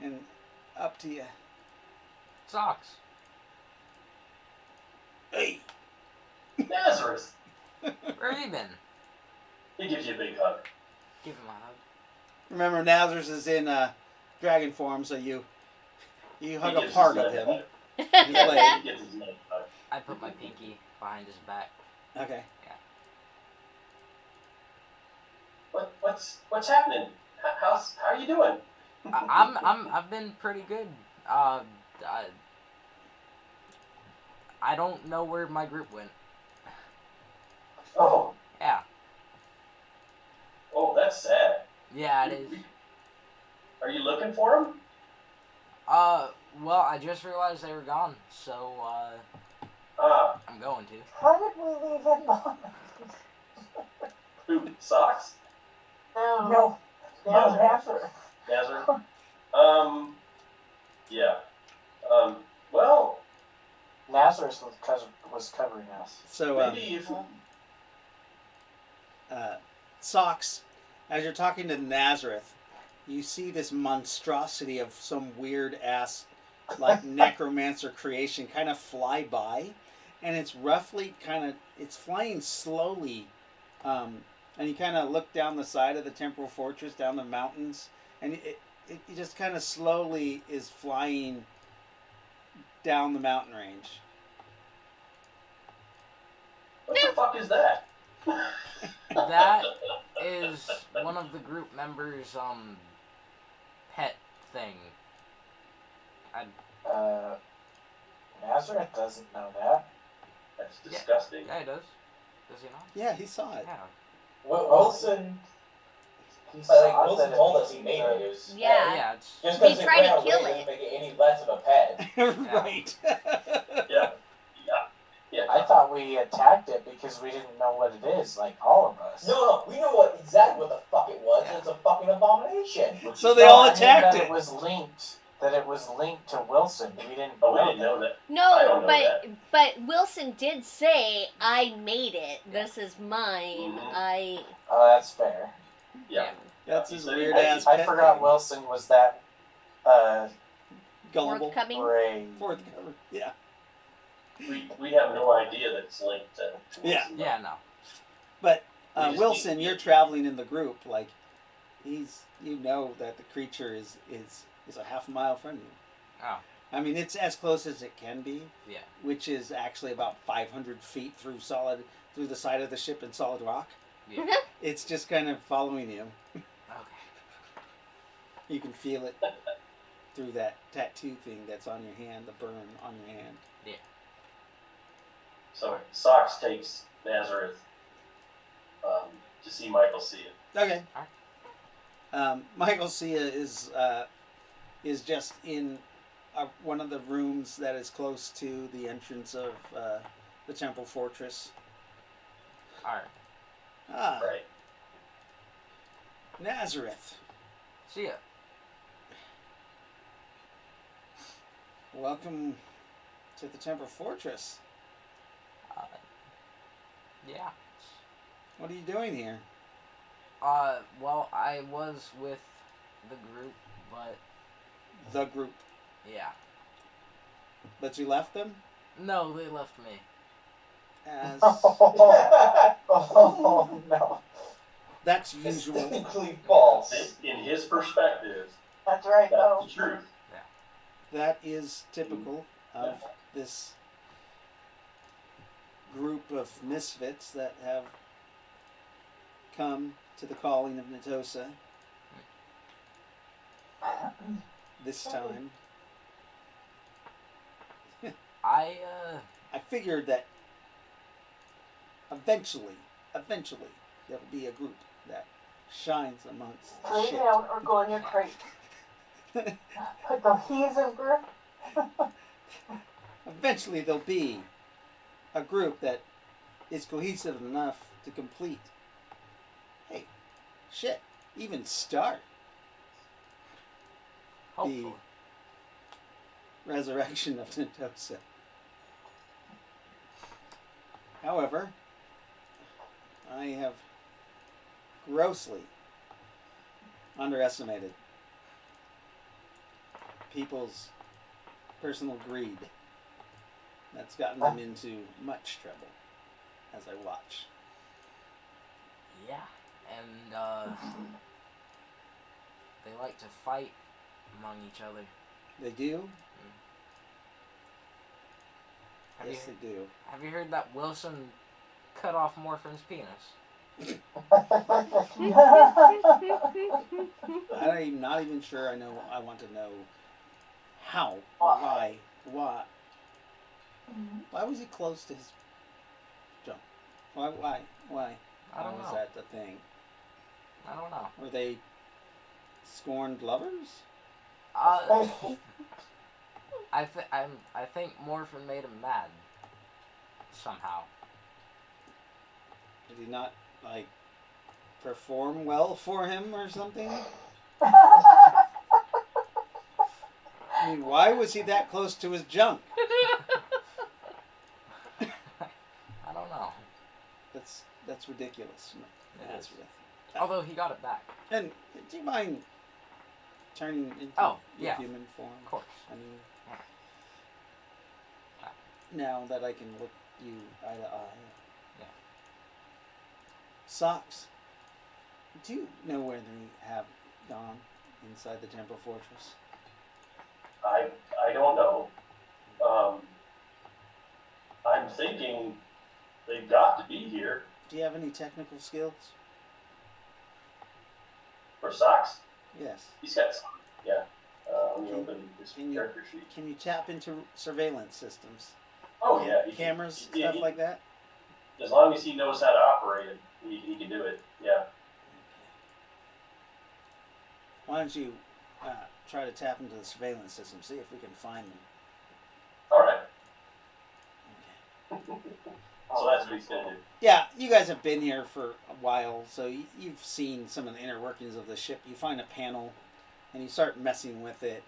and up to you. Socks. Hey. Nazareth. Where have you been? He gives you a big hug. Give him a hug. Remember, Nazareth is in dragon form, so you hug He a gives part his of leg him. a His hug. leg. He gives his leg a hug. I put my pinky behind his back. Okay. What's happening? How are you doing? I've been pretty good. I don't know where my group went. Oh, Yeah. oh, that's sad. Yeah, it is. Are you looking for him? Well, I just realized they were gone, so I'm going to. How did we leave him behind? Who? Socks? No, Nazareth. Nazareth. Nazareth? Yeah. Well, Nazareth was covering us. So, maybe if Socks, as you're talking to Nazareth, you see this monstrosity of some weird ass, like necromancer creation kind of fly by, and it's roughly it's flying slowly, and you kind of look down the side of the Temporal Fortress, down the mountains, and it just kind of slowly is flying down the mountain range. what the fuck is that? That is one of the group members' pet thing. Nazareth doesn't know that. That's disgusting. Yeah, he does. Does he not? Yeah, he saw it. Yeah. Wilson. He Like saw Wilson that told it us he made it. It was Yeah. Yeah, it's just He because it tried to ran away kill doesn't it. make it any less of a pet. Right. Yeah. Yeah. I thought we attacked it because we didn't know what it is, like all of us. No, we know exactly what the fuck it was. It's a fucking abomination. So they all I mean attacked that it. it was linked to Wilson. We didn't Oh, we know didn't know that. I No, don't know but Wilson did say, "I made it. This is mine." Mhm. Oh, that's fair. Yeah. That's his He said- weird ass. I pet forgot thing. Wilson was that Gullible. Forthcoming. brave. Fourth cover. Yeah. We have no idea that it's linked to Yeah. Wilson. yeah, no. But We just Wilson, need- you're traveling in the group. Like, you know that the creature is a half a mile from you. Oh. I mean, it's as close as it can be. Yeah. Which is actually about 500 feet through the side of the ship in solid rock. Yeah. It's just kind of following you. Okay. You can feel it through that tattoo thing that's on your hand, the burn on your hand. So Socks takes Nazareth to see Michael see it. Okay. Michael Sia is just in one of the rooms that is close to the entrance of the Temple Fortress. Alright. Ah, Right. Nazareth. See ya. Welcome to the Temple Fortress. Yeah. What are you doing here? Well, I was with the group, but The group. yeah. But you left them? No, they left me. As Oh no. that's usual. Distinctly false. In his perspective, That's right, that's though. the truth. That is typical of this group of misfits that have come to the calling of Natosa. This time, I figured that eventually there'll be a group that shines amongst Lay shit. down or go in your crate. Like the heathen group. Eventually there'll be a group that is cohesive enough to complete. Hey, shit, even start hopefully. the resurrection of Natosa. However, I have grossly underestimated people's personal greed. That's gotten them into much trouble as I watch. Yeah, and they like to fight among each other. They do? Have Yes, they do. Have you heard that Wilson cut off Morphin's penis? I'm not even sure I know. I want to know how, why. Why was he close to his jump? Why? I don't How was know. that the thing? I don't know. Were they scorned lovers? I think Morphin made him mad. Somehow. Did he not, like, perform well for him or something? I mean, why was he that close to his junk? I don't know. That's ridiculous. It is. Nazareth. Although he got it back. And do you mind turning into Oh, your yeah. human form? Of course. I mean, now that I can look you eye to eye. Yeah. Socks. Do you know where they have gone inside the Temporal Fortress? I don't know. I'm thinking they've got to be here. Do you have any technical skills? For Socks, Yes. he's got some. Yeah. Let me open his Can you- character sheet. Can you tap into surveillance systems? Oh yeah, he can- Cameras, yeah, stuff like that? as long as he knows how to operate it, he can do it. Yeah. Why don't you try to tap into the surveillance system, see if we can find them. All right. Okay. So that's what he's gonna do. Yeah, you guys have been here for a while, so you've seen some of the inner workings of the ship. You find a panel, and you start messing with it,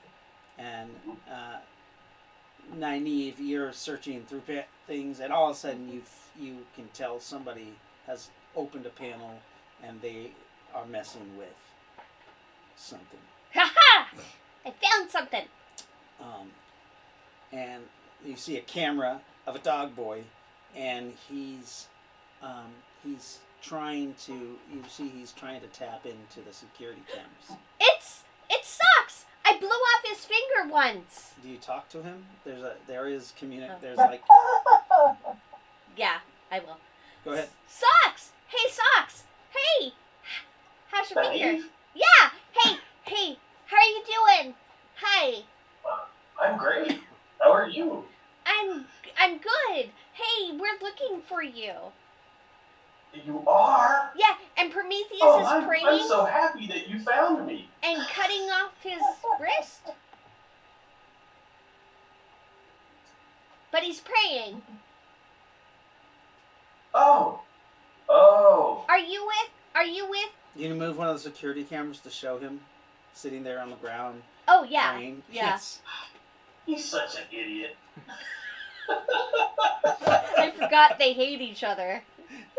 and Nyneave, you're searching through things, and all of a sudden you can tell somebody has opened a panel, and they are messing with something. Haha! I found something. And you see a camera of a dog boy, and he's trying to tap into the security cameras. It's Socks. I blew off his finger once. Do you talk to him? There's Yeah, I will. go ahead. Socks. Hey, Socks. Hey. How's your finger? Nyneave? Yeah. Hey. How are you doing? Hi. I'm great. How are you? I'm good. Hey, we're looking for you. You are? Yeah, and Prometheus Oh, is I'm praying so happy that you found me. and cutting off his wrist. But he's praying. Oh. Are you with? You move one of the security cameras to show him sitting there on the ground Oh yeah. praying. Yeah. Yes. He's such an idiot. I forgot they hate each other.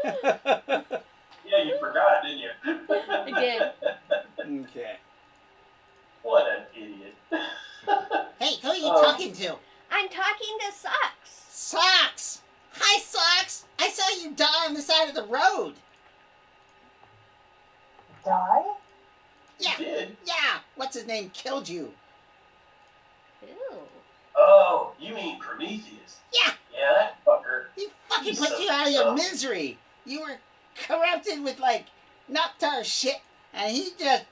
Yeah, you forgot, didn't you? I did. Okay. What an idiot. Hey, who are you Oh. talking to? I'm talking to Socks. die? Yeah, You did? yeah. What's his name killed you? Ew. Oh, you mean Prometheus? Yeah, Yeah, that fucker. he fucking He's put so you out of your dumb. misery. You were corrupted with like Noctar shit, and he just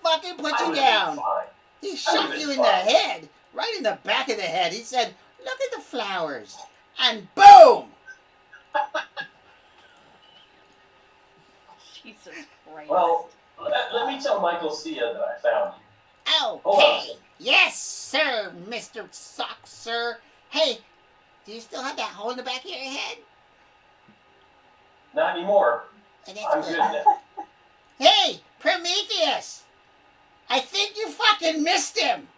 fucking put I you would've been down. fine. He shot would've you been in the fine. head, right in the back of the head. He said, "Look at the flowers," and boom. Jesus Christ. Well, let me tell Michael Cia that I found you. Hold on a Okay. second. Yes, sir, Mr. Sock, sir. Hey, do you still have that hole in the back of your head? Not anymore. Oh, that's I'm good now. Hey, Prometheus! I think you fucking missed him.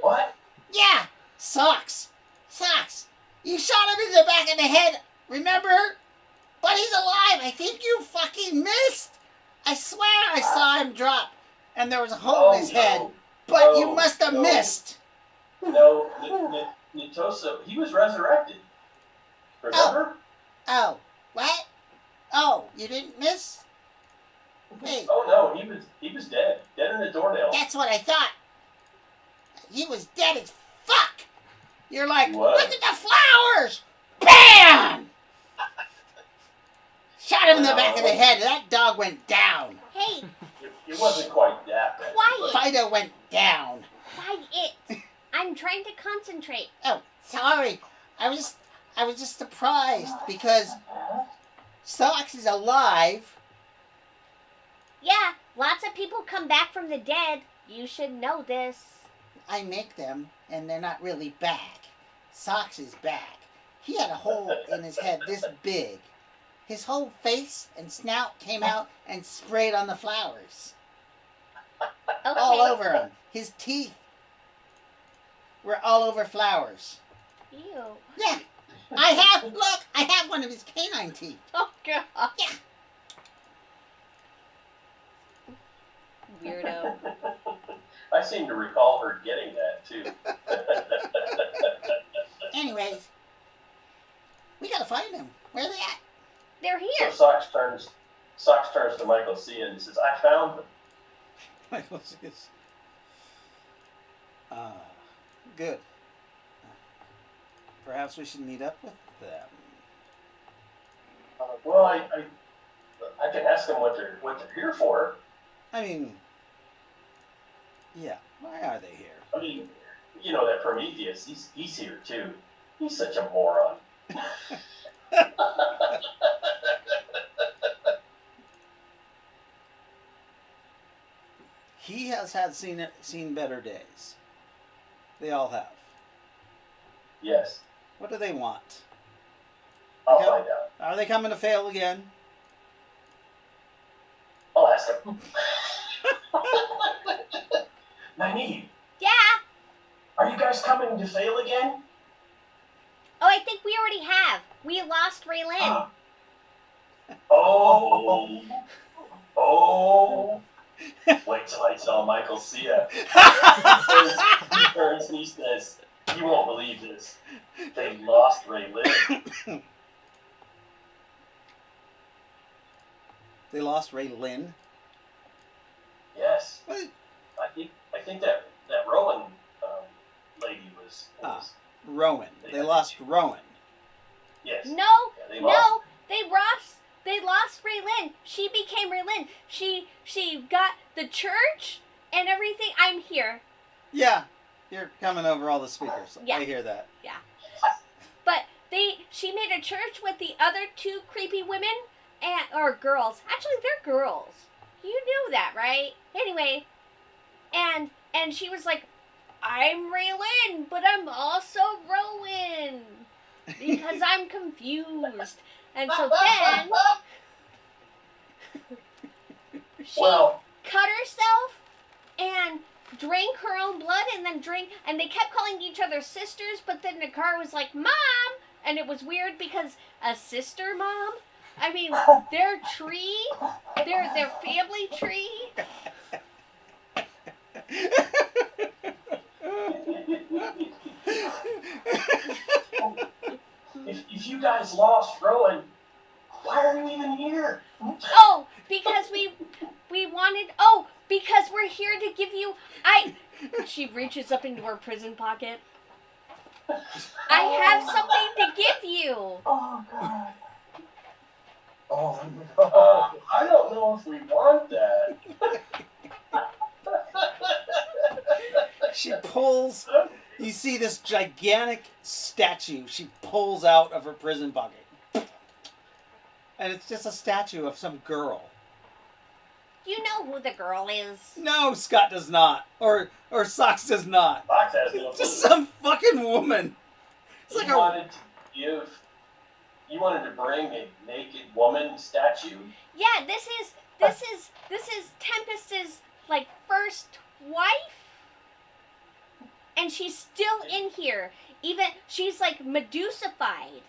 What? Yeah, Socks. You shot him in the back of the head, remember? But he's alive. I think you fucking missed. I swear I saw him drop, and there was a hole in his head. But you must have missed. No, Nitosa, he was resurrected. Remember? Oh, what? Oh, you didn't miss? Hey, Oh no, he was dead. Dead in a doornail. that's what I thought. He was dead as fuck. You're like, He was. look at the flowers. Bam! Shot him in the back of the head. That dog went down. Hey, It wasn't quite that bad. quiet. Fido went down. Quiet. I'm trying to concentrate. Oh, sorry. I was just surprised because Socks is alive. Yeah, lots of people come back from the dead. You should know this. I make them, and they're not really back. Socks is back. He had a hole in his head this big. His whole face and snout came out and sprayed on the flowers. Okay. All over him. His teeth were all over flowers. Ew. Yeah. I have one of his canine teeth. Oh, God. Yeah. Weirdo. I seem to recall her getting that too. Anyways, we gotta find them. Where are they at? They're So here. Socks turns to Michael C. and he says, "I found them." Michael says, good. Perhaps we should meet up with them. Well, I can ask them what they're here for. I mean, yeah, why are they here? I mean, you know that Prometheus, he's here too. He's such a moron. He has had seen better days. They all have. Yes, What do they want? I'll Okay. find out. Are they coming to fail again? I'll ask them. Nyneave, Yeah. are you guys coming to fail again? Oh, I think we already have. We lost Raylin. Oh. Wait till I tell Michael Cia. He turns and he says, "You won't believe this. They lost Raylin." They lost Raylin. Yes. What? I think that Rowan lady was. Rowan. They lost Rowan. Yes. No, Yeah, they lost. no, they lost Raylin. She became Raylin. She got the church and everything. I'm here. Yeah, you're coming over all the speakers. Yeah. I hear that. But she made a church with the other two creepy women or girls. Actually, they're girls. You knew that, right? Anyway, and she was like, "I'm Raylin, but I'm also Rowan because I'm confused." And so then she cut herself and drank her own blood and they kept calling each other sisters, but then Nakar was like, "Mom!" And it was weird because a sister mom? I mean, their tree, their family tree. If you guys lost Rowan, Why are you even here? Oh, because we wanted. Oh, because we're here to give you. She reaches up into her prison pocket. I have something to give you. Oh God. Oh no. I don't know if we want that. She pulls. You see this gigantic statue she pulls out of her prison pocket. And it's just a statue of some girl. You know who the girl is. No, Scott does not. Or Socks does not. Fox has no It's just clue. some fucking woman. It's like You wanted to bring a naked woman statue? Yeah, this is Tempest's like first wife. And she's still in here. Even she's like Medusified.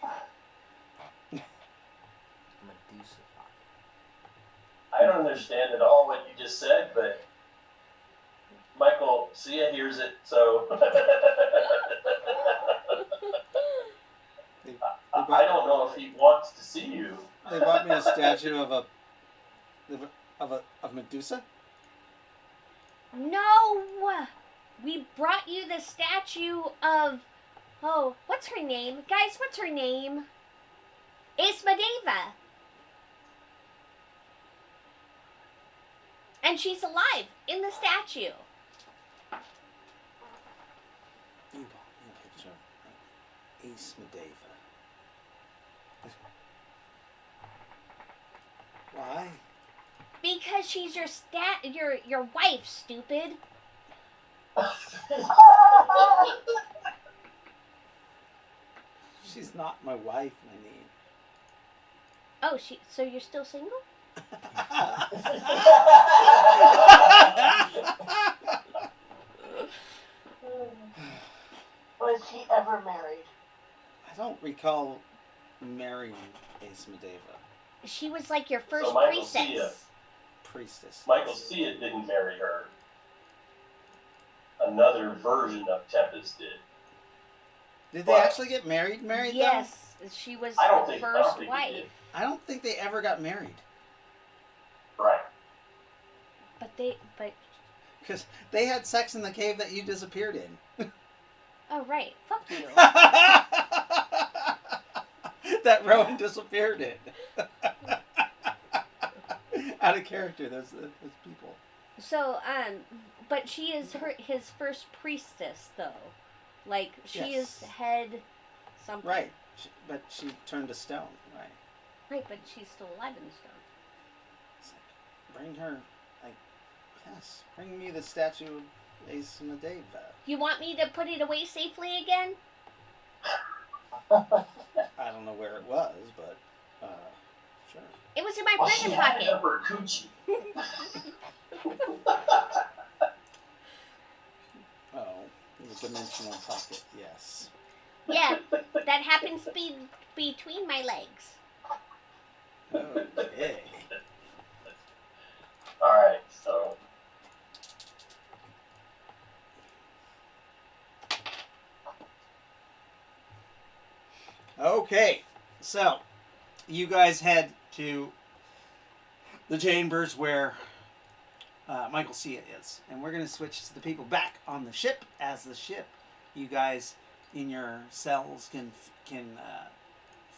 I don't understand at all what you just said, but Michael, Sia hears it, so I don't know if he wants to see you. They bought me a statue of Medusa. No, we brought you the statue of. Oh, what's her name, guys? What's her name? Asmodeva. And she's alive in the statue. You bought me a picture of Asmodeva. Why? Because she's your wife, stupid. She's not my wife, Nyneave. Oh, so you're still single? Was he ever married? I don't recall marrying Asmodeva. She was like your first So Michael priestess. Sia. Priestess. Michael Sia didn't marry her. Another version of Tempest did. Did they What? actually get married? Yes, she was I don't the think- I first don't think he wife. did. I don't think they ever got married. Right. But Because they had sex in the cave that you disappeared in. oh right, fuck you. That Rowan disappeared in. Out of character, those people. So but she is his first priestess though, like she Yes. is head something. Right. But she turned to stone, right? Right, but she's still alive in the stone. It's like, bring her, like, yes, bring me the statue of Asmodeva. You want me to put it away safely again? I don't know where it was, but, sure. It was in my Oh, she prison had it pocket. up her coochie. Oh, the dimensional pocket, yes. Yeah, that happens to be between my legs. Okay. Alright, so. Okay, so you guys head to the chambers where Michael Sia is, and we're going to switch to the people back on the ship. As the ship, you guys in your cells can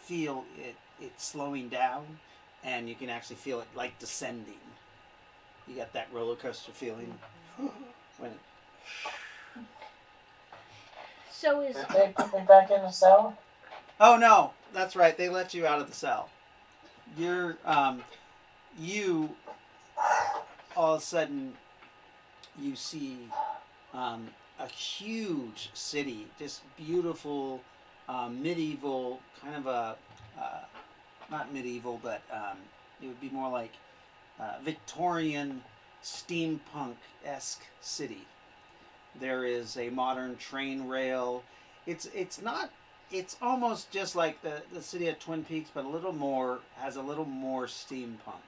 feel it slowing down, and you can actually feel it like descending. You got that roller coaster feeling when it, So is Did they put me back in the cell? oh no, that's right. They let you out of the cell. You're you all of a sudden you see a huge city, just beautiful medieval kind of a not medieval, but it would be more like Victorian steampunk-esque city. There is a modern train rail. It's not. It's almost just like the city of Twin Peaks, but has a little more steampunk.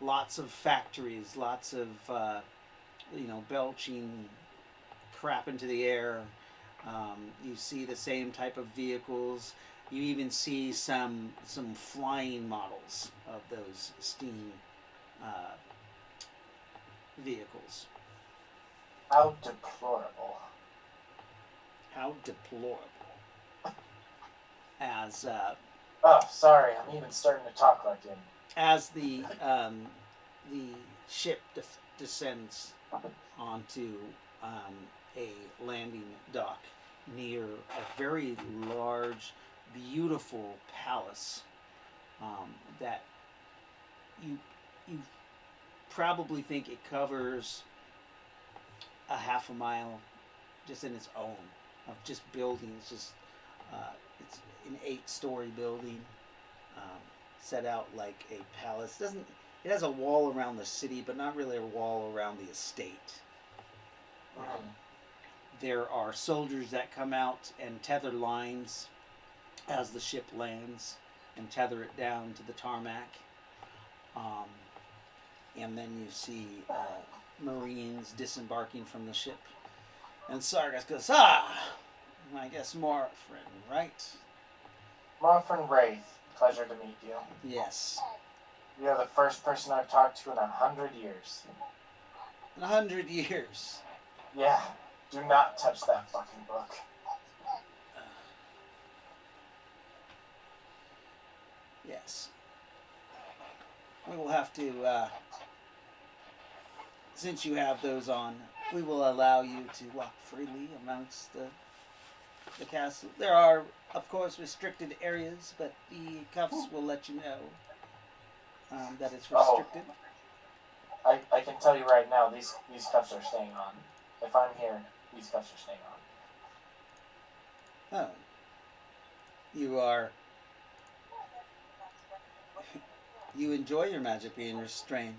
Lots of factories, lots of belching crap into the air. You see the same type of vehicles. You even see some flying models of those steam vehicles. How deplorable. How deplorable. As Oh, sorry, I'm even starting to talk like him. as the ship descends onto a landing dock near a very large, beautiful palace that you probably think it covers a half a mile just in its own of just buildings. Just it's an 8-story building set out like a palace. It has a wall around the city, but not really a wall around the estate. There are soldiers that come out and tether lines as the ship lands and tether it down to the tarmac. And then you see Marines disembarking from the ship. And Sargas goes, I guess Morphin, right? Morphin Wraith, pleasure to meet you. Yes. You're the first person I've talked to in 100 years. In 100 years. Yeah, do not touch that fucking book. Yes. We will have to, since you have those on, we will allow you to walk freely amongst the castle. There are, of course, restricted areas, but the cuffs will let you know that it's restricted. I can tell you right now, these cuffs are staying on. If I'm here, these cuffs are staying on. Oh. You are... You enjoy your magic being restrained.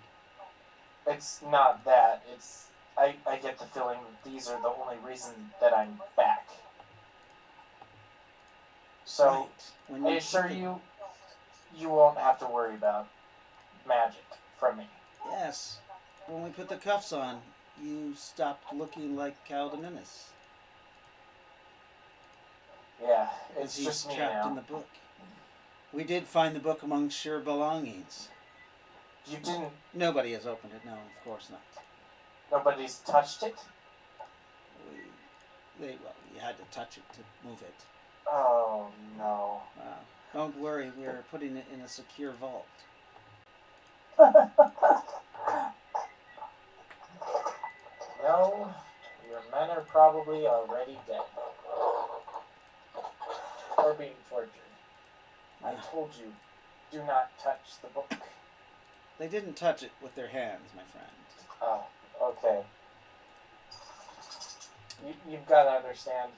It's not that. It's... I get the feeling that these are the only reason that I'm back. So, right. I assure you, you won't have to worry about magic from me. Yes. When we put the cuffs on, you stopped looking like Caldeminus. Yeah, it's He's just me trapped now. in the book. We did find the book amongst your belongings. You didn't... Nobody has opened it. No, of course not. Nobody's touched it? You had to touch it to move it. Oh, no. Don't worry, we're putting it in a secure vault. No, your men are probably already dead. Or being tortured. I told you, do not touch the book. They didn't touch it with their hands, my friend. Oh, okay. You've got to understand,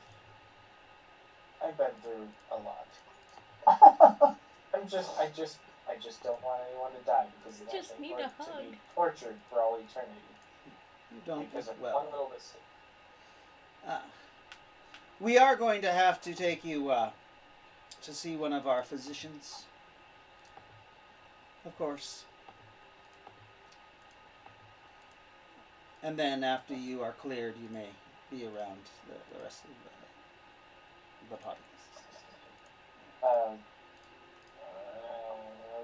I've been through a lot. I just don't want anyone to die because of that. Just need a hug. To be tortured for all eternity. You don't Because of well. one little mistake. We are going to have to take you to see one of our physicians. Of course. And then after you are cleared, you may be around the rest of the party.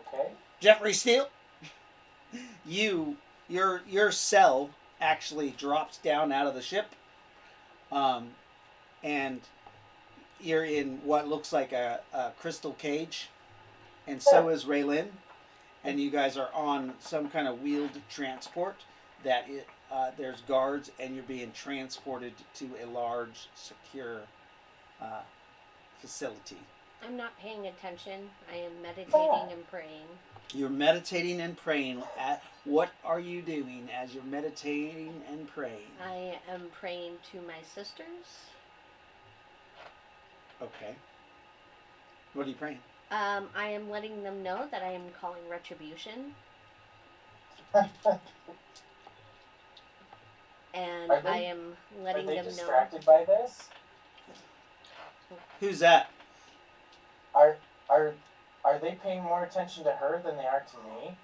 Okay. Jeffrey Steele, your cell actually drops down out of the ship, and you're in what looks like a crystal cage, and so is Raylin, and you guys are on some kind of wheeled transport that there's guards, and you're being transported to a large, secure facility. I'm not paying attention. I am meditating and praying. You're meditating and praying. What are you doing as you're meditating and praying? I am praying to my sisters. Okay. What are you praying? I am letting them know that I am calling retribution. And I am letting them know. Are they distracted by this? Who's that? Are they paying more attention to her than they are to me?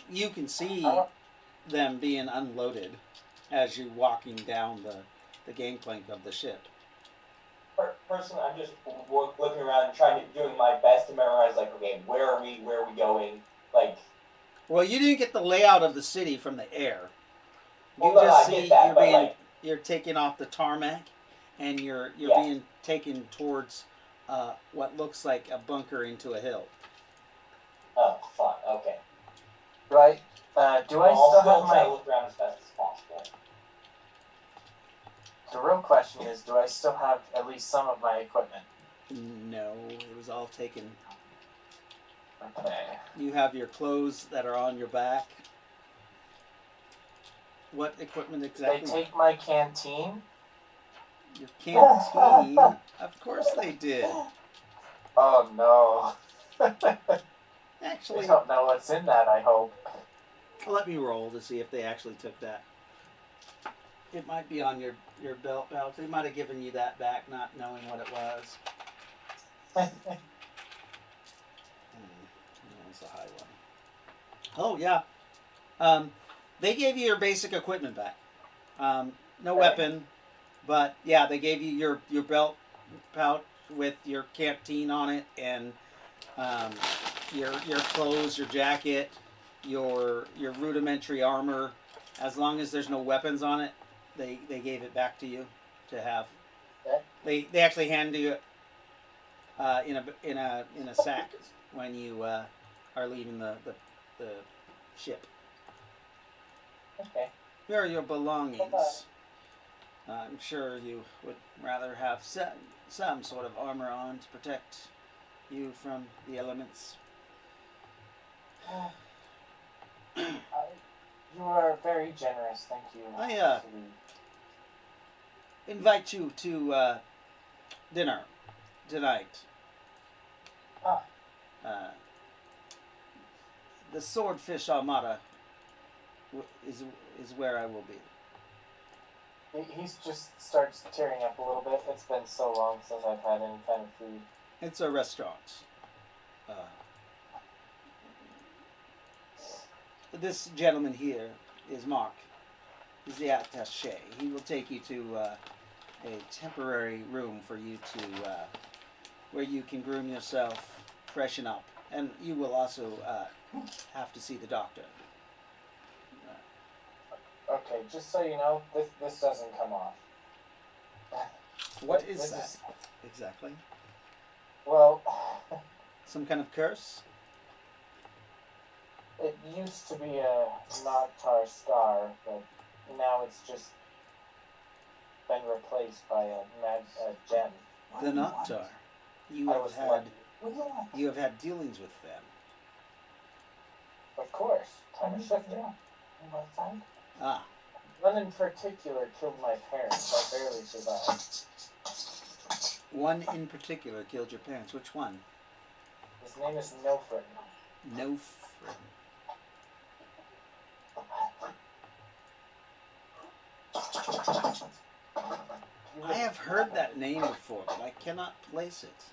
You can see them being unloaded as you're walking down the gangplank of the ship. Personally, I'm just looking around and doing my best to memorize, like, okay, where are we going, like... Well, you didn't get the layout of the city from the air. You Well, no, just I see get that, but, like... you're taking off the tarmac, and you're Yeah. being taken towards what looks like a bunker into a hill. Oh, fuck, okay. Do I I'll still have try to my... look around as best as possible. The real question is, do I still have at least some of my equipment? No, it was all taken. Okay. You have your clothes that are on your back. What equipment exactly? They take my canteen? Your canteen? Of course they did. Oh no. Actually, I don't know what's in that, I hope. let me roll to see if they actually took that. It might be on your belt pouch. They might have given you that back not knowing what it was. That was the high one. Oh, yeah. They gave you your basic equipment back. No weapon, but yeah, they gave you your belt pouch with your canteen on it, and your clothes, your jacket, your rudimentary armor. As long as there's no weapons on it, they gave it back to you to have. They actually hand you in a sack when you are leaving the ship. Okay. Here are your belongings. I'm sure you would rather have some sort of armor on to protect you from the elements. You are very generous, thank you. I invite you to dinner tonight. The Swordfish Armada is where I will be. He just starts tearing up a little bit. It's been so long since I've had any kind of food. It's a restaurant. This gentleman here is Mark. He's the attaché. He will take you to a temporary room for you to, where you can groom yourself, freshen up, and you will also have to see the doctor. Okay, just so you know, this doesn't come off. What is that exactly? Well, some kind of curse? It used to be a Noctar scar, but now it's just been replaced by a gem. The Noctar. You have had dealings with them. Of course, time is shifting. Ah. One in particular killed my parents. I barely survived. One in particular killed your parents. Which one? His name is Nofrin. Nofrin. I have heard that name before, but I cannot place it.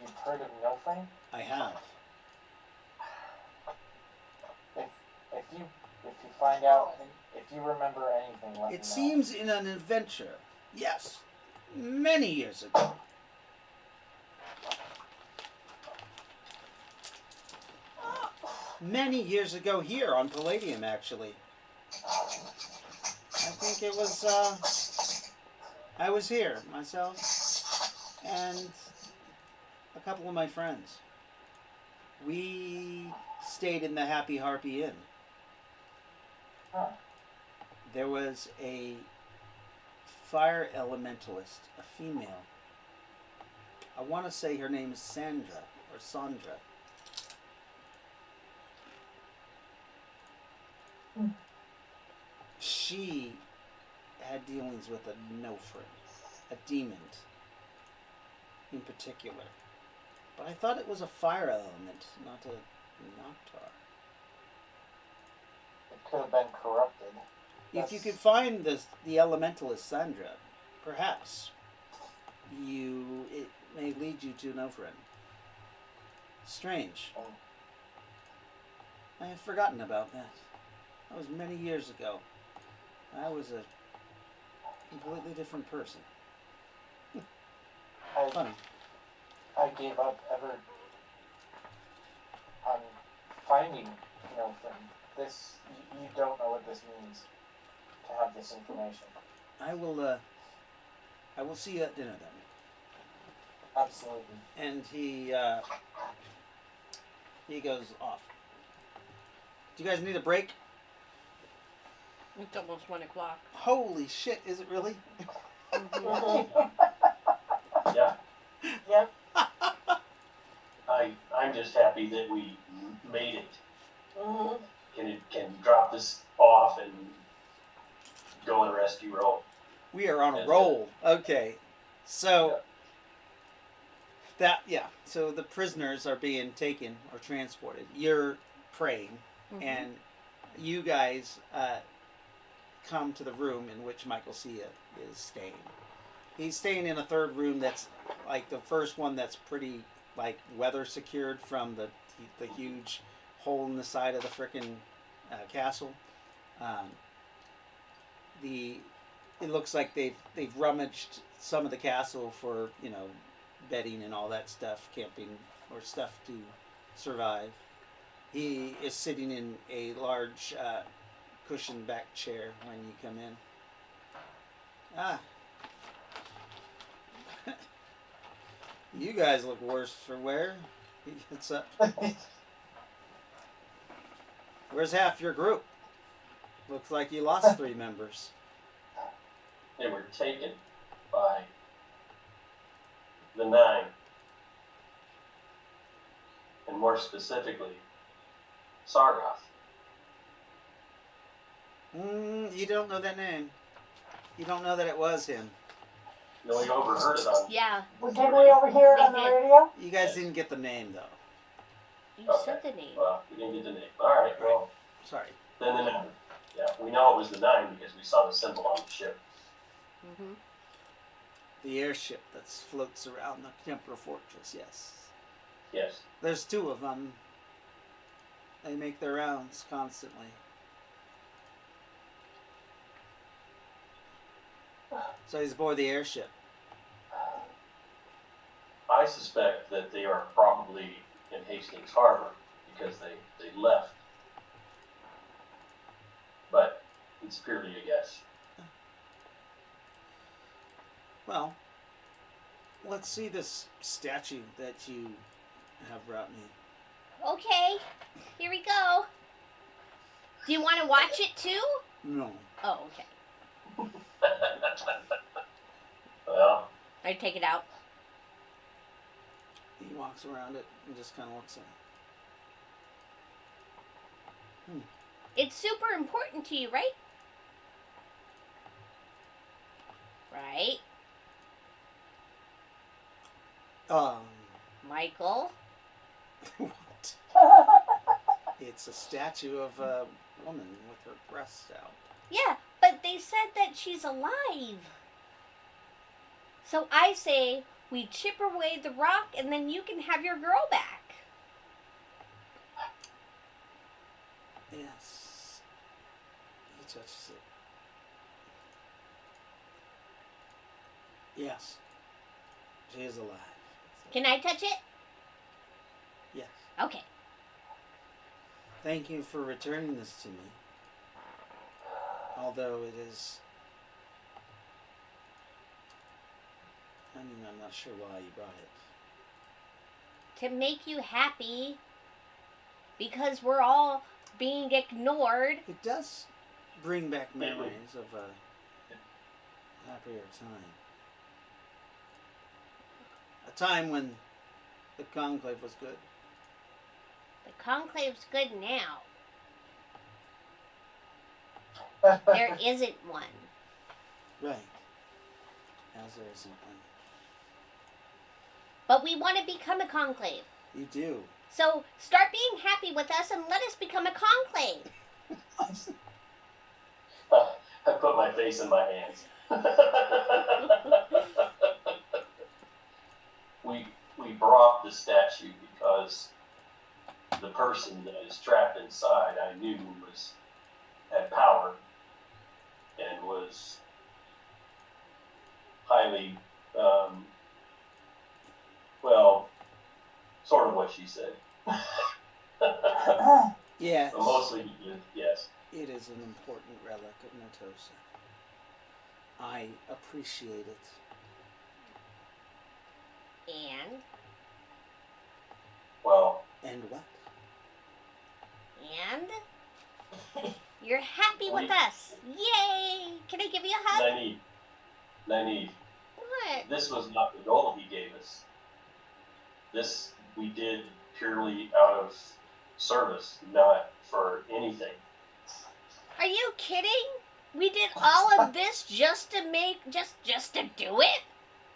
You've heard of Nofrin? I have. If you find out, if you remember anything, let me know. It seems in an adventure. Yes. Many years ago. Many years ago here on Palladium, actually. I think it was, I was here, myself, and a couple of my friends. We stayed in the Happy Harpy Inn. Huh. There was a fire elementalist, a female. I want to say her name is Sandra, or Sandra. She had dealings with a Nofrin, a demon in particular. But I thought it was a fire element, not a Noctar. It could have been corrupted. If you could find the elementalist Sandra, perhaps it may lead you to Nofrin. Strange. I had forgotten about that. That was many years ago. I was a completely different person. I Funny. gave up ever on finding, from this. You don't know what this means to have this information. I will see you at dinner then. Absolutely. And he goes off. Do you guys need a break? It's almost 1:00. Holy shit! Is it really? Yeah. Yep. I'm just happy that we made it. Mm-hmm. Can drop this off and go and rescue Roll. We are on a roll. Okay, so so the prisoners are being taken or transported. You're praying, and you guys come to the room in which Michael Cia is staying. He's staying in a third room that's like the first one that's pretty like weather secured from the huge hole in the side of the frickin' castle. It looks like they've rummaged some of the castle for bedding and all that stuff, camping or stuff to survive. He is sitting in a large cushioned back chair when you come in. You guys look worse for wear. He gets up. Where's half your group? Looks like you lost 3 members. They were taken by the 9. And more specifically, Sargoth. You don't know that name. You don't know that it was him. No, we overheard it on. Yeah. Did we overhear it on the radio? You guys didn't get the name though. You said the name. Well, we didn't get the name. All right, well. Sorry. Then the 9. Yeah, we know it was the 9 because we saw the symbol on the ship. The airship that floats around the Temporal fortress, yes. Yes. There's 2 of them. They make their rounds constantly. So he's aboard the airship. I suspect that they are probably in Hastings Harbor because they left. But it's purely a guess. Well, let's see this statue that you have brought me. Okay, here we go. Do you want to watch it too? No. Oh, okay. Well, I take it out. He walks around it and just kind of looks at it. It's super important to you, right? Right? Michael? What? It's a statue of a woman with her breasts out. Yeah, but they said that she's alive. So I say we chip away the rock and then you can have your girl back. Yes. He touches it. Yes. She is alive. Can I touch it? Yes. Okay. Thank you for returning this to me. Although it is... I'm not sure why you brought it. To make you happy. Because we're all being ignored. It does bring back memories of a happier time. A time when the conclave was good. The conclave's good now. There isn't one. Right. As there isn't one. But we want to become a conclave. You do. So start being happy with us and let us become a conclave. I put my face in my hands. We brought the statue because the person that is trapped inside I knew had power and was highly, well, sort of what she said. Yes. But mostly, yes. It is an important relic of Natosa. I appreciate it. And? Well, And what? And? You're happy with us. Yay! Can I give you a hug? Nyneave, What? this was not the goal he gave us. This we did purely out of service, not for anything. Are you kidding? We did all of this just to do it?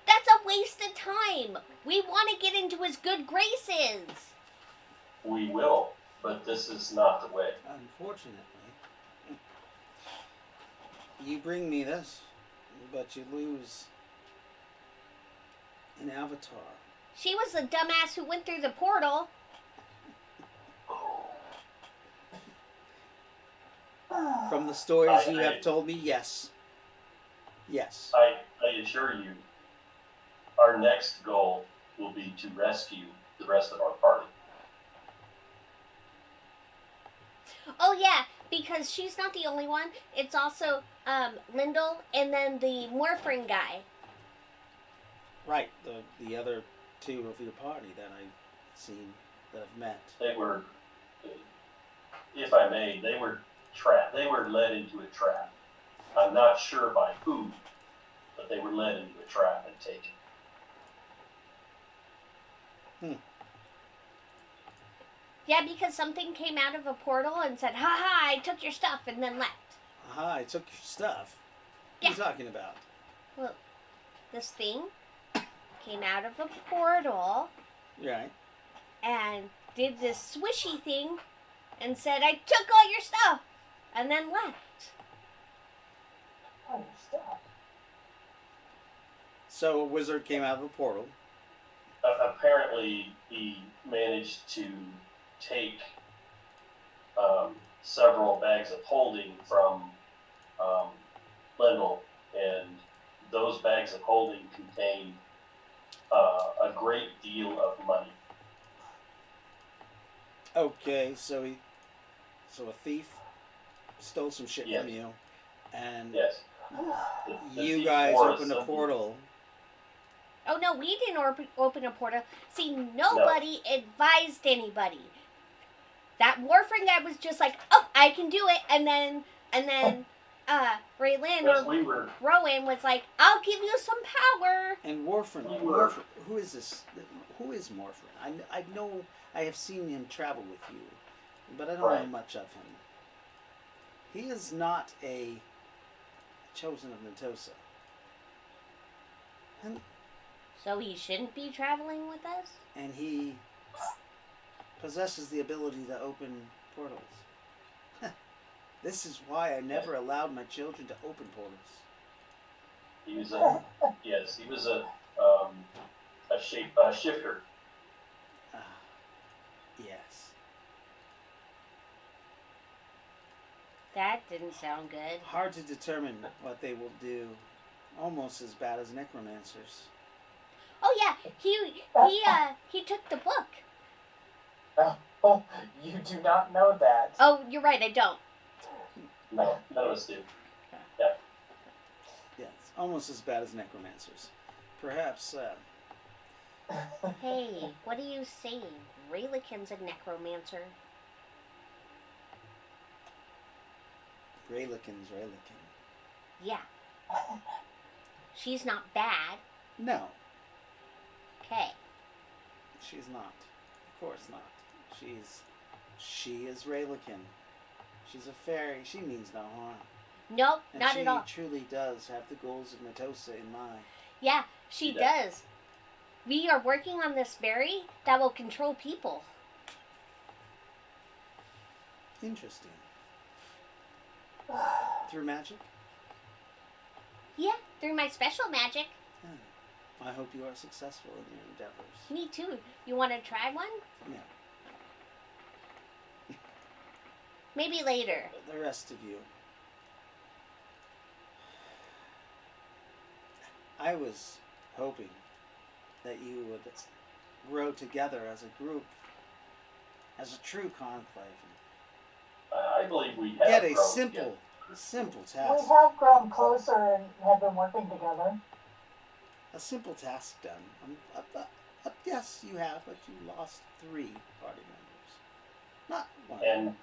That's a waste of time. We want to get into his good graces. We will, but this is not the way. Unfortunately, you bring me this, but you lose an avatar. She was the dumbass who went through the portal. From the stories you have told me, yes. Yes. I assure you, our next goal will be to rescue the rest of our party. Oh yeah, because she's not the only one. It's also Lyndall and then the Morphrin guy. Right. The other two of your party that I've seen, that I've met. They were, if I may, they were trapped. They were led into a trap. I'm not sure by who, but they were led into a trap and taken. Yeah, because something came out of a portal and said, "Ha ha, I took your stuff," and then left. Aha, I took your stuff. What Yeah. are you talking about? Well, this thing came out of a portal Right. and did this swishy thing and said, "I took all your stuff," and then left. Oh, stop. So a wizard came out of a portal. Apparently, he managed to take several bags of holding from Lyndall, and those bags of holding contained a great deal of money. Okay, so a thief stole some shit Yes. from you, and Yes. The you thief guys wore opened a something- portal. Oh no, we didn't open a portal. See, nobody advised anybody. That Morphrin guy was just like, "Oh, I can do it," and then Raylan Yes, or we were. Rowan was like, "I'll give you some power." And Morphrin, who is this? Who is Morphrin? I know I have seen him travel with you, but I don't know Right. much of him. He is not a chosen of Natosa. So he shouldn't be traveling with us? And he possesses the ability to open portals. This is why I never allowed my children to open portals. He was a shifter. Yes. That didn't sound good. Hard to determine what they will do. Almost as bad as necromancers. Oh yeah, he took the book. Oh, you do not know that. Oh, you're right, I don't. No, none of us do. Yes, almost as bad as necromancers. Perhaps, Hey, what are you saying? Ry-lo-kin's a necromancer. Ry-lo-kin's Ry-lo-kin. Yeah. She's not bad. No, Okay. she's not. Of course not. She is Ry-lo-kin. She's a fairy. She means no harm. Nope, And not she at all. truly does have the goals of Natosa in mind. Yeah, she does. We are working on this berry that will control people. Interesting. Through magic? Yeah, through my special magic. I hope you are successful in your endeavors. Me too. You want to try one? No. Maybe later. The rest of you. I was hoping that you would grow together as a group, as a true conclave, I believe we and have get a grown simple We task, have grown closer and have been working together. a simple task done. Yes, you have, but you lost 3 party members, not 1. And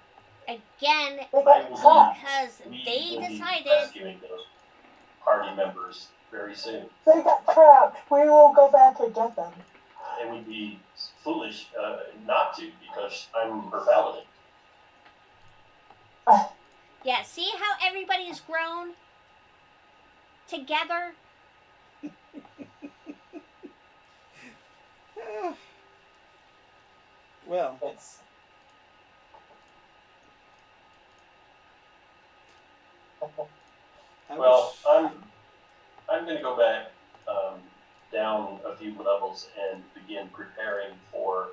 Again, They I got will trapped. because we they will be decided. rescuing those party members very soon. They got trapped. We will go back and get them. It would be foolish not to, because I'm her paladin. Yeah, see how everybody's grown together? Well, It's I Well, wish, I'm going to go back down a few levels and begin preparing for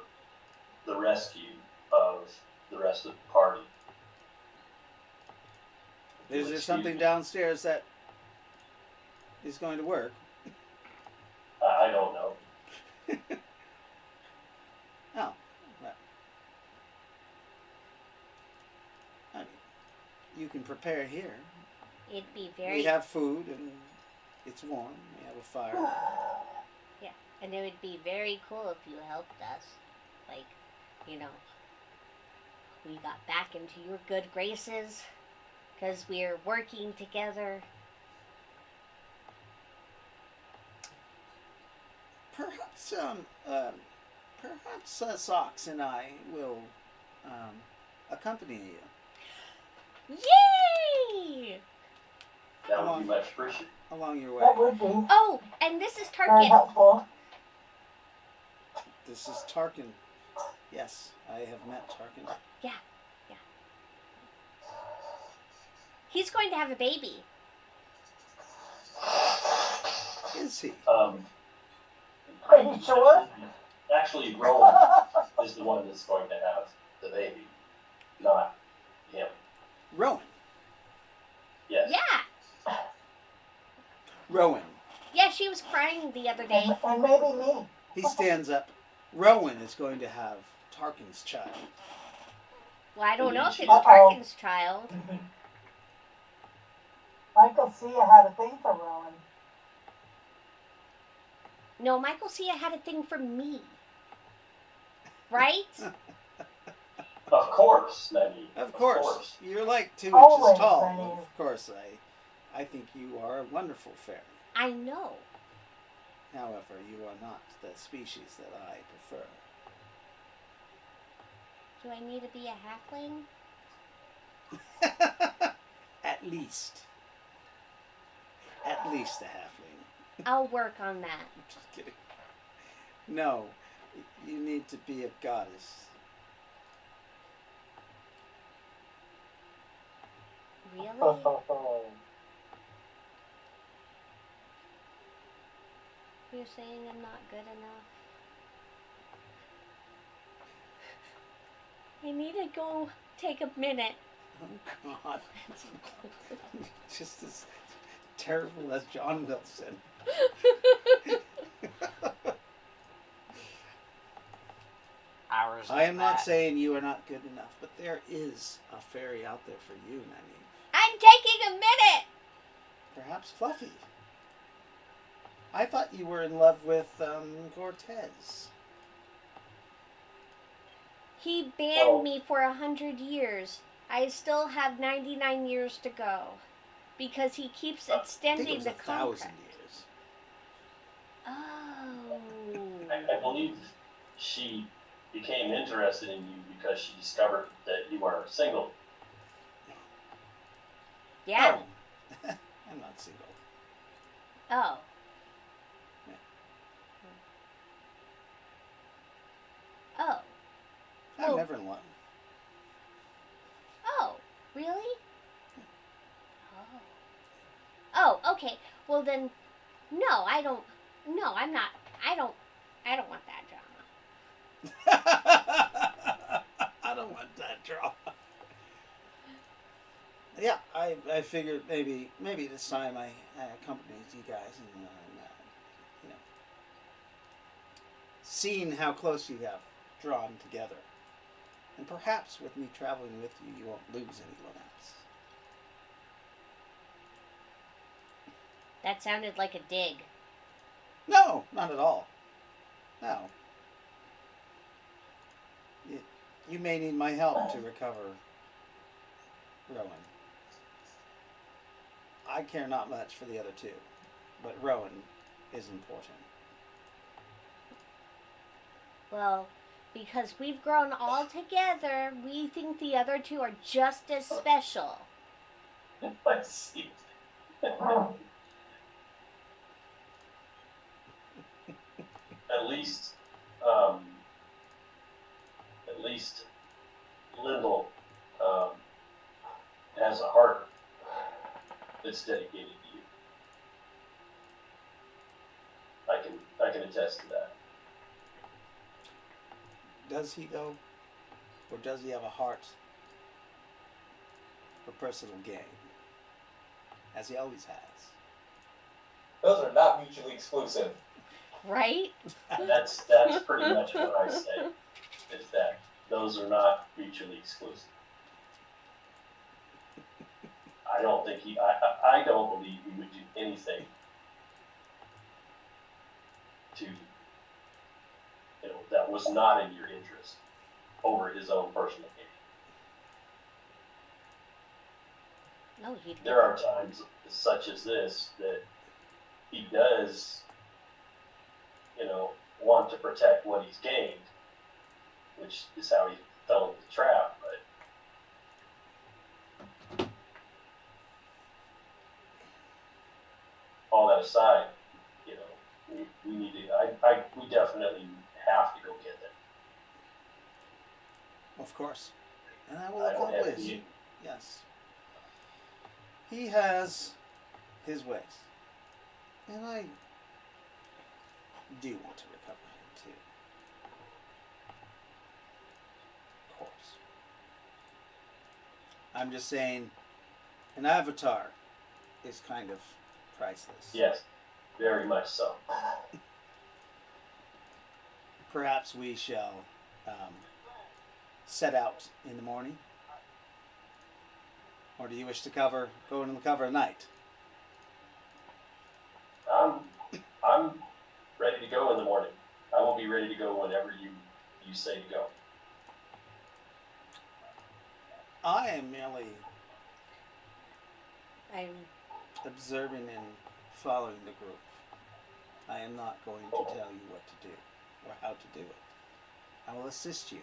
the rescue of the rest of the party. is there Excuse something me. downstairs that is going to work? I don't know. Oh, well. I mean, you can prepare here. It'd be very. We have food and it's warm. We have a fire. Yeah, and it would be very cool if you helped us. Like, you know, we got back into your good graces because we're working together. Perhaps, Socks and I will accompany you Yay! That would be much appreciated. along your way. That would be Oh, and this is very Tarkin. helpful. This is Tarkin. Yes, I have met Tarkin. Yeah. He's going to have a baby. Is he? Are you sure? Actually, Rowan is the one that's going to have the baby, not him. Rowan. Yes. Yeah. Rowan. Yeah, she was crying the other day. And maybe me. He stands up. Rowan is going to have Tarkin's child. Well, I don't know if it's Uh-oh. Tarkin's child. Michael Cia had a thing for Rowan. No, Michael Cia had a thing for me. Right? Of course, Nyneave. Of course. You're like 2 inches Always, tall. Nyneave. Of course, I think you are a wonderful fairy. I know. However, you are not the species that I prefer. Do I need to be a halfling? At least. At least a halfling. I'll work on that. I'm just kidding. No, you need to be a goddess. Really? You're saying I'm not good enough? I need to go take a minute. Oh, God. Just as terrible as John Wilson. Hours. I am not that. saying you are not good enough, but there is a fairy out there for you, Nyneave. I'm taking a minute! Perhaps Fluffy. I thought you were in love with Cortez. He banned me for 100 years. I still have 99 years to go. Because he keeps I think it extending was the 1,000 contract. years. Oh. I believe she became interested in you because she discovered that you are single. Yeah. Oh. I'm not single. Oh. Oh. I'm Oh. never in love. Oh. Really? Oh. Oh, okay. Well then, no, I don't. No, I'm not. I don't want that drama. I don't want that drama. Yeah, I figured maybe this time I accompanied you guys and seen how close you have drawn together. And perhaps with me traveling with you, you won't lose anyone else. That sounded like a dig. No, not at all. No. You may need my help to recover Rowan. I care not much for the other two, but Rowan is important. Well, because we've grown all together, we think the other two are just as special. I see. At least, um, at least Lyndall has a heart that's dedicated to you. I can attest to that. Does he though? Or does he have a heart for personal gain? As he always has. Those are not mutually exclusive. Right? That's pretty much what I say. Is that those are not mutually exclusive. I don't think I don't believe he would do anything to, that was not in your interest over his own personal gain. No, he. There are times such as this that he does, want to protect what he's gained, which is how he fell into the trap, but all that aside, we need to, we definitely have to go get them. Of course. And I will I don't have accomplish. any- Yes. He has his ways. And I do want to recover him too. Of course. I'm just saying, an avatar is kind of priceless. Yes, very much so. Perhaps we shall set out in the morning. Or do you wish to go into the cover at night? I'm ready to go in the morning. I will be ready to go whenever you say to go. I am merely I'm. observing and following the group. I am not going to tell you what to do or how to do it. I will assist you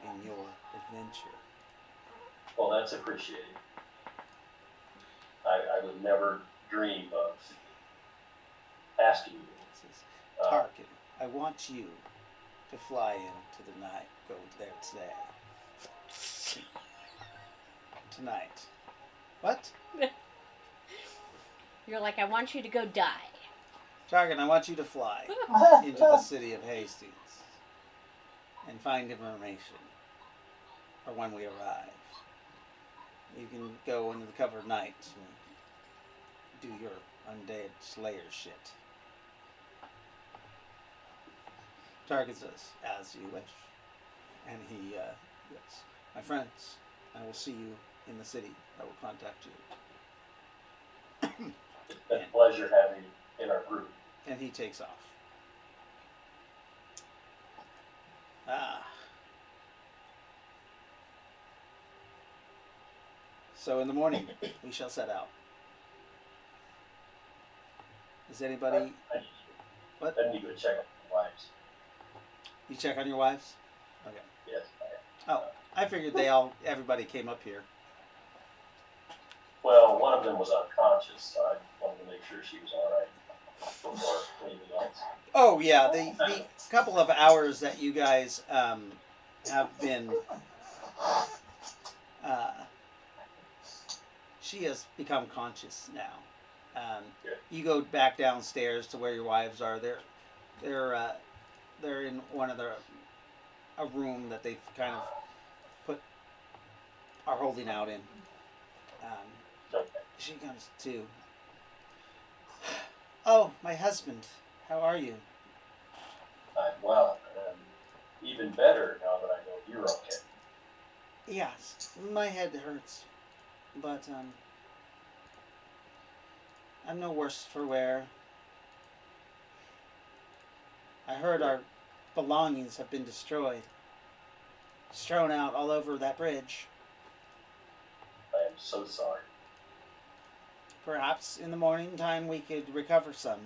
in your adventure. Well, that's appreciated. I would never dream of asking you. This is Tarkin. I want you to fly into the night. Go there today. Tonight. What? You're like, I want you to go die. Tarkin, I want you to fly into the city of Hastings and find information for when we arrive. You can go into the cover of night and do your undead slayer shit. Tarkin says, as you wish. And he, yes, my friends, I will see you in the city. I will contact you. It's been a pleasure having you in our group. And he takes off. Ah. So in the morning, we shall set out. Is anybody... What? I need to go check on my wives. You check on your wives? Okay. Yes. Oh, I figured everybody came up here. Well, one of them was unconscious, so I wanted to make sure she was all right before anything else. Oh yeah, the couple of hours that you guys have been, she has become conscious now. You go back downstairs to where your wives are. They're in one of a room that they've kind of are holding out in. She comes to. Oh, my husband. How are you? I'm well. even better now that I know you're okay. Yes, my head hurts, but I'm no worse for wear. I heard our belongings have been destroyed, strewn out all over that bridge. I am so sorry. Perhaps in the morning time we could recover some.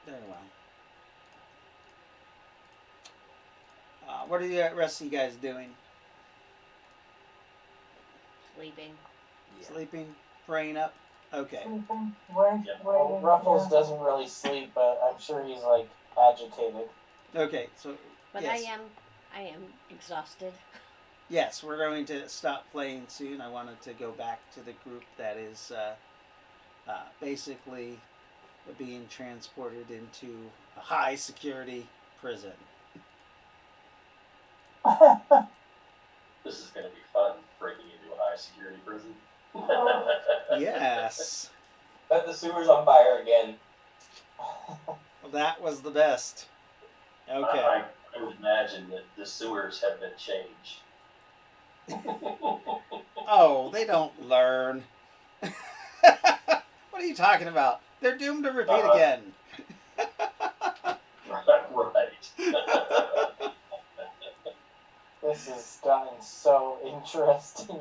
Very well. What are the rest of you guys doing? Sleeping. Sleeping? Praying up? Okay. Sleeping, Well, Ruffles doesn't really sleep, but I'm sure he's like agitated. Okay, so But yes. I am exhausted. Yes, we're going to stop playing soon. I wanted to go back to the group that is basically being transported into a high security prison. This is going to be fun, breaking into a high security prison. Yes. Bet the sewer's on fire again. Well, that was the best. Okay. I would imagine that the sewers have been changed. Oh, they don't learn. What are you talking about? They're doomed to repeat again. Right. This has gotten so interesting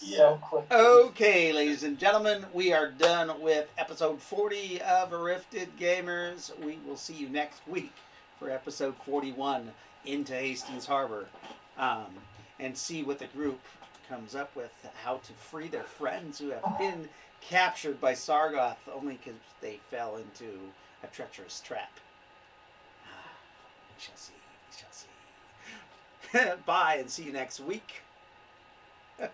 Yeah. so quickly. Okay, ladies and gentlemen, we are done with episode 40 of Rifted Gamers. We will see you next week for episode 41, Into Hastings Harbor, and see what the group comes up with, how to free their friends who have been captured by Sargoth only because they fell into a treacherous trap. We shall see. We shall see. Bye, and see you next week. Bye.